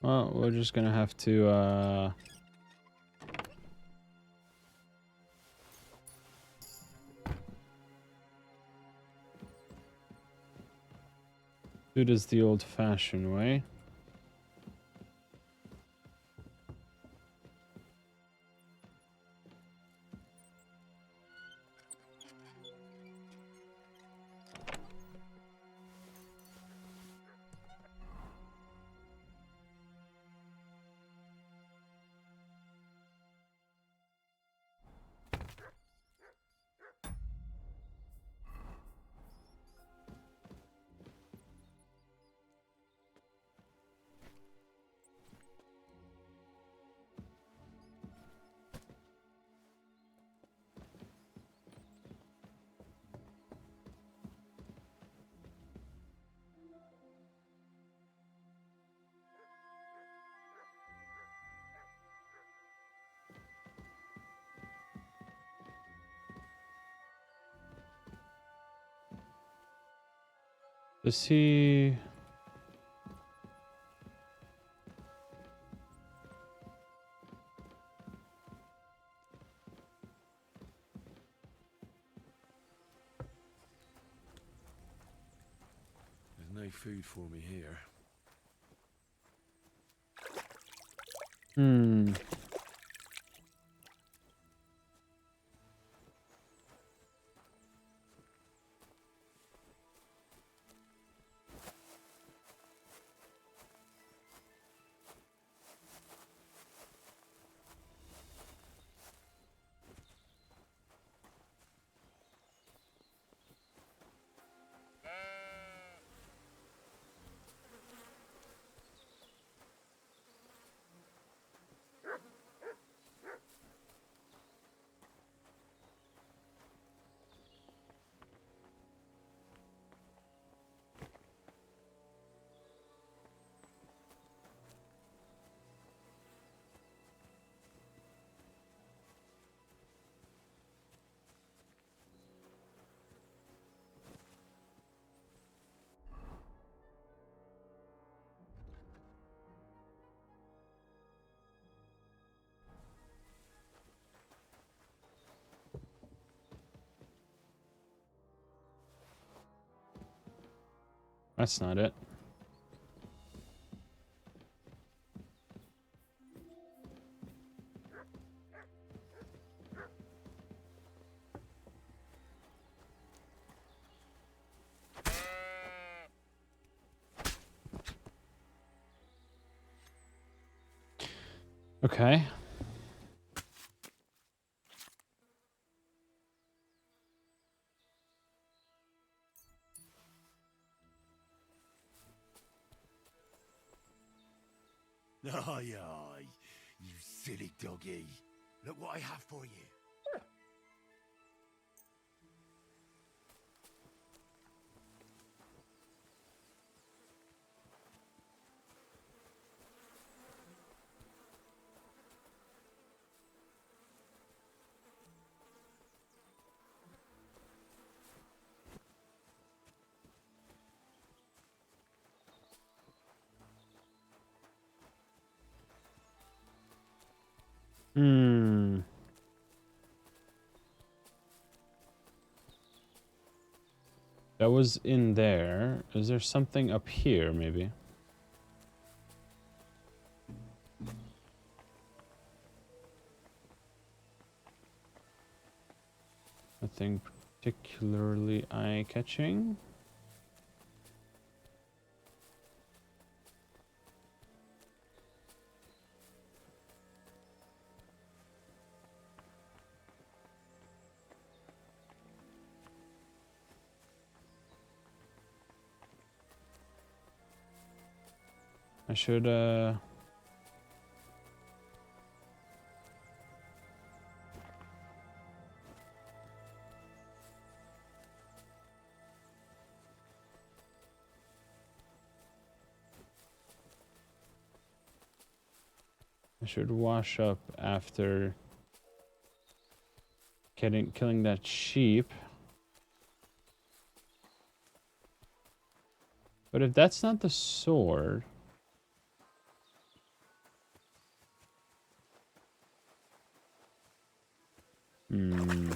Well, we're just gonna have to, do this the old-fashioned way. Does he... There's no food for me here. Hmm. That's not it. Okay. Aye, aye, you silly doggy. Look what I have for you. Hmm. That was in there. Is there something up here, maybe? Nothing particularly eye-catching. I should, wash up after killing that sheep. But if that's not the sword... Hmm.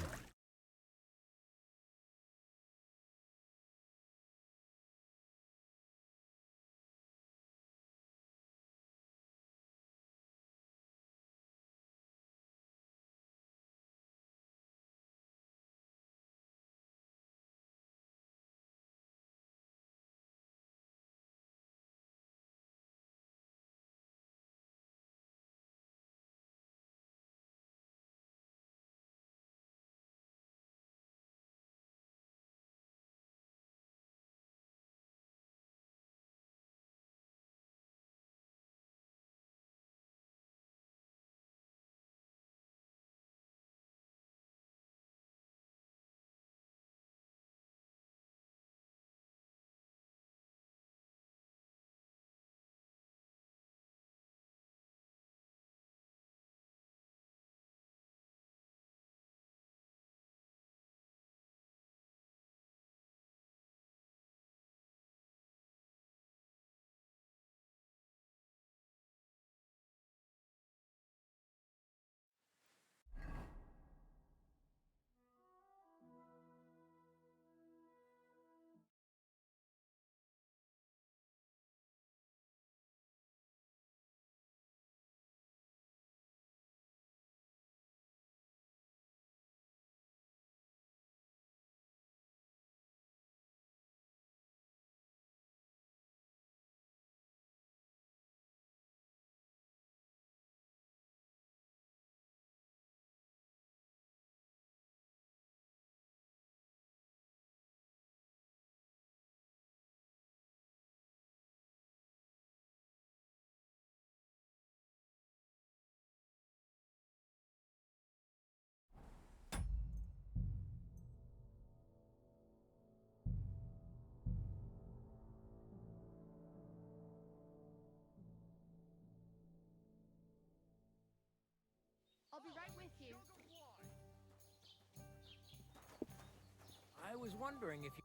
was wondering if you...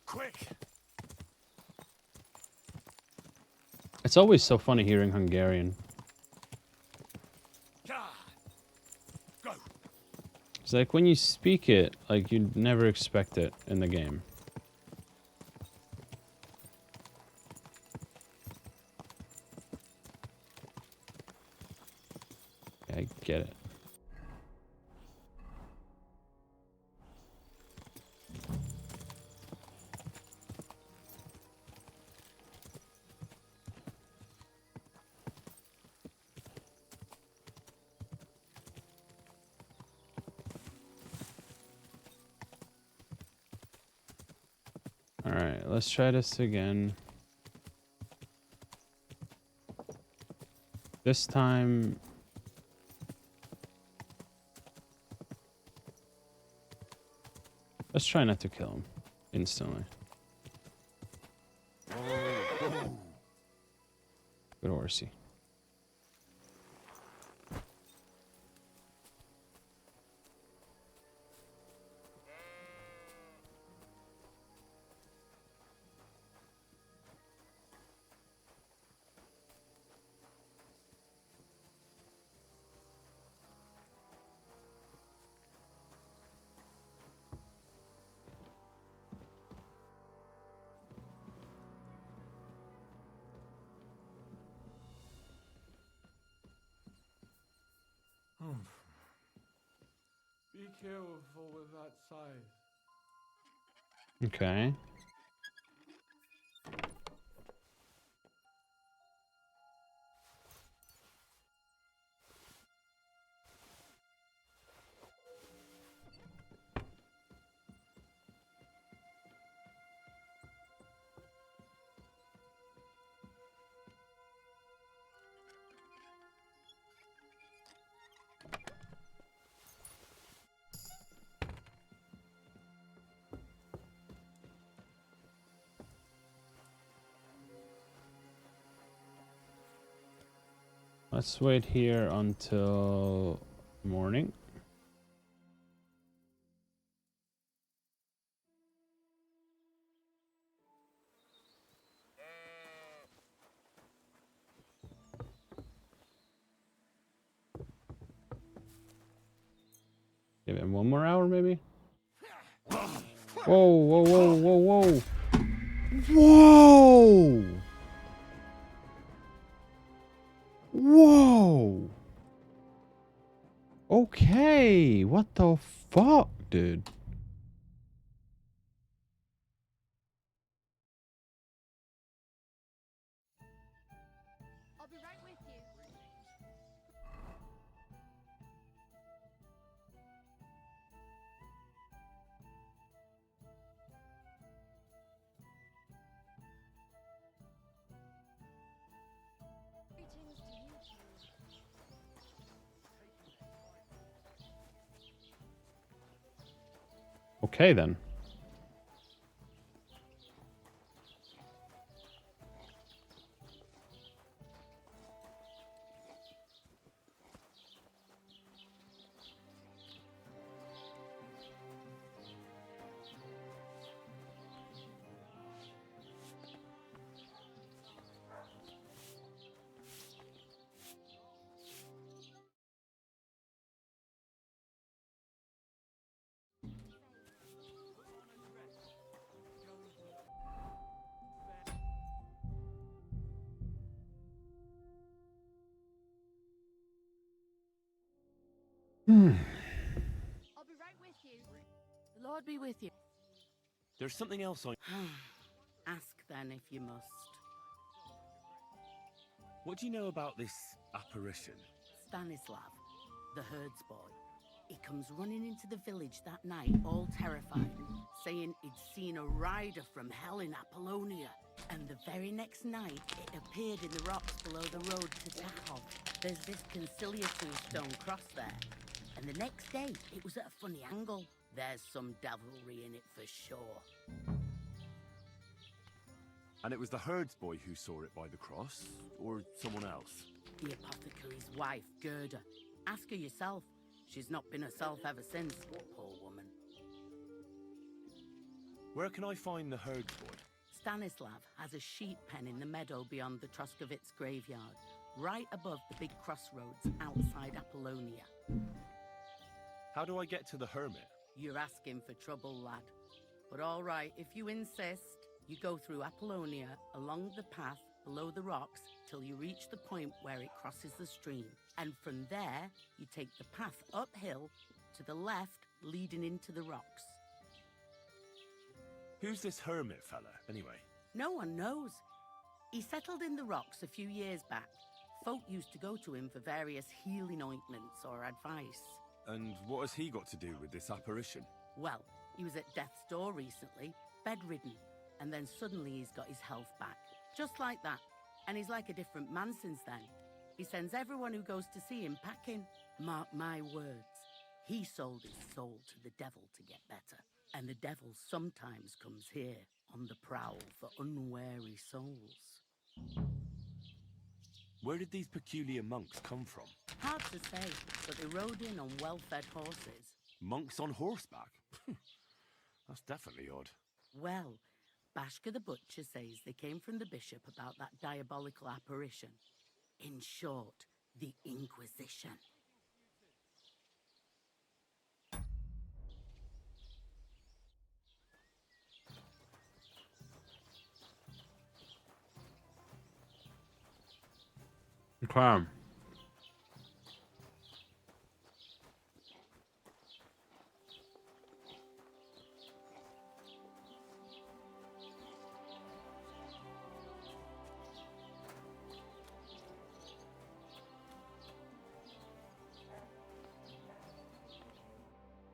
Quick! It's always so funny hearing Hungarian. It's like when you speak it, like you'd never expect it in the game. Yeah, I get it. Alright, let's try this again. This time... let's try not to kill him instantly. Good horsey. Be careful with that size. Okay. Let's wait here until morning. Give him one more hour, maybe? Whoa, whoa, whoa, whoa, whoa. Whoa! Whoa! Okay, what the fuck, dude? I'll be right with you. Greetings to you too. Okay, then. I'll be right with you. The Lord be with you. There's something else I... Ask then if you must. What do you know about this apparition? Stanislav, the herds boy. He comes running into the village that night, all terrified, saying he'd seen a rider from hell in Apollonia. And the very next night, it appeared in the rocks below the road to Tahov. There's this conciliatory stone cross there. And the next day, it was at a funny angle. There's some devilry in it for sure. And it was the herds boy who saw it by the cross, or someone else? The apothecary's wife, Gerda. Ask her yourself. She's not been herself ever since, poor woman. Where can I find the herds boy? Stanislav has a sheep pen in the meadow beyond the Troskovitz graveyard, right above the big crossroads outside Apollonia. How do I get to the hermit? You're asking for trouble, lad. But all right, if you insist, you go through Apollonia, along the path, below the rocks, till you reach the point where it crosses the stream. And from there, you take the path uphill, to the left, leading into the rocks. Who's this hermit fella, anyway? No one knows. He settled in the rocks a few years back. Folk used to go to him for various healing ointments or advice. And what has he got to do with this apparition? Well, he was at death's door recently, bedridden, and then suddenly he's got his health back. Just like that. And he's like a different man since then. He sends everyone who goes to see him packing. Mark my words. He sold his soul to the devil to get better. And the devil sometimes comes here on the prowl for unwary souls. Where did these peculiar monks come from? Hard to say, but they rode in on well-fed horses. Monks on horseback? That's definitely odd. Well, Bashka the butcher says they came from the bishop about that diabolical apparition. In short, the Inquisition. Okay.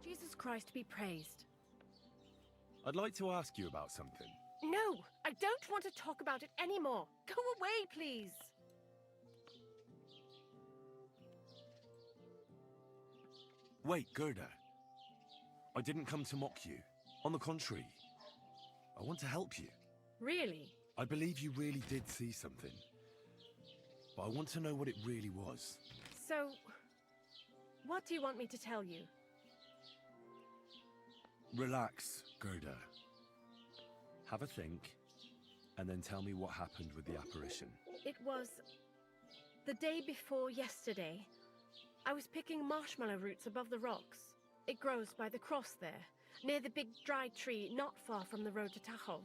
Jesus Christ be praised. I'd like to ask you about something. No, I don't want to talk about it anymore. Go away, please. Wait, Gerda. I didn't come to mock you. On the contrary, I want to help you. Really? I believe you really did see something. But I want to know what it really was. So, what do you want me to tell you? Relax, Gerda. Have a think, and then tell me what happened with the apparition. It was the day before yesterday. I was picking marshmallow roots above the rocks. It grows by the cross there, near the big dry tree not far from the road to Tahov.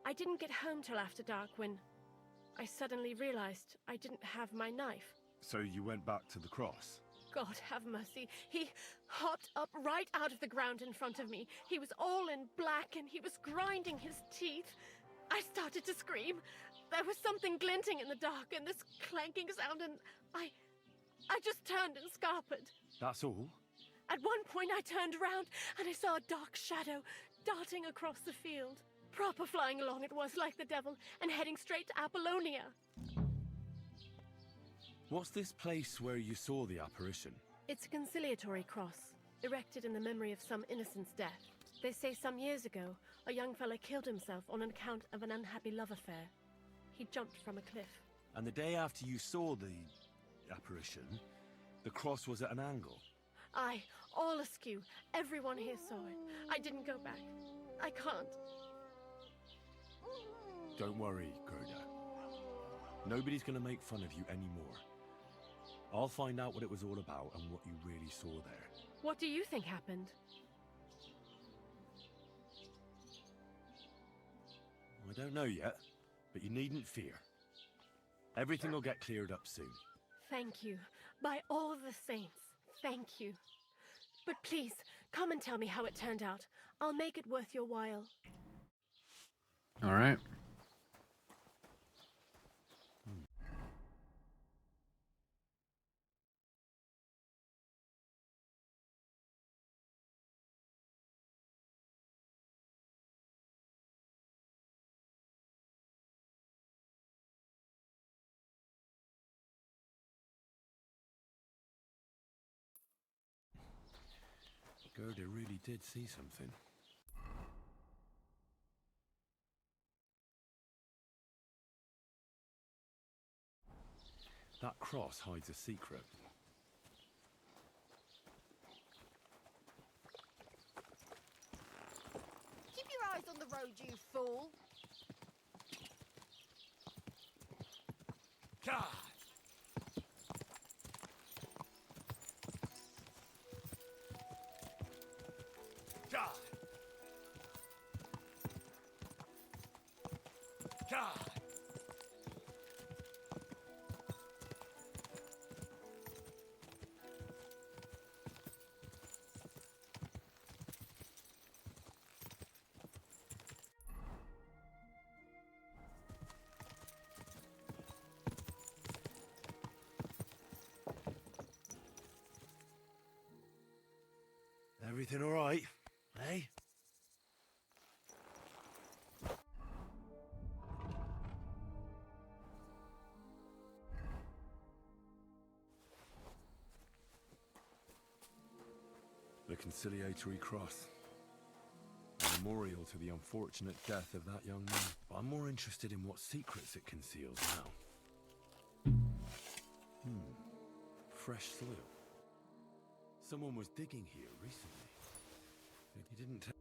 I didn't get home till after dark when I suddenly realized I didn't have my knife. So you went back to the cross? God have mercy. He hopped up right out of the ground in front of me. He was all in black and he was grinding his teeth. I started to scream. There was something glinting in the dark and this clanking sound, and I just turned and scarpered. That's all? At one point I turned around and I saw a dark shadow darting across the field. Proper flying along it was, like the devil, and heading straight to Apollonia. What's this place where you saw the apparition? It's a conciliatory cross, erected in the memory of some innocent's death. They say some years ago, a young fella killed himself on account of an unhappy love affair. He jumped from a cliff. And the day after you saw the apparition, the cross was at an angle? Aye, all askew. Everyone here saw it. I didn't go back. I can't. Don't worry, Gerda. Nobody's gonna make fun of you anymore. I'll find out what it was all about and what you really saw there. What do you think happened? I don't know yet, but you needn't fear. Everything will get cleared up soon. Thank you. By all the saints, thank you. But please, come and tell me how it turned out. I'll make it worth your while. All right. Gerda really did see something. That cross hides a secret. Keep your eyes on the road, you fool! God! God! God! Everything all right, eh? The conciliatory cross. A memorial to the unfortunate death of that young man. But I'm more interested in what secrets it conceals now. Fresh soil. Someone was digging here recently. He didn't tell.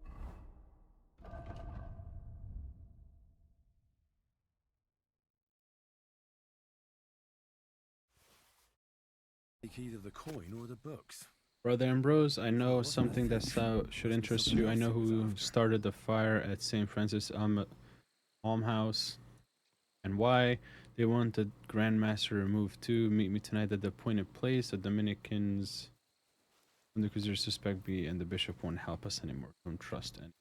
Take either the coin or the books. Brother Ambrose, I know something that should interest you. I know who started the fire at St. Francis Almhouse and why. They want the Grand Master removed too. Meet me tonight at the appointed place. The Dominicans and the Inquisitor suspect me, and the Bishop won't help us anymore. Don't trust any.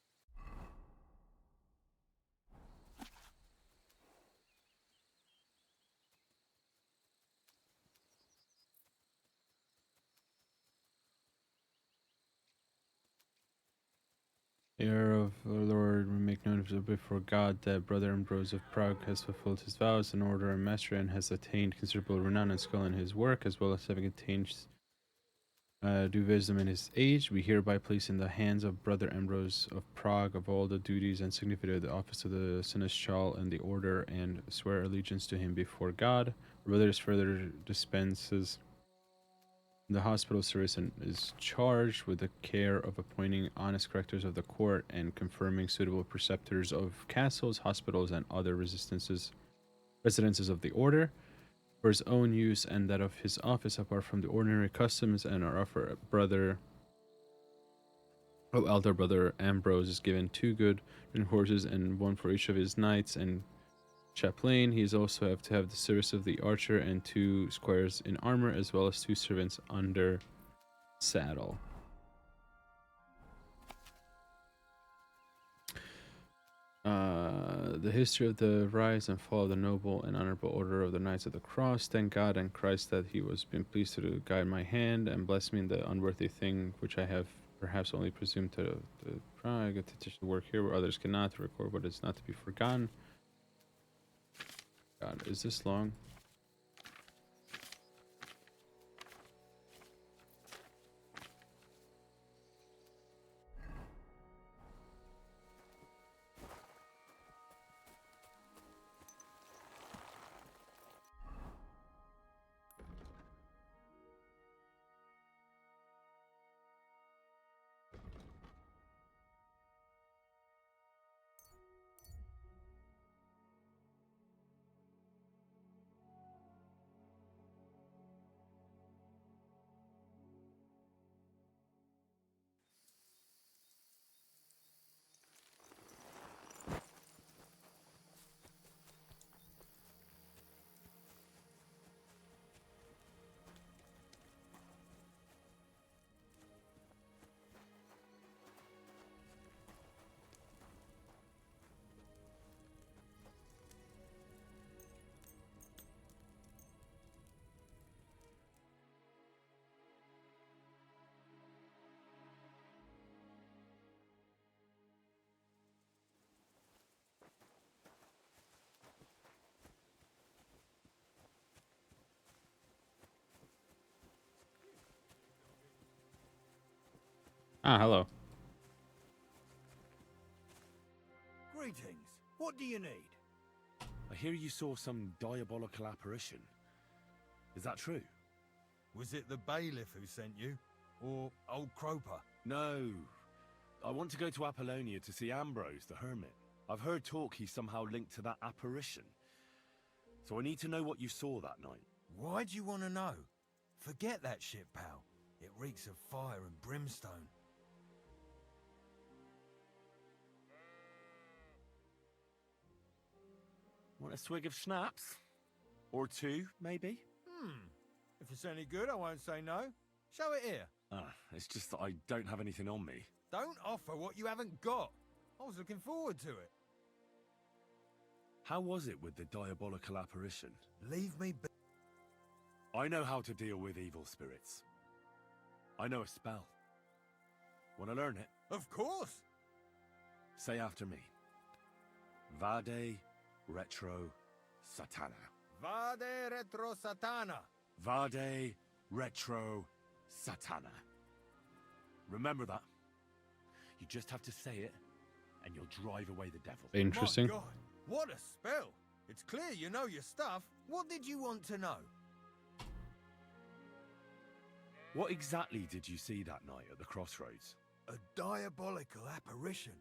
Heir of the Lord, we make known before God that Brother Ambrose of Prague has fulfilled his vows in order and mastery and has attained considerable renown and skill in his work, as well as having attained due wisdom in his age. We hereby place in the hands of Brother Ambrose of Prague of all the duties and significance of the office of the seneschal and the order, and swear allegiance to him before God. Brothers further dispenses the hospital service and is charged with the care of appointing honest correctors of the court and confirming suitable preceptors of castles, hospitals, and other residences of the order for his own use and that of his office, apart from the ordinary customs, and our offer elder brother Ambrose is given 2 good horses and 1 for each of his knights and chaplain. He is also have to have the service of the archer and 2 squires in armor, as well as 2 servants under saddle. The history of the rise and fall of the noble and honorable order of the Knights of the Cross. Thank God and Christ that he was been pleased to guide my hand and bless me in the unworthy thing which I have perhaps only presumed to try. I get to teach the work here where others cannot, to record what is not to be forgotten. God, is this long? Ah, hello. Greetings. What do you need? I hear you saw some diabolical apparition. Is that true? Was it the bailiff who sent you? Or old Croper? No. I want to go to Apollonia to see Ambrose, the hermit. I've heard talk he's somehow linked to that apparition. So I need to know what you saw that night. Why do you want to know? Forget that shit, pal. It reeks of fire and brimstone. Want a swig of schnapps? Or two, maybe? If it's any good, I won't say no. Show it here. It's just that I don't have anything on me. Don't offer what you haven't got. I was looking forward to it. How was it with the diabolical apparition? Leave me be. I know how to deal with evil spirits. I know a spell. Want to learn it? Of course. Say after me. Vade retro satana. Vade retro satana. Vade retro satana. Remember that. You just have to say it, and you'll drive away the devil. Interesting. My God, what a spell. It's clear you know your stuff. What did you want to know? What exactly did you see that night at the crossroads? A diabolical apparition.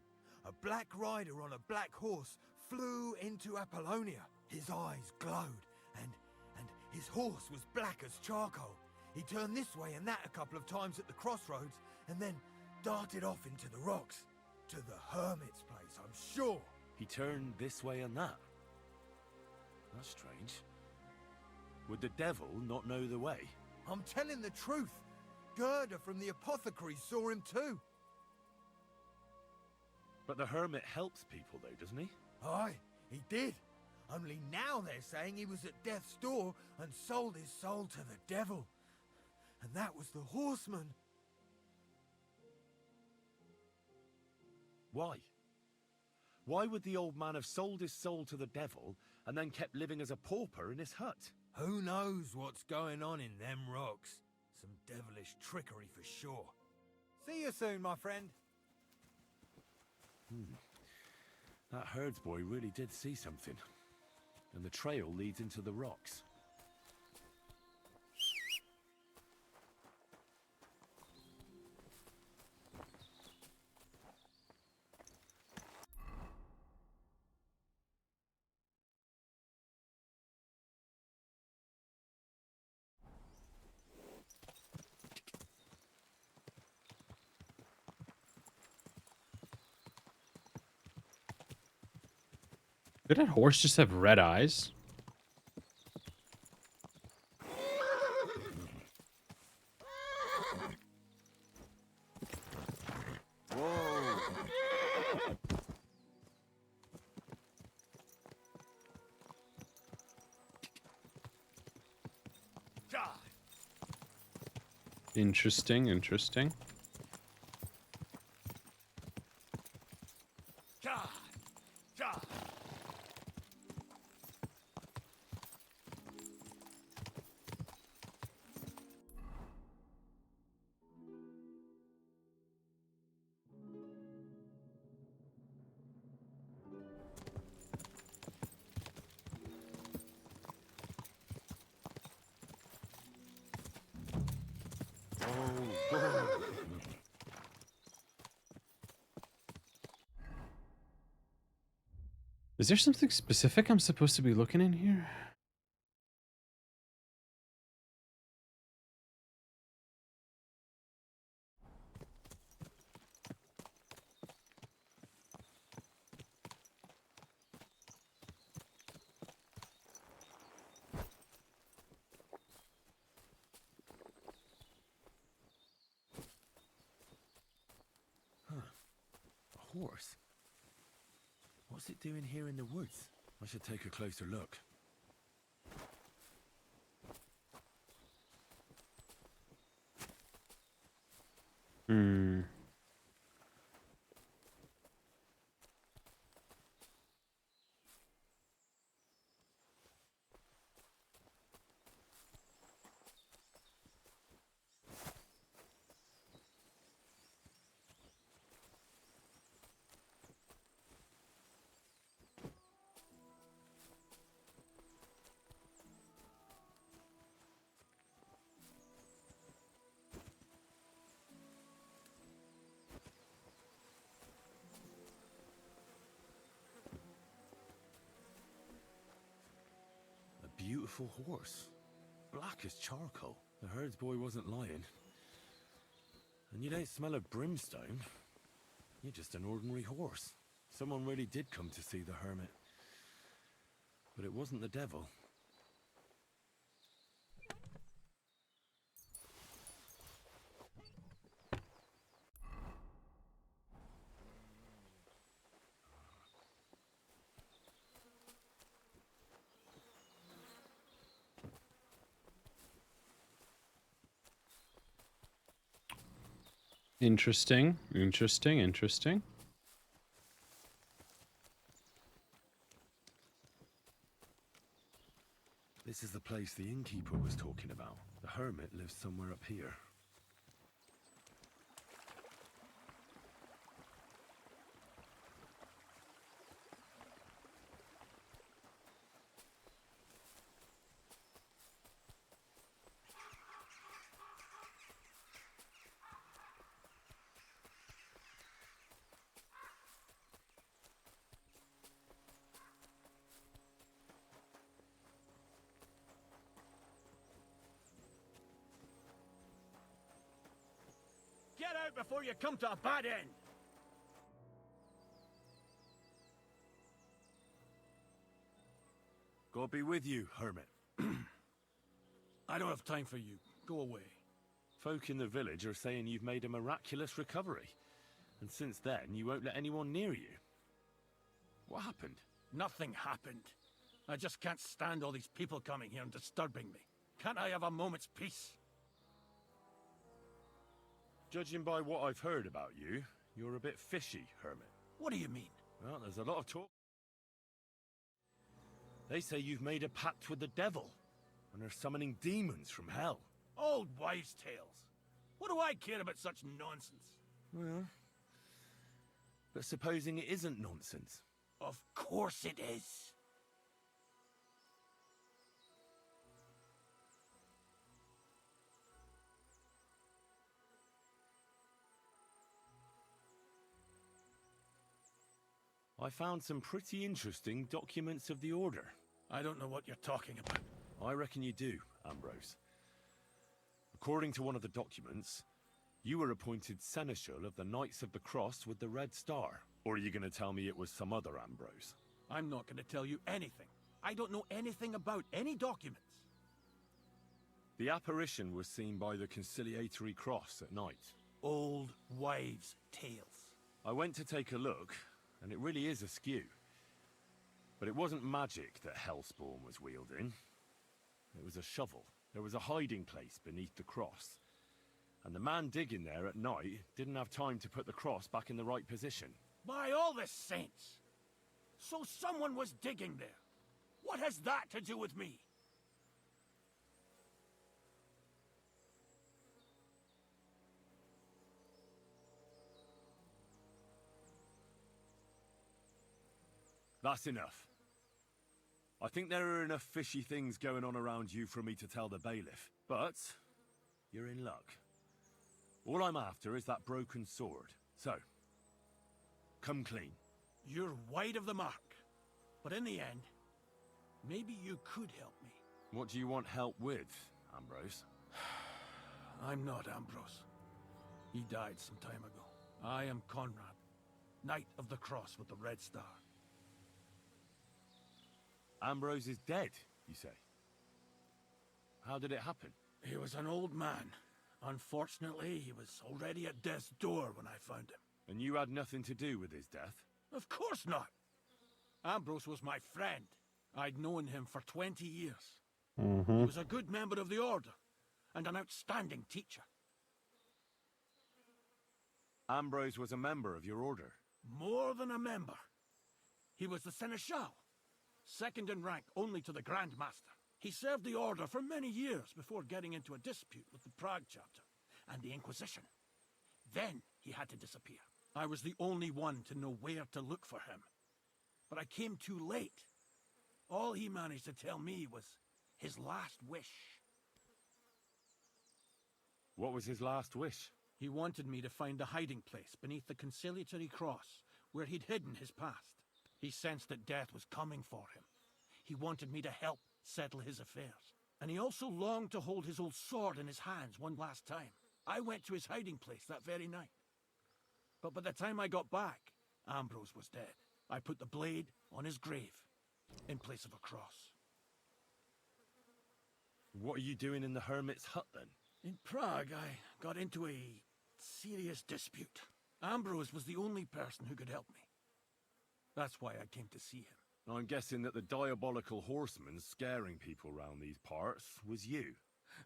A black rider on a black horse flew into Apollonia. His eyes glowed, and his horse was black as charcoal. He turned this way and that a couple of times at the crossroads, and then darted off into the rocks. To the hermit's place, I'm sure. He turned this way and that. That's strange. Would the devil not know the way? I'm telling the truth. Gerda from the apothecary saw him too. But the hermit helps people though, doesn't he? Aye, he did. Only now they're saying he was at death's door and sold his soul to the devil. And that was the horseman. Why? Why would the old man have sold his soul to the devil and then kept living as a pauper in his hut? Who knows what's going on in them rocks? Some devilish trickery for sure. See you soon, my friend. That herdsboy really did see something. And the trail leads into the rocks. Did that horse just have red eyes? Interesting, interesting. Is there something specific I'm supposed to be looking in here? A horse? What's it doing here in the woods? I should take a closer look. awful horse. Black as charcoal. The herds boy wasn't lying. And you don't smell of brimstone. You're just an ordinary horse. Someone really did come to see the hermit. But it wasn't the devil. Interesting, interesting, interesting. This is the place the innkeeper was talking about. The hermit lives somewhere up here. Get out before you come to a bad end! God be with you, hermit. I don't have time for you. Go away. Folk in the village are saying you've made a miraculous recovery. And since then, you won't let anyone near you. What happened? Nothing happened. I just can't stand all these people coming here and disturbing me. Can't I have a moment's peace? Judging by what I've heard about you, you're a bit fishy, hermit. What do you mean? Well, there's a lot of talk. They say you've made a pact with the devil, and are summoning demons from hell. Old wives' tales. What do I care about such nonsense? Well, but supposing it isn't nonsense? Of course it is. I found some pretty interesting documents of the Order. I don't know what you're talking about. I reckon you do, Ambrose. According to one of the documents, you were appointed Seneschal of the Knights of the Cross with the Red Star. Or are you going to tell me it was some other Ambrose? I'm not going to tell you anything. I don't know anything about any documents. The apparition was seen by the Conciliatory Cross at night. Old wives' tales. I went to take a look, and it really is askew. But it wasn't magic that Hellspawn was wielding. It was a shovel. There was a hiding place beneath the cross. And the man digging there at night didn't have time to put the cross back in the right position. By all the saints! So someone was digging there. What has that to do with me? That's enough. I think there are enough fishy things going on around you for me to tell the bailiff. But you're in luck. All I'm after is that broken sword. So, come clean. You're wide of the mark. But in the end, maybe you could help me. What do you want help with, Ambrose? I'm not Ambrose. He died some time ago. I am Conrad, Knight of the Cross with the Red Star. Ambrose is dead, you say? How did it happen? He was an old man. Unfortunately, he was already at death's door when I found him. And you had nothing to do with his death? Of course not. Ambrose was my friend. I'd known him for 20 years. He was a good member of the Order, and an outstanding teacher. Ambrose was a member of your order? More than a member. He was the Seneschal, second in rank only to the Grand Master. He served the Order for many years before getting into a dispute with the Prague chapter and the Inquisition. Then he had to disappear. I was the only one to know where to look for him. But I came too late. All he managed to tell me was his last wish. What was his last wish? He wanted me to find a hiding place beneath the Conciliatory Cross where he'd hidden his past. He sensed that death was coming for him. He wanted me to help settle his affairs. And he also longed to hold his old sword in his hands one last time. I went to his hiding place that very night. But by the time I got back, Ambrose was dead. I put the blade on his grave, in place of a cross. What are you doing in the hermit's hut, then? In Prague, I got into a serious dispute. Ambrose was the only person who could help me. That's why I came to see him. I'm guessing that the diabolical horseman scaring people round these parts was you.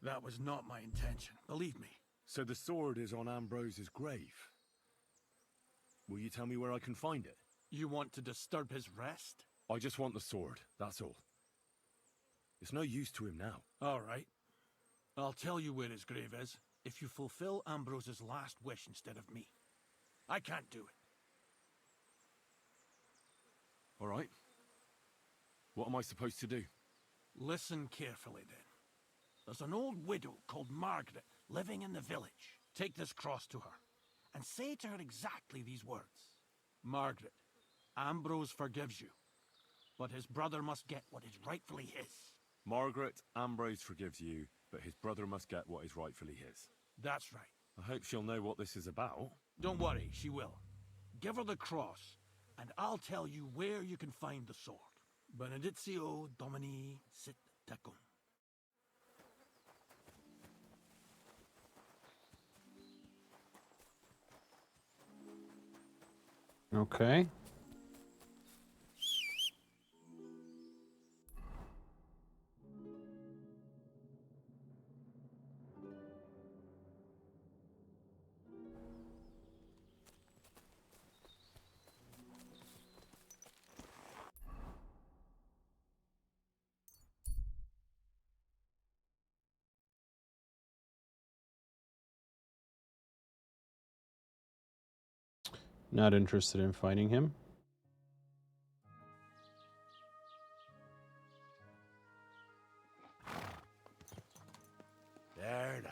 That was not my intention, believe me. So the sword is on Ambrose's grave. Will you tell me where I can find it? You want to disturb his rest? I just want the sword, that's all. It's no use to him now. All right. I'll tell you where his grave is, if you fulfill Ambrose's last wish instead of me. I can't do it. All right. What am I supposed to do? Listen carefully, then. There's an old widow called Margaret living in the village. Take this cross to her, and say to her exactly these words. Margaret, Ambrose forgives you, but his brother must get what is rightfully his. Margaret, Ambrose forgives you, but his brother must get what is rightfully his. That's right. I hope she'll know what this is about. Don't worry, she will. Give her the cross, and I'll tell you where you can find the sword. Benedictio Domini sit tecum. Okay. Not interested in fighting him. There now.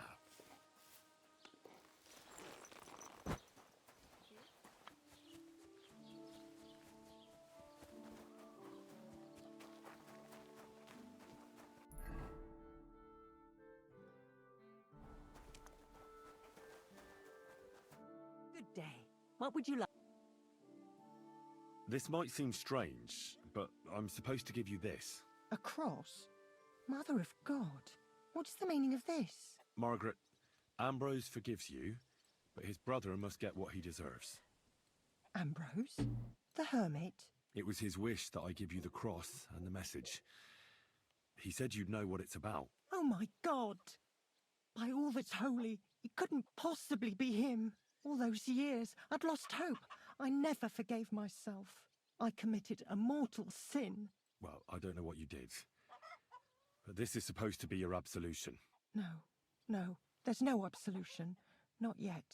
Good day. What would you like? This might seem strange, but I'm supposed to give you this. A cross? Mother of God. What's the meaning of this? Margaret, Ambrose forgives you, but his brother must get what he deserves. Ambrose? The hermit? It was his wish that I give you the cross and the message. He said you'd know what it's about. Oh my God! By all that's holy, it couldn't possibly be him. All those years, I'd lost hope. I never forgave myself. I committed a mortal sin. Well, I don't know what you did. But this is supposed to be your absolution. No, there's no absolution. Not yet.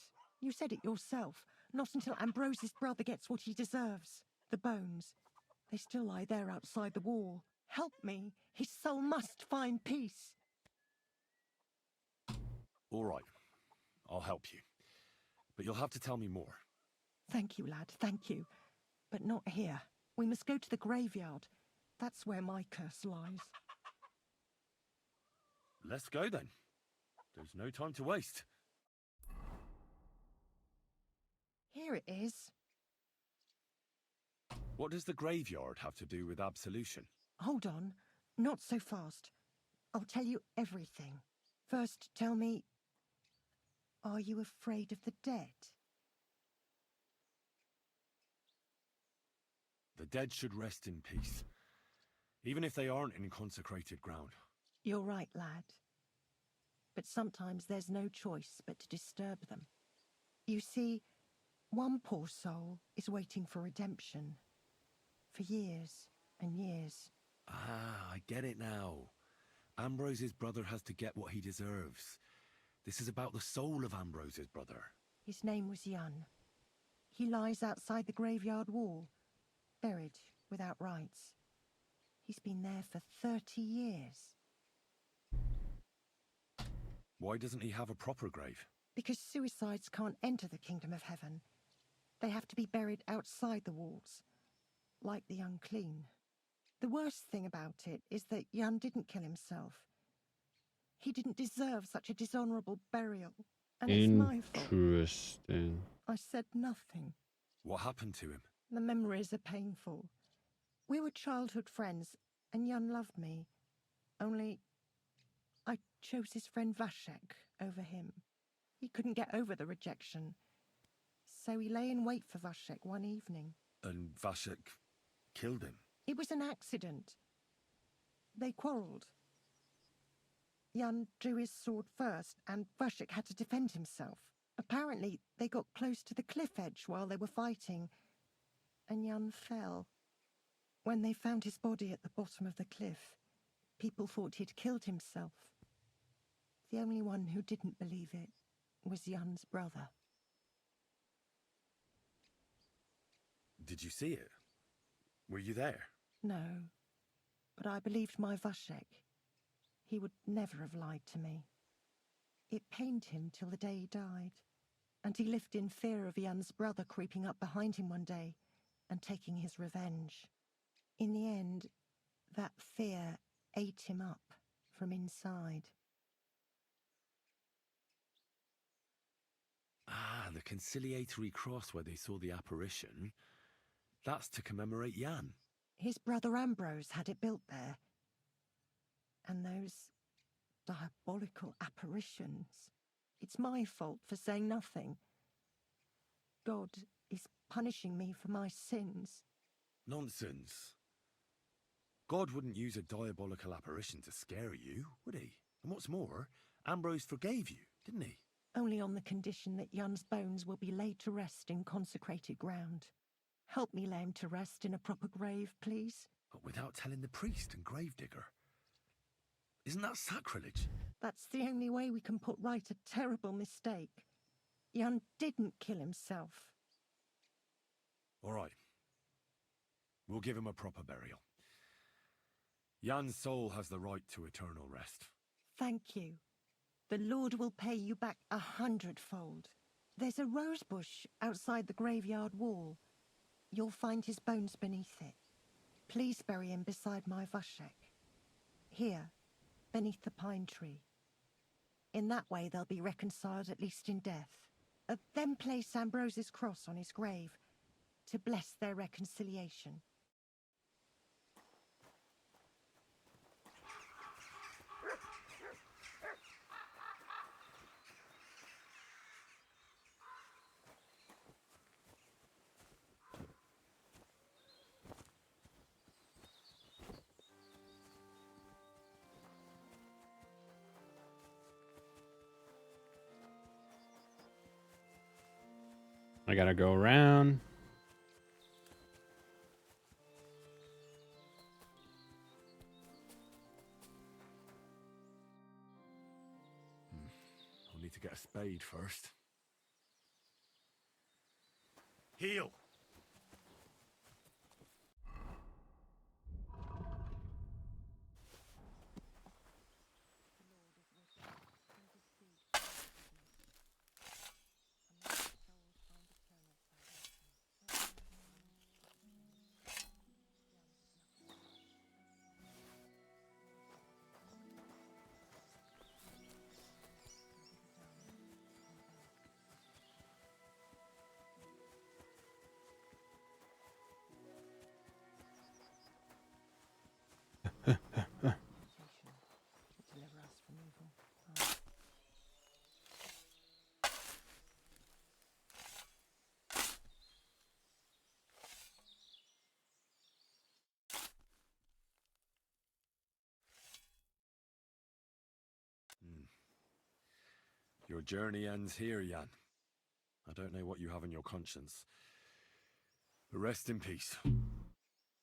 You said it yourself. Not until Ambrose's brother gets what he deserves. The bones. They still lie there outside the wall. Help me. His soul must find peace. All right. I'll help you. But you'll have to tell me more. Thank you, lad, thank you. But not here. We must go to the graveyard. That's where my curse lies. Let's go then. There's no time to waste. Here it is. What does the graveyard have to do with absolution? Hold on. Not so fast. I'll tell you everything. First, tell me, are you afraid of the dead? The dead should rest in peace, even if they aren't in consecrated ground. You're right, lad. But sometimes there's no choice but to disturb them. You see, one poor soul is waiting for redemption. For years and years. Ah, I get it now. Ambrose's brother has to get what he deserves. This is about the soul of Ambrose's brother. His name was Jan. He lies outside the graveyard wall, buried without rites. He's been there for 30 years. Why doesn't he have a proper grave? Because suicides can't enter the kingdom of heaven. They have to be buried outside the walls, like the unclean. The worst thing about it is that Jan didn't kill himself. He didn't deserve such a dishonourable burial, and it's my fault. Interesting. I said nothing. What happened to him? The memories are painful. We were childhood friends, and Jan loved me. Only I chose his friend Vashek over him. He couldn't get over the rejection, so he lay in wait for Vashek one evening. And Vashek killed him? It was an accident. They quarrelled. Jan drew his sword first, and Vashek had to defend himself. Apparently, they got close to the cliff edge while they were fighting, and Jan fell. When they found his body at the bottom of the cliff, people thought he'd killed himself. The only one who didn't believe it was Jan's brother. Did you see it? Were you there? No, but I believed my Vashek. He would never have lied to me. It pained him till the day he died, and he lived in fear of Jan's brother creeping up behind him one day and taking his revenge. In the end, that fear ate him up from inside. Ah, the conciliatory cross where they saw the apparition. That's to commemorate Jan. His brother Ambrose had it built there. And those diabolical apparitions. It's my fault for saying nothing. God is punishing me for my sins. Nonsense. God wouldn't use a diabolical apparition to scare you, would he? And what's more, Ambrose forgave you, didn't he? Only on the condition that Jan's bones will be laid to rest in consecrated ground. Help me lay him to rest in a proper grave, please. But without telling the priest and gravedigger. Isn't that sacrilege? That's the only way we can put right a terrible mistake. Jan didn't kill himself. All right. We'll give him a proper burial. Jan's soul has the right to eternal rest. Thank you. The Lord will pay you back 100-fold. There's a rose bush outside the graveyard wall. You'll find his bones beneath it. Please bury him beside my Vashek. Here, beneath the pine tree. In that way they'll be reconciled at least in death. Then place Ambrose's cross on his grave to bless their reconciliation. I gotta go around. I'll need to get a spade first. Heal! Your journey ends here, Jan. I don't know what you have on your conscience. But rest in peace.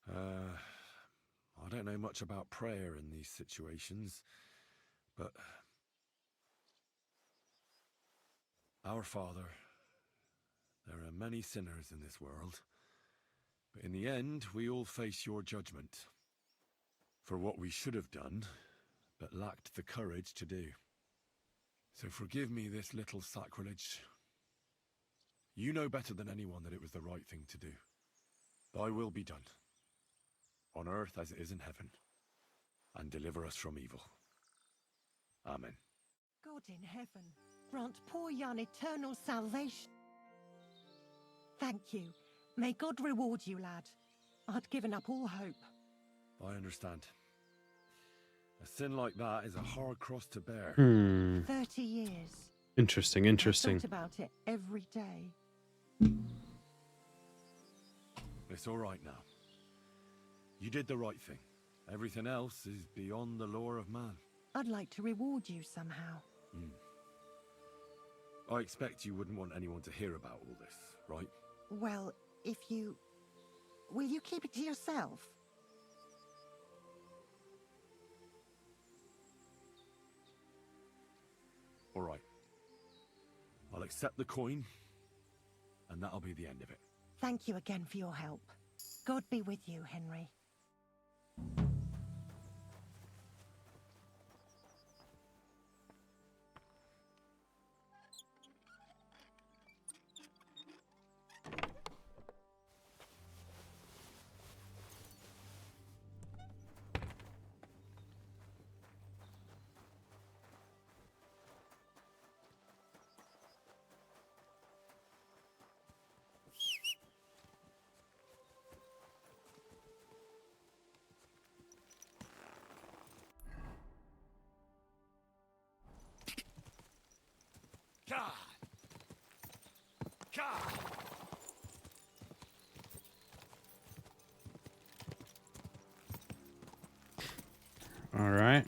I don't know much about prayer in these situations, but Our Father, there are many sinners in this world, but in the end we all face your judgment for what we should have done, but lacked the courage to do. So forgive me this little sacrilege. You know better than anyone that it was the right thing to do. Thy will be done. on earth as it is in heaven, and deliver us from evil. Amen. God in heaven, grant poor Jan eternal salvation. Thank you. May God reward you, lad. I'd given up all hope. I understand. A sin like that is a hard cross to bear. 30 years. Interesting, interesting. I thought about it every day. It's all right now. You did the right thing. Everything else is beyond the law of man. I'd like to reward you somehow. I expect you wouldn't want anyone to hear about all this, right? Well, if you... Will you keep it to yourself? All right. I'll accept the coin, and that'll be the end of it. Thank you again for your help. God be with you, Henry. God! God! All right.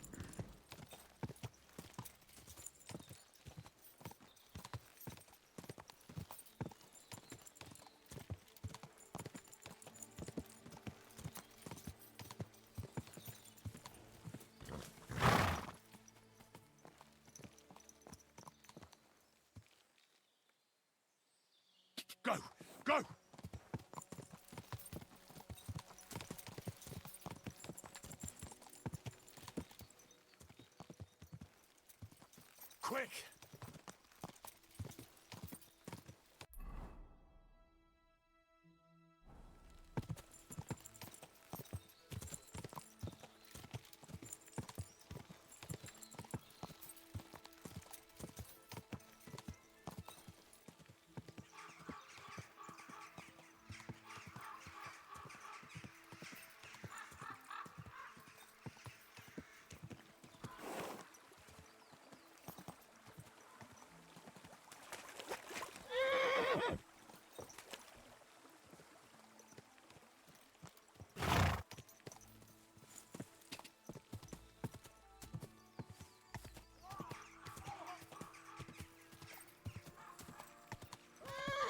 Go! Go! Quick!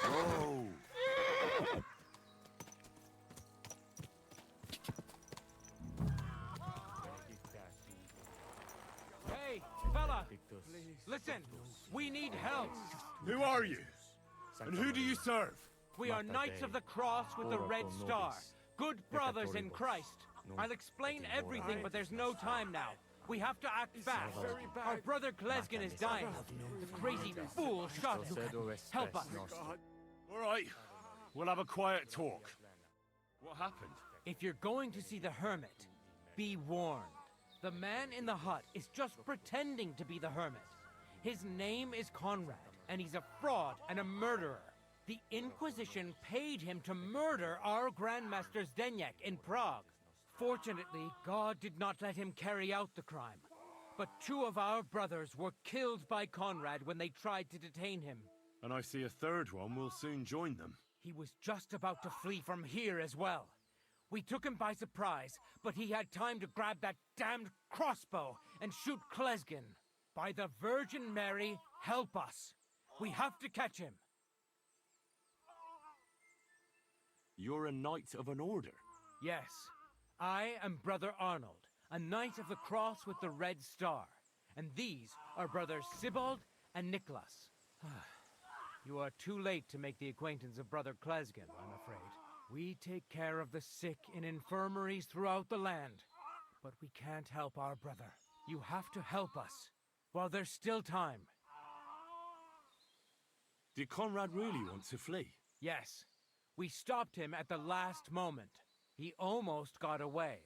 Whoa! Hey, fella! Listen, we need help. Who are you? And who do you serve? We are Knights of the Cross with the Red Star. Good brothers in Christ. I'll explain everything, but there's no time now. We have to act fast. Our brother Klesgen is dying. The crazy fool shot him. Help us. All right. We'll have a quiet talk. What happened? If you're going to see the hermit, be warned. The man in the hut is just pretending to be the hermit. His name is Conrad, and he's a fraud and a murderer. The Inquisition paid him to murder our Grandmaster Zdeněk in Prague. Fortunately, God did not let him carry out the crime. But 2 of our brothers were killed by Conrad when they tried to detain him. And I see a third one will soon join them. He was just about to flee from here as well. We took him by surprise, but he had time to grab that damned crossbow and shoot Klesgen. By the Virgin Mary, help us. We have to catch him. You're a knight of an order? Yes. I am Brother Arnold, a Knight of the Cross with the Red Star. And these are Brothers Sibald and Nicholas. You are too late to make the acquaintance of Brother Klesgen, I'm afraid. We take care of the sick in infirmaries throughout the land. But we can't help our brother. You have to help us, while there's still time. Did Conrad really want to flee? Yes. We stopped him at the last moment. He almost got away,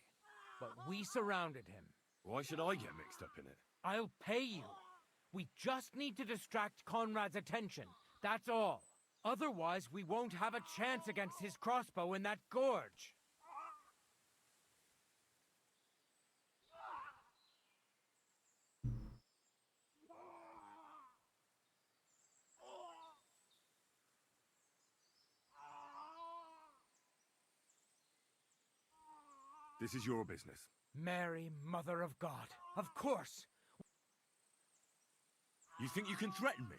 but we surrounded him. Why should I get mixed up in it? I'll pay you. We just need to distract Conrad's attention, that's all. Otherwise, we won't have a chance against his crossbow in that gorge. This is your business. Mary, Mother of God. Of course. You think you can threaten me?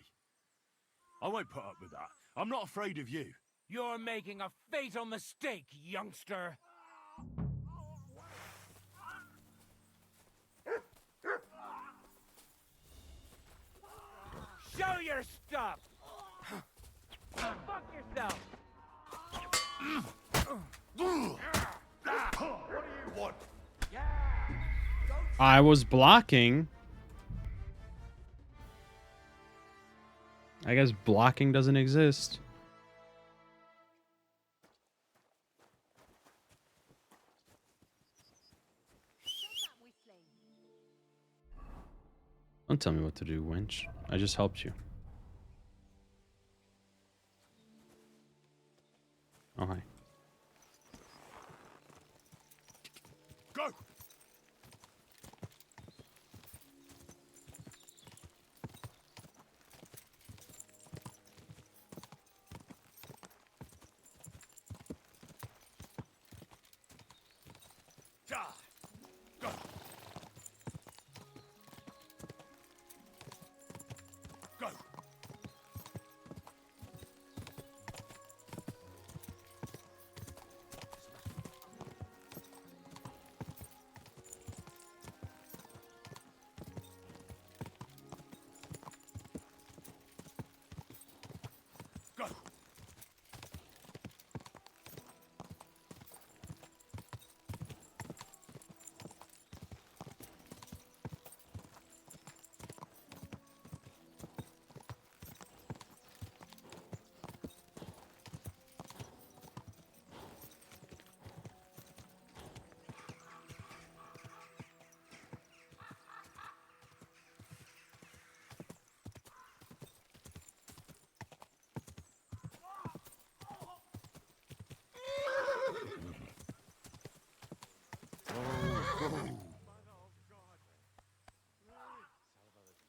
I won't put up with that. I'm not afraid of you. You're making a fatal mistake, youngster. Show your stuff! Fuck yourself! What do you want? I was blocking. I guess blocking doesn't exist. Don't tell me what to do, wench. I just helped you. Oh, hi. Go! Go! Go! Go!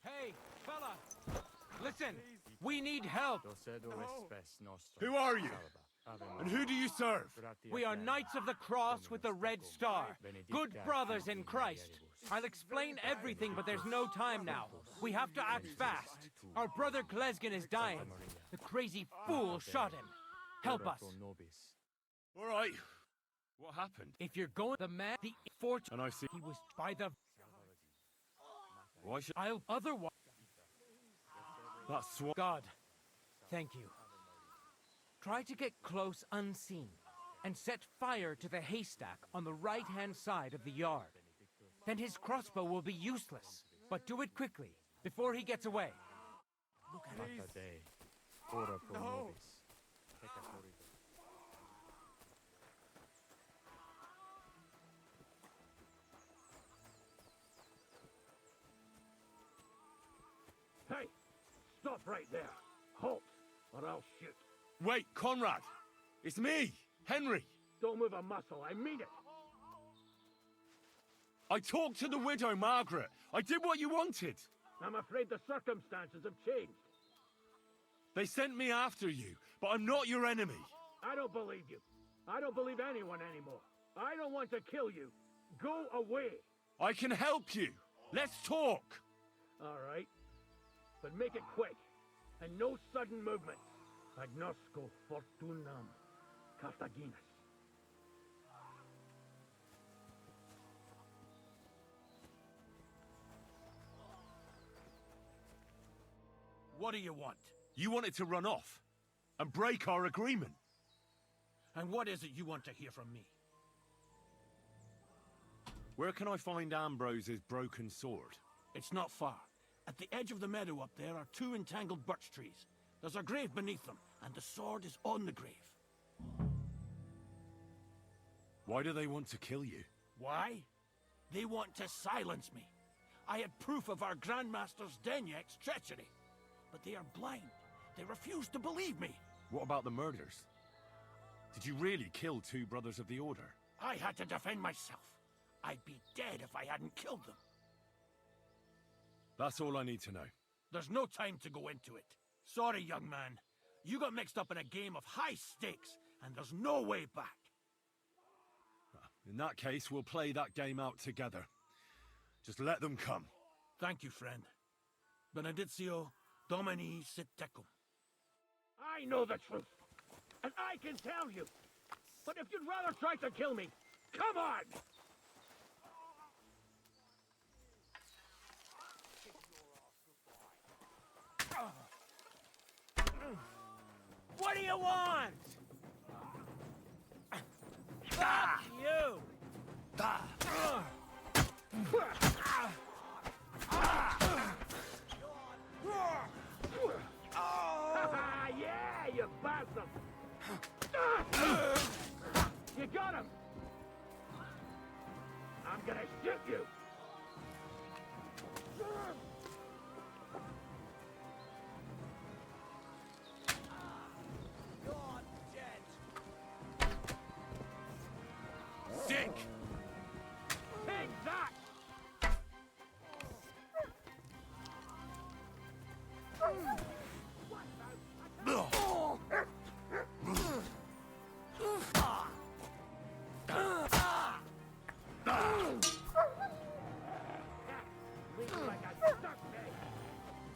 Hey, fella! Listen, we need help. Who are you? And who do you serve? We are Knights of the Cross with the Red Star. Good brothers in Christ. I'll explain everything, but there's no time now. We have to act fast. Our brother Glesgan is dying. The crazy fool shot him. Help us. All right. What happened? If you're going, the man, the fortune, And I see. he was by the. Why should I'll otherwise. That's God, thank you. Try to get close unseen and set fire to the haystack on the right-hand side of the yard. Then his crossbow will be useless, but do it quickly, before he gets away. Look at it. No. Hey, stop right there. Halt, or I'll shoot. Wait, Conrad! It's me, Henry! Don't move a muscle, I mean it. I talked to the widow, Margaret. I did what you wanted. I'm afraid the circumstances have changed. They sent me after you, but I'm not your enemy. I don't believe you. I don't believe anyone anymore. I don't want to kill you. Go away. I can help you. Let's talk. All right. But make it quick. And no sudden movements. Agnosco fortunam Carthaginus. What do you want? You wanted to run off and break our agreement. And what is it you want to hear from me? Where can I find Ambrose's broken sword? It's not far. At the edge of the meadow up there are 2 entangled birch trees. There's a grave beneath them, and the sword is on the grave. Why do they want to kill you? Why? They want to silence me. I had proof of our Grandmaster's Denyek's treachery. But they are blind. They refuse to believe me. What about the murders? Did you really kill 2 brothers of the Order? I had to defend myself. I'd be dead if I hadn't killed them. That's all I need to know. There's no time to go into it. Sorry, young man. You got mixed up in a game of high stakes, and there's no way back. In that case, we'll play that game out together. Just let them come. Thank you, friend. Benedictio Domini sit tecum. I know the truth, and I can tell you. But if you'd rather try to kill me, come on! What do you want? Fuck you! Yeah, you bastard! You got him! I'm gonna shoot you! You're dead. Sick! Take that!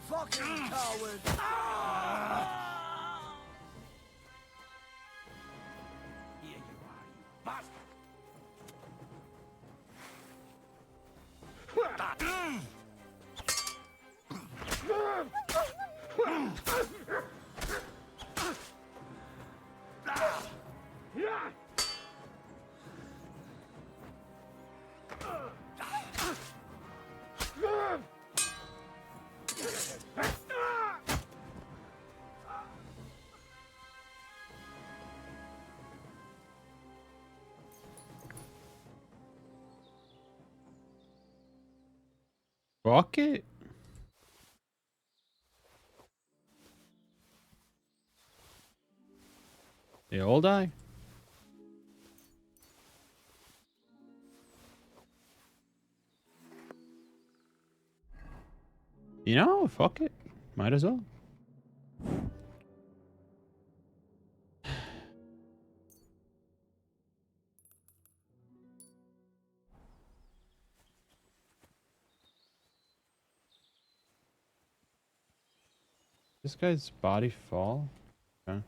Fucking coward! Here you are, you bastard! Fuck it. The old eye. You know, fuck it. Might as well. This guy's body fall? Okay.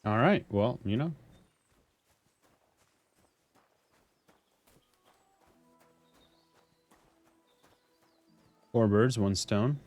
All right. Well, you know. Four birds, one stone.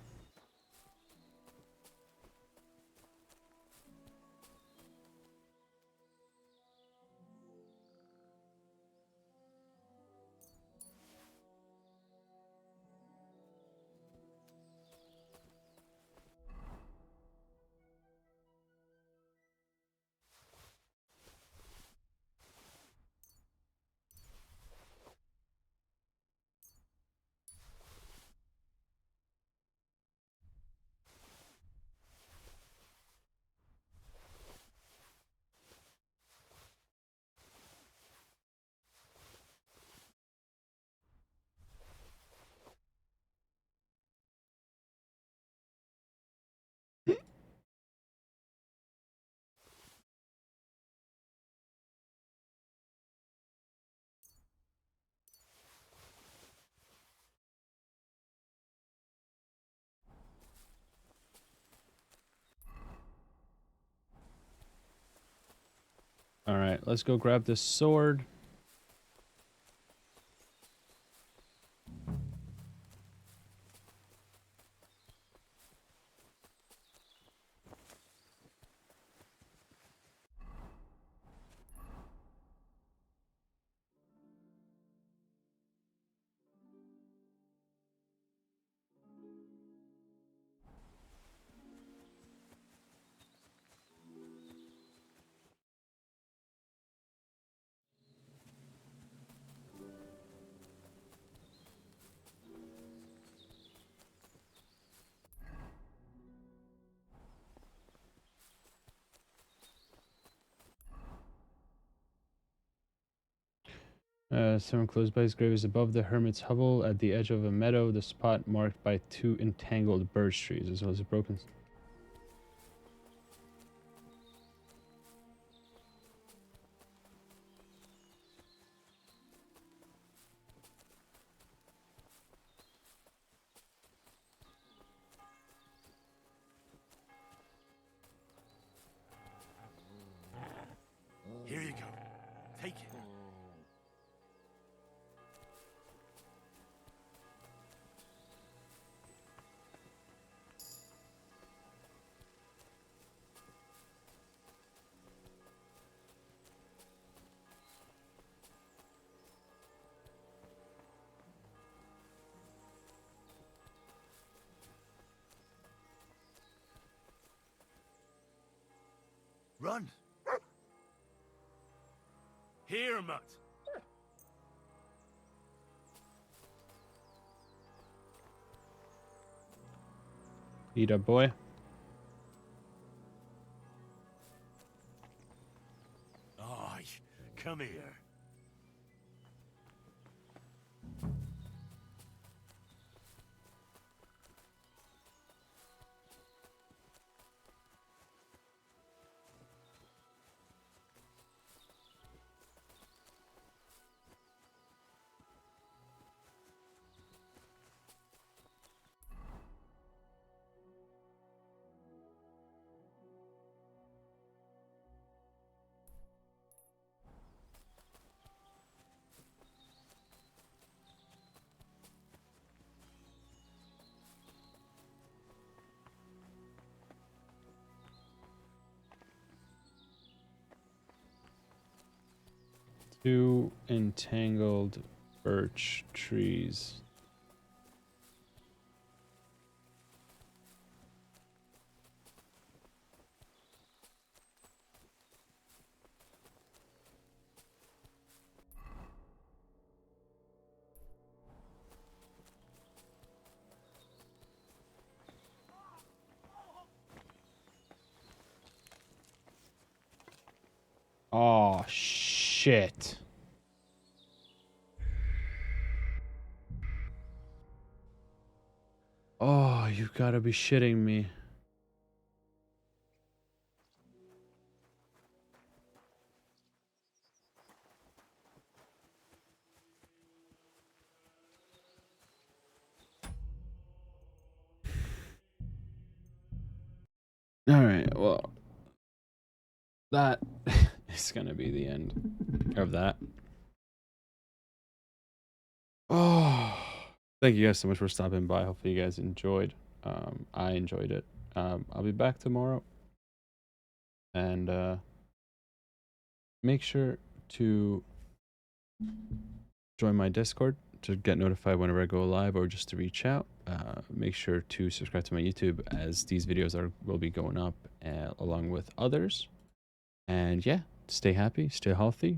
All right, let's go grab this sword. Someone close by his grave is above the hermit's hovel at the edge of a meadow, the spot marked by 2 entangled birch trees, as well as a broken... Here you go. Take it. Run. Here, Mutt. Eat up, boy. Aye, come here. Two entangled birch trees. Oh, shit. Oh, you've got to be shitting me. All right, well, that is going to be the end of that. Oh, thank you guys so much for stopping by. Hopefully you guys enjoyed. I enjoyed it. I'll be back tomorrow. And make sure to join my Discord to get notified whenever I go live or just to reach out. Make sure to subscribe to my YouTube as these videos will be going up along with others. And yeah, stay happy, stay healthy,